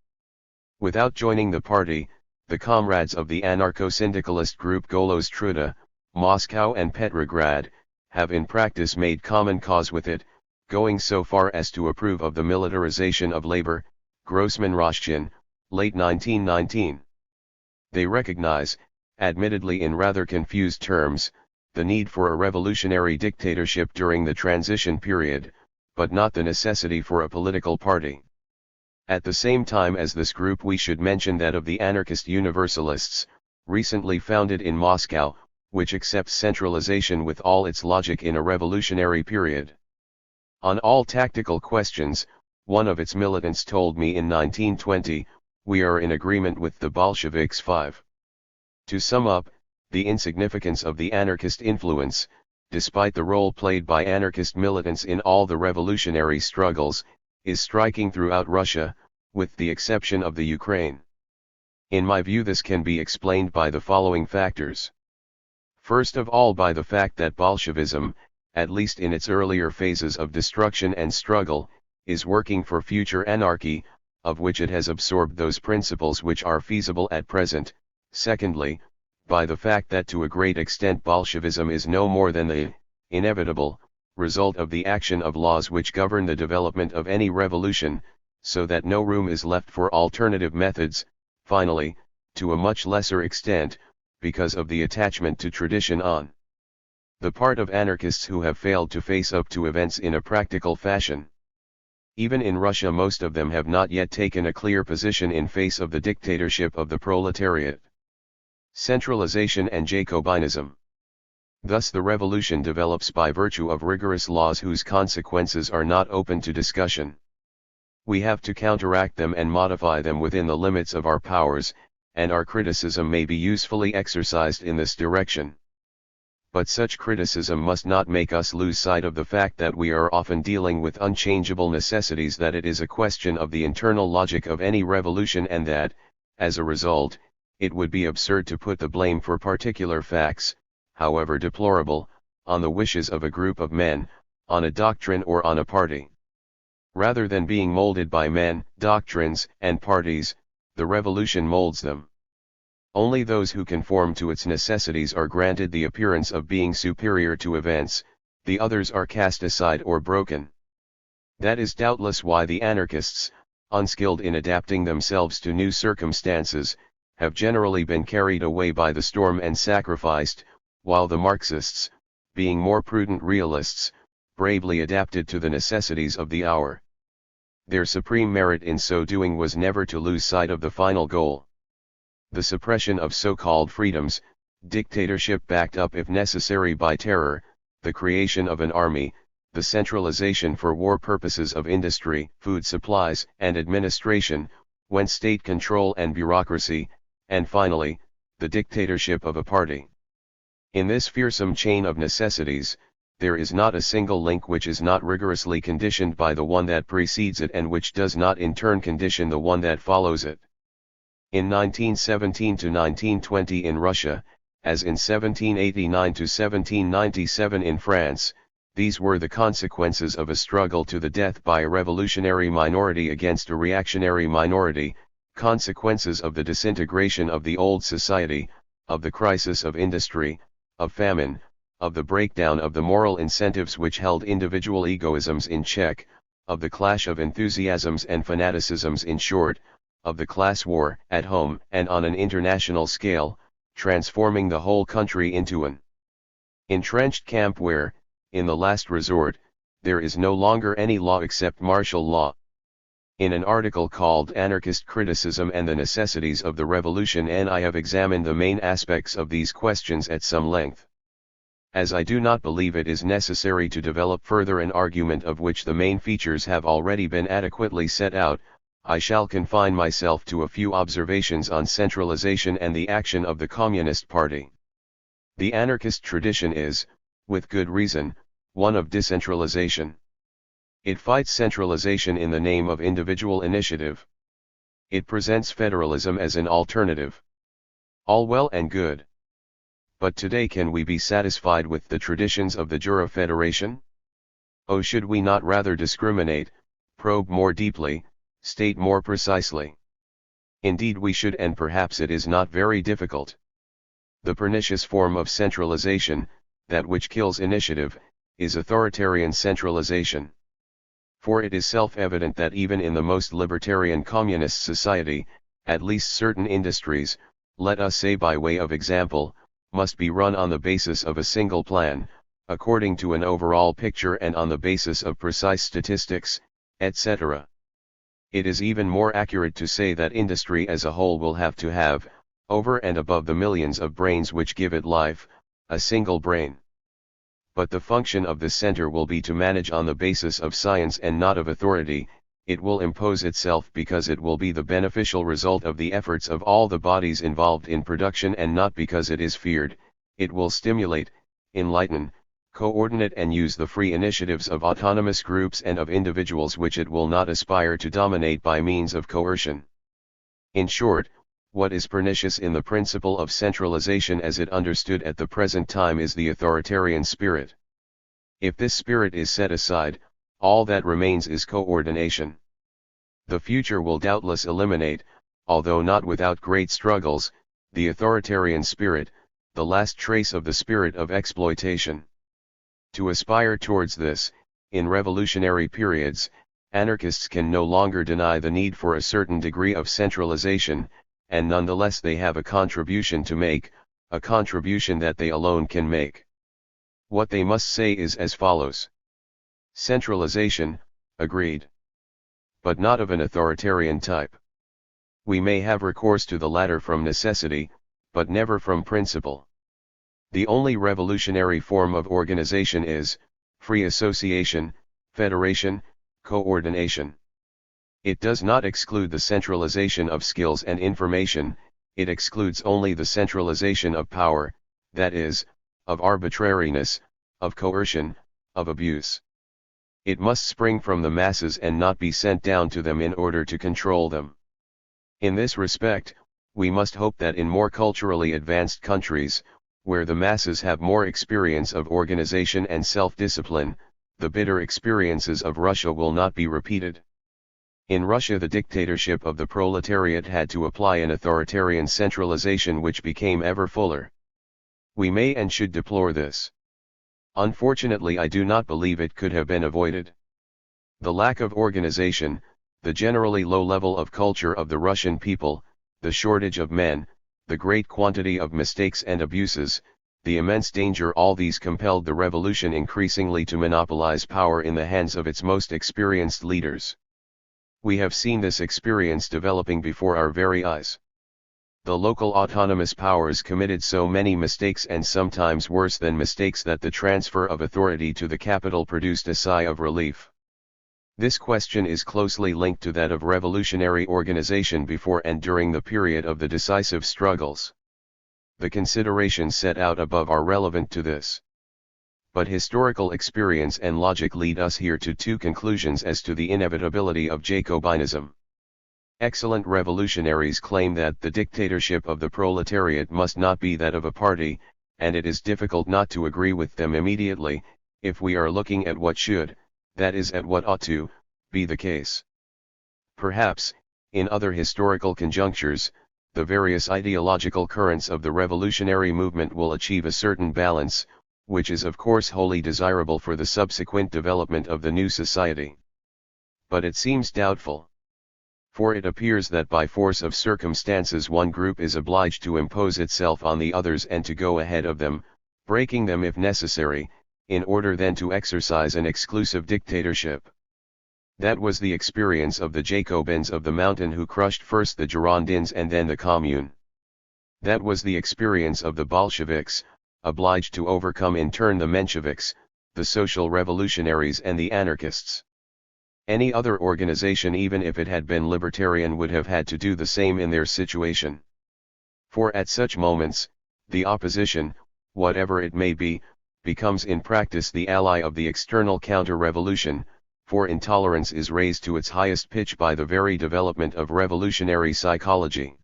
Without joining the party, the comrades of the anarcho-syndicalist group Golos Truda, Moscow and Petrograd, have in practice made common cause with it, going so far as to approve of the militarization of labor, Grossman Roshchin, late 1919. They recognize, admittedly in rather confused terms, the need for a revolutionary dictatorship during the transition period, but not the necessity for a political party. At the same time as this group we should mention that of the anarchist universalists, recently founded in Moscow, which accepts centralization with all its logic in a revolutionary period. On all tactical questions, one of its militants told me in 1920, we are in agreement with the Bolsheviks. 5. To sum up, the insignificance of the anarchist influence, despite the role played by anarchist militants in all the revolutionary struggles, is striking throughout Russia, with the exception of the Ukraine. In my view this can be explained by the following factors. First of all by the fact that Bolshevism, at least in its earlier phases of destruction and struggle, is working for future anarchy, of which it has absorbed those principles which are feasible at present. Secondly, by the fact that to a great extent Bolshevism is no more than the inevitable result of the action of laws which govern the development of any revolution, so that no room is left for alternative methods. Finally, to a much lesser extent, because of the attachment to tradition on the part of anarchists who have failed to face up to events in a practical fashion. Even in Russia most of them have not yet taken a clear position in face of the dictatorship of the proletariat. Centralization and Jacobinism. Thus the revolution develops by virtue of rigorous laws whose consequences are not open to discussion. We have to counteract them and modify them within the limits of our powers, and our criticism may be usefully exercised in this direction. But such criticism must not make us lose sight of the fact that we are often dealing with unchangeable necessities, that it is a question of the internal logic of any revolution, and that, as a result, it would be absurd to put the blame for particular facts, however deplorable, on the wishes of a group of men, on a doctrine or on a party. Rather than being molded by men, doctrines, and parties, the revolution molds them. Only those who conform to its necessities are granted the appearance of being superior to events, the others are cast aside or broken. That is doubtless why the anarchists, unskilled in adapting themselves to new circumstances, have generally been carried away by the storm and sacrificed, while the Marxists, being more prudent realists, bravely adapted to the necessities of the hour. Their supreme merit in so doing was never to lose sight of the final goal. The suppression of so-called freedoms, dictatorship backed up if necessary by terror, the creation of an army, the centralization for war purposes of industry, food supplies, and administration, whence state control and bureaucracy, and finally, the dictatorship of a party. In this fearsome chain of necessities, there is not a single link which is not rigorously conditioned by the one that precedes it, and which does not in turn condition the one that follows it. In 1917 to 1920 in Russia, as in 1789 to 1797 in France, these were the consequences of a struggle to the death by a revolutionary minority against a reactionary minority, consequences of the disintegration of the old society, of the crisis of industry, of famine, of the breakdown of the moral incentives which held individual egoisms in check, of the clash of enthusiasms and fanaticisms, in short, of the class war, at home and on an international scale, transforming the whole country into an entrenched camp where, in the last resort, there is no longer any law except martial law. In an article called Anarchist Criticism and the Necessities of the Revolution, I have examined the main aspects of these questions at some length. As I do not believe it is necessary to develop further an argument of which the main features have already been adequately set out, I shall confine myself to a few observations on centralization and the action of the Communist Party. The anarchist tradition is, with good reason, one of decentralization. It fights centralization in the name of individual initiative. It presents federalism as an alternative. All well and good. But today, can we be satisfied with the traditions of the Jura Federation? Oh, should we not rather discriminate, probe more deeply, state more precisely? Indeed we should, and perhaps it is not very difficult. The pernicious form of centralization, that which kills initiative, is authoritarian centralization. For it is self-evident that even in the most libertarian communist society, at least certain industries, let us say by way of example, must be run on the basis of a single plan, according to an overall picture and on the basis of precise statistics, etc. It is even more accurate to say that industry as a whole will have to have, over and above the millions of brains which give it life, a single brain. But the function of the center will be to manage on the basis of science and not of authority. It will impose itself because it will be the beneficial result of the efforts of all the bodies involved in production, and not because it is feared. It will stimulate, enlighten, coordinate and use the free initiatives of autonomous groups and of individuals, which it will not aspire to dominate by means of coercion. In short, what is pernicious in the principle of centralization as it understood at the present time is the authoritarian spirit. If this spirit is set aside, all that remains is coordination. The future will doubtless eliminate, although not without great struggles, the authoritarian spirit, the last trace of the spirit of exploitation. To aspire towards this, in revolutionary periods, anarchists can no longer deny the need for a certain degree of centralization, and nonetheless they have a contribution to make, a contribution that they alone can make. What they must say is as follows. Centralization, agreed. but not of an authoritarian type. We may have recourse to the latter from necessity, but never from principle. The only revolutionary form of organization is free association, federation, coordination. It does not exclude the centralization of skills and information, it excludes only the centralization of power, that is, of arbitrariness, of coercion, of abuse. It must spring from the masses and not be sent down to them in order to control them. In this respect, we must hope that in more culturally advanced countries, where the masses have more experience of organization and self-discipline, the bitter experiences of Russia will not be repeated. In Russia, the dictatorship of the proletariat had to apply an authoritarian centralization which became ever fuller. We may and should deplore this. Unfortunately, I do not believe it could have been avoided. The lack of organization, the generally low level of culture of the Russian people, the shortage of men, the great quantity of mistakes and abuses, the immense danger, all these compelled the revolution increasingly to monopolize power in the hands of its most experienced leaders. We have seen this experience developing before our very eyes. The local autonomous powers committed so many mistakes, and sometimes worse than mistakes, that the transfer of authority to the capital produced a sigh of relief. This question is closely linked to that of revolutionary organization before and during the period of the decisive struggles. The considerations set out above are relevant to this. But historical experience and logic lead us here to two conclusions as to the inevitability of Jacobinism. Excellent revolutionaries claim that the dictatorship of the proletariat must not be that of a party, and it is difficult not to agree with them immediately, if we are looking at what should, that is, at what ought to, be the case. Perhaps, in other historical conjunctures, the various ideological currents of the revolutionary movement will achieve a certain balance, which is of course wholly desirable for the subsequent development of the new society. But it seems doubtful. For it appears that by force of circumstances one group is obliged to impose itself on the others and to go ahead of them, breaking them if necessary, in order then to exercise an exclusive dictatorship. That was the experience of the Jacobins of the mountain, who crushed first the Girondins and then the Commune. That was the experience of the Bolsheviks, obliged to overcome in turn the Mensheviks, the social revolutionaries and the anarchists. Any other organization, even if it had been libertarian, would have had to do the same in their situation. For at such moments, the opposition, whatever it may be, becomes in practice the ally of the external counter-revolution, for intolerance is raised to its highest pitch by the very development of revolutionary psychology.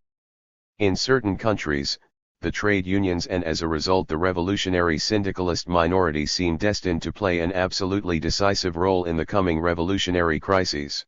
In certain countries, the trade unions and as a result the revolutionary syndicalist minority seem destined to play an absolutely decisive role in the coming revolutionary crises.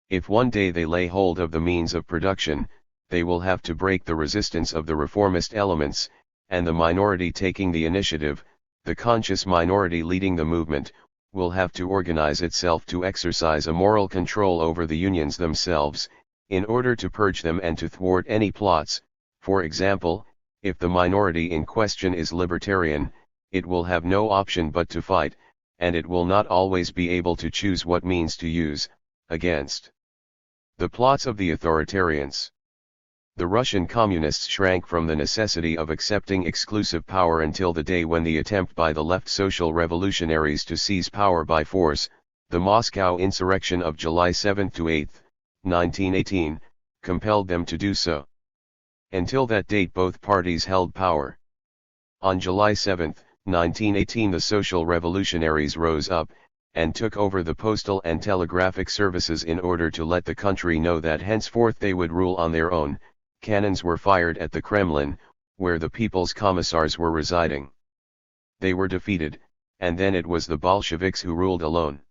If one day they lay hold of the means of production, they will have to break the resistance of the reformist elements, and the minority taking the initiative, the conscious minority leading the movement, will have to organize itself to exercise a moral control over the unions themselves, in order to purge them and to thwart any plots. For example, if the minority in question is libertarian, it will have no option but to fight, and it will not always be able to choose what means to use, against the plots of the authoritarians. The Russian communists shrank from the necessity of accepting exclusive power until the day when the attempt by the left social revolutionaries to seize power by force, the Moscow insurrection of July 7–8, 1918, compelled them to do so. Until that date both parties held power. On July 7, 1918, the social revolutionaries rose up, and took over the postal and telegraphic services in order to let the country know that henceforth they would rule on their own. Cannons were fired at the Kremlin, where the People's Commissars were residing. They were defeated, and then it was the Bolsheviks who ruled alone.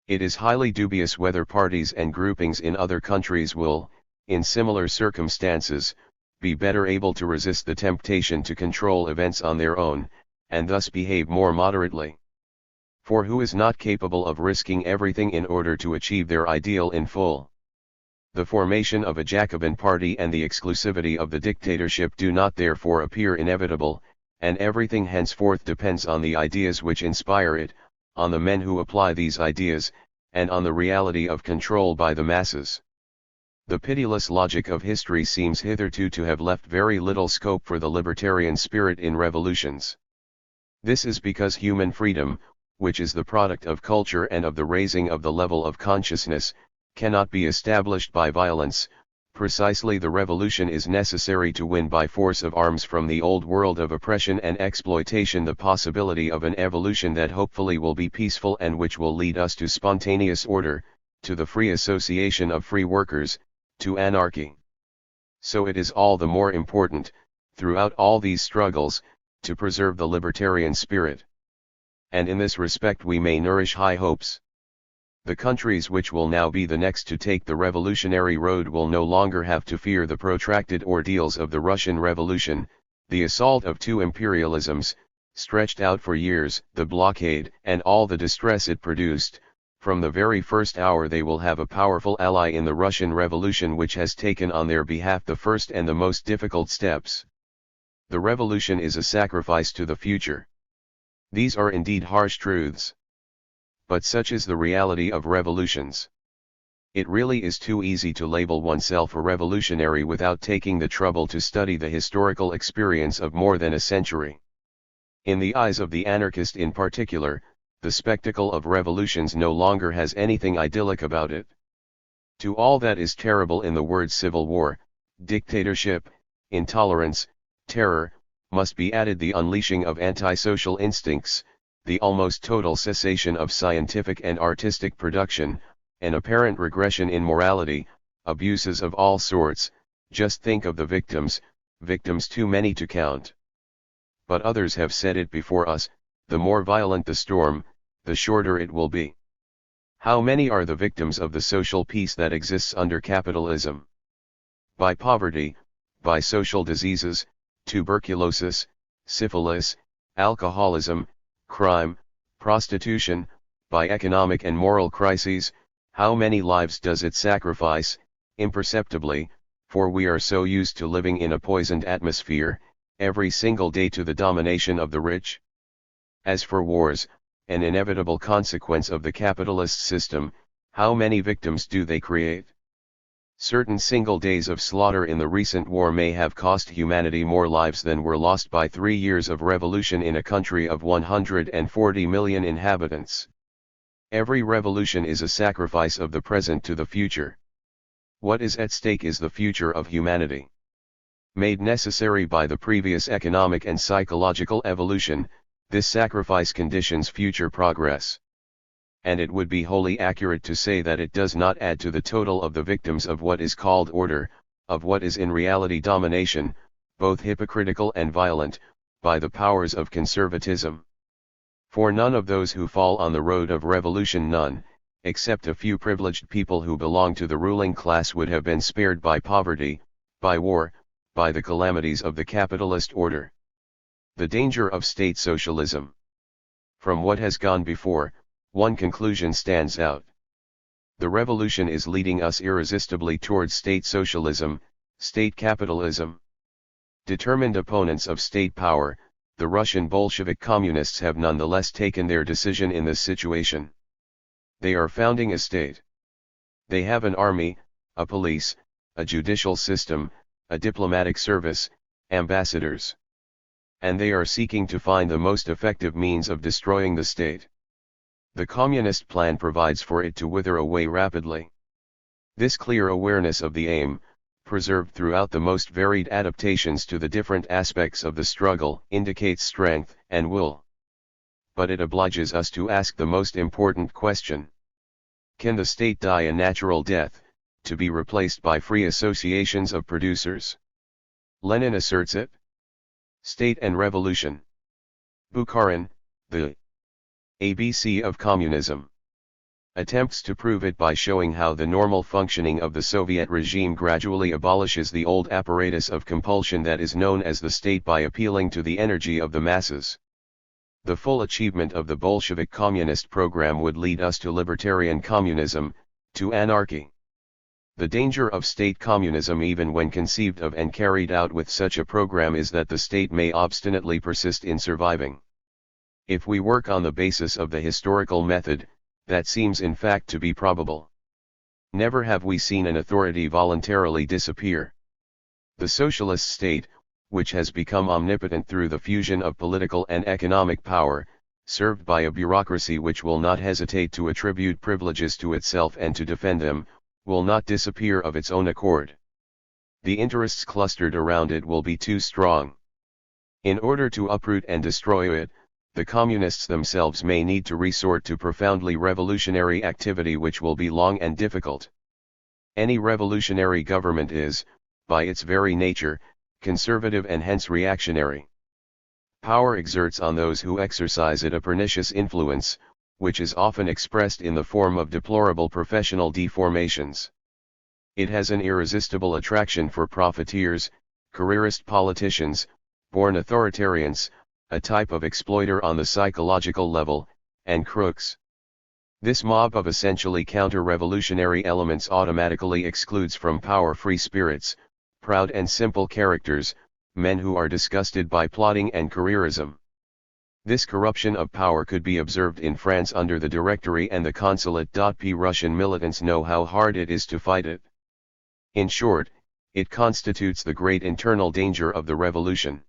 It is highly dubious whether parties and groupings in other countries will, in similar circumstances, be better able to resist the temptation to control events on their own, and thus behave more moderately. For who is not capable of risking everything in order to achieve their ideal in full? The formation of a Jacobin party and the exclusivity of the dictatorship do not therefore appear inevitable, and everything henceforth depends on the ideas which inspire it, on the men who apply these ideas, and on the reality of control by the masses. The pitiless logic of history seems hitherto to have left very little scope for the libertarian spirit in revolutions. This is because human freedom, which is the product of culture and of the raising of the level of consciousness, cannot be established by violence. Precisely, the revolution is necessary to win by force of arms from the old world of oppression and exploitation the possibility of an evolution that hopefully will be peaceful and which will lead us to spontaneous order, to the free association of free workers, to anarchy. So it is all the more important, throughout all these struggles, to preserve the libertarian spirit. And in this respect we may nourish high hopes. The countries which will now be the next to take the revolutionary road will no longer have to fear the protracted ordeals of the Russian Revolution, the assault of two imperialisms, stretched out for years, the blockade, and all the distress it produced. From the very first hour they will have a powerful ally in the Russian Revolution, which has taken on their behalf the first and the most difficult steps. The revolution is a sacrifice to the future. These are indeed harsh truths. But such is the reality of revolutions. It really is too easy to label oneself a revolutionary without taking the trouble to study the historical experience of more than a century. In the eyes of the anarchist in particular, the spectacle of revolutions no longer has anything idyllic about it. To all that is terrible in the words civil war, dictatorship, intolerance, terror, must be added the unleashing of antisocial instincts, the almost total cessation of scientific and artistic production, an apparent regression in morality, abuses of all sorts. Just think of the victims too many to count. But others have said it before us, the more violent the storm, the shorter it will be. How many are the victims of the social peace that exists under capitalism? By poverty, by social diseases, tuberculosis, syphilis, alcoholism, crime, prostitution, by economic and moral crises. How many lives does it sacrifice? Imperceptibly, for we are so used to living in a poisoned atmosphere, every single day to the domination of the rich. As for wars, an inevitable consequence of the capitalist system, how many victims do they create? Certain single days of slaughter in the recent war may have cost humanity more lives than were lost by 3 years of revolution in a country of 140 million inhabitants. Every revolution is a sacrifice of the present to the future. What is at stake is the future of humanity. Made necessary by the previous economic and psychological evolution, this sacrifice conditions future progress. And it would be wholly accurate to say that it does not add to the total of the victims of what is called order, of what is in reality domination, both hypocritical and violent, by the powers of conservatism. For none of those who fall on the road of revolution, none, except a few privileged people who belong to the ruling class, would have been spared by poverty, by war, by the calamities of the capitalist order. The danger of state socialism. From what has gone before, one conclusion stands out. The revolution is leading us irresistibly towards state socialism, state capitalism. Determined opponents of state power, the Russian Bolshevik communists have nonetheless taken their decision in this situation. They are founding a state. They have an army, a police, a judicial system, a diplomatic service, ambassadors. And they are seeking to find the most effective means of destroying the state. The communist plan provides for it to wither away rapidly. This clear awareness of the aim, preserved throughout the most varied adaptations to the different aspects of the struggle, indicates strength and will. But it obliges us to ask the most important question. Can the state die a natural death, to be replaced by free associations of producers? Lenin asserts it. State and Revolution. Bukharin, The ABC of Communism. Attempts to prove it by showing how the normal functioning of the Soviet regime gradually abolishes the old apparatus of compulsion that is known as the state by appealing to the energy of the masses. The full achievement of the Bolshevik communist program would lead us to libertarian communism, to anarchy. The danger of state communism, even when conceived of and carried out with such a program, is that the state may obstinately persist in surviving. If we work on the basis of the historical method, that seems in fact to be probable. Never have we seen an authority voluntarily disappear. The socialist state, which has become omnipotent through the fusion of political and economic power, served by a bureaucracy which will not hesitate to attribute privileges to itself and to defend them, will not disappear of its own accord. The interests clustered around it will be too strong. In order to uproot and destroy it, the communists themselves may need to resort to profoundly revolutionary activity which will be long and difficult. Any revolutionary government is, by its very nature, conservative and hence reactionary. Power exerts on those who exercise it a pernicious influence, which is often expressed in the form of deplorable professional deformations. It has an irresistible attraction for profiteers, careerist politicians, born authoritarians, a type of exploiter on the psychological level, and crooks. This mob of essentially counter-revolutionary elements automatically excludes from power free spirits, proud and simple characters, men who are disgusted by plotting and careerism. This corruption of power could be observed in France under the Directory and the Consulate. Russian militants know how hard it is to fight it. In short, it constitutes the great internal danger of the revolution.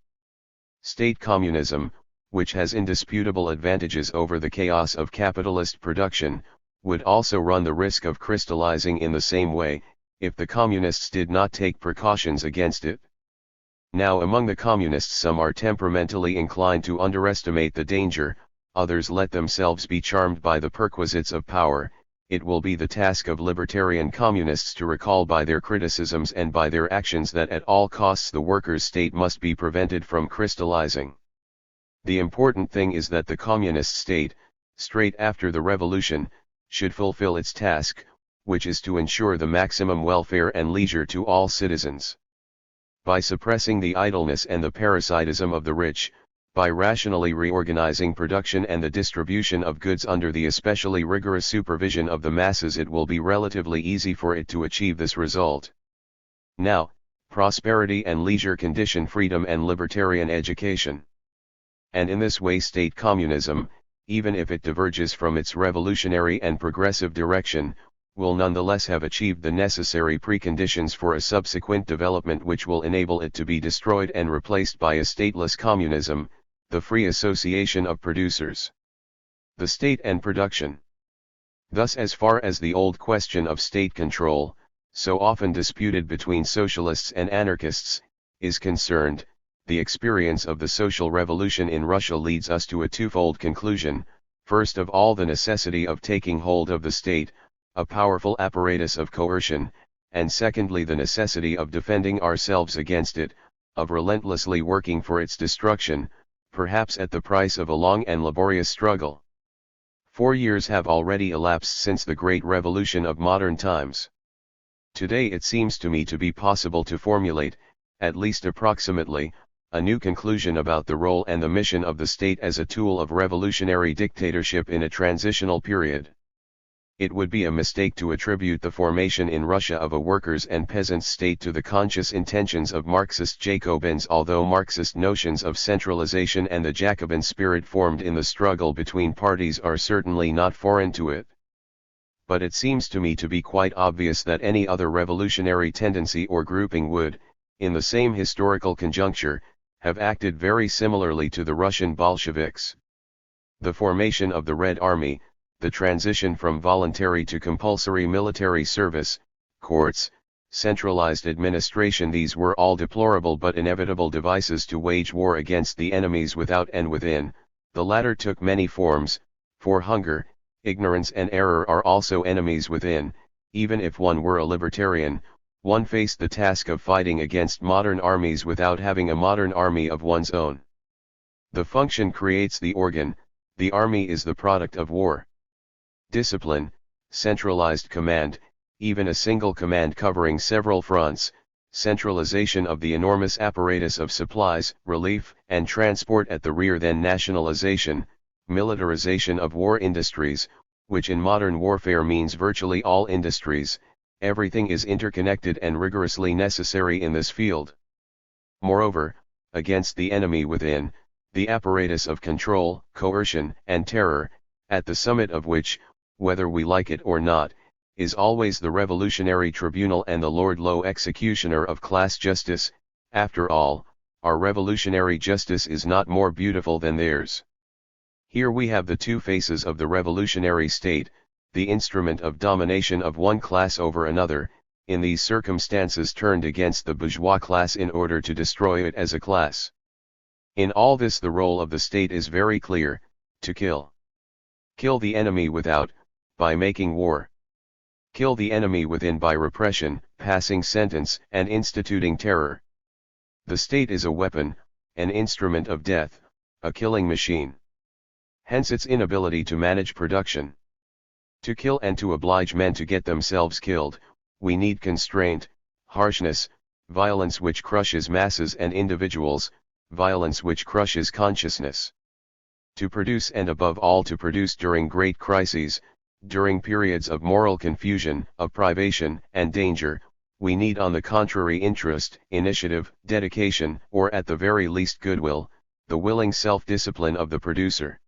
State communism, which has indisputable advantages over the chaos of capitalist production, would also run the risk of crystallizing in the same way, if the communists did not take precautions against it. Now among the communists some are temperamentally inclined to underestimate the danger, others let themselves be charmed by the perquisites of power. It will be the task of libertarian communists to recall by their criticisms and by their actions that at all costs the workers' state must be prevented from crystallizing. The important thing is that the communist state, straight after the revolution, should fulfill its task, which is to ensure the maximum welfare and leisure to all citizens. By suppressing the idleness and the parasitism of the rich, by rationally reorganizing production and the distribution of goods under the especially rigorous supervision of the masses, it will be relatively easy for it to achieve this result. Now, prosperity and leisure condition freedom and libertarian education. And in this way state communism, even if it diverges from its revolutionary and progressive direction, will nonetheless have achieved the necessary preconditions for a subsequent development which will enable it to be destroyed and replaced by a stateless communism, the free association of producers. The state and production. Thus, as far as the old question of state control, so often disputed between socialists and anarchists, is concerned, the experience of the social revolution in Russia leads us to a twofold conclusion: first of all, the necessity of taking hold of the state, a powerful apparatus of coercion, and secondly the necessity of defending ourselves against it, of relentlessly working for its destruction, perhaps at the price of a long and laborious struggle. 4 years have already elapsed since the great revolution of modern times. Today it seems to me to be possible to formulate, at least approximately, a new conclusion about the role and the mission of the state as a tool of revolutionary dictatorship in a transitional period. It would be a mistake to attribute the formation in Russia of a workers' and peasants' state to the conscious intentions of Marxist Jacobins, although Marxist notions of centralization and the Jacobin spirit formed in the struggle between parties are certainly not foreign to it. But it seems to me to be quite obvious that any other revolutionary tendency or grouping would, in the same historical conjuncture, have acted very similarly to the Russian Bolsheviks. The formation of the Red Army, the transition from voluntary to compulsory military service, courts, centralized administration, these were all deplorable but inevitable devices to wage war against the enemies without and within. The latter took many forms, for hunger, ignorance and error are also enemies within. Even if one were a libertarian, one faced the task of fighting against modern armies without having a modern army of one's own. The function creates the organ, the army is the product of war. Discipline, centralized command, even a single command covering several fronts, centralization of the enormous apparatus of supplies, relief, and transport at the rear, then nationalization, militarization of war industries, which in modern warfare means virtually all industries. Everything is interconnected and rigorously necessary in this field. Moreover, against the enemy within, the apparatus of control, coercion, and terror, at the summit of which, whether we like it or not, is always the revolutionary tribunal and the Lord Low executioner of class justice. After all, our revolutionary justice is not more beautiful than theirs. Here we have the two faces of the revolutionary state, the instrument of domination of one class over another, in these circumstances turned against the bourgeois class in order to destroy it as a class. In all this the role of the state is very clear: to kill. Kill the enemy without, by making war. Kill the enemy within by repression, passing sentence, and instituting terror. The state is a weapon, an instrument of death, a killing machine. Hence its inability to manage production. To kill and to oblige men to get themselves killed, we need constraint, harshness, violence which crushes masses and individuals, violence which crushes consciousness. To produce, and above all to produce during great crises, during periods of moral confusion, of privation and danger, we need on the contrary interest, initiative, dedication, or at the very least goodwill, the willing self-discipline of the producer.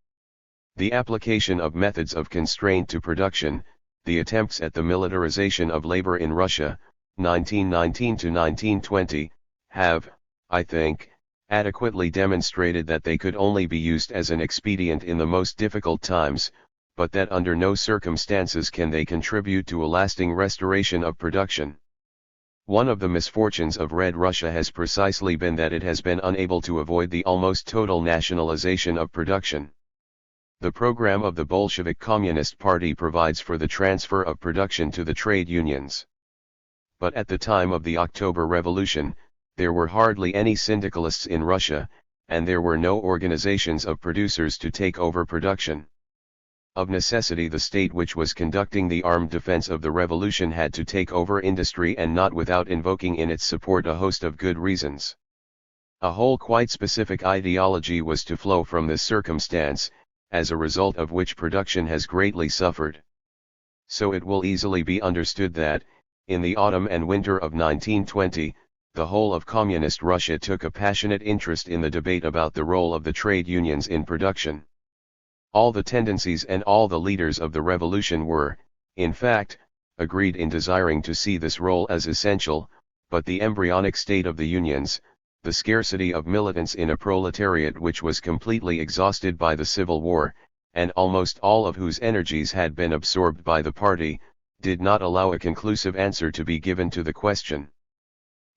The application of methods of constraint to production, the attempts at the militarization of labor in Russia, 1919 to 1920, have, I think, adequately demonstrated that they could only be used as an expedient in the most difficult times, but that under no circumstances can they contribute to a lasting restoration of production. One of the misfortunes of Red Russia has precisely been that it has been unable to avoid the almost total nationalization of production. The program of the Bolshevik Communist Party provides for the transfer of production to the trade unions. But at the time of the October Revolution, there were hardly any syndicalists in Russia, and there were no organizations of producers to take over production. Of necessity the state which was conducting the armed defense of the revolution had to take over industry, and not without invoking in its support a host of good reasons. A whole quite specific ideology was to flow from this circumstance, as a result of which production has greatly suffered. So it will easily be understood that, in the autumn and winter of 1920, the whole of Communist Russia took a passionate interest in the debate about the role of the trade unions in production. All the tendencies and all the leaders of the revolution were, in fact, agreed in desiring to see this role as essential, but the embryonic state of the unions, the scarcity of militants in a proletariat which was completely exhausted by the Civil War, and almost all of whose energies had been absorbed by the party, did not allow a conclusive answer to be given to the question.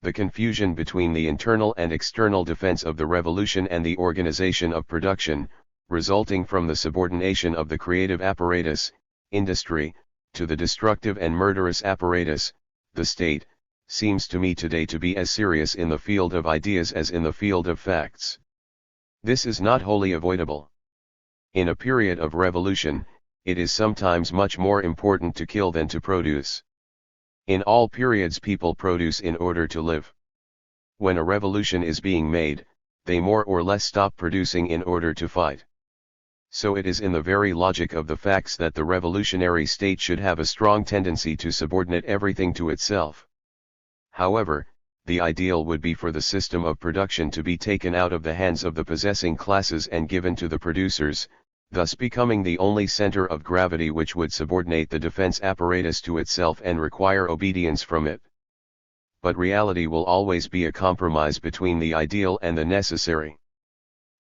The confusion between the internal and external defense of the revolution and the organization of production, resulting from the subordination of the creative apparatus, industry, to the destructive and murderous apparatus, the state, seems to me today to be as serious in the field of ideas as in the field of facts. This is not wholly avoidable. In a period of revolution, it is sometimes much more important to kill than to produce. In all periods people produce in order to live. When a revolution is being made, they more or less stop producing in order to fight. So it is in the very logic of the facts that the revolutionary state should have a strong tendency to subordinate everything to itself. However, the ideal would be for the system of production to be taken out of the hands of the possessing classes and given to the producers, thus becoming the only center of gravity which would subordinate the defense apparatus to itself and require obedience from it. But reality will always be a compromise between the ideal and the necessary.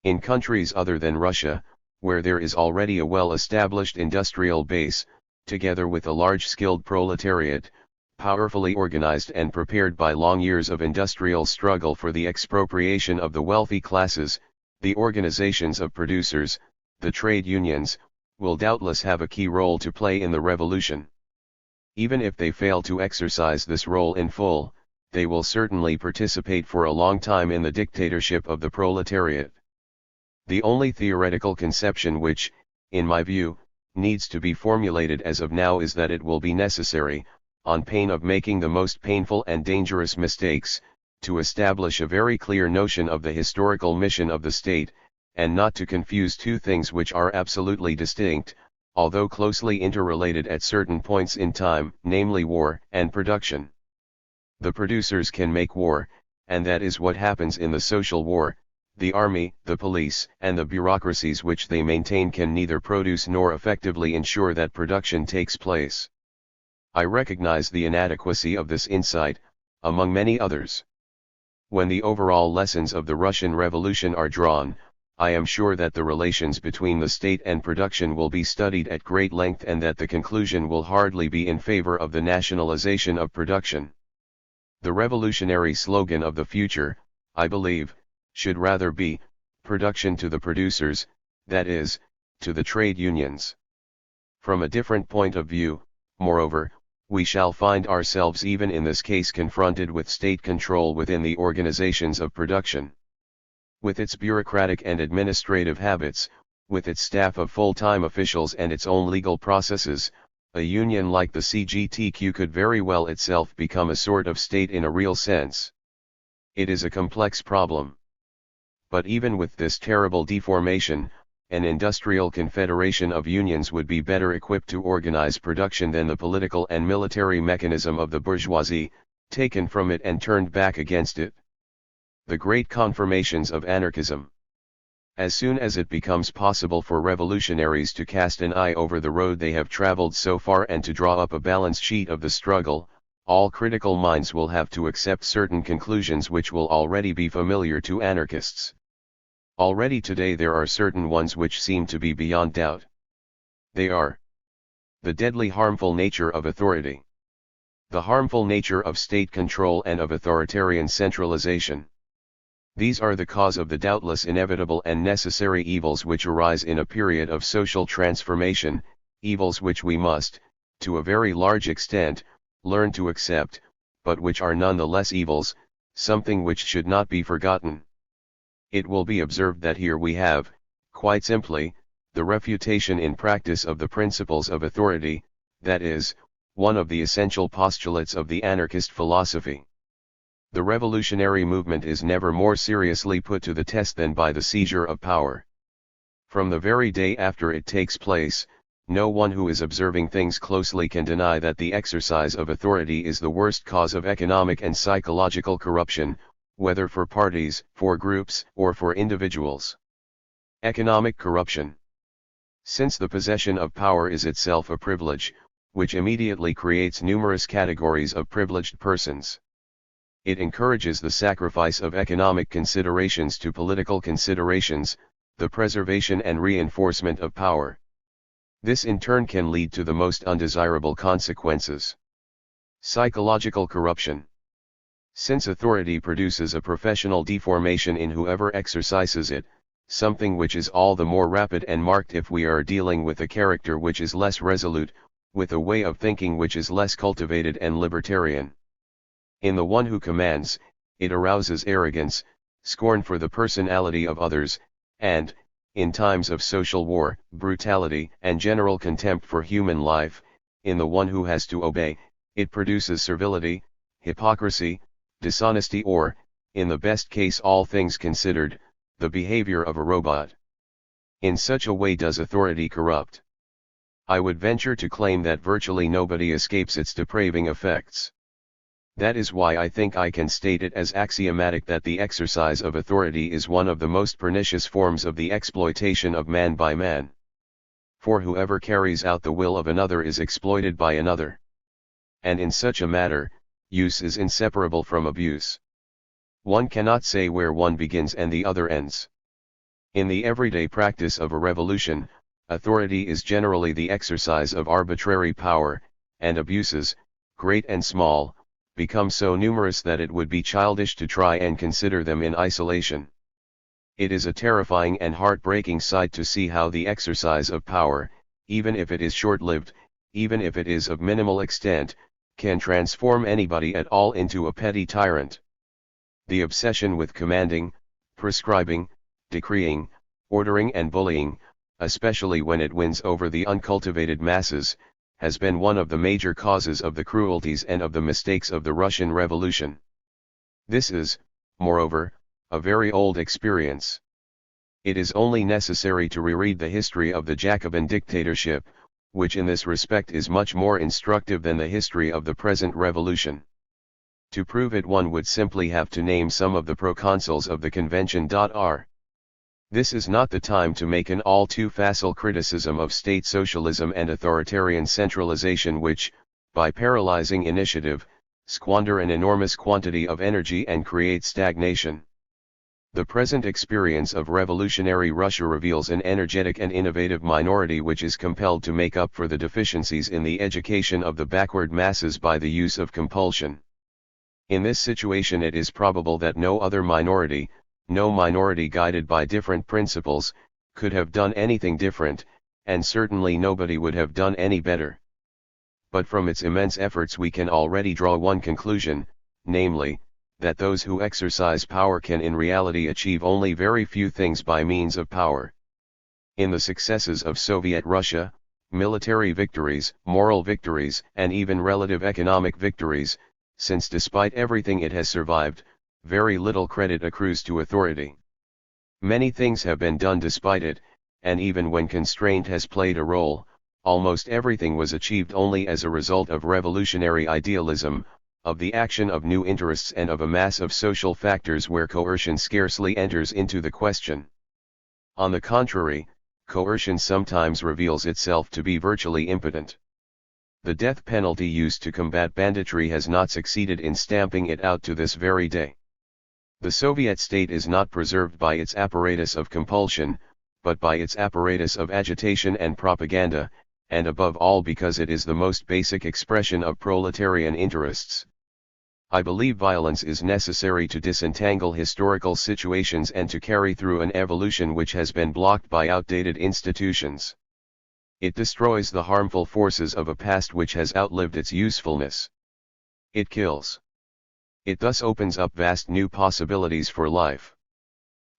In countries other than Russia, where there is already a well-established industrial base, together with a large skilled proletariat, powerfully organized and prepared by long years of industrial struggle for the expropriation of the wealthy classes, the organizations of producers, the trade unions, will doubtless have a key role to play in the revolution. Even if they fail to exercise this role in full, they will certainly participate for a long time in the dictatorship of the proletariat. The only theoretical conception which, in my view, needs to be formulated as of now is that it will be necessary, on pain of making the most painful and dangerous mistakes, to establish a very clear notion of the historical mission of the state, and not to confuse two things which are absolutely distinct, although closely interrelated at certain points in time, namely war and production. The producers can make war, and that is what happens in the social war, The army, the police, and the bureaucracies which they maintain can neither produce nor effectively ensure that production takes place. I recognize the inadequacy of this insight, among many others. When the overall lessons of the Russian Revolution are drawn, I am sure that the relations between the state and production will be studied at great length and that the conclusion will hardly be in favor of the nationalization of production. The revolutionary slogan of the future, I believe, should rather be, production to the producers, that is, to the trade unions. From a different point of view, moreover, we shall find ourselves even in this case confronted with state control within the organizations of production. With its bureaucratic and administrative habits, with its staff of full-time officials and its own legal processes, a union like the CGTQ could very well itself become a sort of state in a real sense. It is a complex problem. But even with this terrible deformation, an industrial confederation of unions would be better equipped to organize production than the political and military mechanism of the bourgeoisie, taken from it and turned back against it. The great confirmations of anarchism. As soon as it becomes possible for revolutionaries to cast an eye over the road they have traveled so far and to draw up a balance sheet of the struggle, all critical minds will have to accept certain conclusions which will already be familiar to anarchists. Already today there are certain ones which seem to be beyond doubt. They are the deadly harmful nature of authority, the harmful nature of state control and of authoritarian centralization. These are the cause of the doubtless inevitable and necessary evils which arise in a period of social transformation, evils which we must, to a very large extent, learn to accept, but which are none the less evils, something which should not be forgotten. It will be observed that here we have, quite simply, the refutation in practice of the principles of authority, that is, one of the essential postulates of the anarchist philosophy. The revolutionary movement is never more seriously put to the test than by the seizure of power. From the very day after it takes place, no one who is observing things closely can deny that the exercise of authority is the worst cause of economic and psychological corruption, whether for parties, for groups, or for individuals. Economic corruption. Since the possession of power is itself a privilege, which immediately creates numerous categories of privileged persons. It encourages the sacrifice of economic considerations to political considerations, the preservation and reinforcement of power. This in turn can lead to the most undesirable consequences. Psychological corruption. Since authority produces a professional deformation in whoever exercises it, something which is all the more rapid and marked if we are dealing with a character which is less resolute, with a way of thinking which is less cultivated and libertarian. In the one who commands, it arouses arrogance, scorn for the personality of others, and, in times of social war, brutality and general contempt for human life. In the one who has to obey, it produces servility, hypocrisy, dishonesty or, in the best case all things considered, the behavior of a robot. In such a way does authority corrupt. I would venture to claim that virtually nobody escapes its depraving effects. That is why I think I can state it as axiomatic that the exercise of authority is one of the most pernicious forms of the exploitation of man by man. For whoever carries out the will of another is exploited by another. And in such a matter, use is inseparable from abuse. One cannot say where one begins and the other ends. In the everyday practice of a revolution, authority is generally the exercise of arbitrary power, and abuses, great and small, become so numerous that it would be childish to try and consider them in isolation. It is a terrifying and heart-breaking sight to see how the exercise of power, even if it is short-lived, even if it is of minimal extent, can transform anybody at all into a petty tyrant. The obsession with commanding, prescribing, decreeing, ordering and bullying, especially when it wins over the uncultivated masses, has been one of the major causes of the cruelties and of the mistakes of the Russian Revolution. This is, moreover, a very old experience. It is only necessary to reread the history of the Jacobin dictatorship, which in this respect is much more instructive than the history of the present revolution. To prove it one would simply have to name some of the proconsuls of the convention. This is not the time to make an all too facile criticism of state socialism and authoritarian centralization which, by paralyzing initiative, squander an enormous quantity of energy and create stagnation. The present experience of revolutionary Russia reveals an energetic and innovative minority which is compelled to make up for the deficiencies in the education of the backward masses by the use of compulsion. In this situation it is probable that no other minority, no minority guided by different principles, could have done anything different, and certainly nobody would have done any better. But from its immense efforts we can already draw one conclusion, namely, that those who exercise power can in reality achieve only very few things by means of power. In the successes of Soviet Russia, military victories, moral victories, and even relative economic victories, since despite everything it has survived, very little credit accrues to authority. Many things have been done despite it, and even when constraint has played a role, almost everything was achieved only as a result of revolutionary idealism, of the action of new interests and of a mass of social factors where coercion scarcely enters into the question. On the contrary, coercion sometimes reveals itself to be virtually impotent. The death penalty used to combat banditry has not succeeded in stamping it out to this very day. The Soviet state is not preserved by its apparatus of compulsion, but by its apparatus of agitation and propaganda, and above all because it is the most basic expression of proletarian interests. I believe violence is necessary to disentangle historical situations and to carry through an evolution which has been blocked by outdated institutions. It destroys the harmful forces of a past which has outlived its usefulness. It kills. It thus opens up vast new possibilities for life.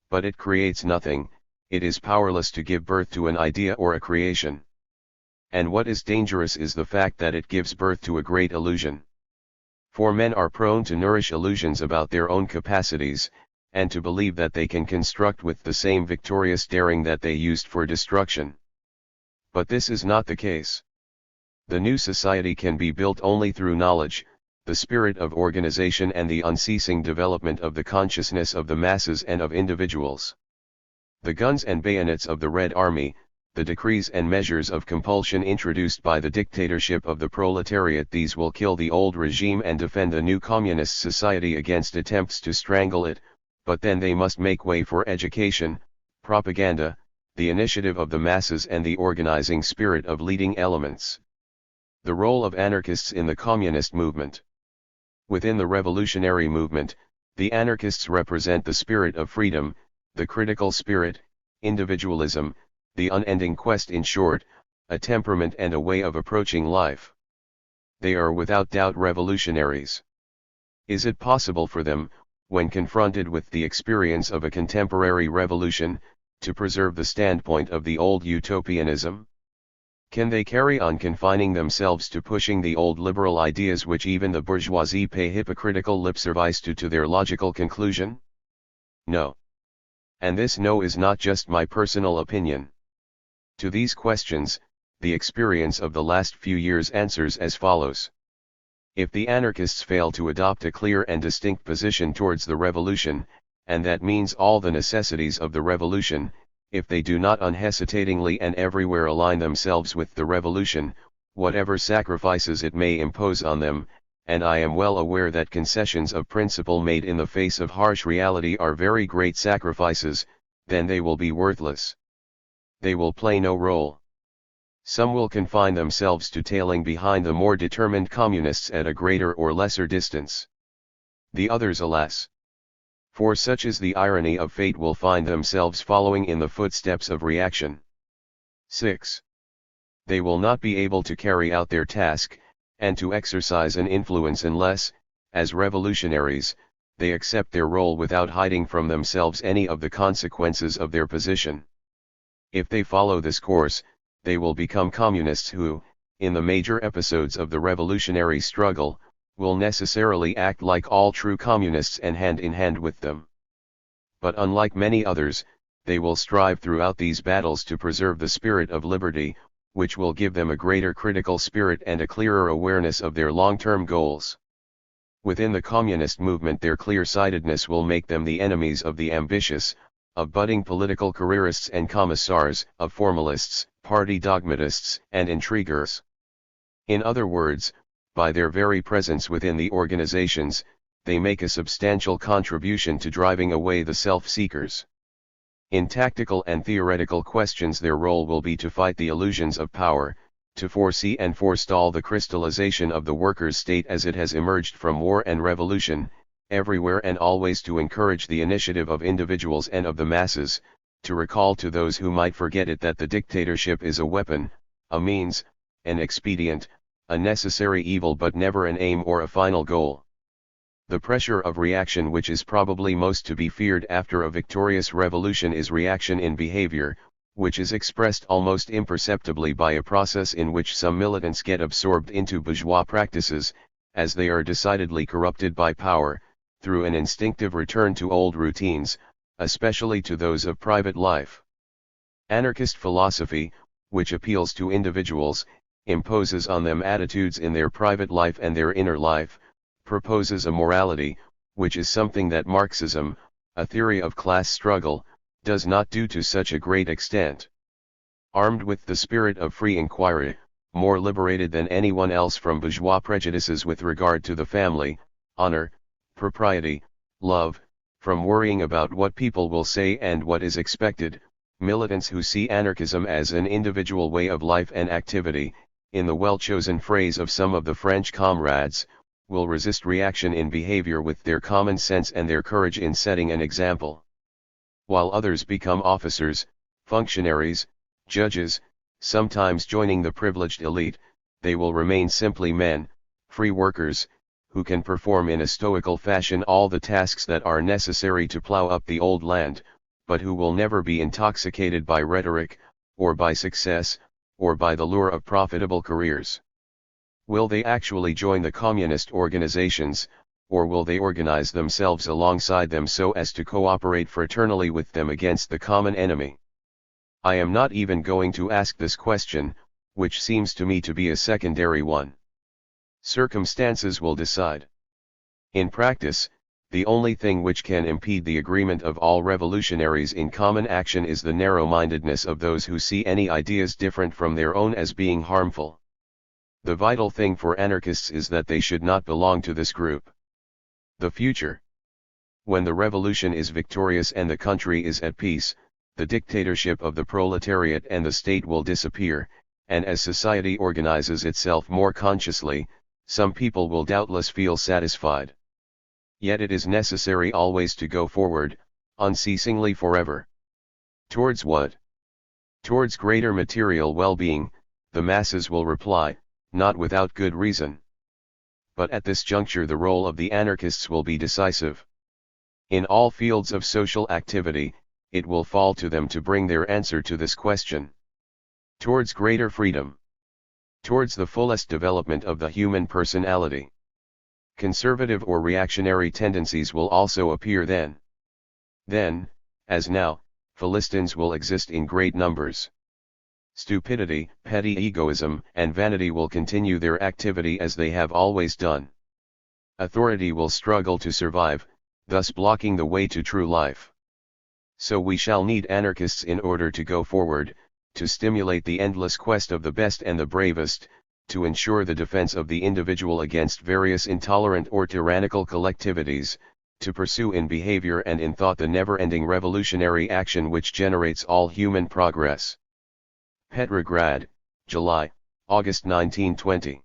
But it creates nothing, it is powerless to give birth to an idea or a creation. And what is dangerous is the fact that it gives birth to a great illusion. For men are prone to nourish illusions about their own capacities, and to believe that they can construct with the same victorious daring that they used for destruction. But this is not the case. The new society can be built only through knowledge, the spirit of organization and the unceasing development of the consciousness of the masses and of individuals. The guns and bayonets of the Red Army, the decrees and measures of compulsion introduced by the dictatorship of the proletariat, these will kill the old regime and defend the new communist society against attempts to strangle it, but then they must make way for education, propaganda, the initiative of the masses and the organizing spirit of leading elements. The role of anarchists in the communist movement. Within the revolutionary movement, the anarchists represent the spirit of freedom, the critical spirit, individualism, the unending quest, in short, a temperament and a way of approaching life. They are without doubt revolutionaries. Is it possible for them, when confronted with the experience of a contemporary revolution, to preserve the standpoint of the old utopianism? Can they carry on confining themselves to pushing the old liberal ideas which even the bourgeoisie pay hypocritical lip service to their logical conclusion? No. And this no is not just my personal opinion. To these questions, the experience of the last few years answers as follows. If the anarchists fail to adopt a clear and distinct position towards the revolution, and that means all the necessities of the revolution, if they do not unhesitatingly and everywhere align themselves with the revolution, whatever sacrifices it may impose on them, and I am well aware that concessions of principle made in the face of harsh reality are very great sacrifices, then they will be worthless. They will play no role. Some will confine themselves to tailing behind the more determined communists at a greater or lesser distance. The others, alas, for such is the irony of fate, will find themselves following in the footsteps of reaction. 6. They will not be able to carry out their task, and to exercise an influence unless, as revolutionaries, they accept their role without hiding from themselves any of the consequences of their position. If they follow this course, they will become communists who, in the major episodes of the revolutionary struggle, will necessarily act like all true communists and hand in hand with them. But unlike many others, they will strive throughout these battles to preserve the spirit of liberty, which will give them a greater critical spirit and a clearer awareness of their long-term goals. Within the communist movement, their clear-sightedness will make them the enemies of the ambitious, of budding political careerists and commissars, of formalists, party dogmatists, and intriguers. In other words, by their very presence within the organizations, they make a substantial contribution to driving away the self-seekers. In tactical and theoretical questions their role will be to fight the illusions of power, to foresee and forestall the crystallization of the workers' state as it has emerged from war and revolution, everywhere and always to encourage the initiative of individuals and of the masses, to recall to those who might forget it that the dictatorship is a weapon, a means, an expedient, a necessary evil but never an aim or a final goal. The pressure of reaction which is probably most to be feared after a victorious revolution is reaction in behavior, which is expressed almost imperceptibly by a process in which some militants get absorbed into bourgeois practices, as they are decidedly corrupted by power, through an instinctive return to old routines, especially to those of private life. Anarchist philosophy, which appeals to individuals, imposes on them attitudes in their private life and their inner life, proposes a morality, which is something that Marxism, a theory of class struggle, does not do to such a great extent. Armed with the spirit of free inquiry, more liberated than anyone else from bourgeois prejudices with regard to the family, honor, propriety, love, from worrying about what people will say and what is expected, militants who see anarchism as an individual way of life and activity, in the well-chosen phrase of some of the French comrades, will resist reaction in behavior with their common sense and their courage in setting an example. While others become officers, functionaries, judges, sometimes joining the privileged elite, they will remain simply men, free workers, who can perform in a stoical fashion all the tasks that are necessary to plow up the old land, but who will never be intoxicated by rhetoric, or by success, or by the lure of profitable careers. Will they actually join the communist organizations, or will they organize themselves alongside them so as to cooperate fraternally with them against the common enemy? I am not even going to ask this question, which seems to me to be a secondary one. Circumstances will decide. In practice, the only thing which can impede the agreement of all revolutionaries in common action is the narrow-mindedness of those who see any ideas different from their own as being harmful. The vital thing for anarchists is that they should not belong to this group. The future. When the revolution is victorious and the country is at peace, the dictatorship of the proletariat and the state will disappear, and as society organizes itself more consciously, some people will doubtless feel satisfied. Yet it is necessary always to go forward, unceasingly forever. Towards what? Towards greater material well-being, the masses will reply, not without good reason. But at this juncture the role of the anarchists will be decisive. In all fields of social activity, it will fall to them to bring their answer to this question. Towards greater freedom. Towards the fullest development of the human personality. Conservative or reactionary tendencies will also appear then. Then, as now, Philistines will exist in great numbers. Stupidity, petty egoism, and vanity will continue their activity as they have always done. Authority will struggle to survive, thus blocking the way to true life. So we shall need anarchists in order to go forward, to stimulate the endless quest of the best and the bravest, to ensure the defense of the individual against various intolerant or tyrannical collectivities, to pursue in behavior and in thought the never-ending revolutionary action which generates all human progress. Petrograd, July, August 1920.